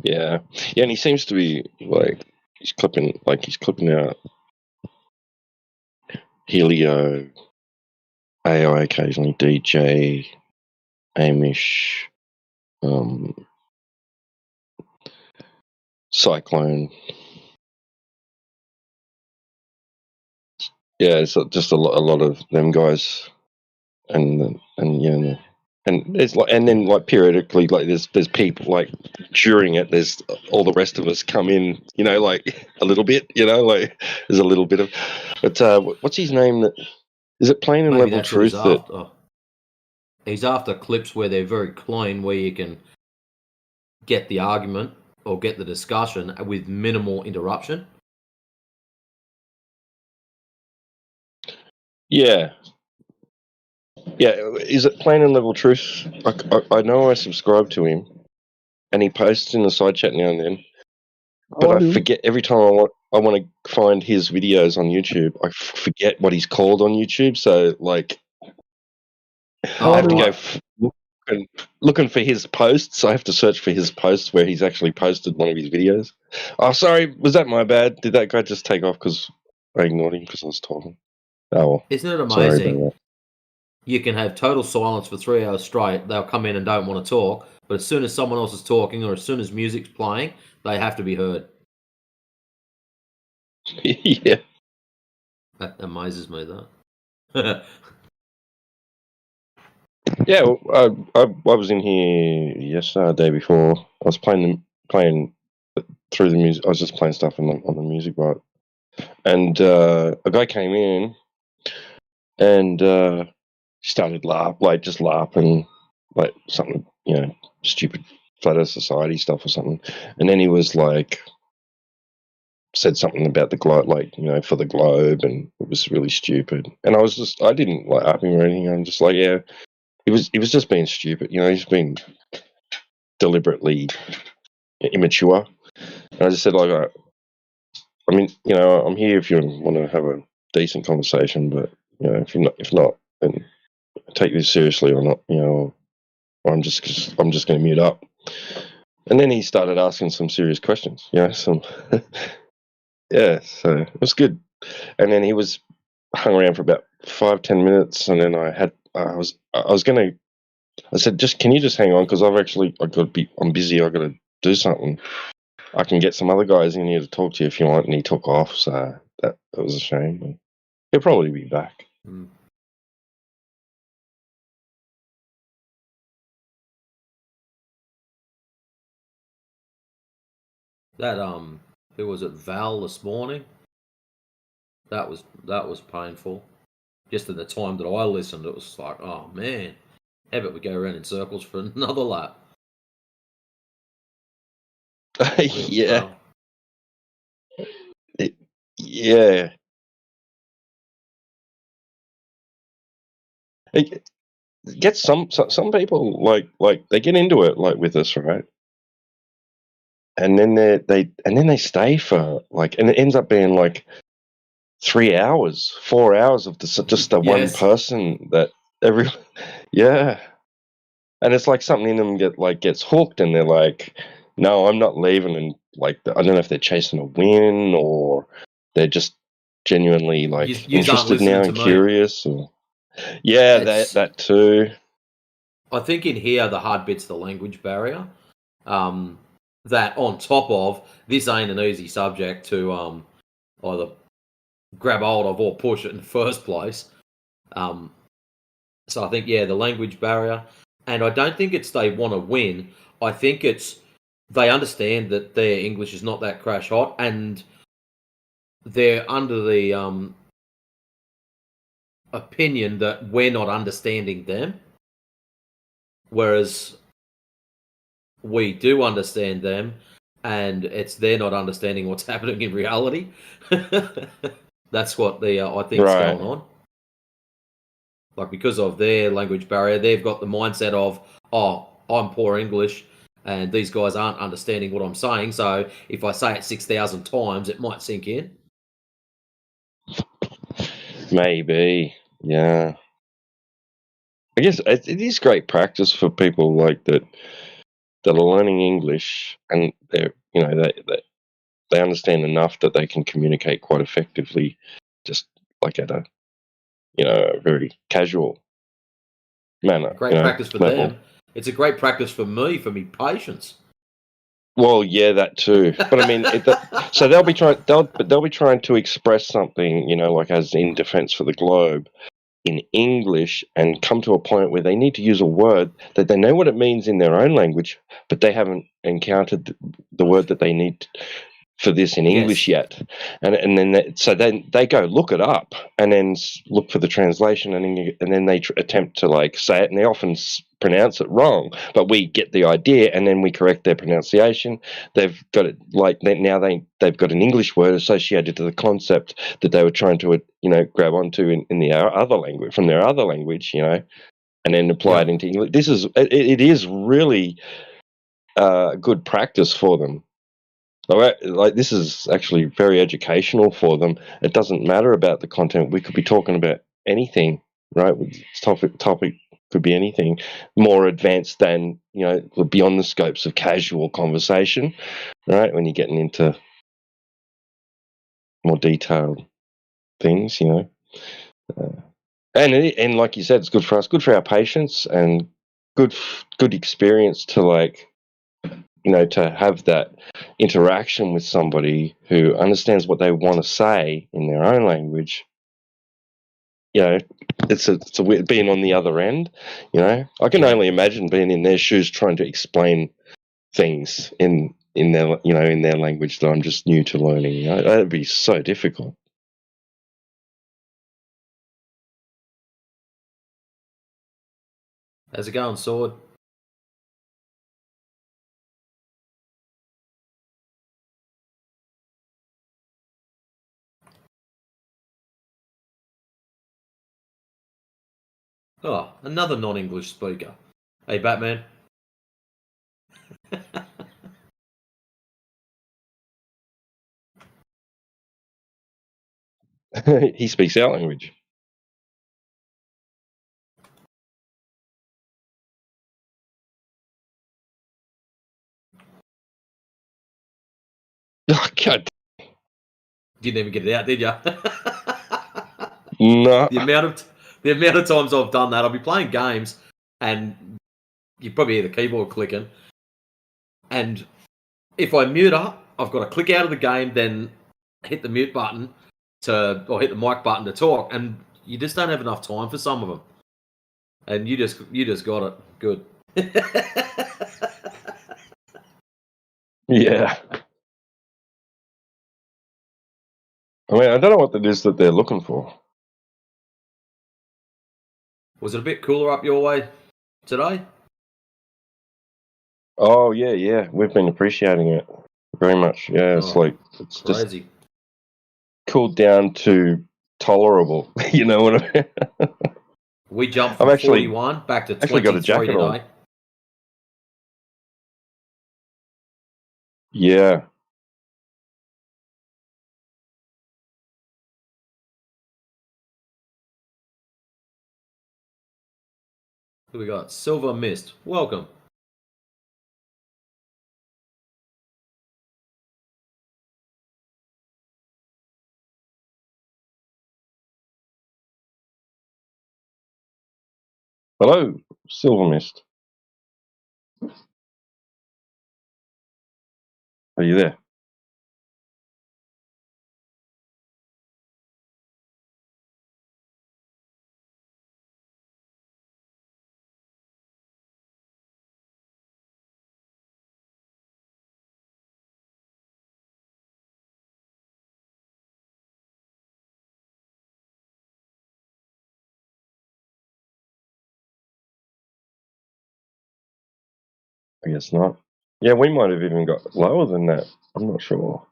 Yeah, and he seems to be he's clipping out Helio, AI occasionally, DJ, Amish, Cyclone. Yeah, it's just a lot of them guys, and there's and then periodically there's people during it. There's all the rest of us come in, a little bit, there's a little bit of. But what's his name? Is it Plain and Maybe Level that's what he's Truth that? after. He's after clips where they're very clean, where you can get the argument or get the discussion with minimal interruption. Yeah. Is it Plain and Level Truth? I know I subscribe to him, and he posts in the side chat now and then. But I forget every time I want to find his videos on YouTube. I forget what he's called on YouTube. So I have to go looking for his posts. I have to search for his posts where he's actually posted one of his videos. Oh, sorry, was that my bad? Did that guy just take off because I ignored him because I was talking? Oh, well. Isn't it Sorry amazing? about that. You can have total silence for 3 hours straight. They'll come in and don't want to talk, but as soon as someone else is talking or as soon as music's playing, they have to be heard. Yeah. That amazes me, that. Yeah, well, I was in here yesterday, the day before. I was playing through the music. I was just playing stuff on the music bar, and a guy came in and started just laughing, like something, stupid flat Earth Society stuff or something. And then he was said something about the globe, for the globe, and it was really stupid. And I didn't up him or anything. I'm just like, yeah, he was just being stupid. He's being deliberately immature. And I just said, I'm here if you want to have a decent conversation, but if not, then take this seriously or not, or I'm just going to mute up. And then he started asking some serious questions, so it was good. And then he was hung around for about 5-10 minutes, and then I said, can you just hang on, because I'm busy, I've got to do something. I can get some other guys in here to talk to you if you want. And he took off, so that was a shame. But he'll probably be back. Mm. That who was it, Val, this morning? That was painful. Just at the time that I listened, it was like, oh man, How about we go around in circles for another lap? Yeah. Yeah. It gets some people like they get into it like with us, right? And then they stay for like, and it ends up being like 3 hours, 4 hours of just the one Yes. person that every, yeah. And it's like something in them gets hooked, and they're like, no, I'm not leaving. And like, I don't know if they're chasing a win or they're just genuinely like Yous aren't interested listening now to and me. curious. Or, yeah, that too. I think in here the hard bit's the language barrier. That on top of this ain't an easy subject to either grab hold of or push it in the first place. So I think the language barrier, and I don't think it's they want to win. I think it's they understand that their English is not that crash hot, and they're under the opinion that we're not understanding them, whereas we do understand them, and it's they're not understanding what's happening in reality. That's what I think is going on. Like, because of their language barrier, they've got the mindset of, oh, I'm poor English, and these guys aren't understanding what I'm saying. So if I say it 6,000 times, it might sink in. Maybe, yeah. I guess it is great practice for people like that are learning English, and they're they understand enough that they can communicate quite effectively, just like at a a very casual manner. Great practice for level. them. It's a great practice for me patience. Well, yeah, that too. But I mean, so they'll be trying to express something, like as in defense for the globe, in English, and come to a point where they need to use a word that they know what it means in their own language, but they haven't encountered the word that they need for this in English yet. And then they go look it up and then look for the translation, and then they attempt to like say it, and they often pronounce it wrong, but we get the idea, and then we correct their pronunciation. They've got it like now they've got an English word associated to the concept that they were trying to grab onto in the other language, from their other language, and then apply it into English. It is really good practice for them. Like, this is actually very educational for them. It doesn't matter about the content. We could be talking about anything, right? Topic could be anything more advanced than beyond the scopes of casual conversation, right? When you're getting into more detailed things, and like you said, it's good for us, good for our patients, and good experience to like. To have that interaction with somebody who understands what they want to say in their own language. It's a weird being on the other end. I can only imagine being in their shoes, trying to explain things in their in their language that I'm just new to learning. That'd be so difficult. How's it going, Sword? Oh, another non-English speaker. Hey, Batman. He speaks our language. Oh, God. Didn't even get it out, did you? No. The amount of times I've done that, I'll be playing games, and you probably hear the keyboard clicking. And if I mute up, I've got to click out of the game, then hit the mute button or hit the mic button to talk, and you just don't have enough time for some of them. And you just got it. Good. Yeah. I mean, I don't know what it is that they're looking for. Was it a bit cooler up your way? today? Oh yeah. We've been appreciating it very much. Yeah, it's Oh, like it's just crazy. cooled down to tolerable. You know what I mean? We jumped I'm from actually 41 back to got a 23 jacket on. today. Yeah. Who we got? Silver Mist. Welcome. Hello, Silver Mist. Are you there? I guess not. Yeah, we might have even got lower than that. I'm not sure.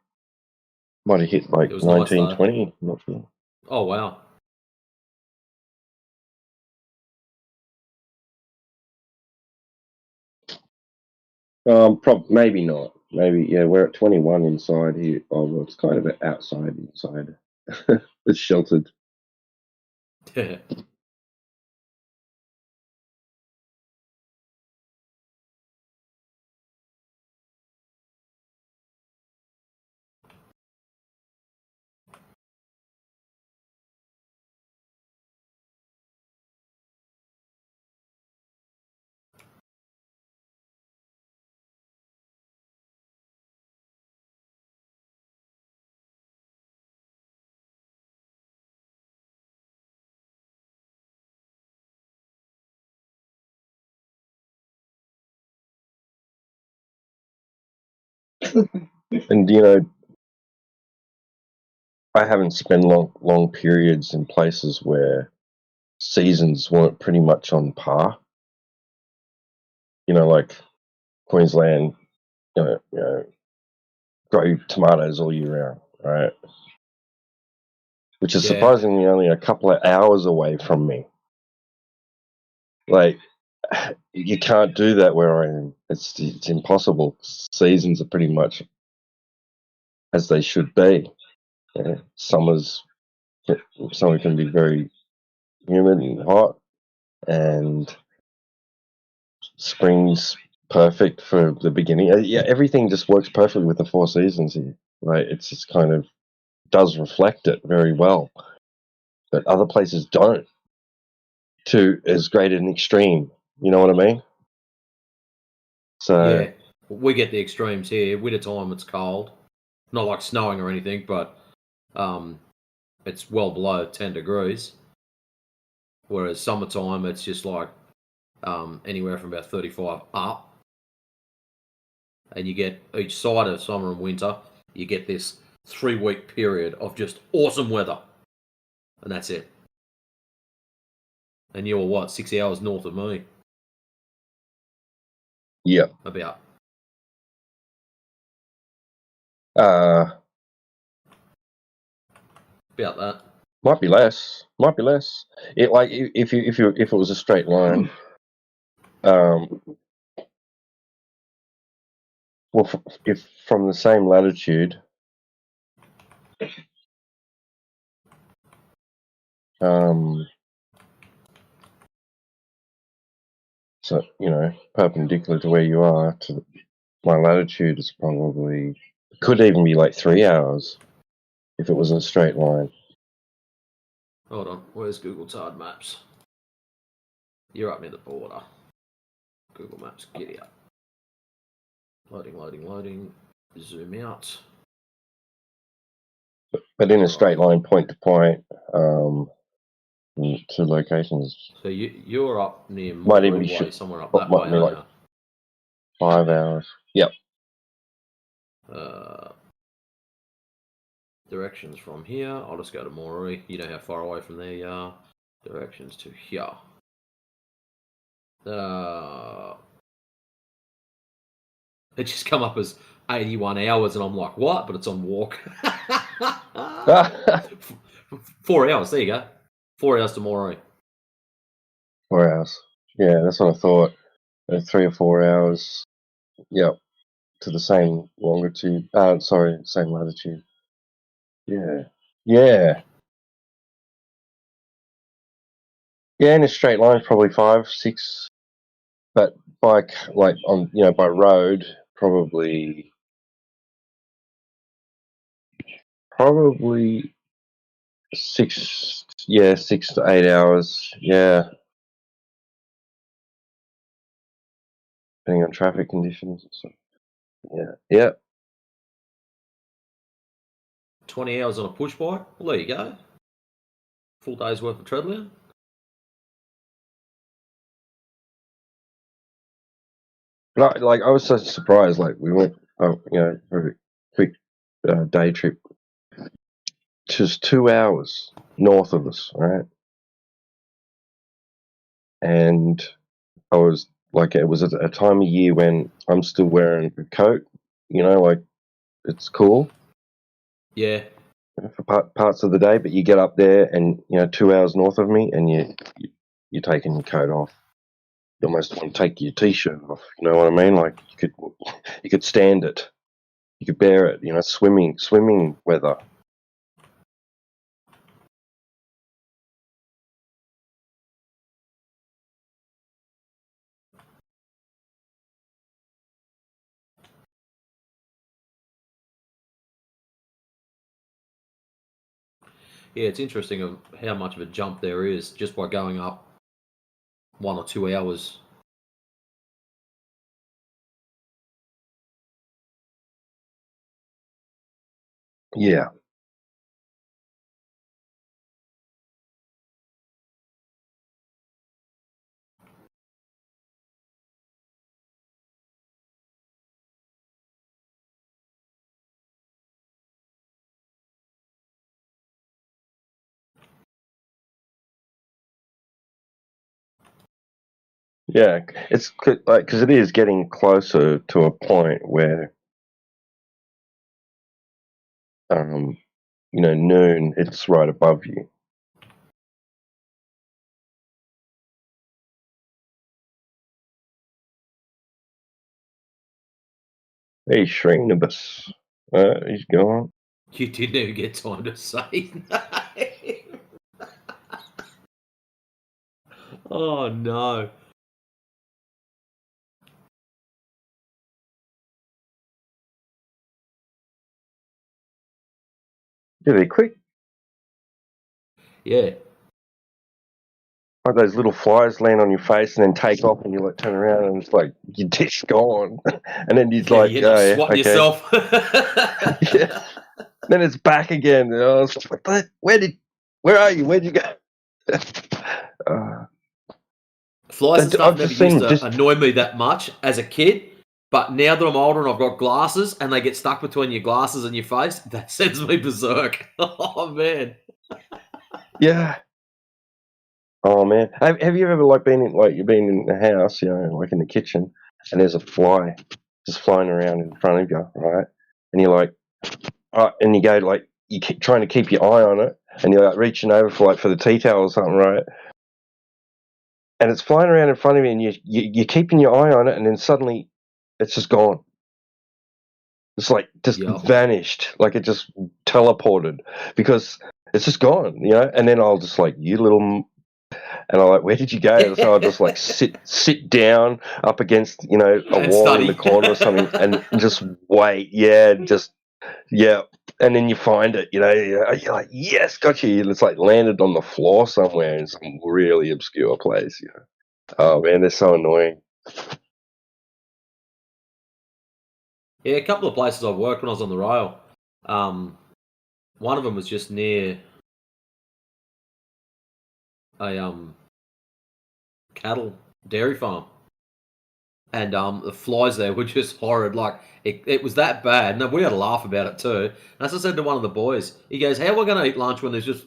Might have hit like It was nice 19, though. 20. I'm not sure. Oh wow. Maybe not. Maybe yeah. We're at 21 inside here. Oh, well, it's kind of outside. Inside, it's sheltered. And you know, I haven't spent long periods in places where seasons weren't pretty much on par. You know, like Queensland. You know, grow tomatoes all year round, right? Which is Yeah. surprisingly only a couple of hours away from me. Like, you can't do that where I am. It's impossible. Seasons are pretty much as they should be. Yeah. Summer can be very humid and hot, and spring's perfect for the beginning. Yeah, everything just works perfectly with the four seasons here. Right? It's just kind of does reflect it very well, but other places don't to as great an extreme. You know what I mean? So Yeah. We get the extremes here. Winter time it's cold. Not like snowing or anything, but it's well below 10 degrees. Whereas summertime it's just like anywhere from about 35 up. And you get each side of summer and winter, you get this 3-week period of just awesome weather. And that's it. And you're what, 6 hours north of me? yeah. About. About that. Might be less. Might be less. It like if it was a straight line. Well, if from the same latitude, so you know, perpendicular to where you are to my latitude is probably could even be like 3 hours if it was a straight line. Hold on, where's Google Tide Maps? You're up near the border. Google Maps, giddy up. Loading. Zoom out. But in a straight line, point to point, to locations. So you're up near Might even be Moree, somewhere up that might way, be like aren't 5 hours. Yep. you? Directions from here. I'll just go to Moree. You know how far away from there you are. Directions to here. It just come up as 81 hours, and I'm like, what? But it's on walk. 4 hours. There you go. 4 hours tomorrow. 4 hours. Yeah, that's what I thought. 3 or 4 hours. Yep. To the same longitude. Same latitude. Yeah. Yeah. Yeah, in a straight line, probably 5, 6. But by by road, probably 6. Yeah, 6 to 8 hours. Yeah, depending on traffic conditions. So, yeah. 20 hours on a push bike. Well, there you go. Full day's worth of treadling. But I was so surprised. Like we went, for a quick day trip. Just 2 hours north of us, right? And I was like, it was a time of year when I'm still wearing a coat. It's cool. Yeah. For parts of the day, but you get up there and 2 hours north of me, and you're taking your coat off. You almost want to take your t-shirt off. You know what I mean? Like you could stand it, you could bear it. Swimming weather. Yeah, it's interesting of how much of a jump there is just by going up 1 or 2 hours. Yeah. Yeah, it's because it is getting closer to a point where, noon. It's right above you. Hey, Shringnibus. He's gone. You didn't even get time to say his name. Oh no. Yeah, they're quick. Yeah. Like those little flies land on your face and then take off, and you turn around and it's like your dish gone, and then you're like, you end up oh, yeah, swatting okay. yourself. Yeah. Then it's back again. And I was like, where are you? Where'd you go? Flies and stuff I've never just seen used to annoy me that much as a kid, but now that I'm older and I've got glasses and they get stuck between your glasses and your face, that sends me berserk. Oh man. Yeah. Oh man, have you ever you've been in the house, like in the kitchen, and there's a fly just flying around in front of you, right? And you're like, and you go you keep trying to keep your eye on it, and you're reaching over for the tea towel or something, right? And it's flying around in front of you, and you're keeping your eye on it, and then suddenly it's just gone. It's just vanished, like it just teleported because it's just gone, And then I'll just you little. And I'm like, where did you go? So I'll just sit down up against, a wall in the corner or something and just wait. Yeah, And then you find it, you're like, yes, got you. It's landed on the floor somewhere in some really obscure place, Oh man, they're so annoying. Yeah, a couple of places I've worked when I was on the rail. One of them was just near a cattle dairy farm, and the flies there were just horrid. It was that bad. No, we had a laugh about it too. And as I said to one of the boys, he goes, "How are we going to eat lunch when there's just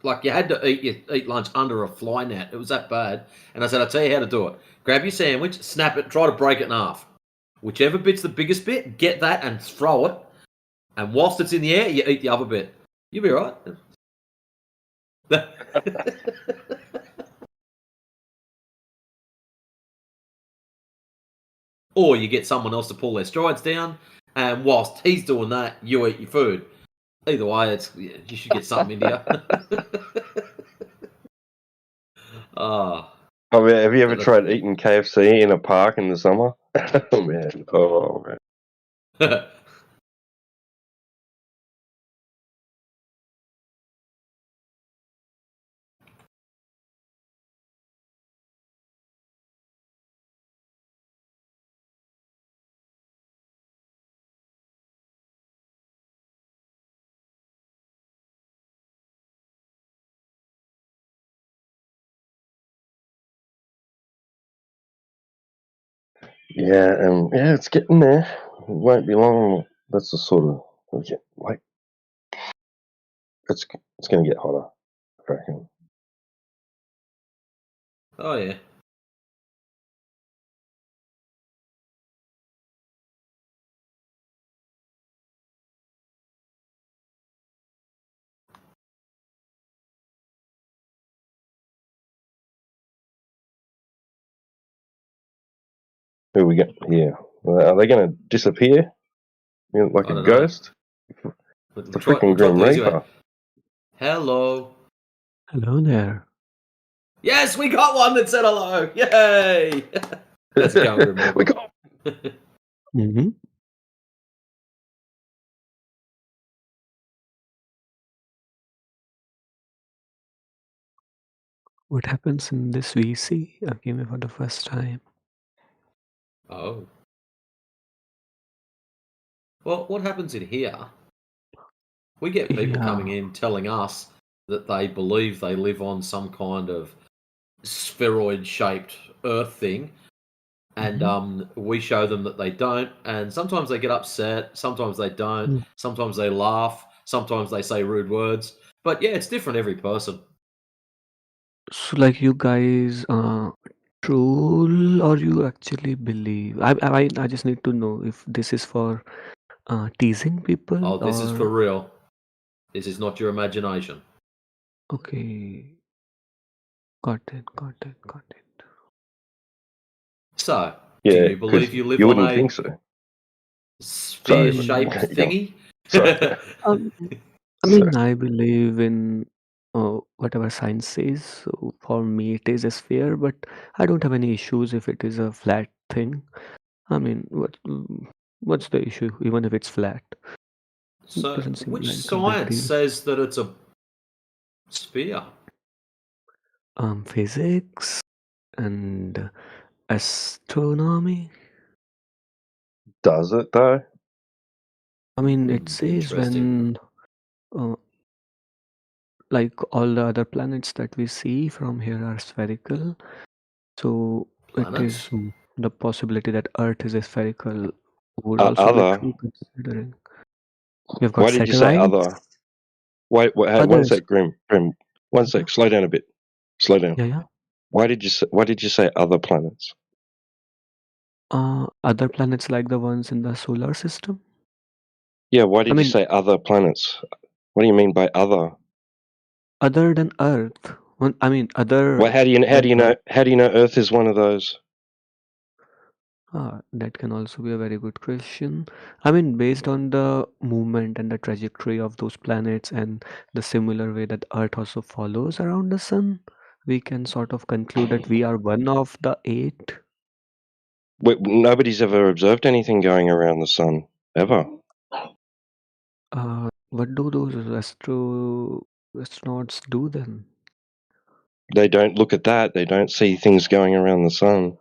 Like, you had to eat lunch under a fly net. It was that bad. And I said, I'll tell you how to do it. Grab your sandwich, snap it, try to break it in half. Whichever bit's the biggest bit, get that and throw it. And whilst it's in the air, you eat the other bit. You'll be right. Or you get someone else to pull their strides down, and whilst he's doing that, you eat your food. Either way, you should get something into you. Oh, man, have you ever tried eating KFC in a park in the summer? Oh man, oh man. Yeah, yeah, it's getting there. It won't be long. That's the sort of like it's going to get hotter, I reckon. Oh yeah. Who we get here? Are they going to disappear? You know, like I a don't know. ghost? The freaking Grim Reaper. Hello. Hello there. Yes, we got one that said hello. Yay! How's it going, Grim Reaper? We got. Mm-hmm. What happens in this VC? I came here for the first time. Oh. Well, what happens in here? We get people coming in telling us that they believe they live on some kind of spheroid-shaped Earth thing, and we show them that they don't. And sometimes they get upset, sometimes they don't, sometimes they laugh, sometimes they say rude words. But yeah, it's different every person. So, like, you guys troll or you actually believe? I just need to know if this is for teasing people Oh, this is or... for real. This is not your imagination. Okay. Got it. So, Yeah, do you believe you live you on wouldn't a think so. sphere-shaped thingy? I mean, I believe in whatever science says. So for me, it is a sphere, but I don't have any issues if it is a flat thing. I mean, what's the issue? Even if it's flat, it So, doesn't seem which like a big science deal. says that it's a sphere? Physics and astronomy. Does it though? I mean, it says when, like, all the other planets that we see from here are spherical. So it is the possibility that Earth is a spherical would also be Other. true considering we've got Why did you say satellites. other? Wait, hey, one Others. sec, Grim. One sec. Slow down a bit. Slow down. Yeah. Why did you say other planets? Other planets like the ones in the solar system. Yeah, why did you say other planets? What do you mean by other? Other than Earth. I mean, other. Well, how do you know Earth is one of those? That can also be a very good question. I mean, based on the movement and the trajectory of those planets and the similar way that Earth also follows around the sun, we can sort of conclude that we are one of the 8. Nobody's ever observed anything going around the sun, ever. What do those astronauts do then? They don't look at that. They don't see things going around the sun.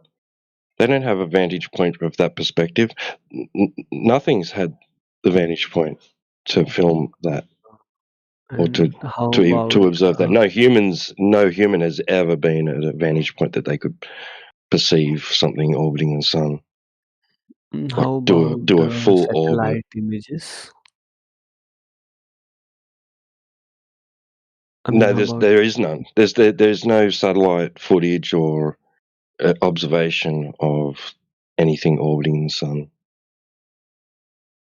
They don't have a vantage point of that perspective. Nothing's had the vantage point to film that or to observe that. No human has ever been at a vantage point that they could perceive something orbiting the sun. How Like about do a the full orbit. satellite images? I mean, No, how about there is none. There's no satellite footage or observation of anything orbiting the sun.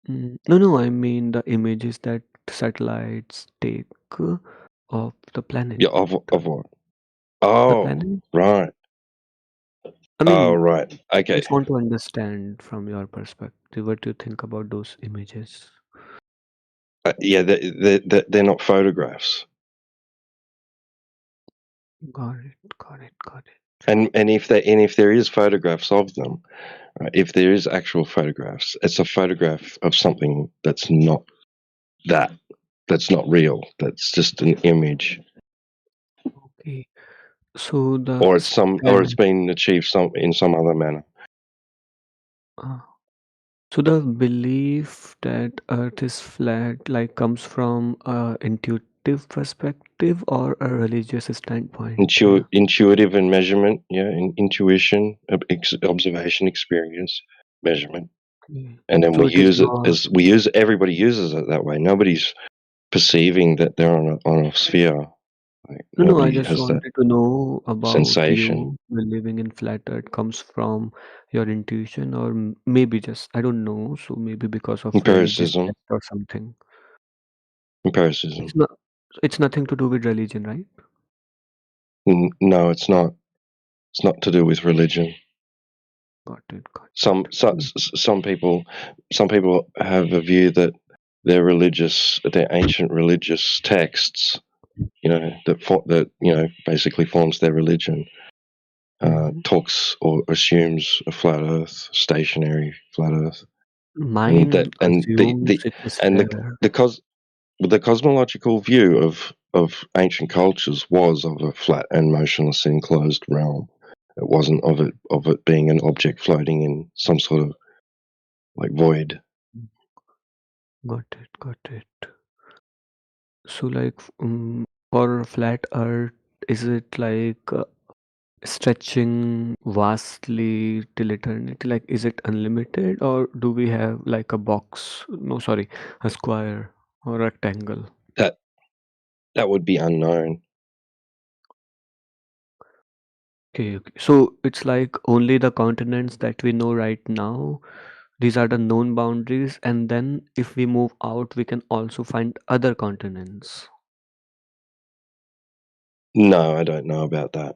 No, I mean the images that satellites take of the planet. Yeah, of what? The Oh, planet. right. I Oh, mean, right. Okay. just want to understand from your perspective what you think about those images. Yeah, they're not photographs. Got it. And if there is photographs of them, right, if there is actual photographs, it's a photograph of something that's not that. That's not real. That's just an image, Okay. So or it's been achieved in some other manner. uh, so the belief that Earth is flat like comes from a intuitive perspective or a religious standpoint. Intuitive and measurement, yeah, intuition, observation, experience, measurement, Okay. and then So we it is use it not. as everybody uses it that way. Nobody's perceiving that they're on a sphere. Like, No, I nobody just has that wanted to know about sensation. you believing in flat Earth comes from your intuition or maybe just I don't know. So maybe because of religious Empiricism. text or something. Empiricism. It's not. It's nothing to do with religion, right? No, it's not. It's not to do with religion. Got it. Some people have a view that their ancient religious texts, that basically forms their religion, talks or assumes a flat Earth, stationary flat Earth, Mine assumes it is and fair. the cosmological view of ancient cultures was of a flat and motionless enclosed realm. It wasn't of it being an object floating in some sort of like void. Got it. So, like, for flat Earth, is it like stretching vastly till eternity? Like, is it unlimited, or do we have like a box? No, sorry, a square or rectangle. That would be unknown. Okay. So it's like only the continents that we know right now. These are the known boundaries, and then if we move out, we can also find other continents. No, I don't know about that.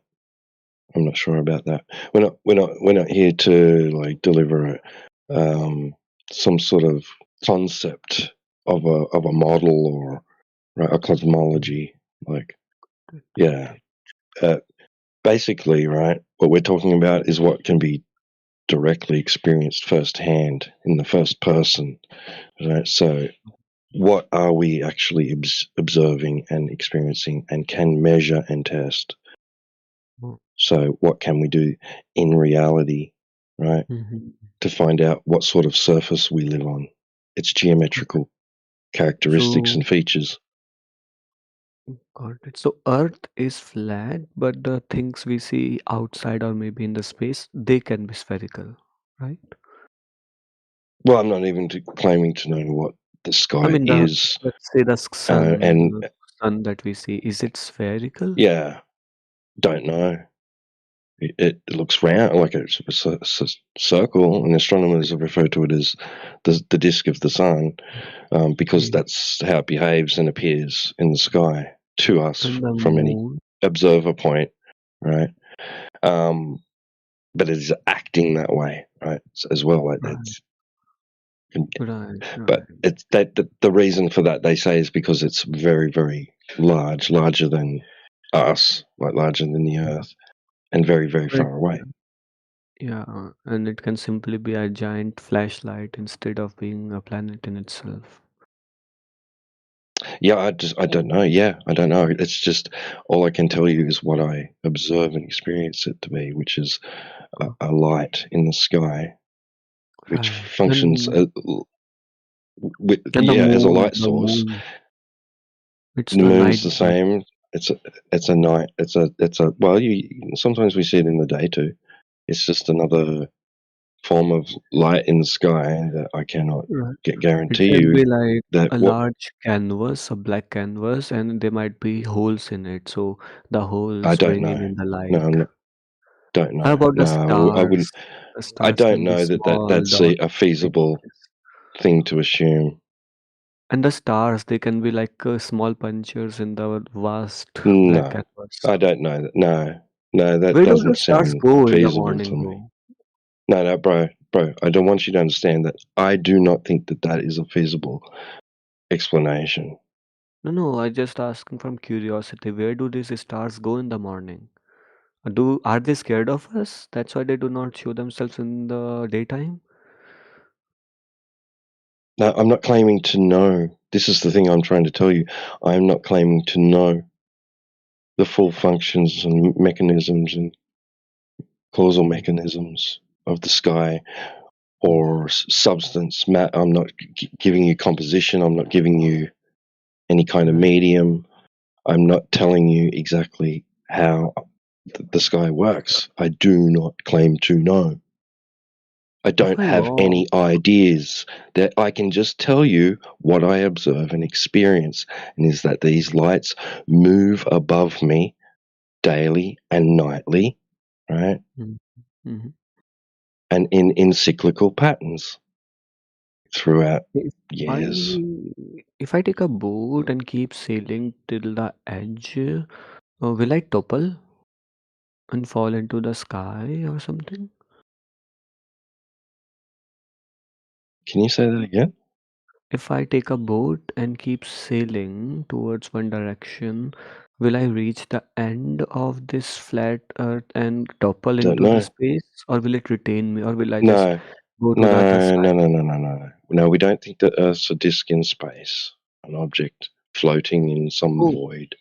I'm not sure about that. We're not here to like deliver some sort of concept of a model or a cosmology. Like, yeah, basically, right. What we're talking about is what can be directly experienced firsthand in the first person. Right? So, what are we actually observing and experiencing, and can measure and test? So, what can we do in reality, right, to find out what sort of surface we live on, its geometrical characteristics So, and features? got it. So Earth is flat, but the things we see outside or maybe in the space, they can be spherical, right? Well, I'm not even claiming to know what the I sky mean, is, let's say the and sun that we see, is it spherical? yeah, don't know. It looks round, like it's a circle, and astronomers have referred to it as the disk of the sun, because that's how it behaves and appears in the sky to us And the from any moon? observer point, right? But it is acting that way, right? As well. Right. But it's that the reason for that, they say, is because it's very, very large, larger than us, like larger than the Earth, and very, very Right. far away. Yeah, and it can simply be a giant flashlight instead of being a planet in itself. Yeah, I don't know. Yeah, I don't know. It's just all I can tell you is what I observe and experience it to be, which is a light in the sky, which Right. functions, And as a light the source. moon, it's The the moon's night the beam. same. It's a night. It's a well. Sometimes we see it in the day too. It's just another form of light in the sky that I cannot Right. It guarantee can you be like that a what large canvas, a black canvas, and there might be holes in it. So the I holes don't bring know. in the No, light. I'm not, don't How know. about the No, I wouldn't. stars? The I stars don't can be know small that's dots a like feasible this. thing to assume. And the stars, they can be like small punctures in the vast black No, canvas. I don't know that. No, that Where do the doesn't stars sound go in the feasible to morning, me. though? No, bro, I don't want you to understand that. I do not think that is a feasible explanation. No, I just asking from curiosity. Where do these stars go in the morning? Are they scared of us? That's why they do not show themselves in the daytime? No, I'm not claiming to know. This is the thing I'm trying to tell you. I'm not claiming to know the full functions and mechanisms and causal mechanisms of the sky or substance. I'm not giving you composition. I'm not giving you any kind of medium. I'm not telling you exactly how the sky works. I do not claim to know. I Oh don't my have any God. ideas. That I can just tell you what I observe and experience, and is that these lights move above me daily and nightly, right? Mm-hmm. And in cyclical patterns throughout I years. if I take a boat and keep sailing till the edge, will I topple and fall into the sky or something? Can you say that again? If I take a boat and keep sailing towards one direction, will I reach the end of this flat earth and topple Don't into the know. space, or will it retain me, or will I just No, go to the other side? no. We don't think that Earth's a disk in space, an object floating in some Oh, void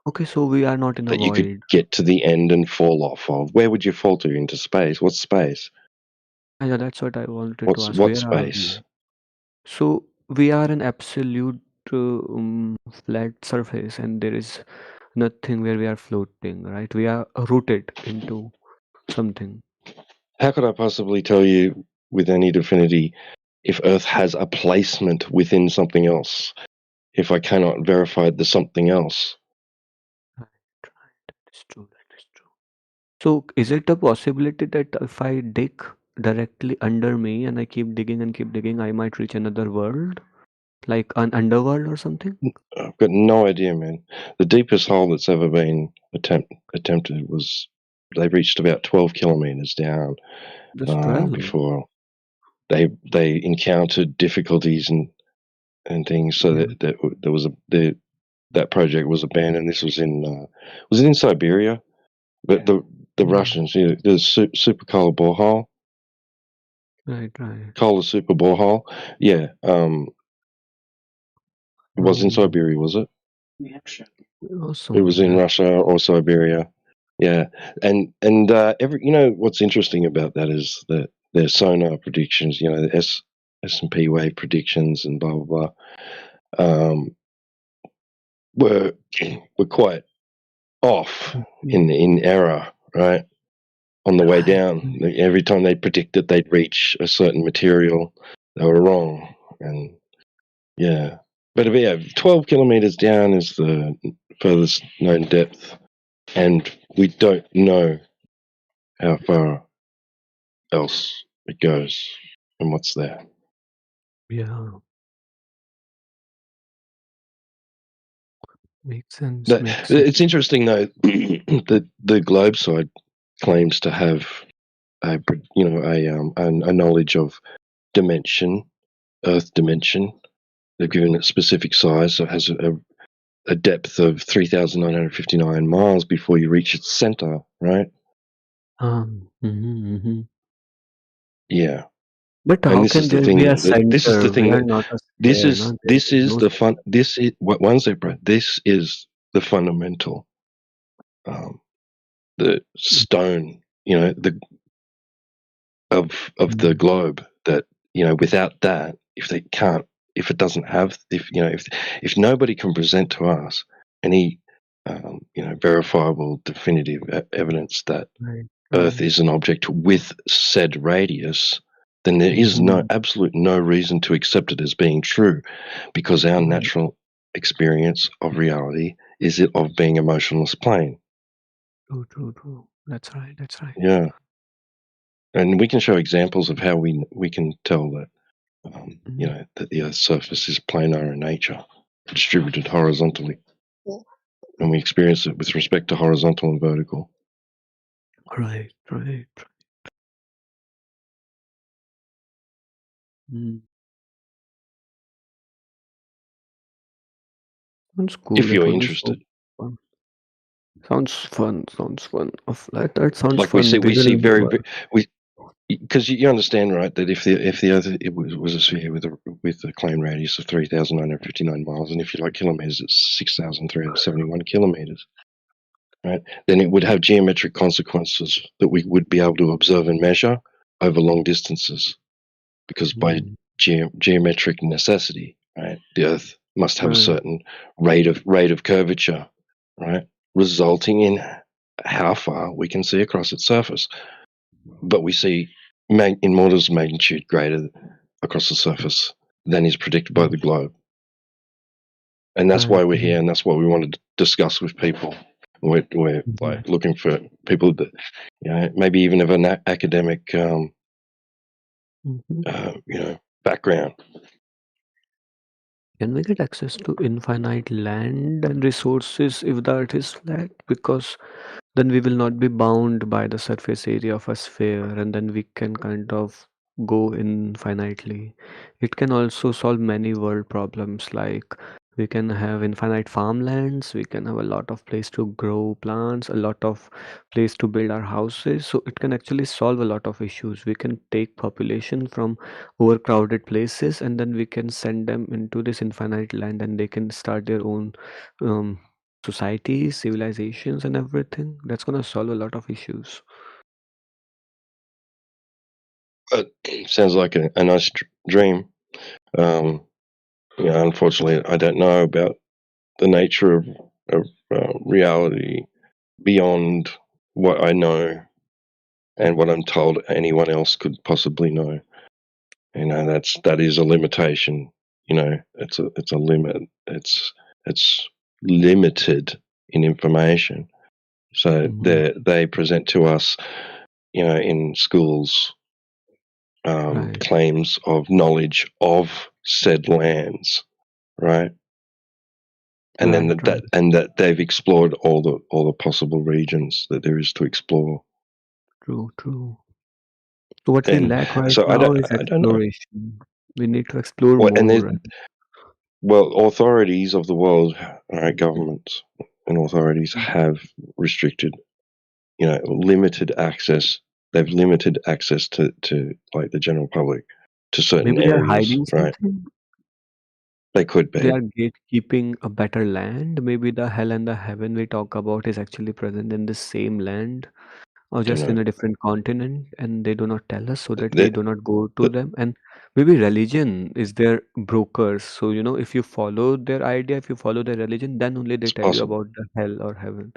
okay, so we are not in a that you could void. get to the end and fall off of. Where would you fall to? Into space? What's space? Yeah, that's what I wanted to ask. What's Where are space? we? So we are an absolute flat surface, and there is nothing where we are floating, right? We are rooted into something. How could I possibly tell you with any definity if Earth has a placement within something else, if I cannot verify the something else? That is true. That is true. So is it a possibility that if I dig directly under me and I keep digging, I might reach another world, like an underworld or something? I've got no idea, man. The deepest hole that's ever been attempted was they reached about 12 kilometers down Just 12. before they encountered difficulties and things. So Yeah. that there was that project was abandoned. This was was it in Siberia? But the Russians, the super Kola borehole, Right, right. Kola super borehole, yeah. It was in Oh, Siberia, was it? It was in somewhere. Russia or Siberia. Yeah, and every what's interesting about that is that their sonar predictions, the S&P wave predictions and blah blah blah, were quite off in error, right? On the way down, every time they predicted they'd reach a certain material, they were wrong, and yeah. But yeah, 12 kilometers down is the furthest known depth, and we don't know how far else it goes and what's there. Yeah. Makes sense. Makes sense. It's interesting though that the globe side claims to have a knowledge of dimension, Earth dimension. They've given it specific size, so it has a depth of 3,959 miles before you reach its center, right? Yeah. But And how this is can the there be a thing. This is the center? We thing are that not a this sphere, is no? There this is is no the fun. sphere. This is one second, bro. This is the fundamental, the stone. The of the globe that without that, if they can't, if it doesn't have, if nobody can present to us any verifiable definitive evidence that Right, Earth right. is an object with said radius, then there is absolute no reason to accept it as being true, because our natural experience of reality is it of being emotionless plane. True. That's right. Yeah. And we can show examples of how we can tell that, that the Earth's surface is planar in nature, distributed horizontally. And we experience it with respect to horizontal and vertical. Right. Sounds cool. If It you're would be so interested. fun. Sounds fun. A flat Earth sounds Like fun. we see Will because you understand, right, that if the Earth was a sphere with a claimed radius of 3,959 miles, and if you like kilometers, it's 6,371 kilometers, right? Then it would have geometric consequences that we would be able to observe and measure over long distances, because by geometric necessity, right, the Earth must have a certain rate of curvature, right, resulting in how far we can see across its surface. But we see in orders of magnitude greater across the surface than is predicted by the globe. And that's why we're here, and that's what we want to discuss with people. We're like looking for people that, maybe even of an academic, background. Can we get access to infinite land and resources if the Earth is flat? Because then we will not be bound by the surface area of a sphere, and then we can kind of go infinitely. It can also solve many world problems, like we can have infinite farmlands, we can have a lot of place to grow plants, a lot of place to build our houses. So it can actually solve a lot of issues. We can take population from overcrowded places, and then we can send them into this infinite land, and they can start their own societies, civilizations, and everything. That's gonna solve a lot of issues. Sounds like a nice dream. Unfortunately, I don't know about the nature of reality beyond what I know and what I'm told anyone else could possibly know. That is a limitation. It's a limit. It's limited in information. So they present to us, in schools, claims of knowledge of said lands, right? And then that they've explored all the possible regions that there is to explore. True. So what we lack right So I now is don't know. exploration. We need to explore Well, and more. authorities of the world, governments and authorities have restricted, limited access. They've limited access to like the general public to certain Maybe they're areas, hiding right? something. They could They are be. gatekeeping a better land. Maybe the hell and the heaven we talk about is actually present in the same land, or just in know. a different continent, and they do not tell us so that we That- do not go to them. And maybe religion is their brokers. So, if you follow their idea, if you follow their religion, then only they It's tell you possible. about the hell or heaven.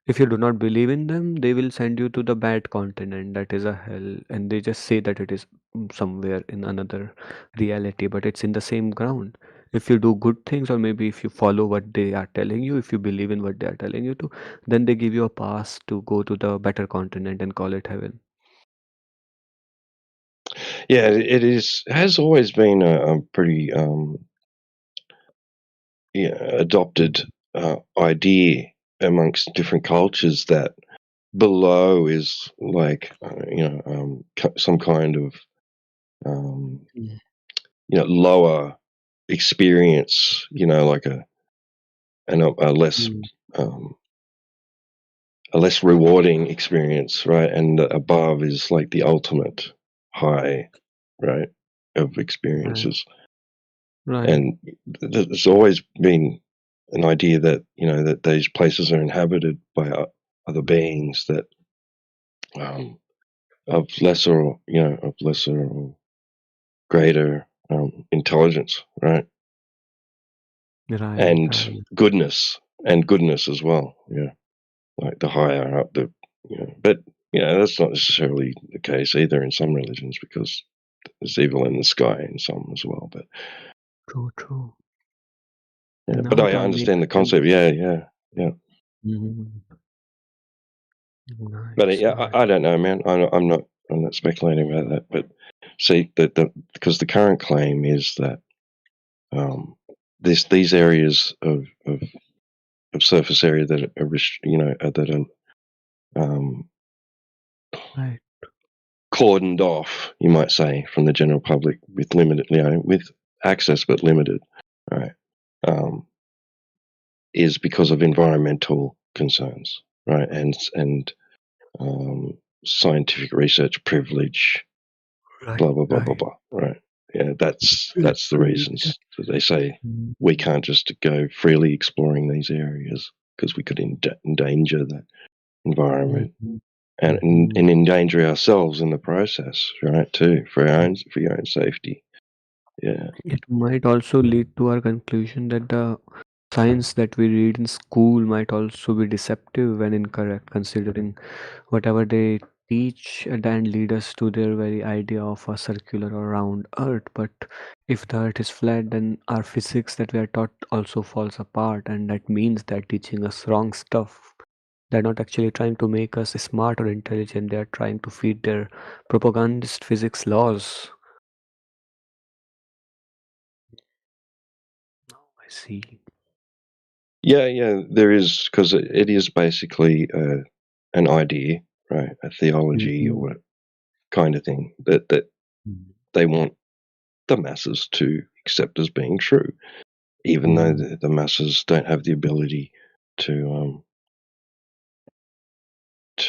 If you do not believe in them, they will send you to the bad continent, that is a hell, and they just say that it is somewhere in another reality, but it's in the same ground. If you do good things, or maybe if you follow what they are telling you, if you believe in what they are telling you to, then they give you a pass to go to the better continent and call it heaven. Yeah, it has always been a pretty adopted idea amongst different cultures that below is like some kind of lower experience, like a less a less rewarding experience, right? And above is like the ultimate high, right, of experiences. Right. And there's always been an idea that that these places are inhabited by other beings that of lesser or greater intelligence, right? Right. And goodness as well. Yeah, like the higher up but that's not necessarily the case either in some religions, because there's evil in the sky in some as well. But True. yeah, Now but I that understand the makes sense. concept. Yeah. Mhm. But Nice. I don't know, man. I'm not speculating about that. But see, because the current claim is that these areas of surface area that are that are Right. cordoned off, you might say, from the general public with limited, with access but limited, right? Is because of environmental concerns, right? And scientific research privilege, blah blah blah blah blah, right? Yeah, that's the reasons that they say we can't just go freely exploring these areas because we could endanger that environment and endanger ourselves in the process, right? Too for your own safety. Yeah. It might also lead to our conclusion that the science that we read in school might also be deceptive and incorrect, considering whatever they teach and lead us to their very idea of a circular or round earth. But if the earth is flat, then our physics that we are taught also falls apart, and that means they're teaching us wrong stuff. They're not actually trying to make us smart or intelligent, they're trying to feed their propagandist physics laws. I see. Yeah, there is, because it is basically an idea, right? A theology or what kind of thing that they want the masses to accept as being true, even though the masses don't have the ability to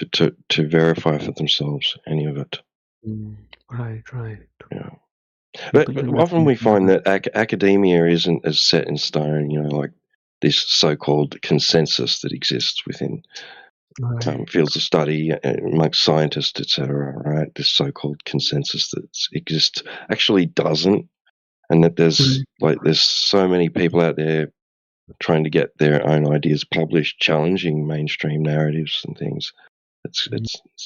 to verify for themselves any of it. Right. Yeah. But often we find that academia isn't as set in stone, like this so-called consensus that exists within fields of study amongst scientists, etc. Right? This so-called consensus that exists actually doesn't, and that there's so many people out there trying to get their own ideas published, challenging mainstream narratives and things. It's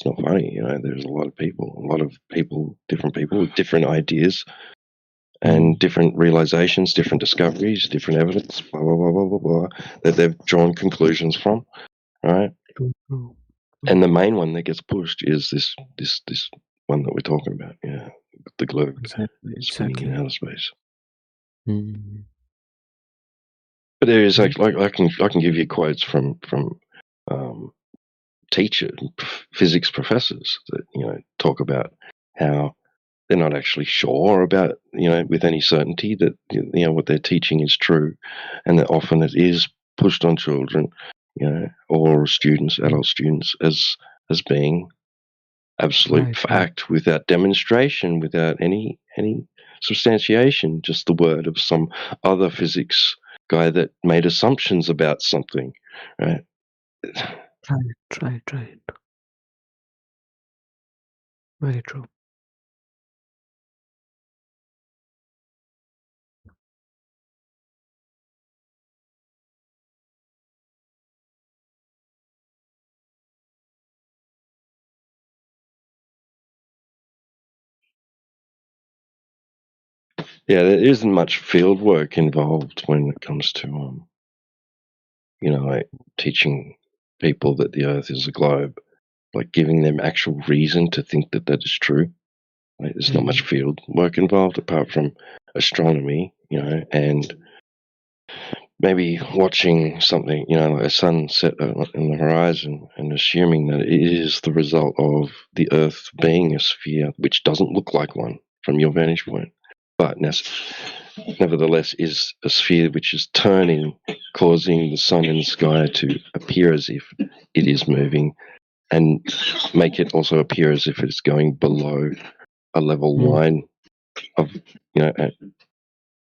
not funny, There's a lot of people, different people with different ideas and different realizations, different discoveries, different evidence, blah blah blah blah blah blah, that they've drawn conclusions from, right? And the main one that gets pushed is this one that we're talking about, the globe spinning in outer space. But there is actually, I can give you quotes from physics professors that talk about how they're not actually sure about with any certainty that what they're teaching is true, and that often it is pushed on children, or students, adult students, as being absolute fact without demonstration, without any substantiation, just the word of some other physics guy that made assumptions about something, right? Right. Very true. Yeah, there isn't much field work involved when it comes to like teaching people that the Earth is a globe, like giving them actual reason to think that that is true. Like, there's not much field work involved apart from astronomy, and maybe watching something, like a sunset in the horizon, and assuming that it is the result of the Earth being a sphere, which doesn't look like one from your vantage point, but nevertheless is a sphere which is turning, causing the sun in the sky to appear as if it is moving, and make it also appear as if it's going below a level line of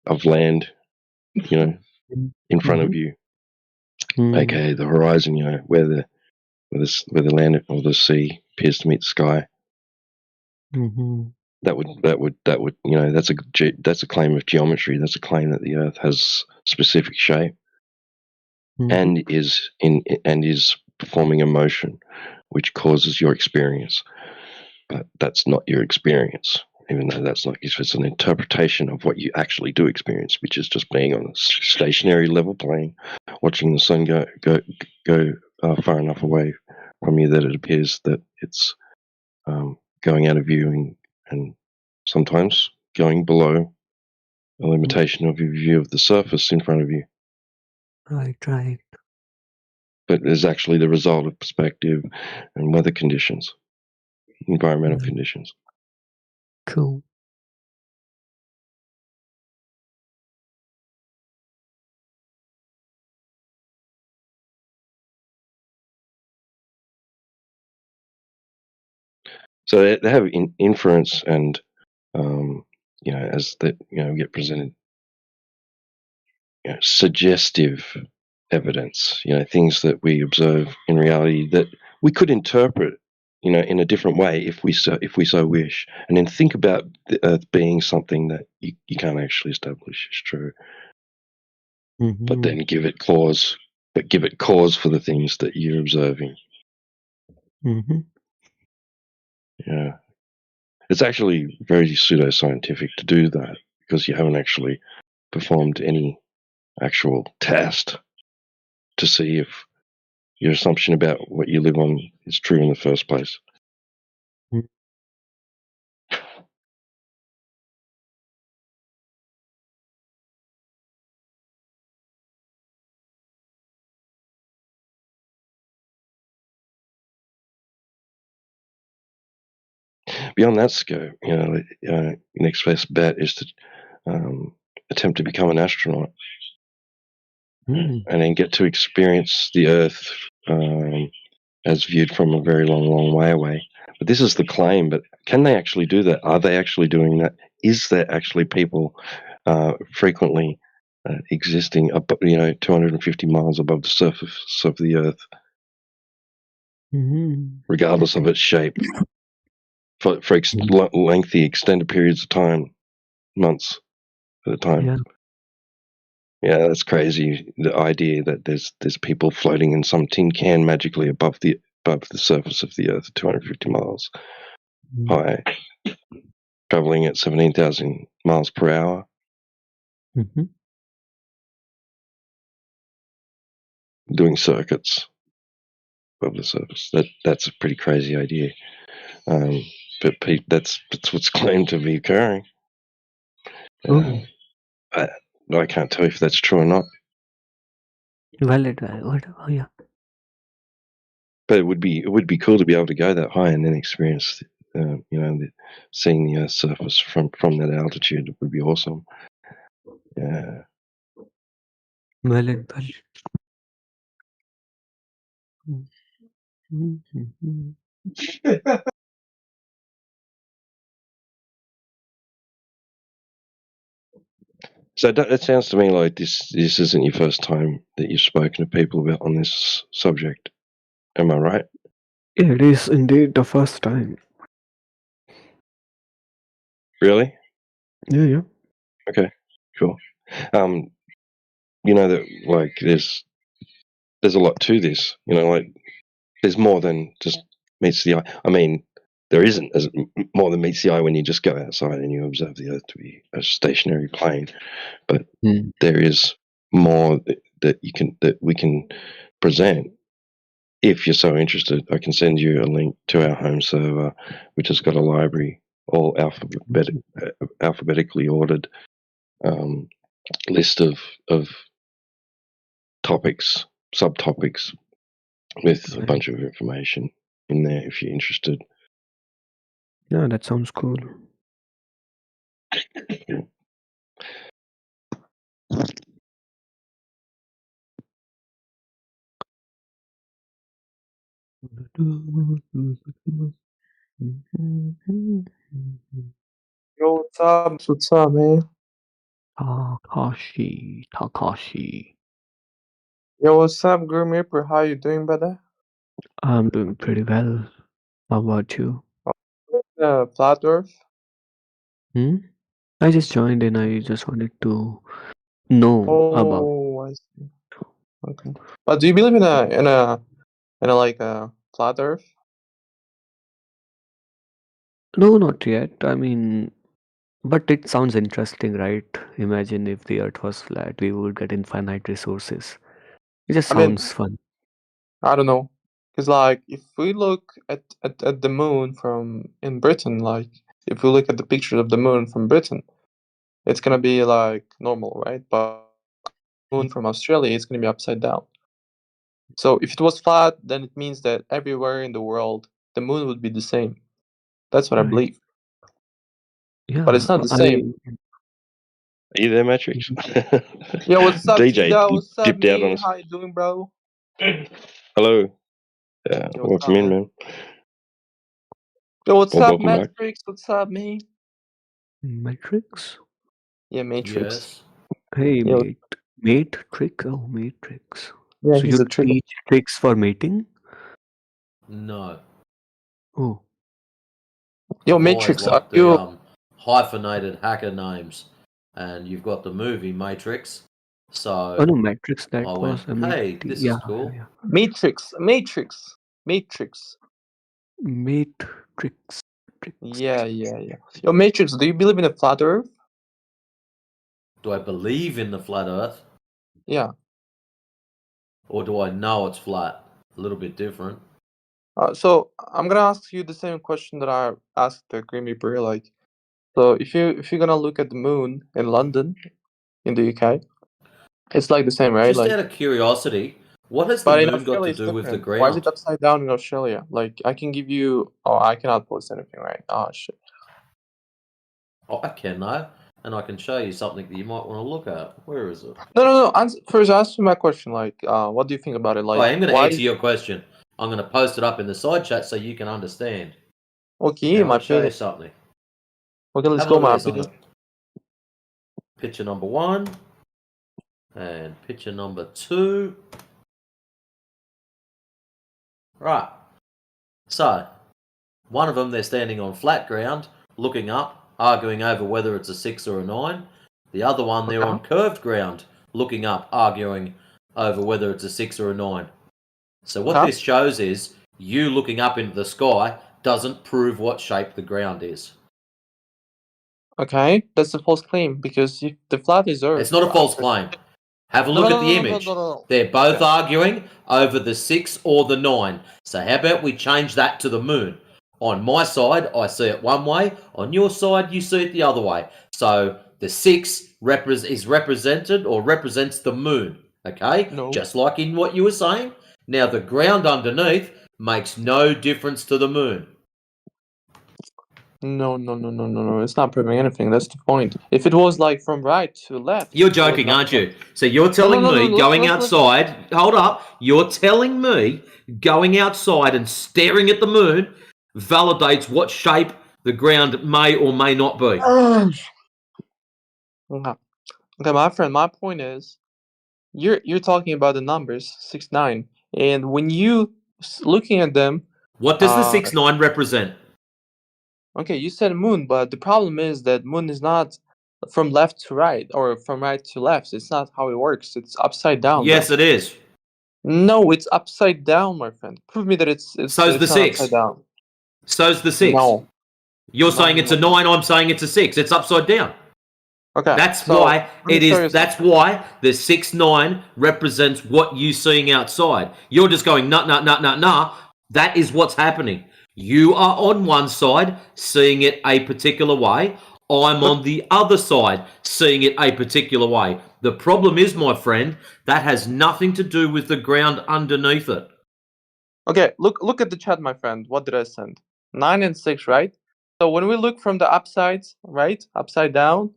of land, in front of you, aka the horizon, where the land or the sea appears to meet the sky. That would that's a claim of geometry. That's a claim that the Earth has specific shape and is performing a motion which causes your experience. But that's not your experience, even though that's not if it's an interpretation of what you actually do experience, which is just being on a stationary level plane, watching the sun go far enough away from you that it appears that it's going out of view and sometimes going below a limitation of your view of the surface in front of you. Right, right. But it's actually the result of perspective and weather conditions, environmental conditions. Cool. So they have inference and, as that, get presented, suggestive evidence, things that we observe in reality that we could interpret, in a different way if we so wish, and then think about the Earth being something that you can't actually establish is true, but then give it cause for the things that you're observing. Yeah, it's actually very pseudoscientific to do that because you haven't actually performed any actual test to see if your assumption about what you live on is true in the first place. Beyond that scope, next best bet is to attempt to become an astronaut and then get to experience the Earth as viewed from a very long, long way away. But this is the claim, but can they actually do that? Are they actually doing that? Is there actually people frequently existing, 250 miles above the surface of the Earth, regardless of its shape, for lengthy, extended periods of time, months at a time? Yeah, that's crazy. The idea that there's people floating in some tin can magically above the surface of the Earth, 250 miles high, traveling at 17,000 miles per hour. Doing circuits above the surface. That's a pretty crazy idea. But that's what's claimed to be occurring. I can't tell you if that's true or not. Valid. Yeah. But it would be cool to be able to go that high and then experience, seeing the Earth's surface from that altitude. It would be awesome. Yeah. Valid. So it sounds to me like this isn't your first time that you've spoken to people about on this subject. Am I right? Yeah, it is indeed the first time. Really? Yeah. Okay, cool. That like there's a lot to this. Like there's more than just meets the eye. I mean, there isn't more than meets the eye when you just go outside and you observe the Earth to be a stationary plane. But there is more that we can present. If you're so interested, I can send you a link to our home server, which has got a library, all alphabetically ordered list of topics, subtopics, with a bunch of information in there if you're interested. Yeah, that sounds cool. Yo, what's up? What's up, man? Takashi. Yo, what's up, Grim Reaper? How you doing, brother? I'm doing pretty well. How about you? Flat Earth? I just joined and I just wanted to know about. Oh, I see. Okay. But do you believe in a like a flat Earth? No, not yet. I mean, But it sounds interesting, right? Imagine if the Earth was flat, we would get infinite resources. It just I mean, sounds fun. I don't know. Because, like, if we look at the moon from in Britain, like, if we look at the pictures of the moon from Britain, it's gonna be like normal, right? But moon from Australia, it's gonna be upside down. So if it was flat, then it means that everywhere in the world, the moon would be the same. That's what I Right. believe. Yeah, But it's not the same. Are you there, Matrix? Yo, what's up, DJ Tito? What's up, dipped out on me? us. How you doing, bro? Hello. Yo, what's Welcome up, in, man. Yo, what's Well, up, welcome back. Matrix? What's up, me? Matrix? Yeah, Matrix. Yes. Hey, Yo. mate. Mate trick? Oh, matrix. Yeah, So he's you a trick. teach tricks for mating? No. Oh. Yo, I've Matrix, always are liked you? the hyphenated hacker names, and you've got the movie Matrix. So Oh no, Matrix, I that went, was, I mean, hey, this yeah, is cool. yeah. Matrix. Matrix. Yeah. Yo, Matrix, do you believe in a flat Earth? Do I believe in the flat Earth, Yeah. or do I know it's flat? A little bit different. So I'm gonna ask you the same question that I asked the Grim Reaper. Like, so if you're gonna look at the moon in London, in the UK, it's like the same, right? Just Like, out of curiosity, what has the but in moon got Australia to it's do with the different. Why is it ground? upside down in Australia? Like, I can give you. Oh, I cannot post anything, right? Oh shit. Oh, I can know, and I can show you something that you might want to look at. Where is it? No. First, answer my question. Like, what do you think about it? Like, I am going to why? answer your question. I'm going to post it up in the side chat so you can understand. Okay, Now, my I'll show you opinion. something. Okay, let's Have a go. look at My this. I'm opinion. gonna... Picture number 1 and picture number 2. Right. So, one of them, they're standing on flat ground, looking up, arguing over whether it's a 6 or a 9. The other one, they're on curved ground, looking up, arguing over whether it's a 6 or a 9. So what this shows is you looking up into the sky doesn't prove what shape the ground is. Okay, that's a false claim because if the flat is Earth, It's not a false claim. Have a No, look no, at no, the no, image. no. They're both Okay. arguing over the 6 or the 9. So how about we change that to the moon? On my side, I see it one way. On your side, you see it the other way. So the 6 is represented or represents the moon. Okay? No. Just like in what you were saying. Now the ground underneath makes no difference to the moon. No. It's not proving anything. That's the point. If it was like from right to left, You're joking, aren't you? So you're telling me going outside, hold up, you're telling me going outside and staring at the moon validates what shape the ground may or may not be. Okay, my friend, my point is, you're talking about the numbers 6, 9, and when you looking at them, what does the 6, 9 represent? Okay, you said moon, but the problem is that moon is not from left to right or from right to left. It's not how it works. It's upside down. Yes, bro. it is. No, it's upside down, my friend. Prove me that it's So's the not 6. upside down. So's the 6. No. You're saying it's a 9, I'm saying it's a 6. It's upside down. Okay. That's so why let me it show you is. That's why the 6, 9 represents what you seeing outside. You're just going nah. That is what's happening. You are on one side seeing it a particular way. I'm on the other side seeing it a particular way. The problem is, my friend, that has nothing to do with the ground underneath it. Okay, look at the chat, my friend. What did I send? 9 and 6, right? So when we look from the upsides, right, upside down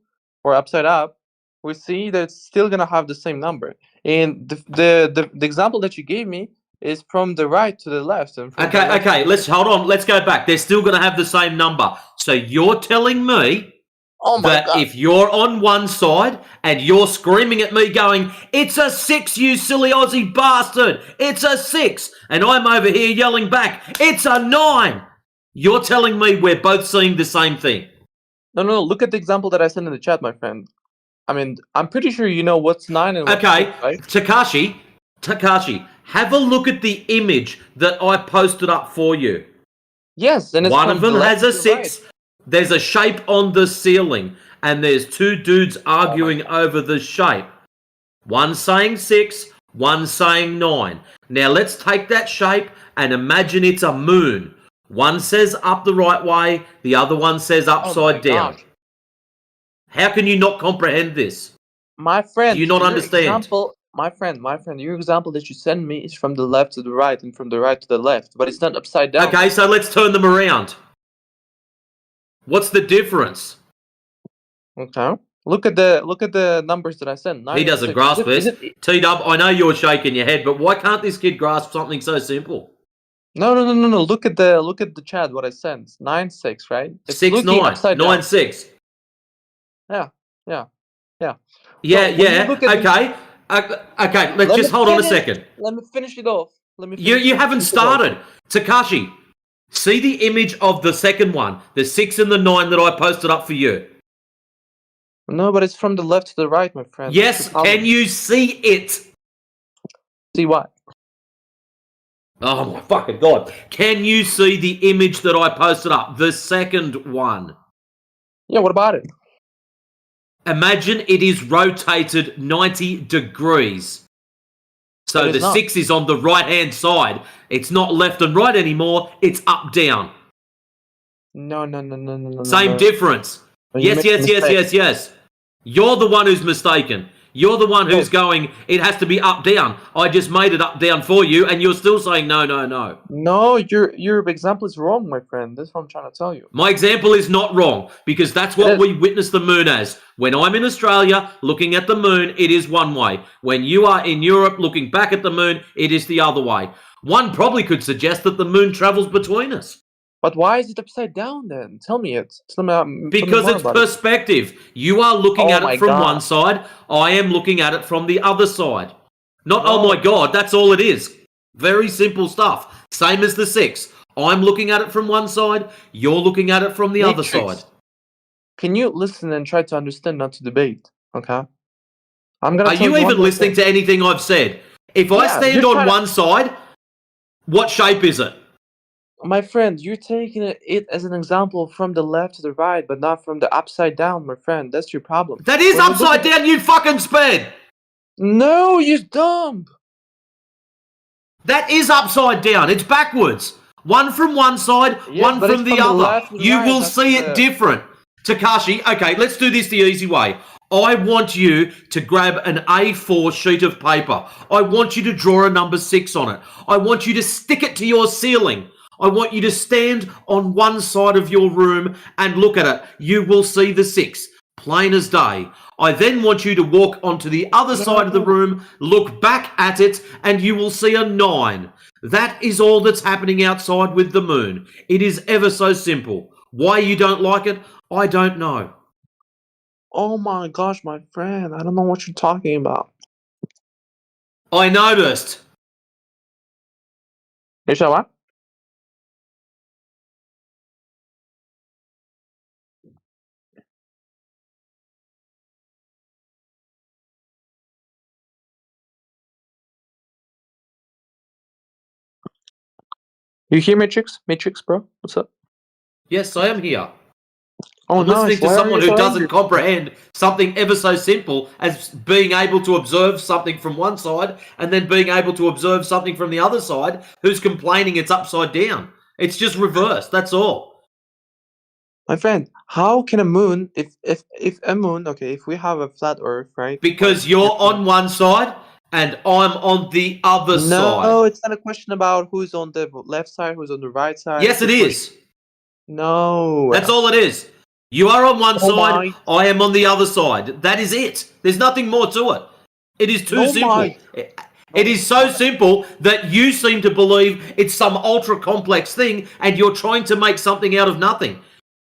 or upside up, we see that it's still gonna have the same number. And the example that you gave me is from the right to the left. And from the left Okay, let's hold on. Let's go back. They're still going to have the same number. So you're telling me that if you're on one side and you're screaming at me going, it's a 6, you silly Aussie bastard. It's a 6. And I'm over here yelling back, it's a 9. You're telling me we're both seeing the same thing. No. Look at the example that I sent in the chat, my friend. I mean, I'm pretty sure you know what's 9 and what's 6, right? Takashi, have a look at the image that I posted up for you. Yes, and it's one from of them the has left a to the 6. right. There's a shape on the ceiling, and there's two dudes arguing over the shape. One saying 6, one saying 9. Now let's take that shape and imagine it's a moon. One says up the right way, the other one says upside down. gosh. How can you not comprehend this? My friend, Do you not your understand? example, my friend, your example that you send me is from the left to the right and from the right to the left, but it's not upside down. Okay, so let's turn them around. What's the difference? Okay. Look at the numbers that I sent. 9 He and doesn't 6. grasp Is this. it- T-Dub, I know you're shaking your head, but why can't this kid grasp something so simple? No. Look at the chat. What I sent. 9 6, right? It's 6 looking 9 upside 9 down. 6. Yeah. Yeah, So when you look at okay. Okay, let's Let just me hold on a finish. second. Let me finish it off. Let me. You haven't started. Takashi, see the image of the second one, the 6 and the 9 that I posted up for you. No, but it's from the left to the right, my friend. Yes, can you see it? See what? Oh my fucking god. Can you see the image that I posted up? The second one. Yeah, what about it? Imagine it is rotated 90 degrees. So It is the not. 6 is on the right-hand side. It's not left and right anymore. It's up down. No. Same difference. You Yes, made a mistake. yes. You're the one who's mistaken. You're the one who's going, it has to be up down. I just made it up down for you, and you're still saying no. No, your example is wrong, my friend. That's what I'm trying to tell you. My example is not wrong, because that's what we witness the moon as. When I'm in Australia looking at the moon, it is one way. When you are in Europe looking back at the moon, it is the other way. One probably could suggest that the moon travels between us. But why is it upside down then? Tell me it. Tell me Because more it's about it. perspective. You are looking Oh at my it from God. one side. I am looking at it from the other side. Not, oh my God, that's all it is. Very simple stuff. Same as the 6. I'm looking at it from one side. You're looking at it from the other Matrix. side. Can you listen and try to understand, not to debate? Okay. I'm gonna. Are tell you one even more listening thing. to anything I've said? If I Yeah, stand you're on trying to- one side, what shape is it? My friend, you're taking it as an example from the left to the right, but not from the upside down, my friend. That's your problem. That is When we look upside at- down, you fucking sped. No, you dumb. That is upside down. It's backwards. One from one side, Yes, one but from it's the from the other. left to the You right, will not see from it the- different. Takashi, okay, let's do this the easy way. I want you to grab an A4 sheet of paper. I want you to draw a number 6 on it. I want you to stick it to your ceiling. I want you to stand on one side of your room and look at it. You will see the 6, plain as day. I then want you to walk onto the other side of the room, look back at it, and you will see a 9. That is all that's happening outside with the moon. It is ever so simple. Why you don't like it, I don't know. Oh my gosh, my friend, I don't know what you're talking about. I noticed. You said what? You hear Matrix? Matrix, bro? What's up? Yes, I am here. Oh, I'm listening nice. to Why are someone you who so doesn't angry? comprehend something ever so simple as being able to observe something from one side and then being able to observe something from the other side who's complaining it's upside down. It's just reversed, that's all. My friend, how can a moon, if a moon, okay, if we have a flat Earth, right? Because you're on one side and I'm on the other side. No, it's not a question about who's on the left side, who's on the right side. Yes, it is. No. That's all it is. You are on one Oh side, I am on the other side. That is it. There's nothing more to it. It is too No, simple. Mike. It is so simple that you seem to believe it's some ultra complex thing and you're trying to make something out of nothing.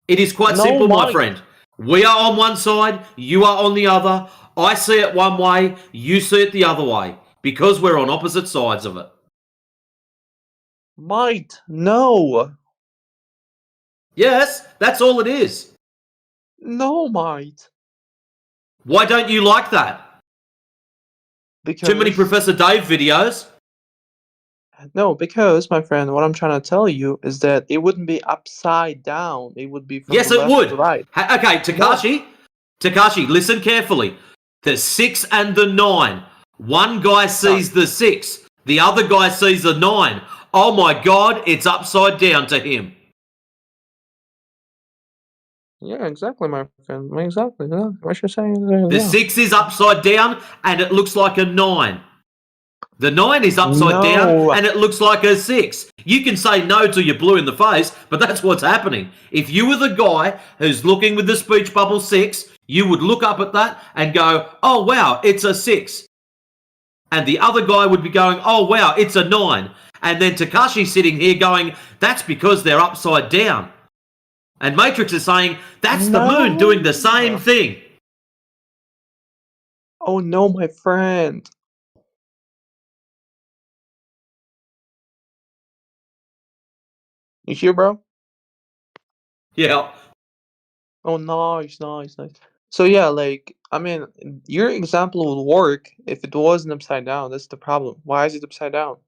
It is quite No, simple, my Mike. friend. We are on one side, you are on the other. I see it one way, you see it the other way. Because we're on opposite sides of it. Might. No. Yes, that's all it is. No, might. Why don't you like that? Because Too many Professor Dave videos. No, because, my friend, what I'm trying to tell you is that it wouldn't be upside down. It would be from Yes, the it left would. to right. Okay, Takashi. Takashi, listen carefully. The 6 and the 9. One guy sees the 6. The other guy sees the 9. Oh my God, it's upside down to him. Yeah, exactly, my friend. Exactly. Yeah. What you're saying is, The yeah. 6 is upside down and it looks like a 9. The 9 is upside down and it looks like a 6. You can say no till you're blue in the face, but that's what's happening. If you were the guy who's looking with the speech bubble 6, you would look up at that and go, oh wow, it's a 6. And the other guy would be going, oh wow, it's a 9. And then Takashi's sitting here going, that's because they're upside down. And Matrix is saying, that's the moon doing the same thing. Oh no, my friend. You here, bro? Yeah. Oh, nice. So yeah, like, I mean, your example would work if it wasn't upside down. That's the problem. Why is it upside down?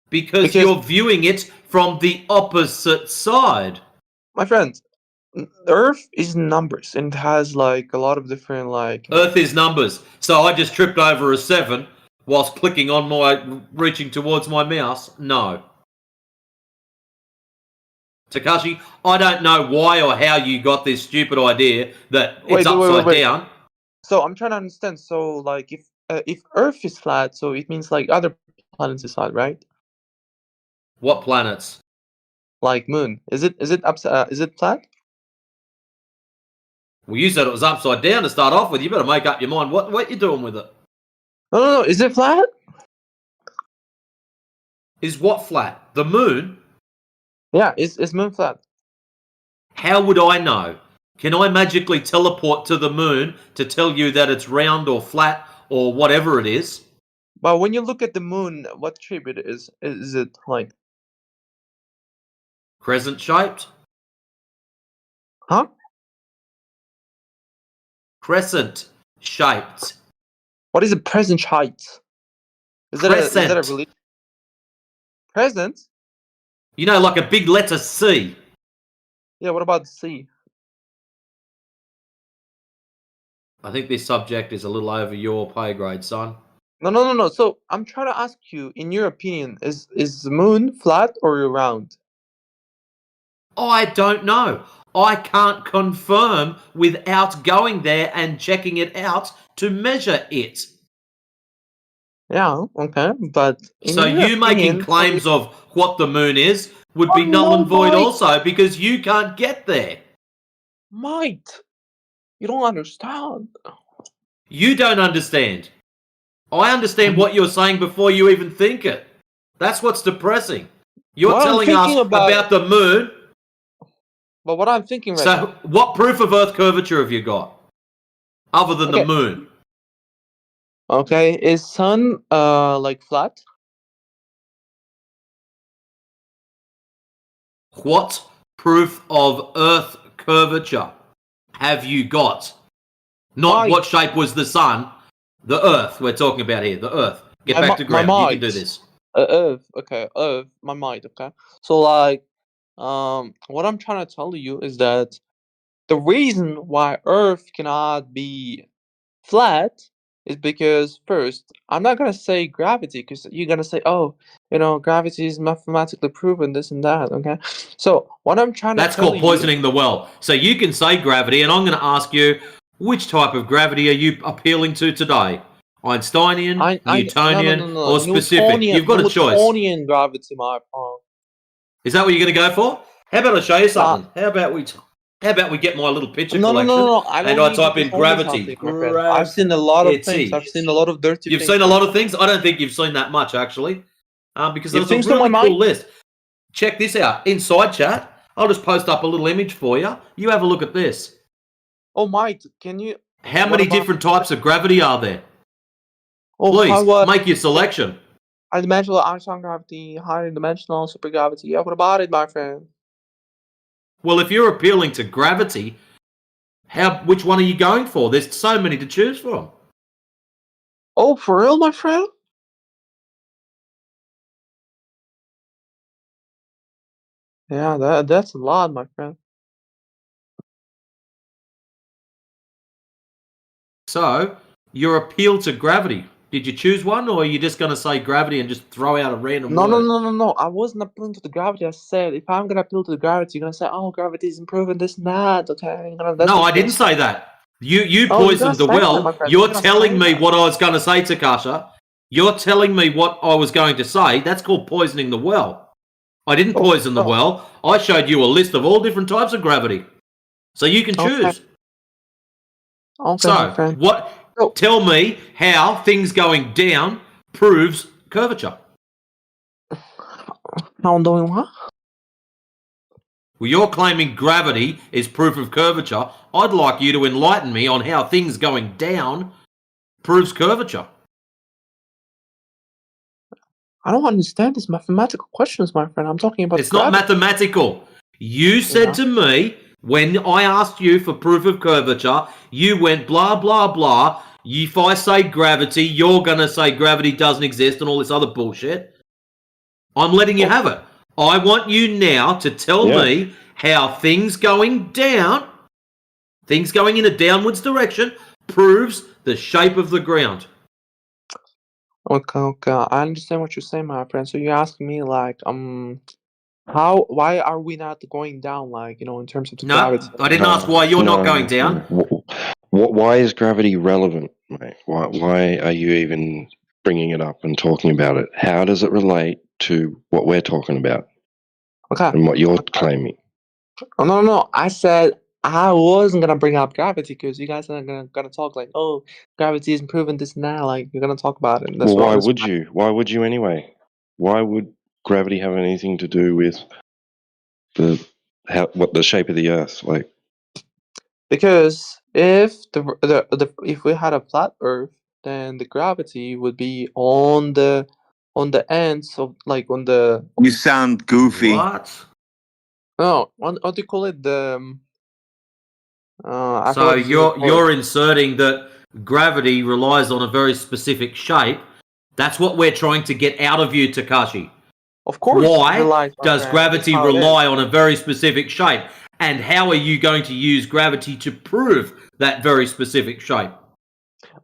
Because you're viewing it from the opposite side. My friend, Earth is numbers and it has like a lot of different like. Earth is numbers. So I just tripped over a 7 whilst clicking on reaching towards my mouse. No. Takashi, I don't know why or how you got this stupid idea that it's upside down. So I'm trying to understand. So like, if Earth is flat, so it means like other planets is flat, right? What planets? Like Moon. Is it flat? Well, you said it was upside down to start off with. You better make up your mind. What you doing with it? No. Is it flat? Is what flat? The moon? Yeah, is Moon flat? How would I know? Can I magically teleport to the moon to tell you that it's round or flat or whatever it is? But when you look at the moon, what shape it is? Is it like crescent shaped? Huh? Crescent shaped. What is a present height? Is that a religion? Present? You know, like a big letter C. Yeah, what about C? I think this subject is a little over your pay grade, son. No. So I'm trying to ask you, in your opinion, is the moon flat or round? I don't know. I can't confirm without going there and checking it out to measure it. Yeah, okay, but so you making claims of what the moon is would be null and void also because you can't get there. Mate, you don't understand. You don't understand. I understand what you're saying before you even think it. That's what's depressing. You're telling us about the moon. But what I'm thinking right now. So what proof of Earth curvature have you got? Other than the moon? Okay, is sun like flat? What proof of Earth curvature have you got? Not what shape was the sun. The Earth we're talking about here. The Earth. Get back to ground. You can do this. Earth. Okay. Earth. My mind. Okay. So like, what I'm trying to tell you is that the reason why Earth cannot be flat is because first, I'm not gonna say gravity because you're gonna say, oh, gravity is mathematically proven, this and that. Okay. So what I'm trying to That's called poisoning the well. So you can say gravity, and I'm going to ask you, which type of gravity are you appealing to today? Einsteinian, Newtonian, or specific? You've got a choice. Newtonian gravity, my friend. Is that what you're going to go for? How about I show you something? How about we get my little picture collection? No. And I type in gravity. I've seen a lot of things. I've seen a lot of dirty things. You've seen a lot of things? I don't think you've seen that much, actually. Because there's a You've seen really some of cool list. Check this out. Inside chat, I'll just post up a little image for you. You have a look at this. Oh, Mike, can you... How many different types of gravity are there? Oh, please, make your selection. High-dimensional Einstein gravity, higher-dimensional supergravity. Yeah, what about it, my friend? Well, if you're appealing to gravity, which one are you going for? There's so many to choose from. Oh, for real, my friend? Yeah, that's a lot, my friend. So, your appeal to gravity. Did you choose one, or are you just going to say gravity and just throw out a random No, word? no. I wasn't appealing to the gravity. I said if I'm gonna appeal to the gravity, you're gonna say, "Oh, gravity is improving this and that." Okay, that's No, what I you're didn't gonna say that. You Oh, you're gonna poisoned the say that, my well. friend. You're You're gonna telling say me that. what I was going to say, Takasha. You're telling me what I was going to say. That's called poisoning the well. I didn't poison the well. I showed you a list of all different types of gravity. So you can choose. Okay, my So, friend. tell me how things going down proves curvature. How I'm doing what? Well, you're claiming gravity is proof of curvature. I'd like you to enlighten me on how things going down proves curvature. I don't understand these mathematical questions, my friend. I'm talking about It's not mathematical. You said to me, when I asked you for proof of curvature, you went blah, blah, blah. If I say gravity, you're going to say gravity doesn't exist and all this other bullshit. I'm letting you have it. I want you now to tell me how things going down, things going in a downwards direction, proves the shape of the ground. Okay. I understand what you're saying, my friend. So you're asking me like, why are we not going down, like, in terms of the gravity? I didn't ask why you're not going down. Why is gravity relevant, mate? Why are you even bringing it up and talking about it? How does it relate to what we're talking about? Okay. And what you're claiming? Oh, no. I said I wasn't gonna bring up gravity because you guys are gonna talk like, oh, gravity is improving this and that. Like, you're gonna talk about it. And that's Well, what why I was. would you? Why would you anyway? Why would gravity have anything to do with what the shape of the Earth? Like, Because if if we had a flat Earth, then the gravity would be on the ends of, like, on the. You sound goofy. What? No, what do you call it? I So forgot the you're inserting that gravity relies on a very specific shape. That's what we're trying to get out of you, Takashi. Of course. Why does gravity rely on a very specific shape? And how are you going to use gravity to prove that very specific shape?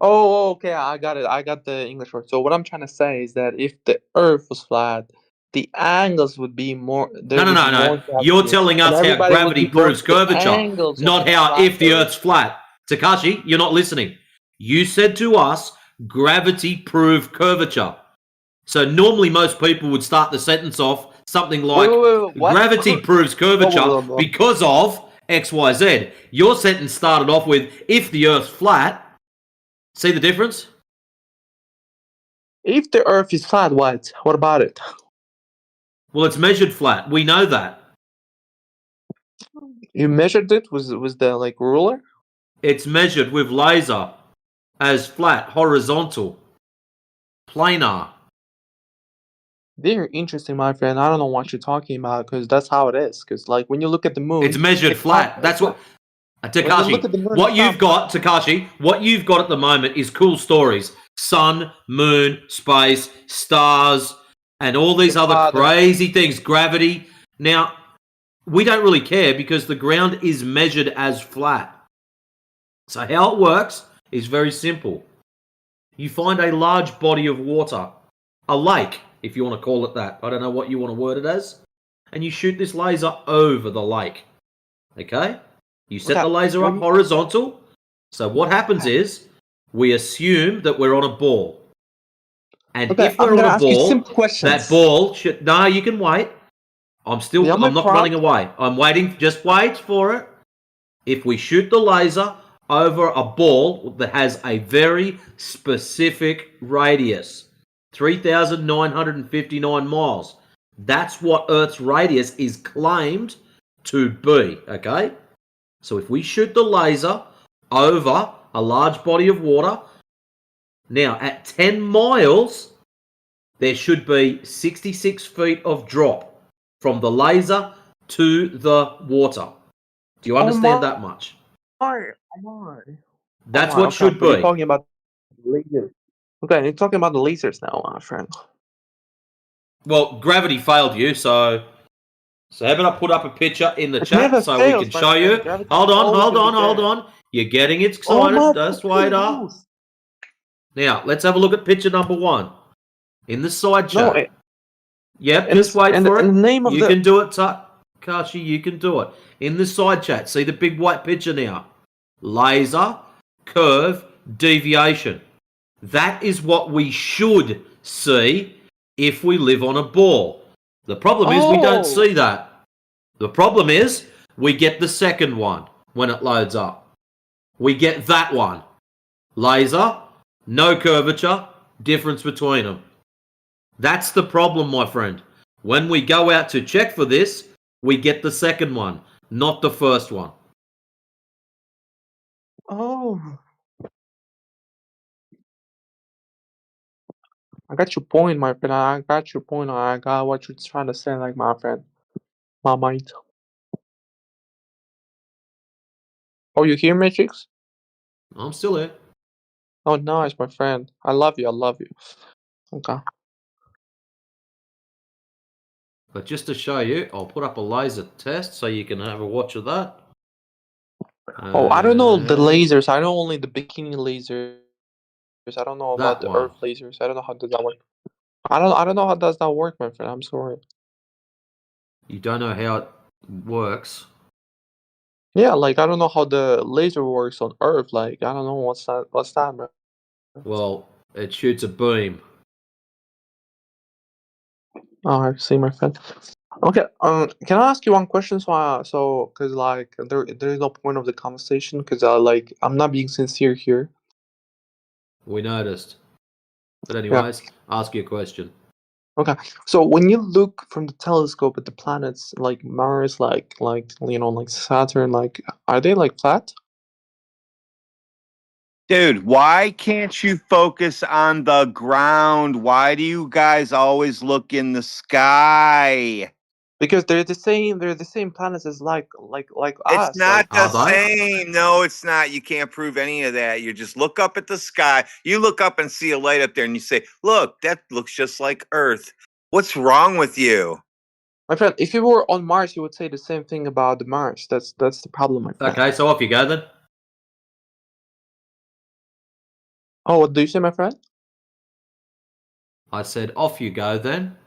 Oh, okay. I got it. I got the English word. So what I'm trying to say is that if the Earth was flat, the angles would be more. There would be more No. You're gravity, telling and us how everybody would gravity be going proves to the curvature, angles of not the how flat if the Earth. Earth's flat. Takashi, you're not listening. You said to us, gravity proved curvature. So normally most people would start the sentence off something like, what? gravity proves curvature because of XYZ. Your sentence started off with, if the Earth's flat. See the difference? If the Earth is flat, what? What about it? Well, it's measured flat. We know that. You measured it with the, like, ruler? It's measured with laser as flat, horizontal, planar. Very interesting, my friend. I don't know what you're talking about because that's how it is. Because, like, when you look at the moon, It's measured flat. That's what... Takashi, what you've got at the moment is cool stories. Sun, moon, space, stars, and all these other crazy things. Gravity. Now, we don't really care because the ground is measured as flat. So how it works is very simple. You find a large body of water, a lake, if you want to call it that. I don't know what you want to word it as. And you shoot this laser over the lake. Okay? You set the laser up horizontal. So what happens is, we assume that we're on a ball. And if we're on a ball, that ball should... No, you can wait. I'm not running away. I'm waiting. Just wait for it. If we shoot the laser over a ball that has a very specific radius, 3,959 miles, that's what Earth's radius is claimed to be, okay? So if we shoot the laser over a large body of water, now at 10 miles, there should be 66 feet of drop from the laser to the water. Do you understand that much? That's what should be. You're talking about lasers. Okay, you're talking about the lasers now, my friend. Well, gravity failed you, so So how about I put up a picture in the It chat never so fails, we can my show you? friend. Gravity Hold on, always hold gonna on, be hold there. on. You're getting Oh excited. my Just fucking wait up. Ruth. Now, let's have a look at picture number 1 in the side No, chat. Yep, and just wait and for the it. name of You the can do it, Kashi. You can do it. In the side chat, see the big white picture now. Laser, curve, deviation. That is what we should see if we live on a ball. The problem is we don't see that. The problem is we get the second one when it loads up. We get that one. Laser, no curvature, difference between them. That's the problem, my friend. When we go out to check for this, we get the second one, not the first one. Oh. I got your point, my friend. I got your point. I got what you're trying to say, like, my friend. My mate. Oh, you here, Matrix? I'm still here. Oh, nice, my friend. I love you. I love you. Okay. But just to show you, I'll put up a laser test so you can have a watch of that. Oh, I don't know the lasers. I know only the bikini lasers. I don't know about That the one. Earth lasers. I don't know how does that work. I don't know how does that work, my friend. I'm sorry. You don't know how it works. Yeah, like I don't know how the laser works on Earth. Like I don't know what's that, bro. Well, it shoots a beam. Oh, I see, my friend. Okay, can I ask you one question? Cause like there is no point of the conversation, cause like I'm not being sincere here. We noticed. But Yeah. anyways, ask your question. Okay, so when you look from the telescope at the planets like Mars, like you know, like Saturn, like are they like flat? Dude, why can't you focus on the ground? Why do you guys always look in the sky? Because they're the same planets as like us. It's not Like, the same. No, it's not. You can't prove any of that. You just look up at the sky. You look up and see a light up there and you say, look, that looks just like Earth. What's wrong with you? my friend, if you were on Mars, you would say the same thing about the Mars. That's the problem, my friend. Okay, so off you go then. Oh, what do you say, my friend? I said, off you go then.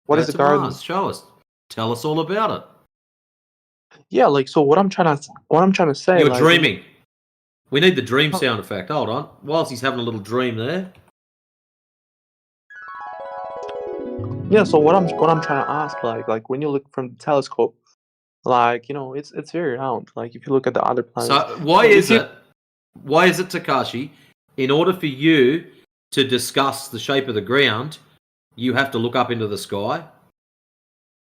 What go is the to garden? Mars. Show us. Tell us all about it. Yeah, like so. What I'm trying to say. You're like, dreaming. We need the dream sound effect. Hold on. Whilst he's having a little dream there. Yeah. So what I'm trying to ask, like when you look from the telescope, like you know, it's very round. Like if you look at the other planets. So why is it, Takashi, in order for you to discuss the shape of the ground, you have to look up into the sky?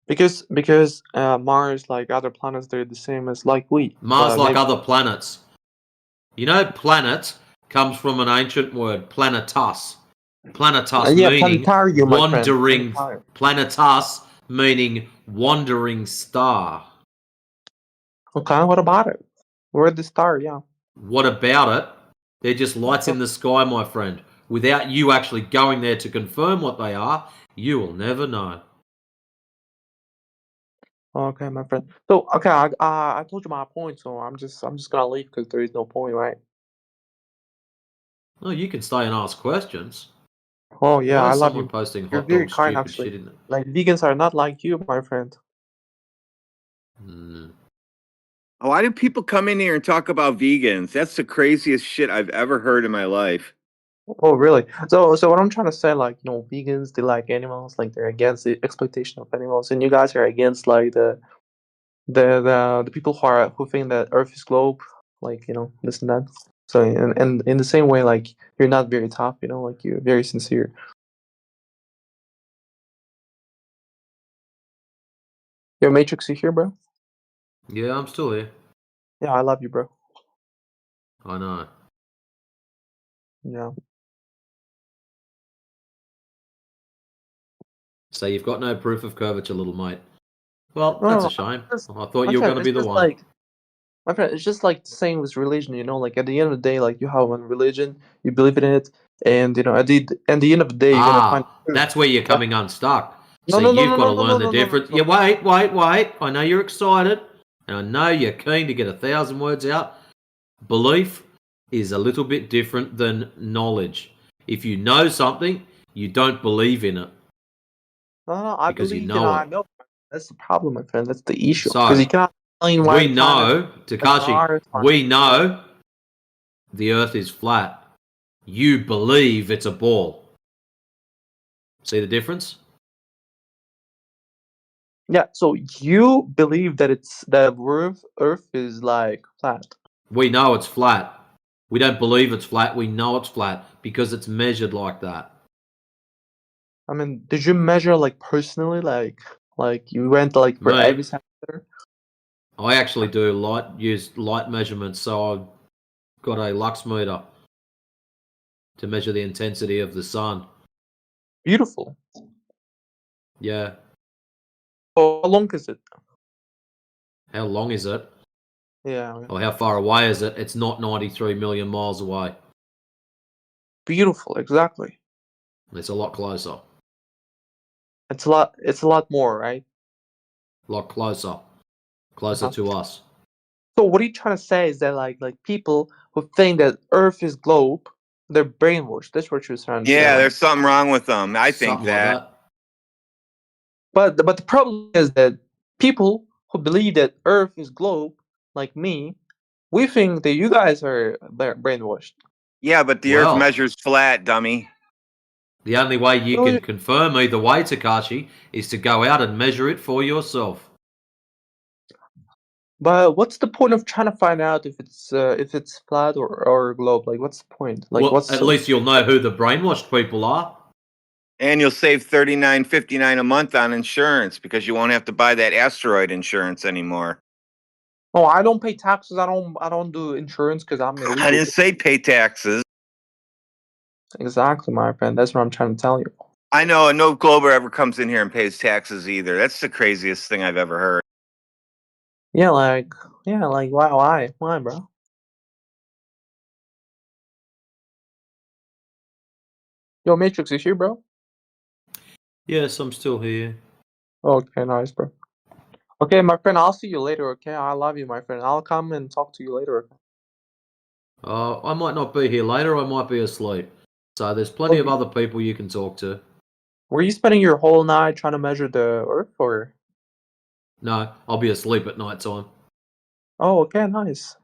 Because Mars, like other planets, they're the same as like we. Mars, like other planets. You know, planet comes from an ancient word, planetus. Planetus yeah, meaning planetarium, my friend. wandering. Planetarium. Planetus meaning wandering star. Okay, what about it? We're the star, yeah. What about it? They're just lights in the sky, my friend. Without you actually going there to confirm what they are, you will never know. Okay, my friend. So okay, I told you my point, so I'm just gonna leave because there is no point, right? Oh, you can stay and ask questions. Oh yeah, Why I is love someone you. posting You're hot very dog kind, stupid actually. shit in there? Like vegans are not like you, my friend. Why do people come in here and talk about vegans? That's the craziest shit I've ever heard in my life. Oh really? So what I'm trying to say, like you know, vegans they like animals, like they're against the exploitation of animals, and you guys are against like the people who think that Earth is globe, like you know this and that. So and in the same way, like you're not very tough, you know, like you're very sincere. Yo, Matrix, you here, bro? Yeah, I'm still here. Yeah, I love you, bro. I know. Yeah. So you've got no proof of curvature, little mate. Well, No, that's no, a shame. it's- I thought my you were friend, going to it's be the just one. like my friend. It's just like the same with religion, you know. Like at the end of the day, like you have one religion, you believe in it, and you know at the end of the day, you're gonna find. That's where you're coming unstuck. See, you've got to learn the difference. Yeah, wait. I know you're excited, and I know you're keen to get 1,000 words out. Belief is a little bit different than knowledge. If you know something, you don't believe in it. No, I because believe you know I it. know. That's the problem, my friend. That's the issue. So, Because you cannot explain why we know, Takashi, we know the Earth is flat. You believe it's a ball. See the difference? Yeah, so you believe that Earth is like flat. We know it's flat. We don't believe it's flat. We know it's flat because it's measured like that. I mean, did you measure like personally, like you went like for every centimeter? I actually do use light measurements, so I've got a lux meter to measure the intensity of the sun. Beautiful. Yeah. Oh, how long is it? How long is it? Yeah. Or how far away is it? It's not 93 million miles away. Beautiful, exactly. It's a lot closer. It's a lot more, right? A lot closer. Closer to us. So what are you trying to say is that like people who think that Earth is globe, they're brainwashed. That's what you're trying to say. Yeah, Right? there's something wrong with them. I think Something like that. But the problem is that people who believe that Earth is globe, like me, we think that you guys are brainwashed. Yeah, but the Earth measures flat, dummy. The only way you can confirm either way, Takashi, is to go out and measure it for yourself. But what's the point of trying to find out if it's flat or globe? Like, what's the point? Like, well, at least you'll know who the brainwashed people are. And you'll save $39.59 a month on insurance because you won't have to buy that asteroid insurance anymore. Oh, I don't pay taxes. I don't do insurance because I'm illegal. I didn't say pay taxes. Exactly, my friend. That's what I'm trying to tell you. I know, and no Glober ever comes in here and pays taxes either. That's the craziest thing I've ever heard. Yeah, like why, bro? Yo, Matrix, is here, bro? Yes, I'm still here. Okay, nice, bro. Okay, my friend, I'll see you later, okay? I love you, my friend. I'll come and talk to you later, okay? I might not be here later. I might be asleep. So there's plenty of other people you can talk to. Were you spending your whole night trying to measure the Earth, or? No, I'll be asleep at night time. Oh, okay, nice.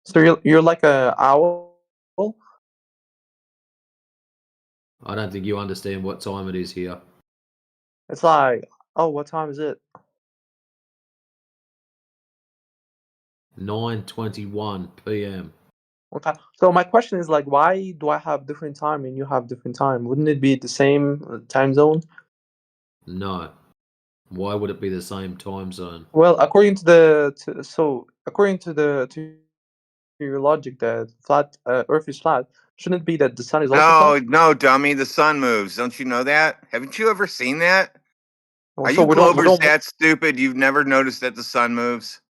So you're like a owl? I don't think you understand what time it is here. It's like, oh, what time is it? 9:21 p.m. Okay. So my question is like, why do I have different time and you have different time? Wouldn't it be the same time zone? No. Why would it be the same time zone? Well, according to your logic that flat Earth is flat, shouldn't it be that the sun is also flat? No, dummy. The sun moves. Don't you know that? Haven't you ever seen that? Well, Are so you we don't- Globers that stupid? You've never noticed that the sun moves?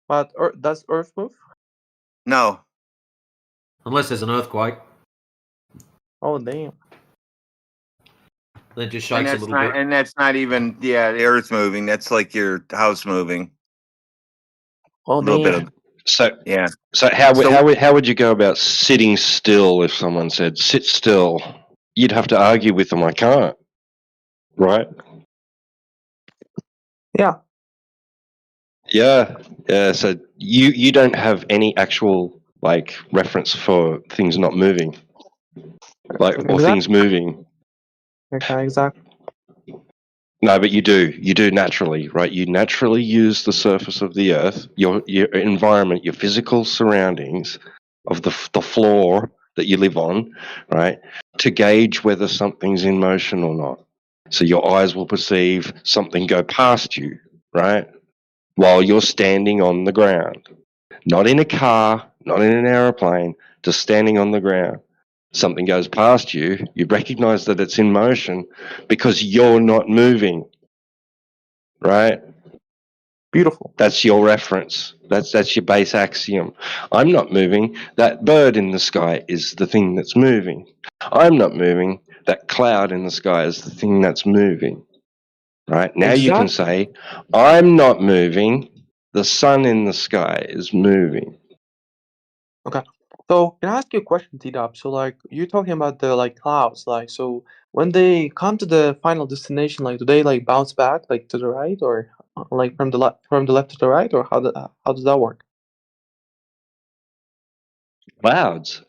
But does Earth move? No. Unless there's an earthquake. Oh, damn. Then it just shakes a little bit. And that's not even, the Earth's moving. That's like your house moving. Oh, a little bit of, So yeah. So how would you go about sitting still if someone said sit still? You'd have to argue with them. I can't. Right? Yeah. Yeah. Yeah. So you don't have any actual like reference for things not moving, like or things moving. Okay, exactly. No, but you do. You do naturally, right? You naturally use the surface of the earth, your environment, your physical surroundings of the floor that you live on, right, to gauge whether something's in motion or not. So your eyes will perceive something go past you, right, while you're standing on the ground. Not in a car, not in an aeroplane, just standing on the ground. Something goes past you, you recognize that it's in motion because you're not moving, right? Beautiful. That's your reference. That's your base axiom. I'm not moving. That bird in the sky is the thing that's moving. I'm not moving. That cloud in the sky is the thing that's moving. Right? Now you can say, I'm not moving. The sun in the sky is moving. Okay. So can I ask you a question, T-Dub? So like you're talking about the like clouds, like so when they come to the final destination, like do they like bounce back like to the right or like from the left to the right, or how does that work? Clouds.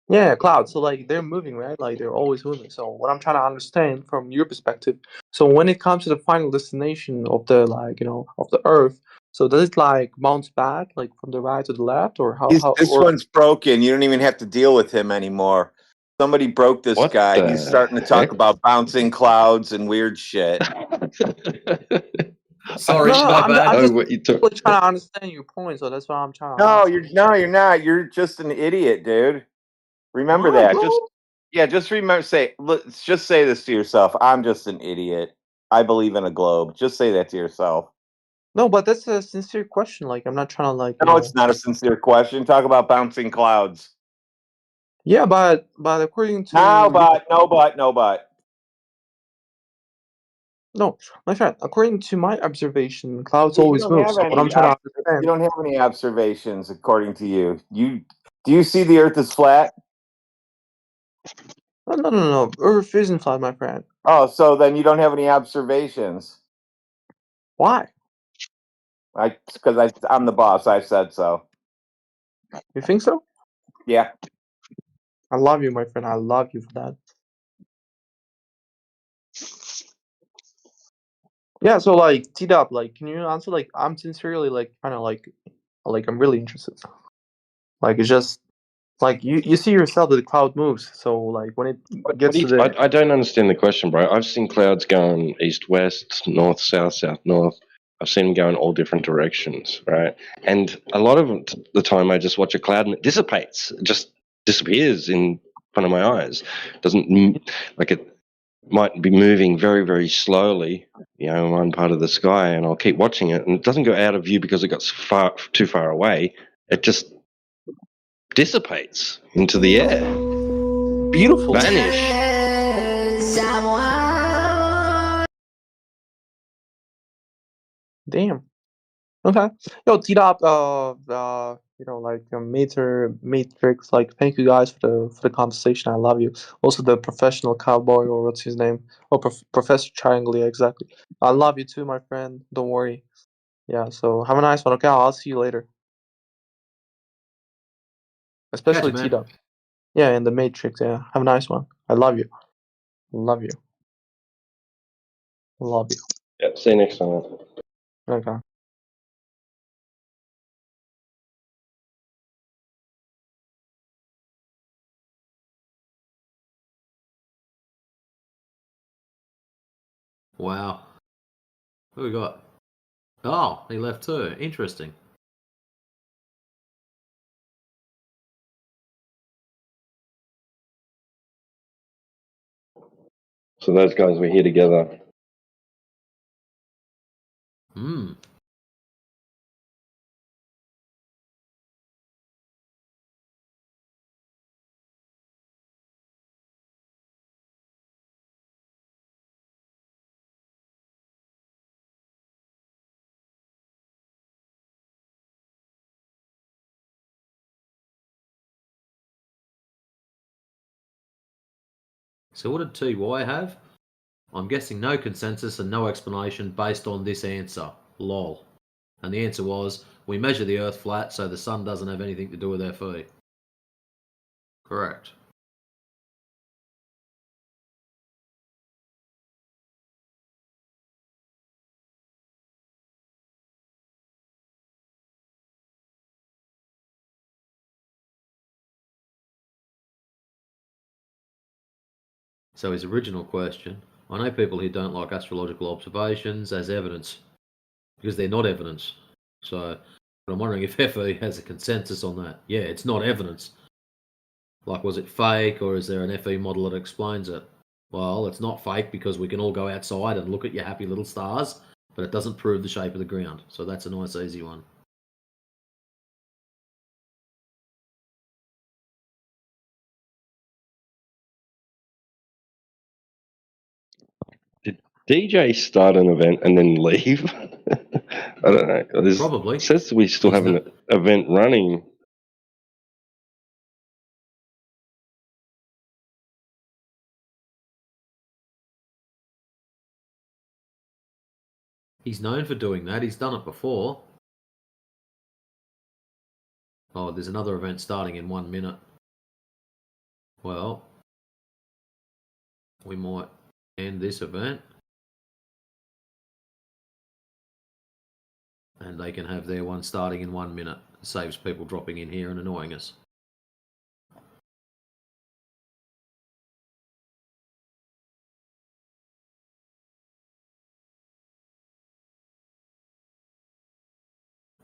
Yeah, clouds. So like they're moving, right? Like they're always moving. So what I'm trying to understand from your perspective, so when it comes to the final destination of the like, of the Earth, so does it like bounce back like from the right to the left, or how This or one's broken. You don't even have to deal with him anymore. Somebody broke this What guy. the He's starting to talk heck? about bouncing clouds and weird shit. Sorry, no, my I'm bad. just what you took. really trying to understand your point, so that's what I'm trying to No, ask. you're not. You're just an idiot, dude. Remember Why, that. bro? Just remember. Let's just say this to yourself. I'm just an idiot. I believe in a globe. Just say that to yourself. No, but that's a sincere question. Like I'm not trying to like, No, it's not a sincere question. Talk about bouncing clouds. Yeah, but according No, to no, but. no, my friend, according to my observation, clouds You always don't move. have So what I'm any. trying to You understand. don't have any observations, according to you. Do you see the Earth is flat? No. Earth isn't flat, my friend. Oh, so then you don't have any observations. Why? Because I'm the boss. I said so. You think so? Yeah. I love you, my friend. I love you for that. Yeah, so like T-Dub, like can you answer like I'm sincerely like kinda like I'm really interested. Like it's just like you see yourself that the cloud moves, so like when it What gets do to you, the I don't understand the question, bro. I've seen clouds going east, west, north, south, south, north. I've seen them go in all different directions, right? And a lot of the time, I just watch a cloud and it dissipates. It just disappears in front of my eyes. Like it might be moving very, very slowly, in one part of the sky, and I'll keep watching it, and it doesn't go out of view because it got too far away. It just dissipates into the air. Beautiful. Vanish. Damn. Okay. Yo, T-Dub, like Matrix, like thank you guys for the conversation. I love you. Also the professional cowboy, or what's his name? Oh, Professor Triangle, yeah, exactly. I love you too, my friend. Don't worry. Yeah, so have a nice one, okay? I'll see you later. Catch Especially you, man. T-Dub. Yeah, in the Matrix, yeah. Have a nice one. I love you. Love you. Love you. Yeah, see you next time. Okay. Wow. Who we got? Oh, he left too. Interesting. So those guys were here together. Hmm. So what did TY have? I'm guessing no consensus and no explanation based on this answer. Lol. And the answer was, we measure the Earth flat, so the sun doesn't have anything to do with FE. Correct. So his original question, I know people who don't like astrological observations as evidence, because they're not evidence. So, but I'm wondering if FE has a consensus on that. Yeah, it's not evidence. Like, was it fake, or is there an FE model that explains it? Well, it's not fake because we can all go outside and look at your happy little stars, but it doesn't prove the shape of the ground. So that's a nice, easy one. DJ start an event and then leave? I don't know. Probably. It says we still have an event running. He's known for doing that. He's done it before. Oh, there's another event starting in 1 minute. Well, we might end this event. And they can have their one starting in 1 minute. It saves people dropping in here and annoying us.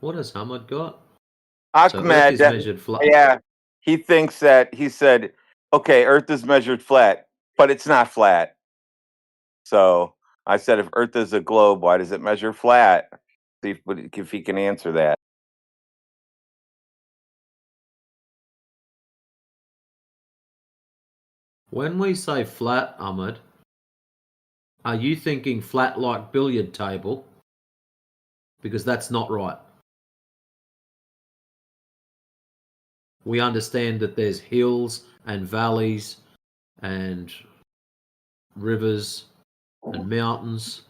What has Hamad got? So Earth Ahmed, is measured flat. yeah, he thinks that he said, okay, Earth is measured flat, but it's not flat. So I said, if Earth is a globe, why does it measure flat? See if he can answer that. When we say flat, Ahmed, are you thinking flat like billiard table? Because that's not right. We understand that there's hills and valleys and rivers and mountains.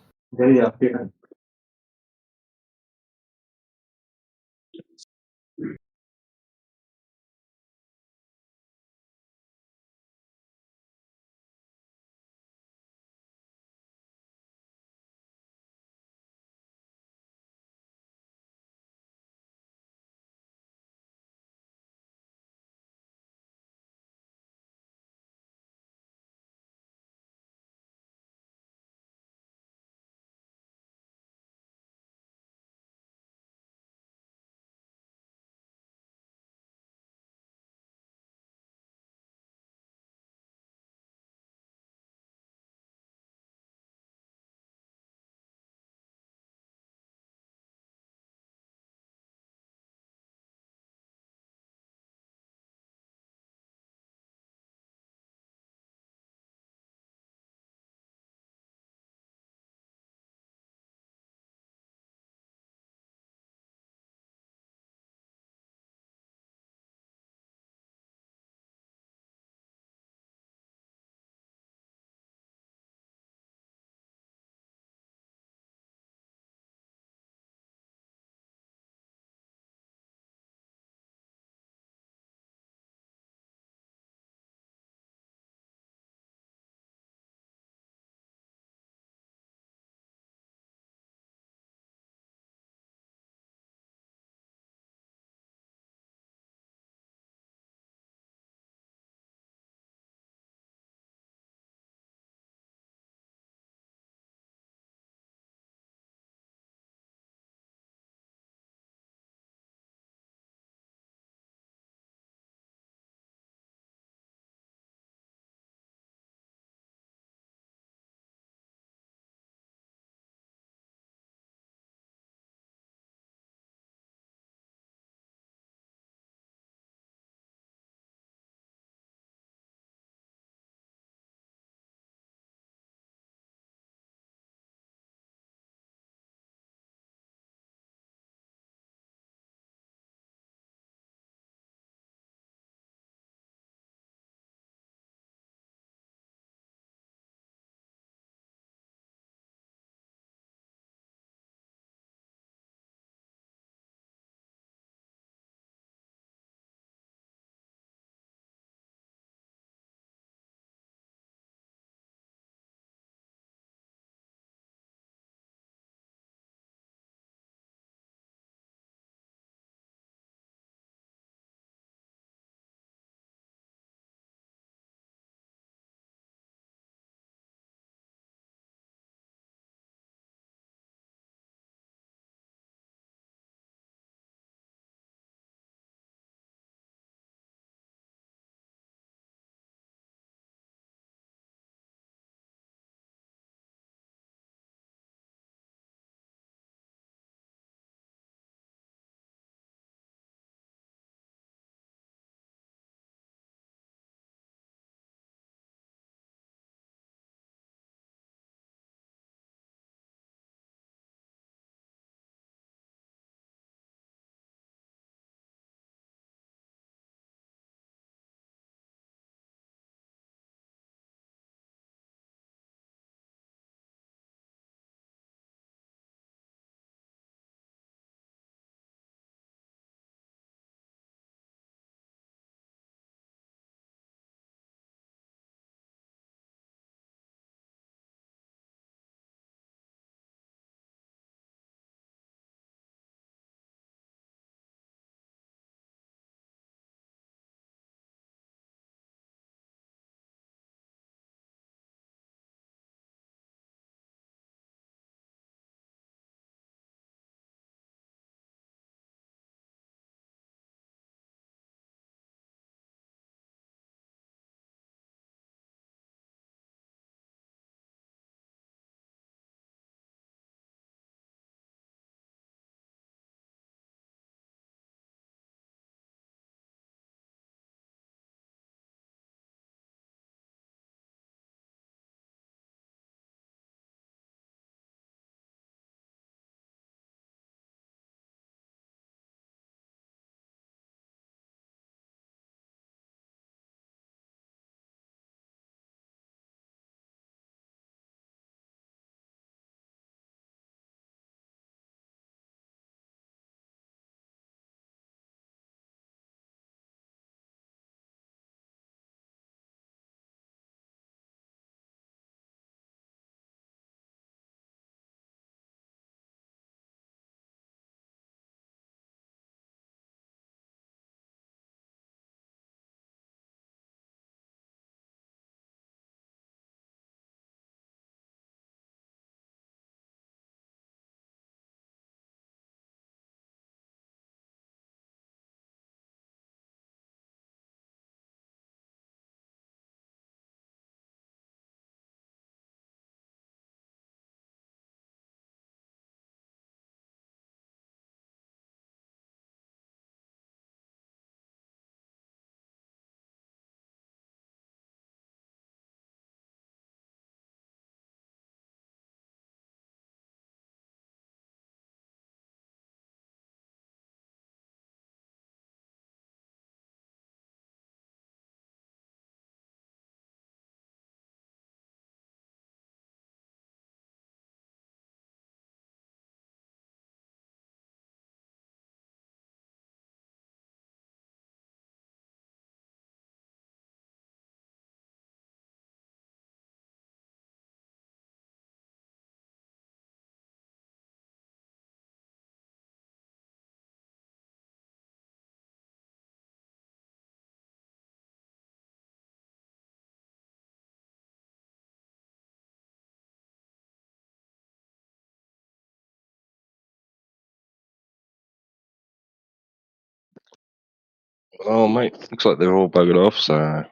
Oh, mate, looks like they're all buggered off, so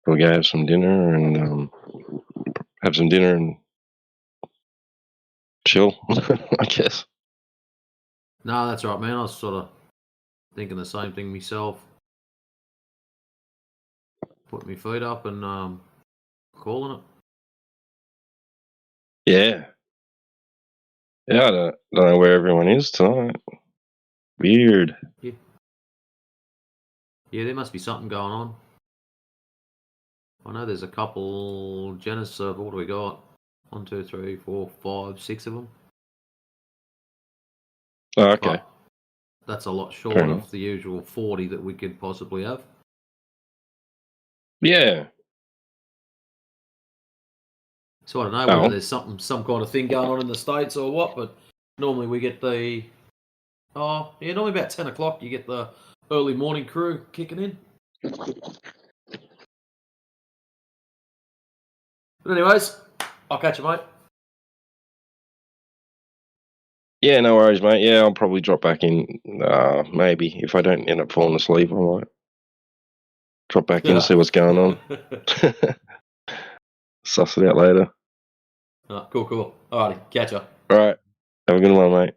we'll go have some dinner and chill, I guess. No, that's right, man. I was sort of thinking the same thing myself. Put my feet up and calling it. Yeah. Yeah, I don't know where everyone is tonight. Weird. Yeah, there must be something going on. I know there's a couple. Genesis, what do we got? 1, 2, 3, 4, 5, 6 of them. Oh, okay. But that's a lot Fair short enough. of the usual 40 that we could possibly have. Yeah. So I don't know whether Oh. there's some kind of thing going on in the States or what, but normally we get normally about 10 o'clock you get the early morning crew kicking in. But anyways, I'll catch you, mate. Yeah, no worries, mate. Yeah, I'll probably drop back in. Maybe if I don't end up falling asleep, I might drop back in, see what's going on. Suss it out later. Cool. Alrighty, catch ya. All right. Have a good one, mate.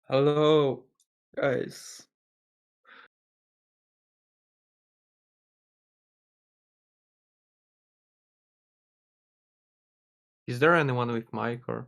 Hello, guys. Is there anyone with mic or?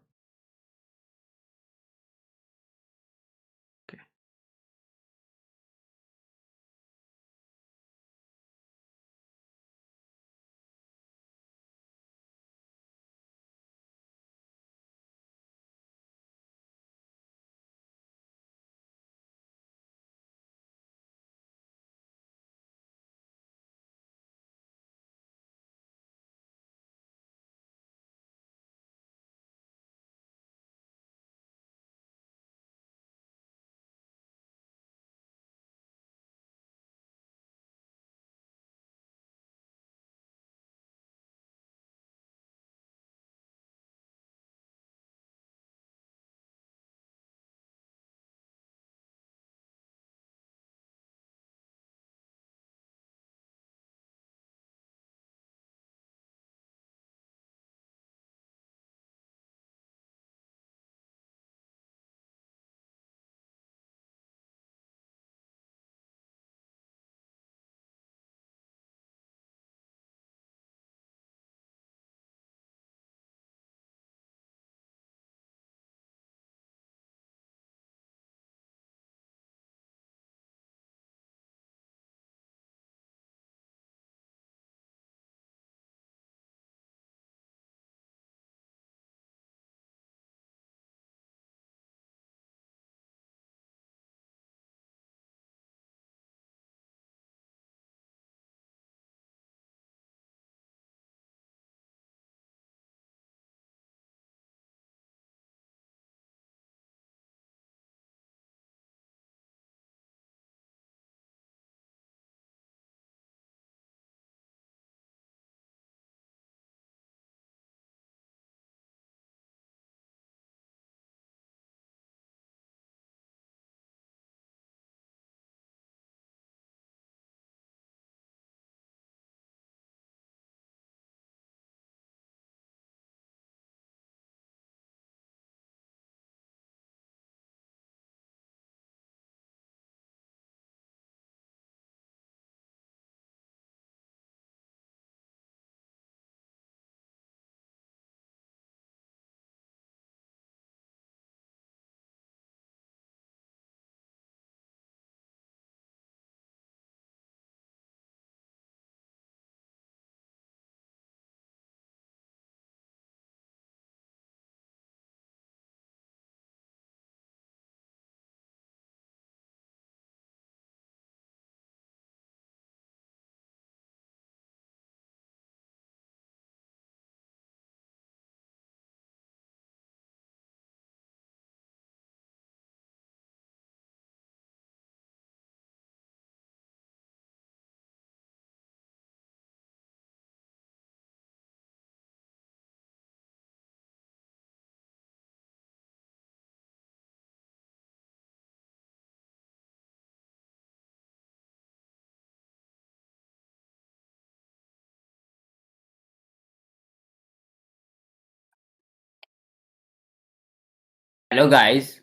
Hello guys.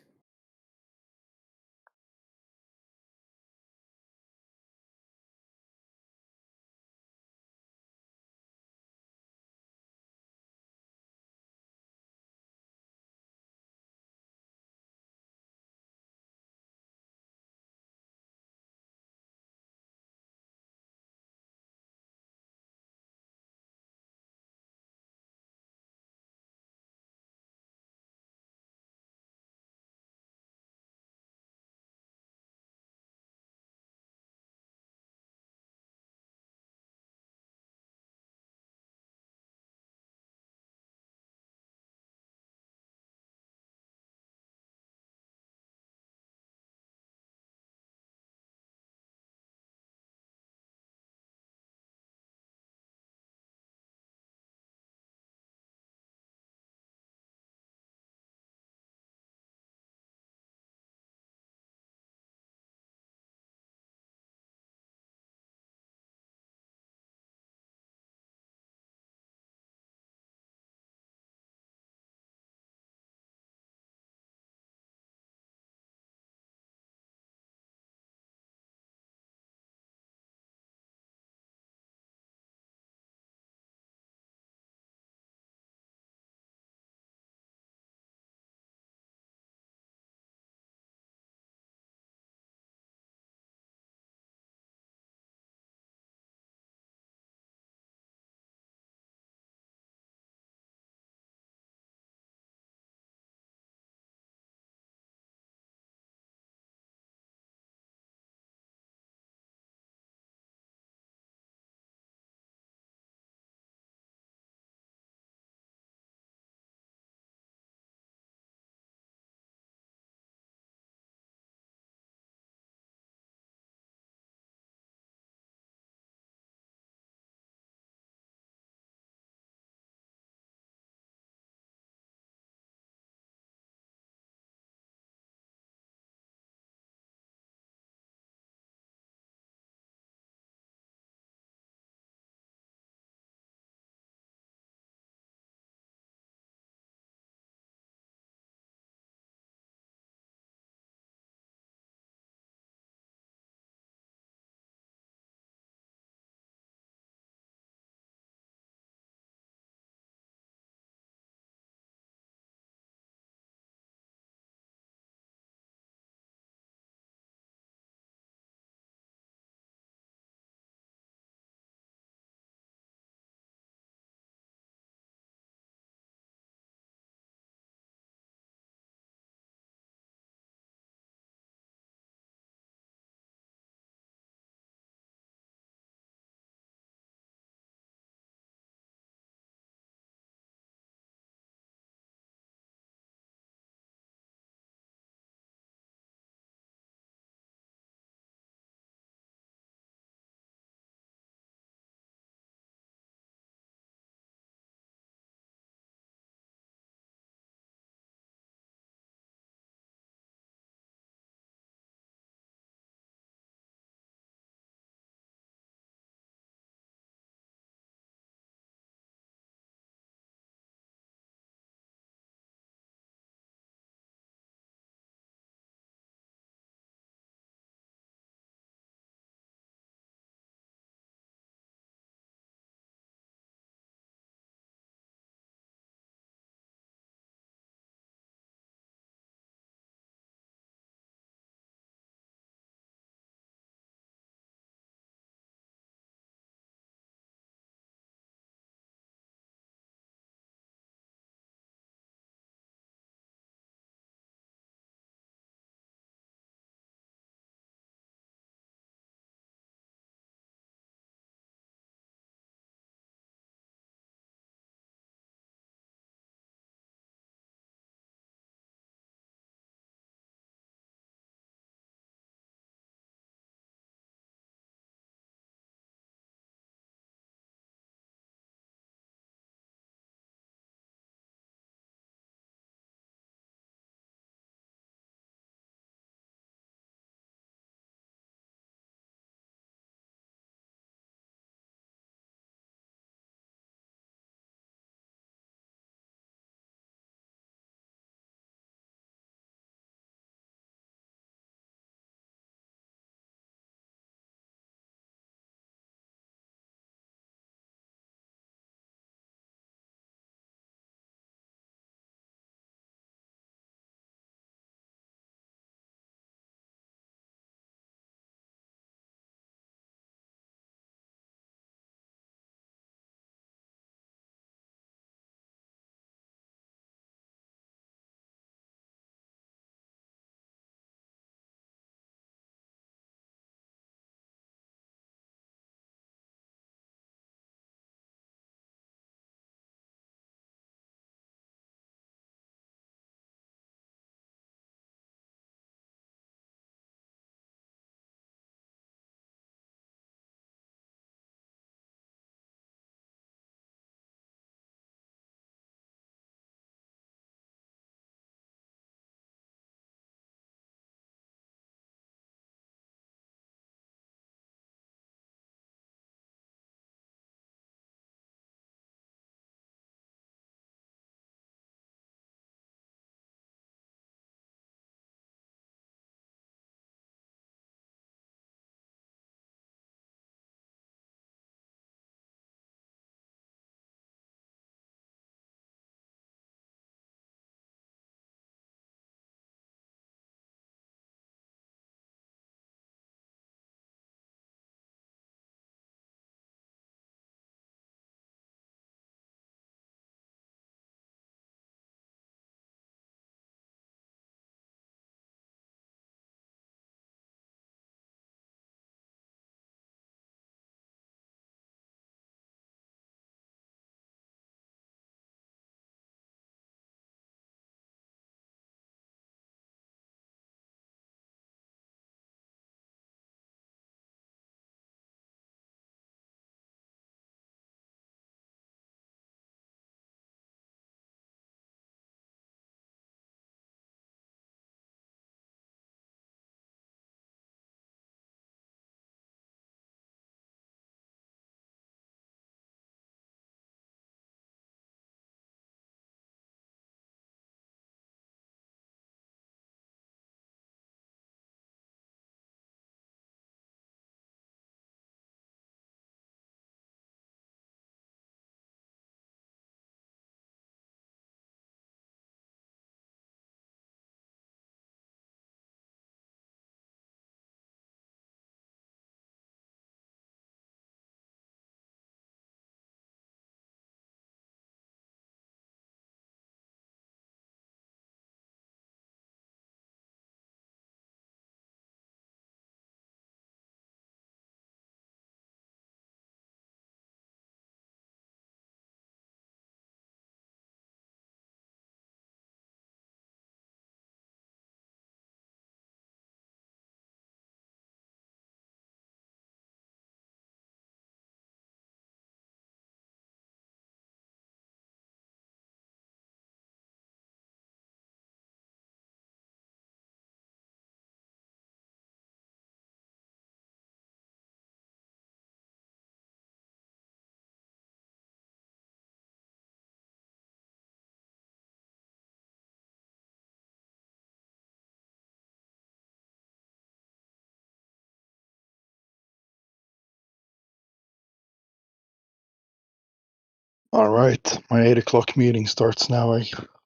All right, my 8 o'clock meeting starts now.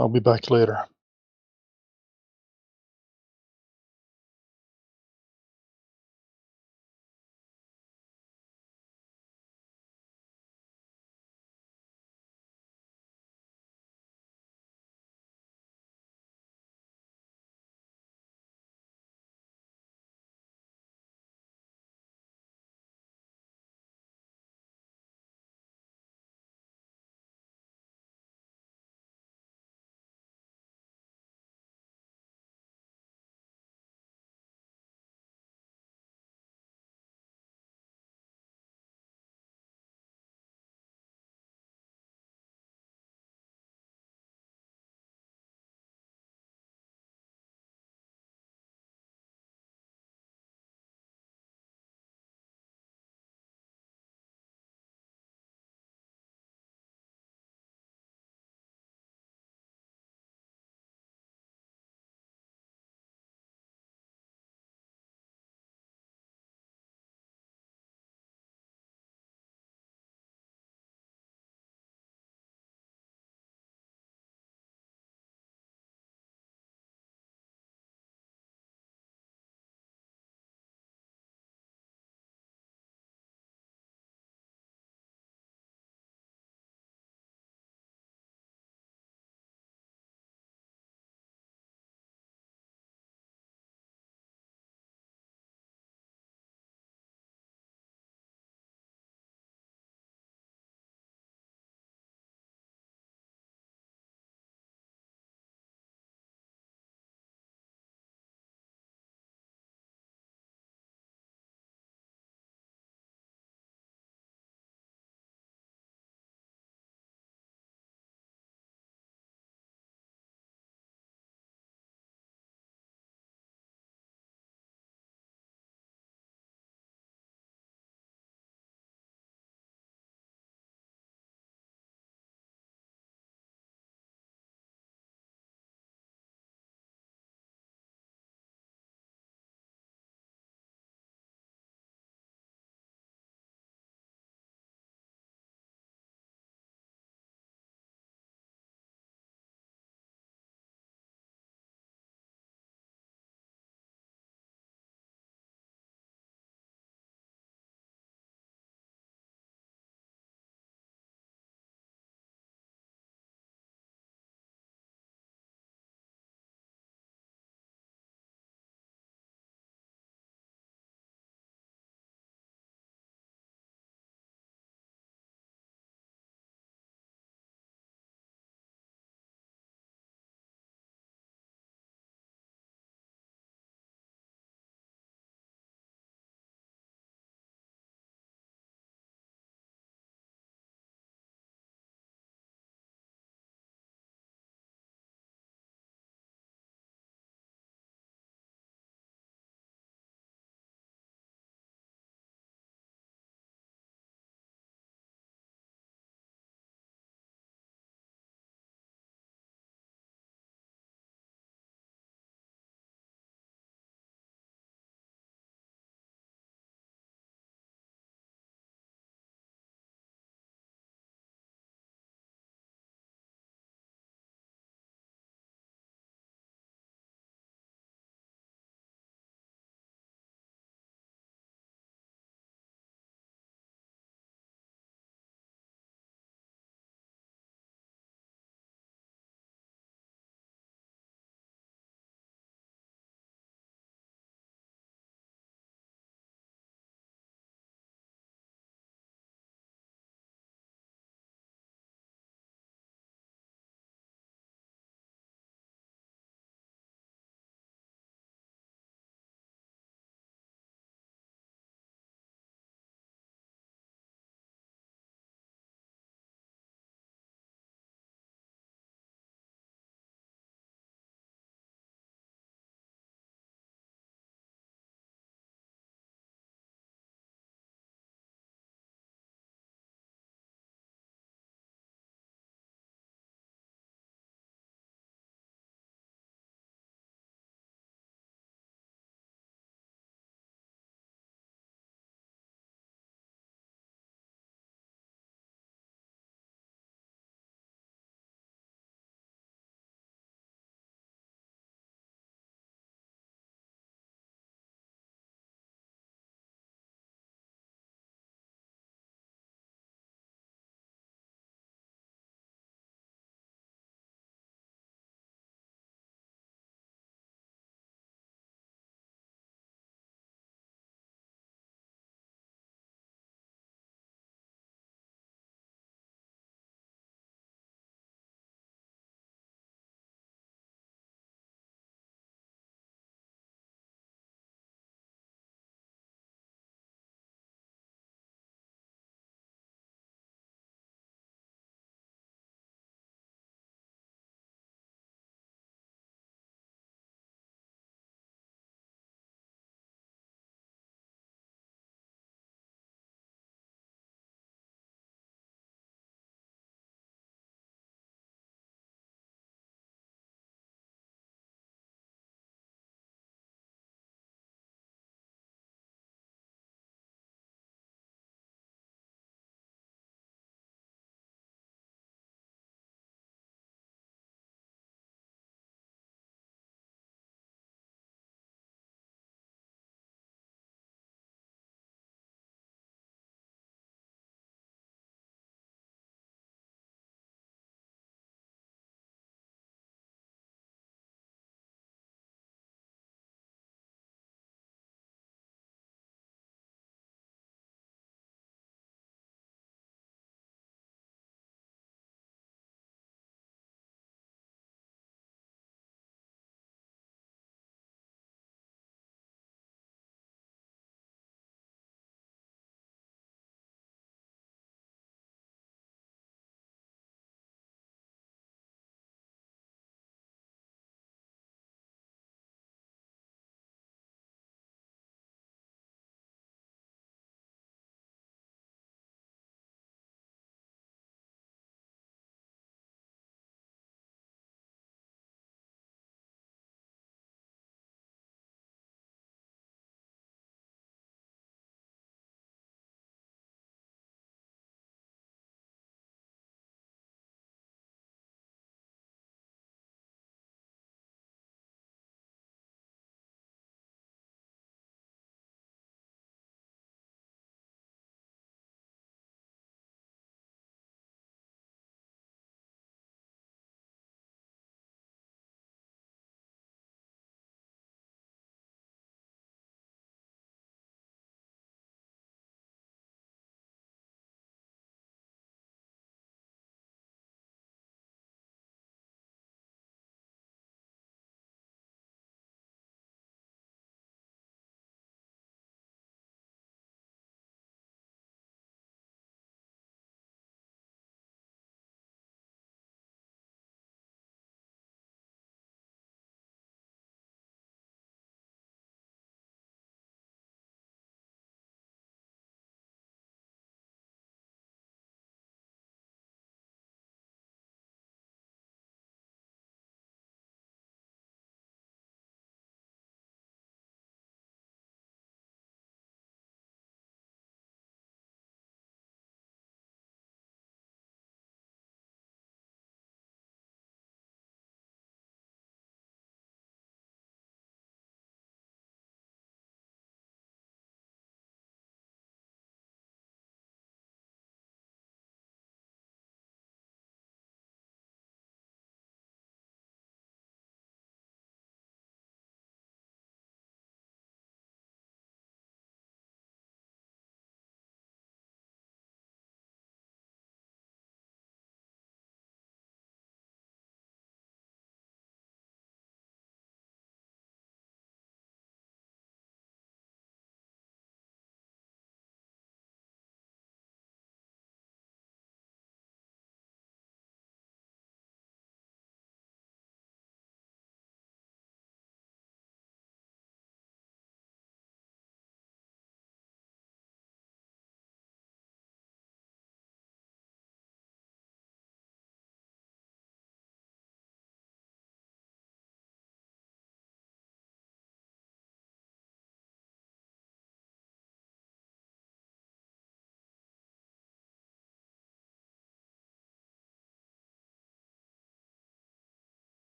I'll be back later.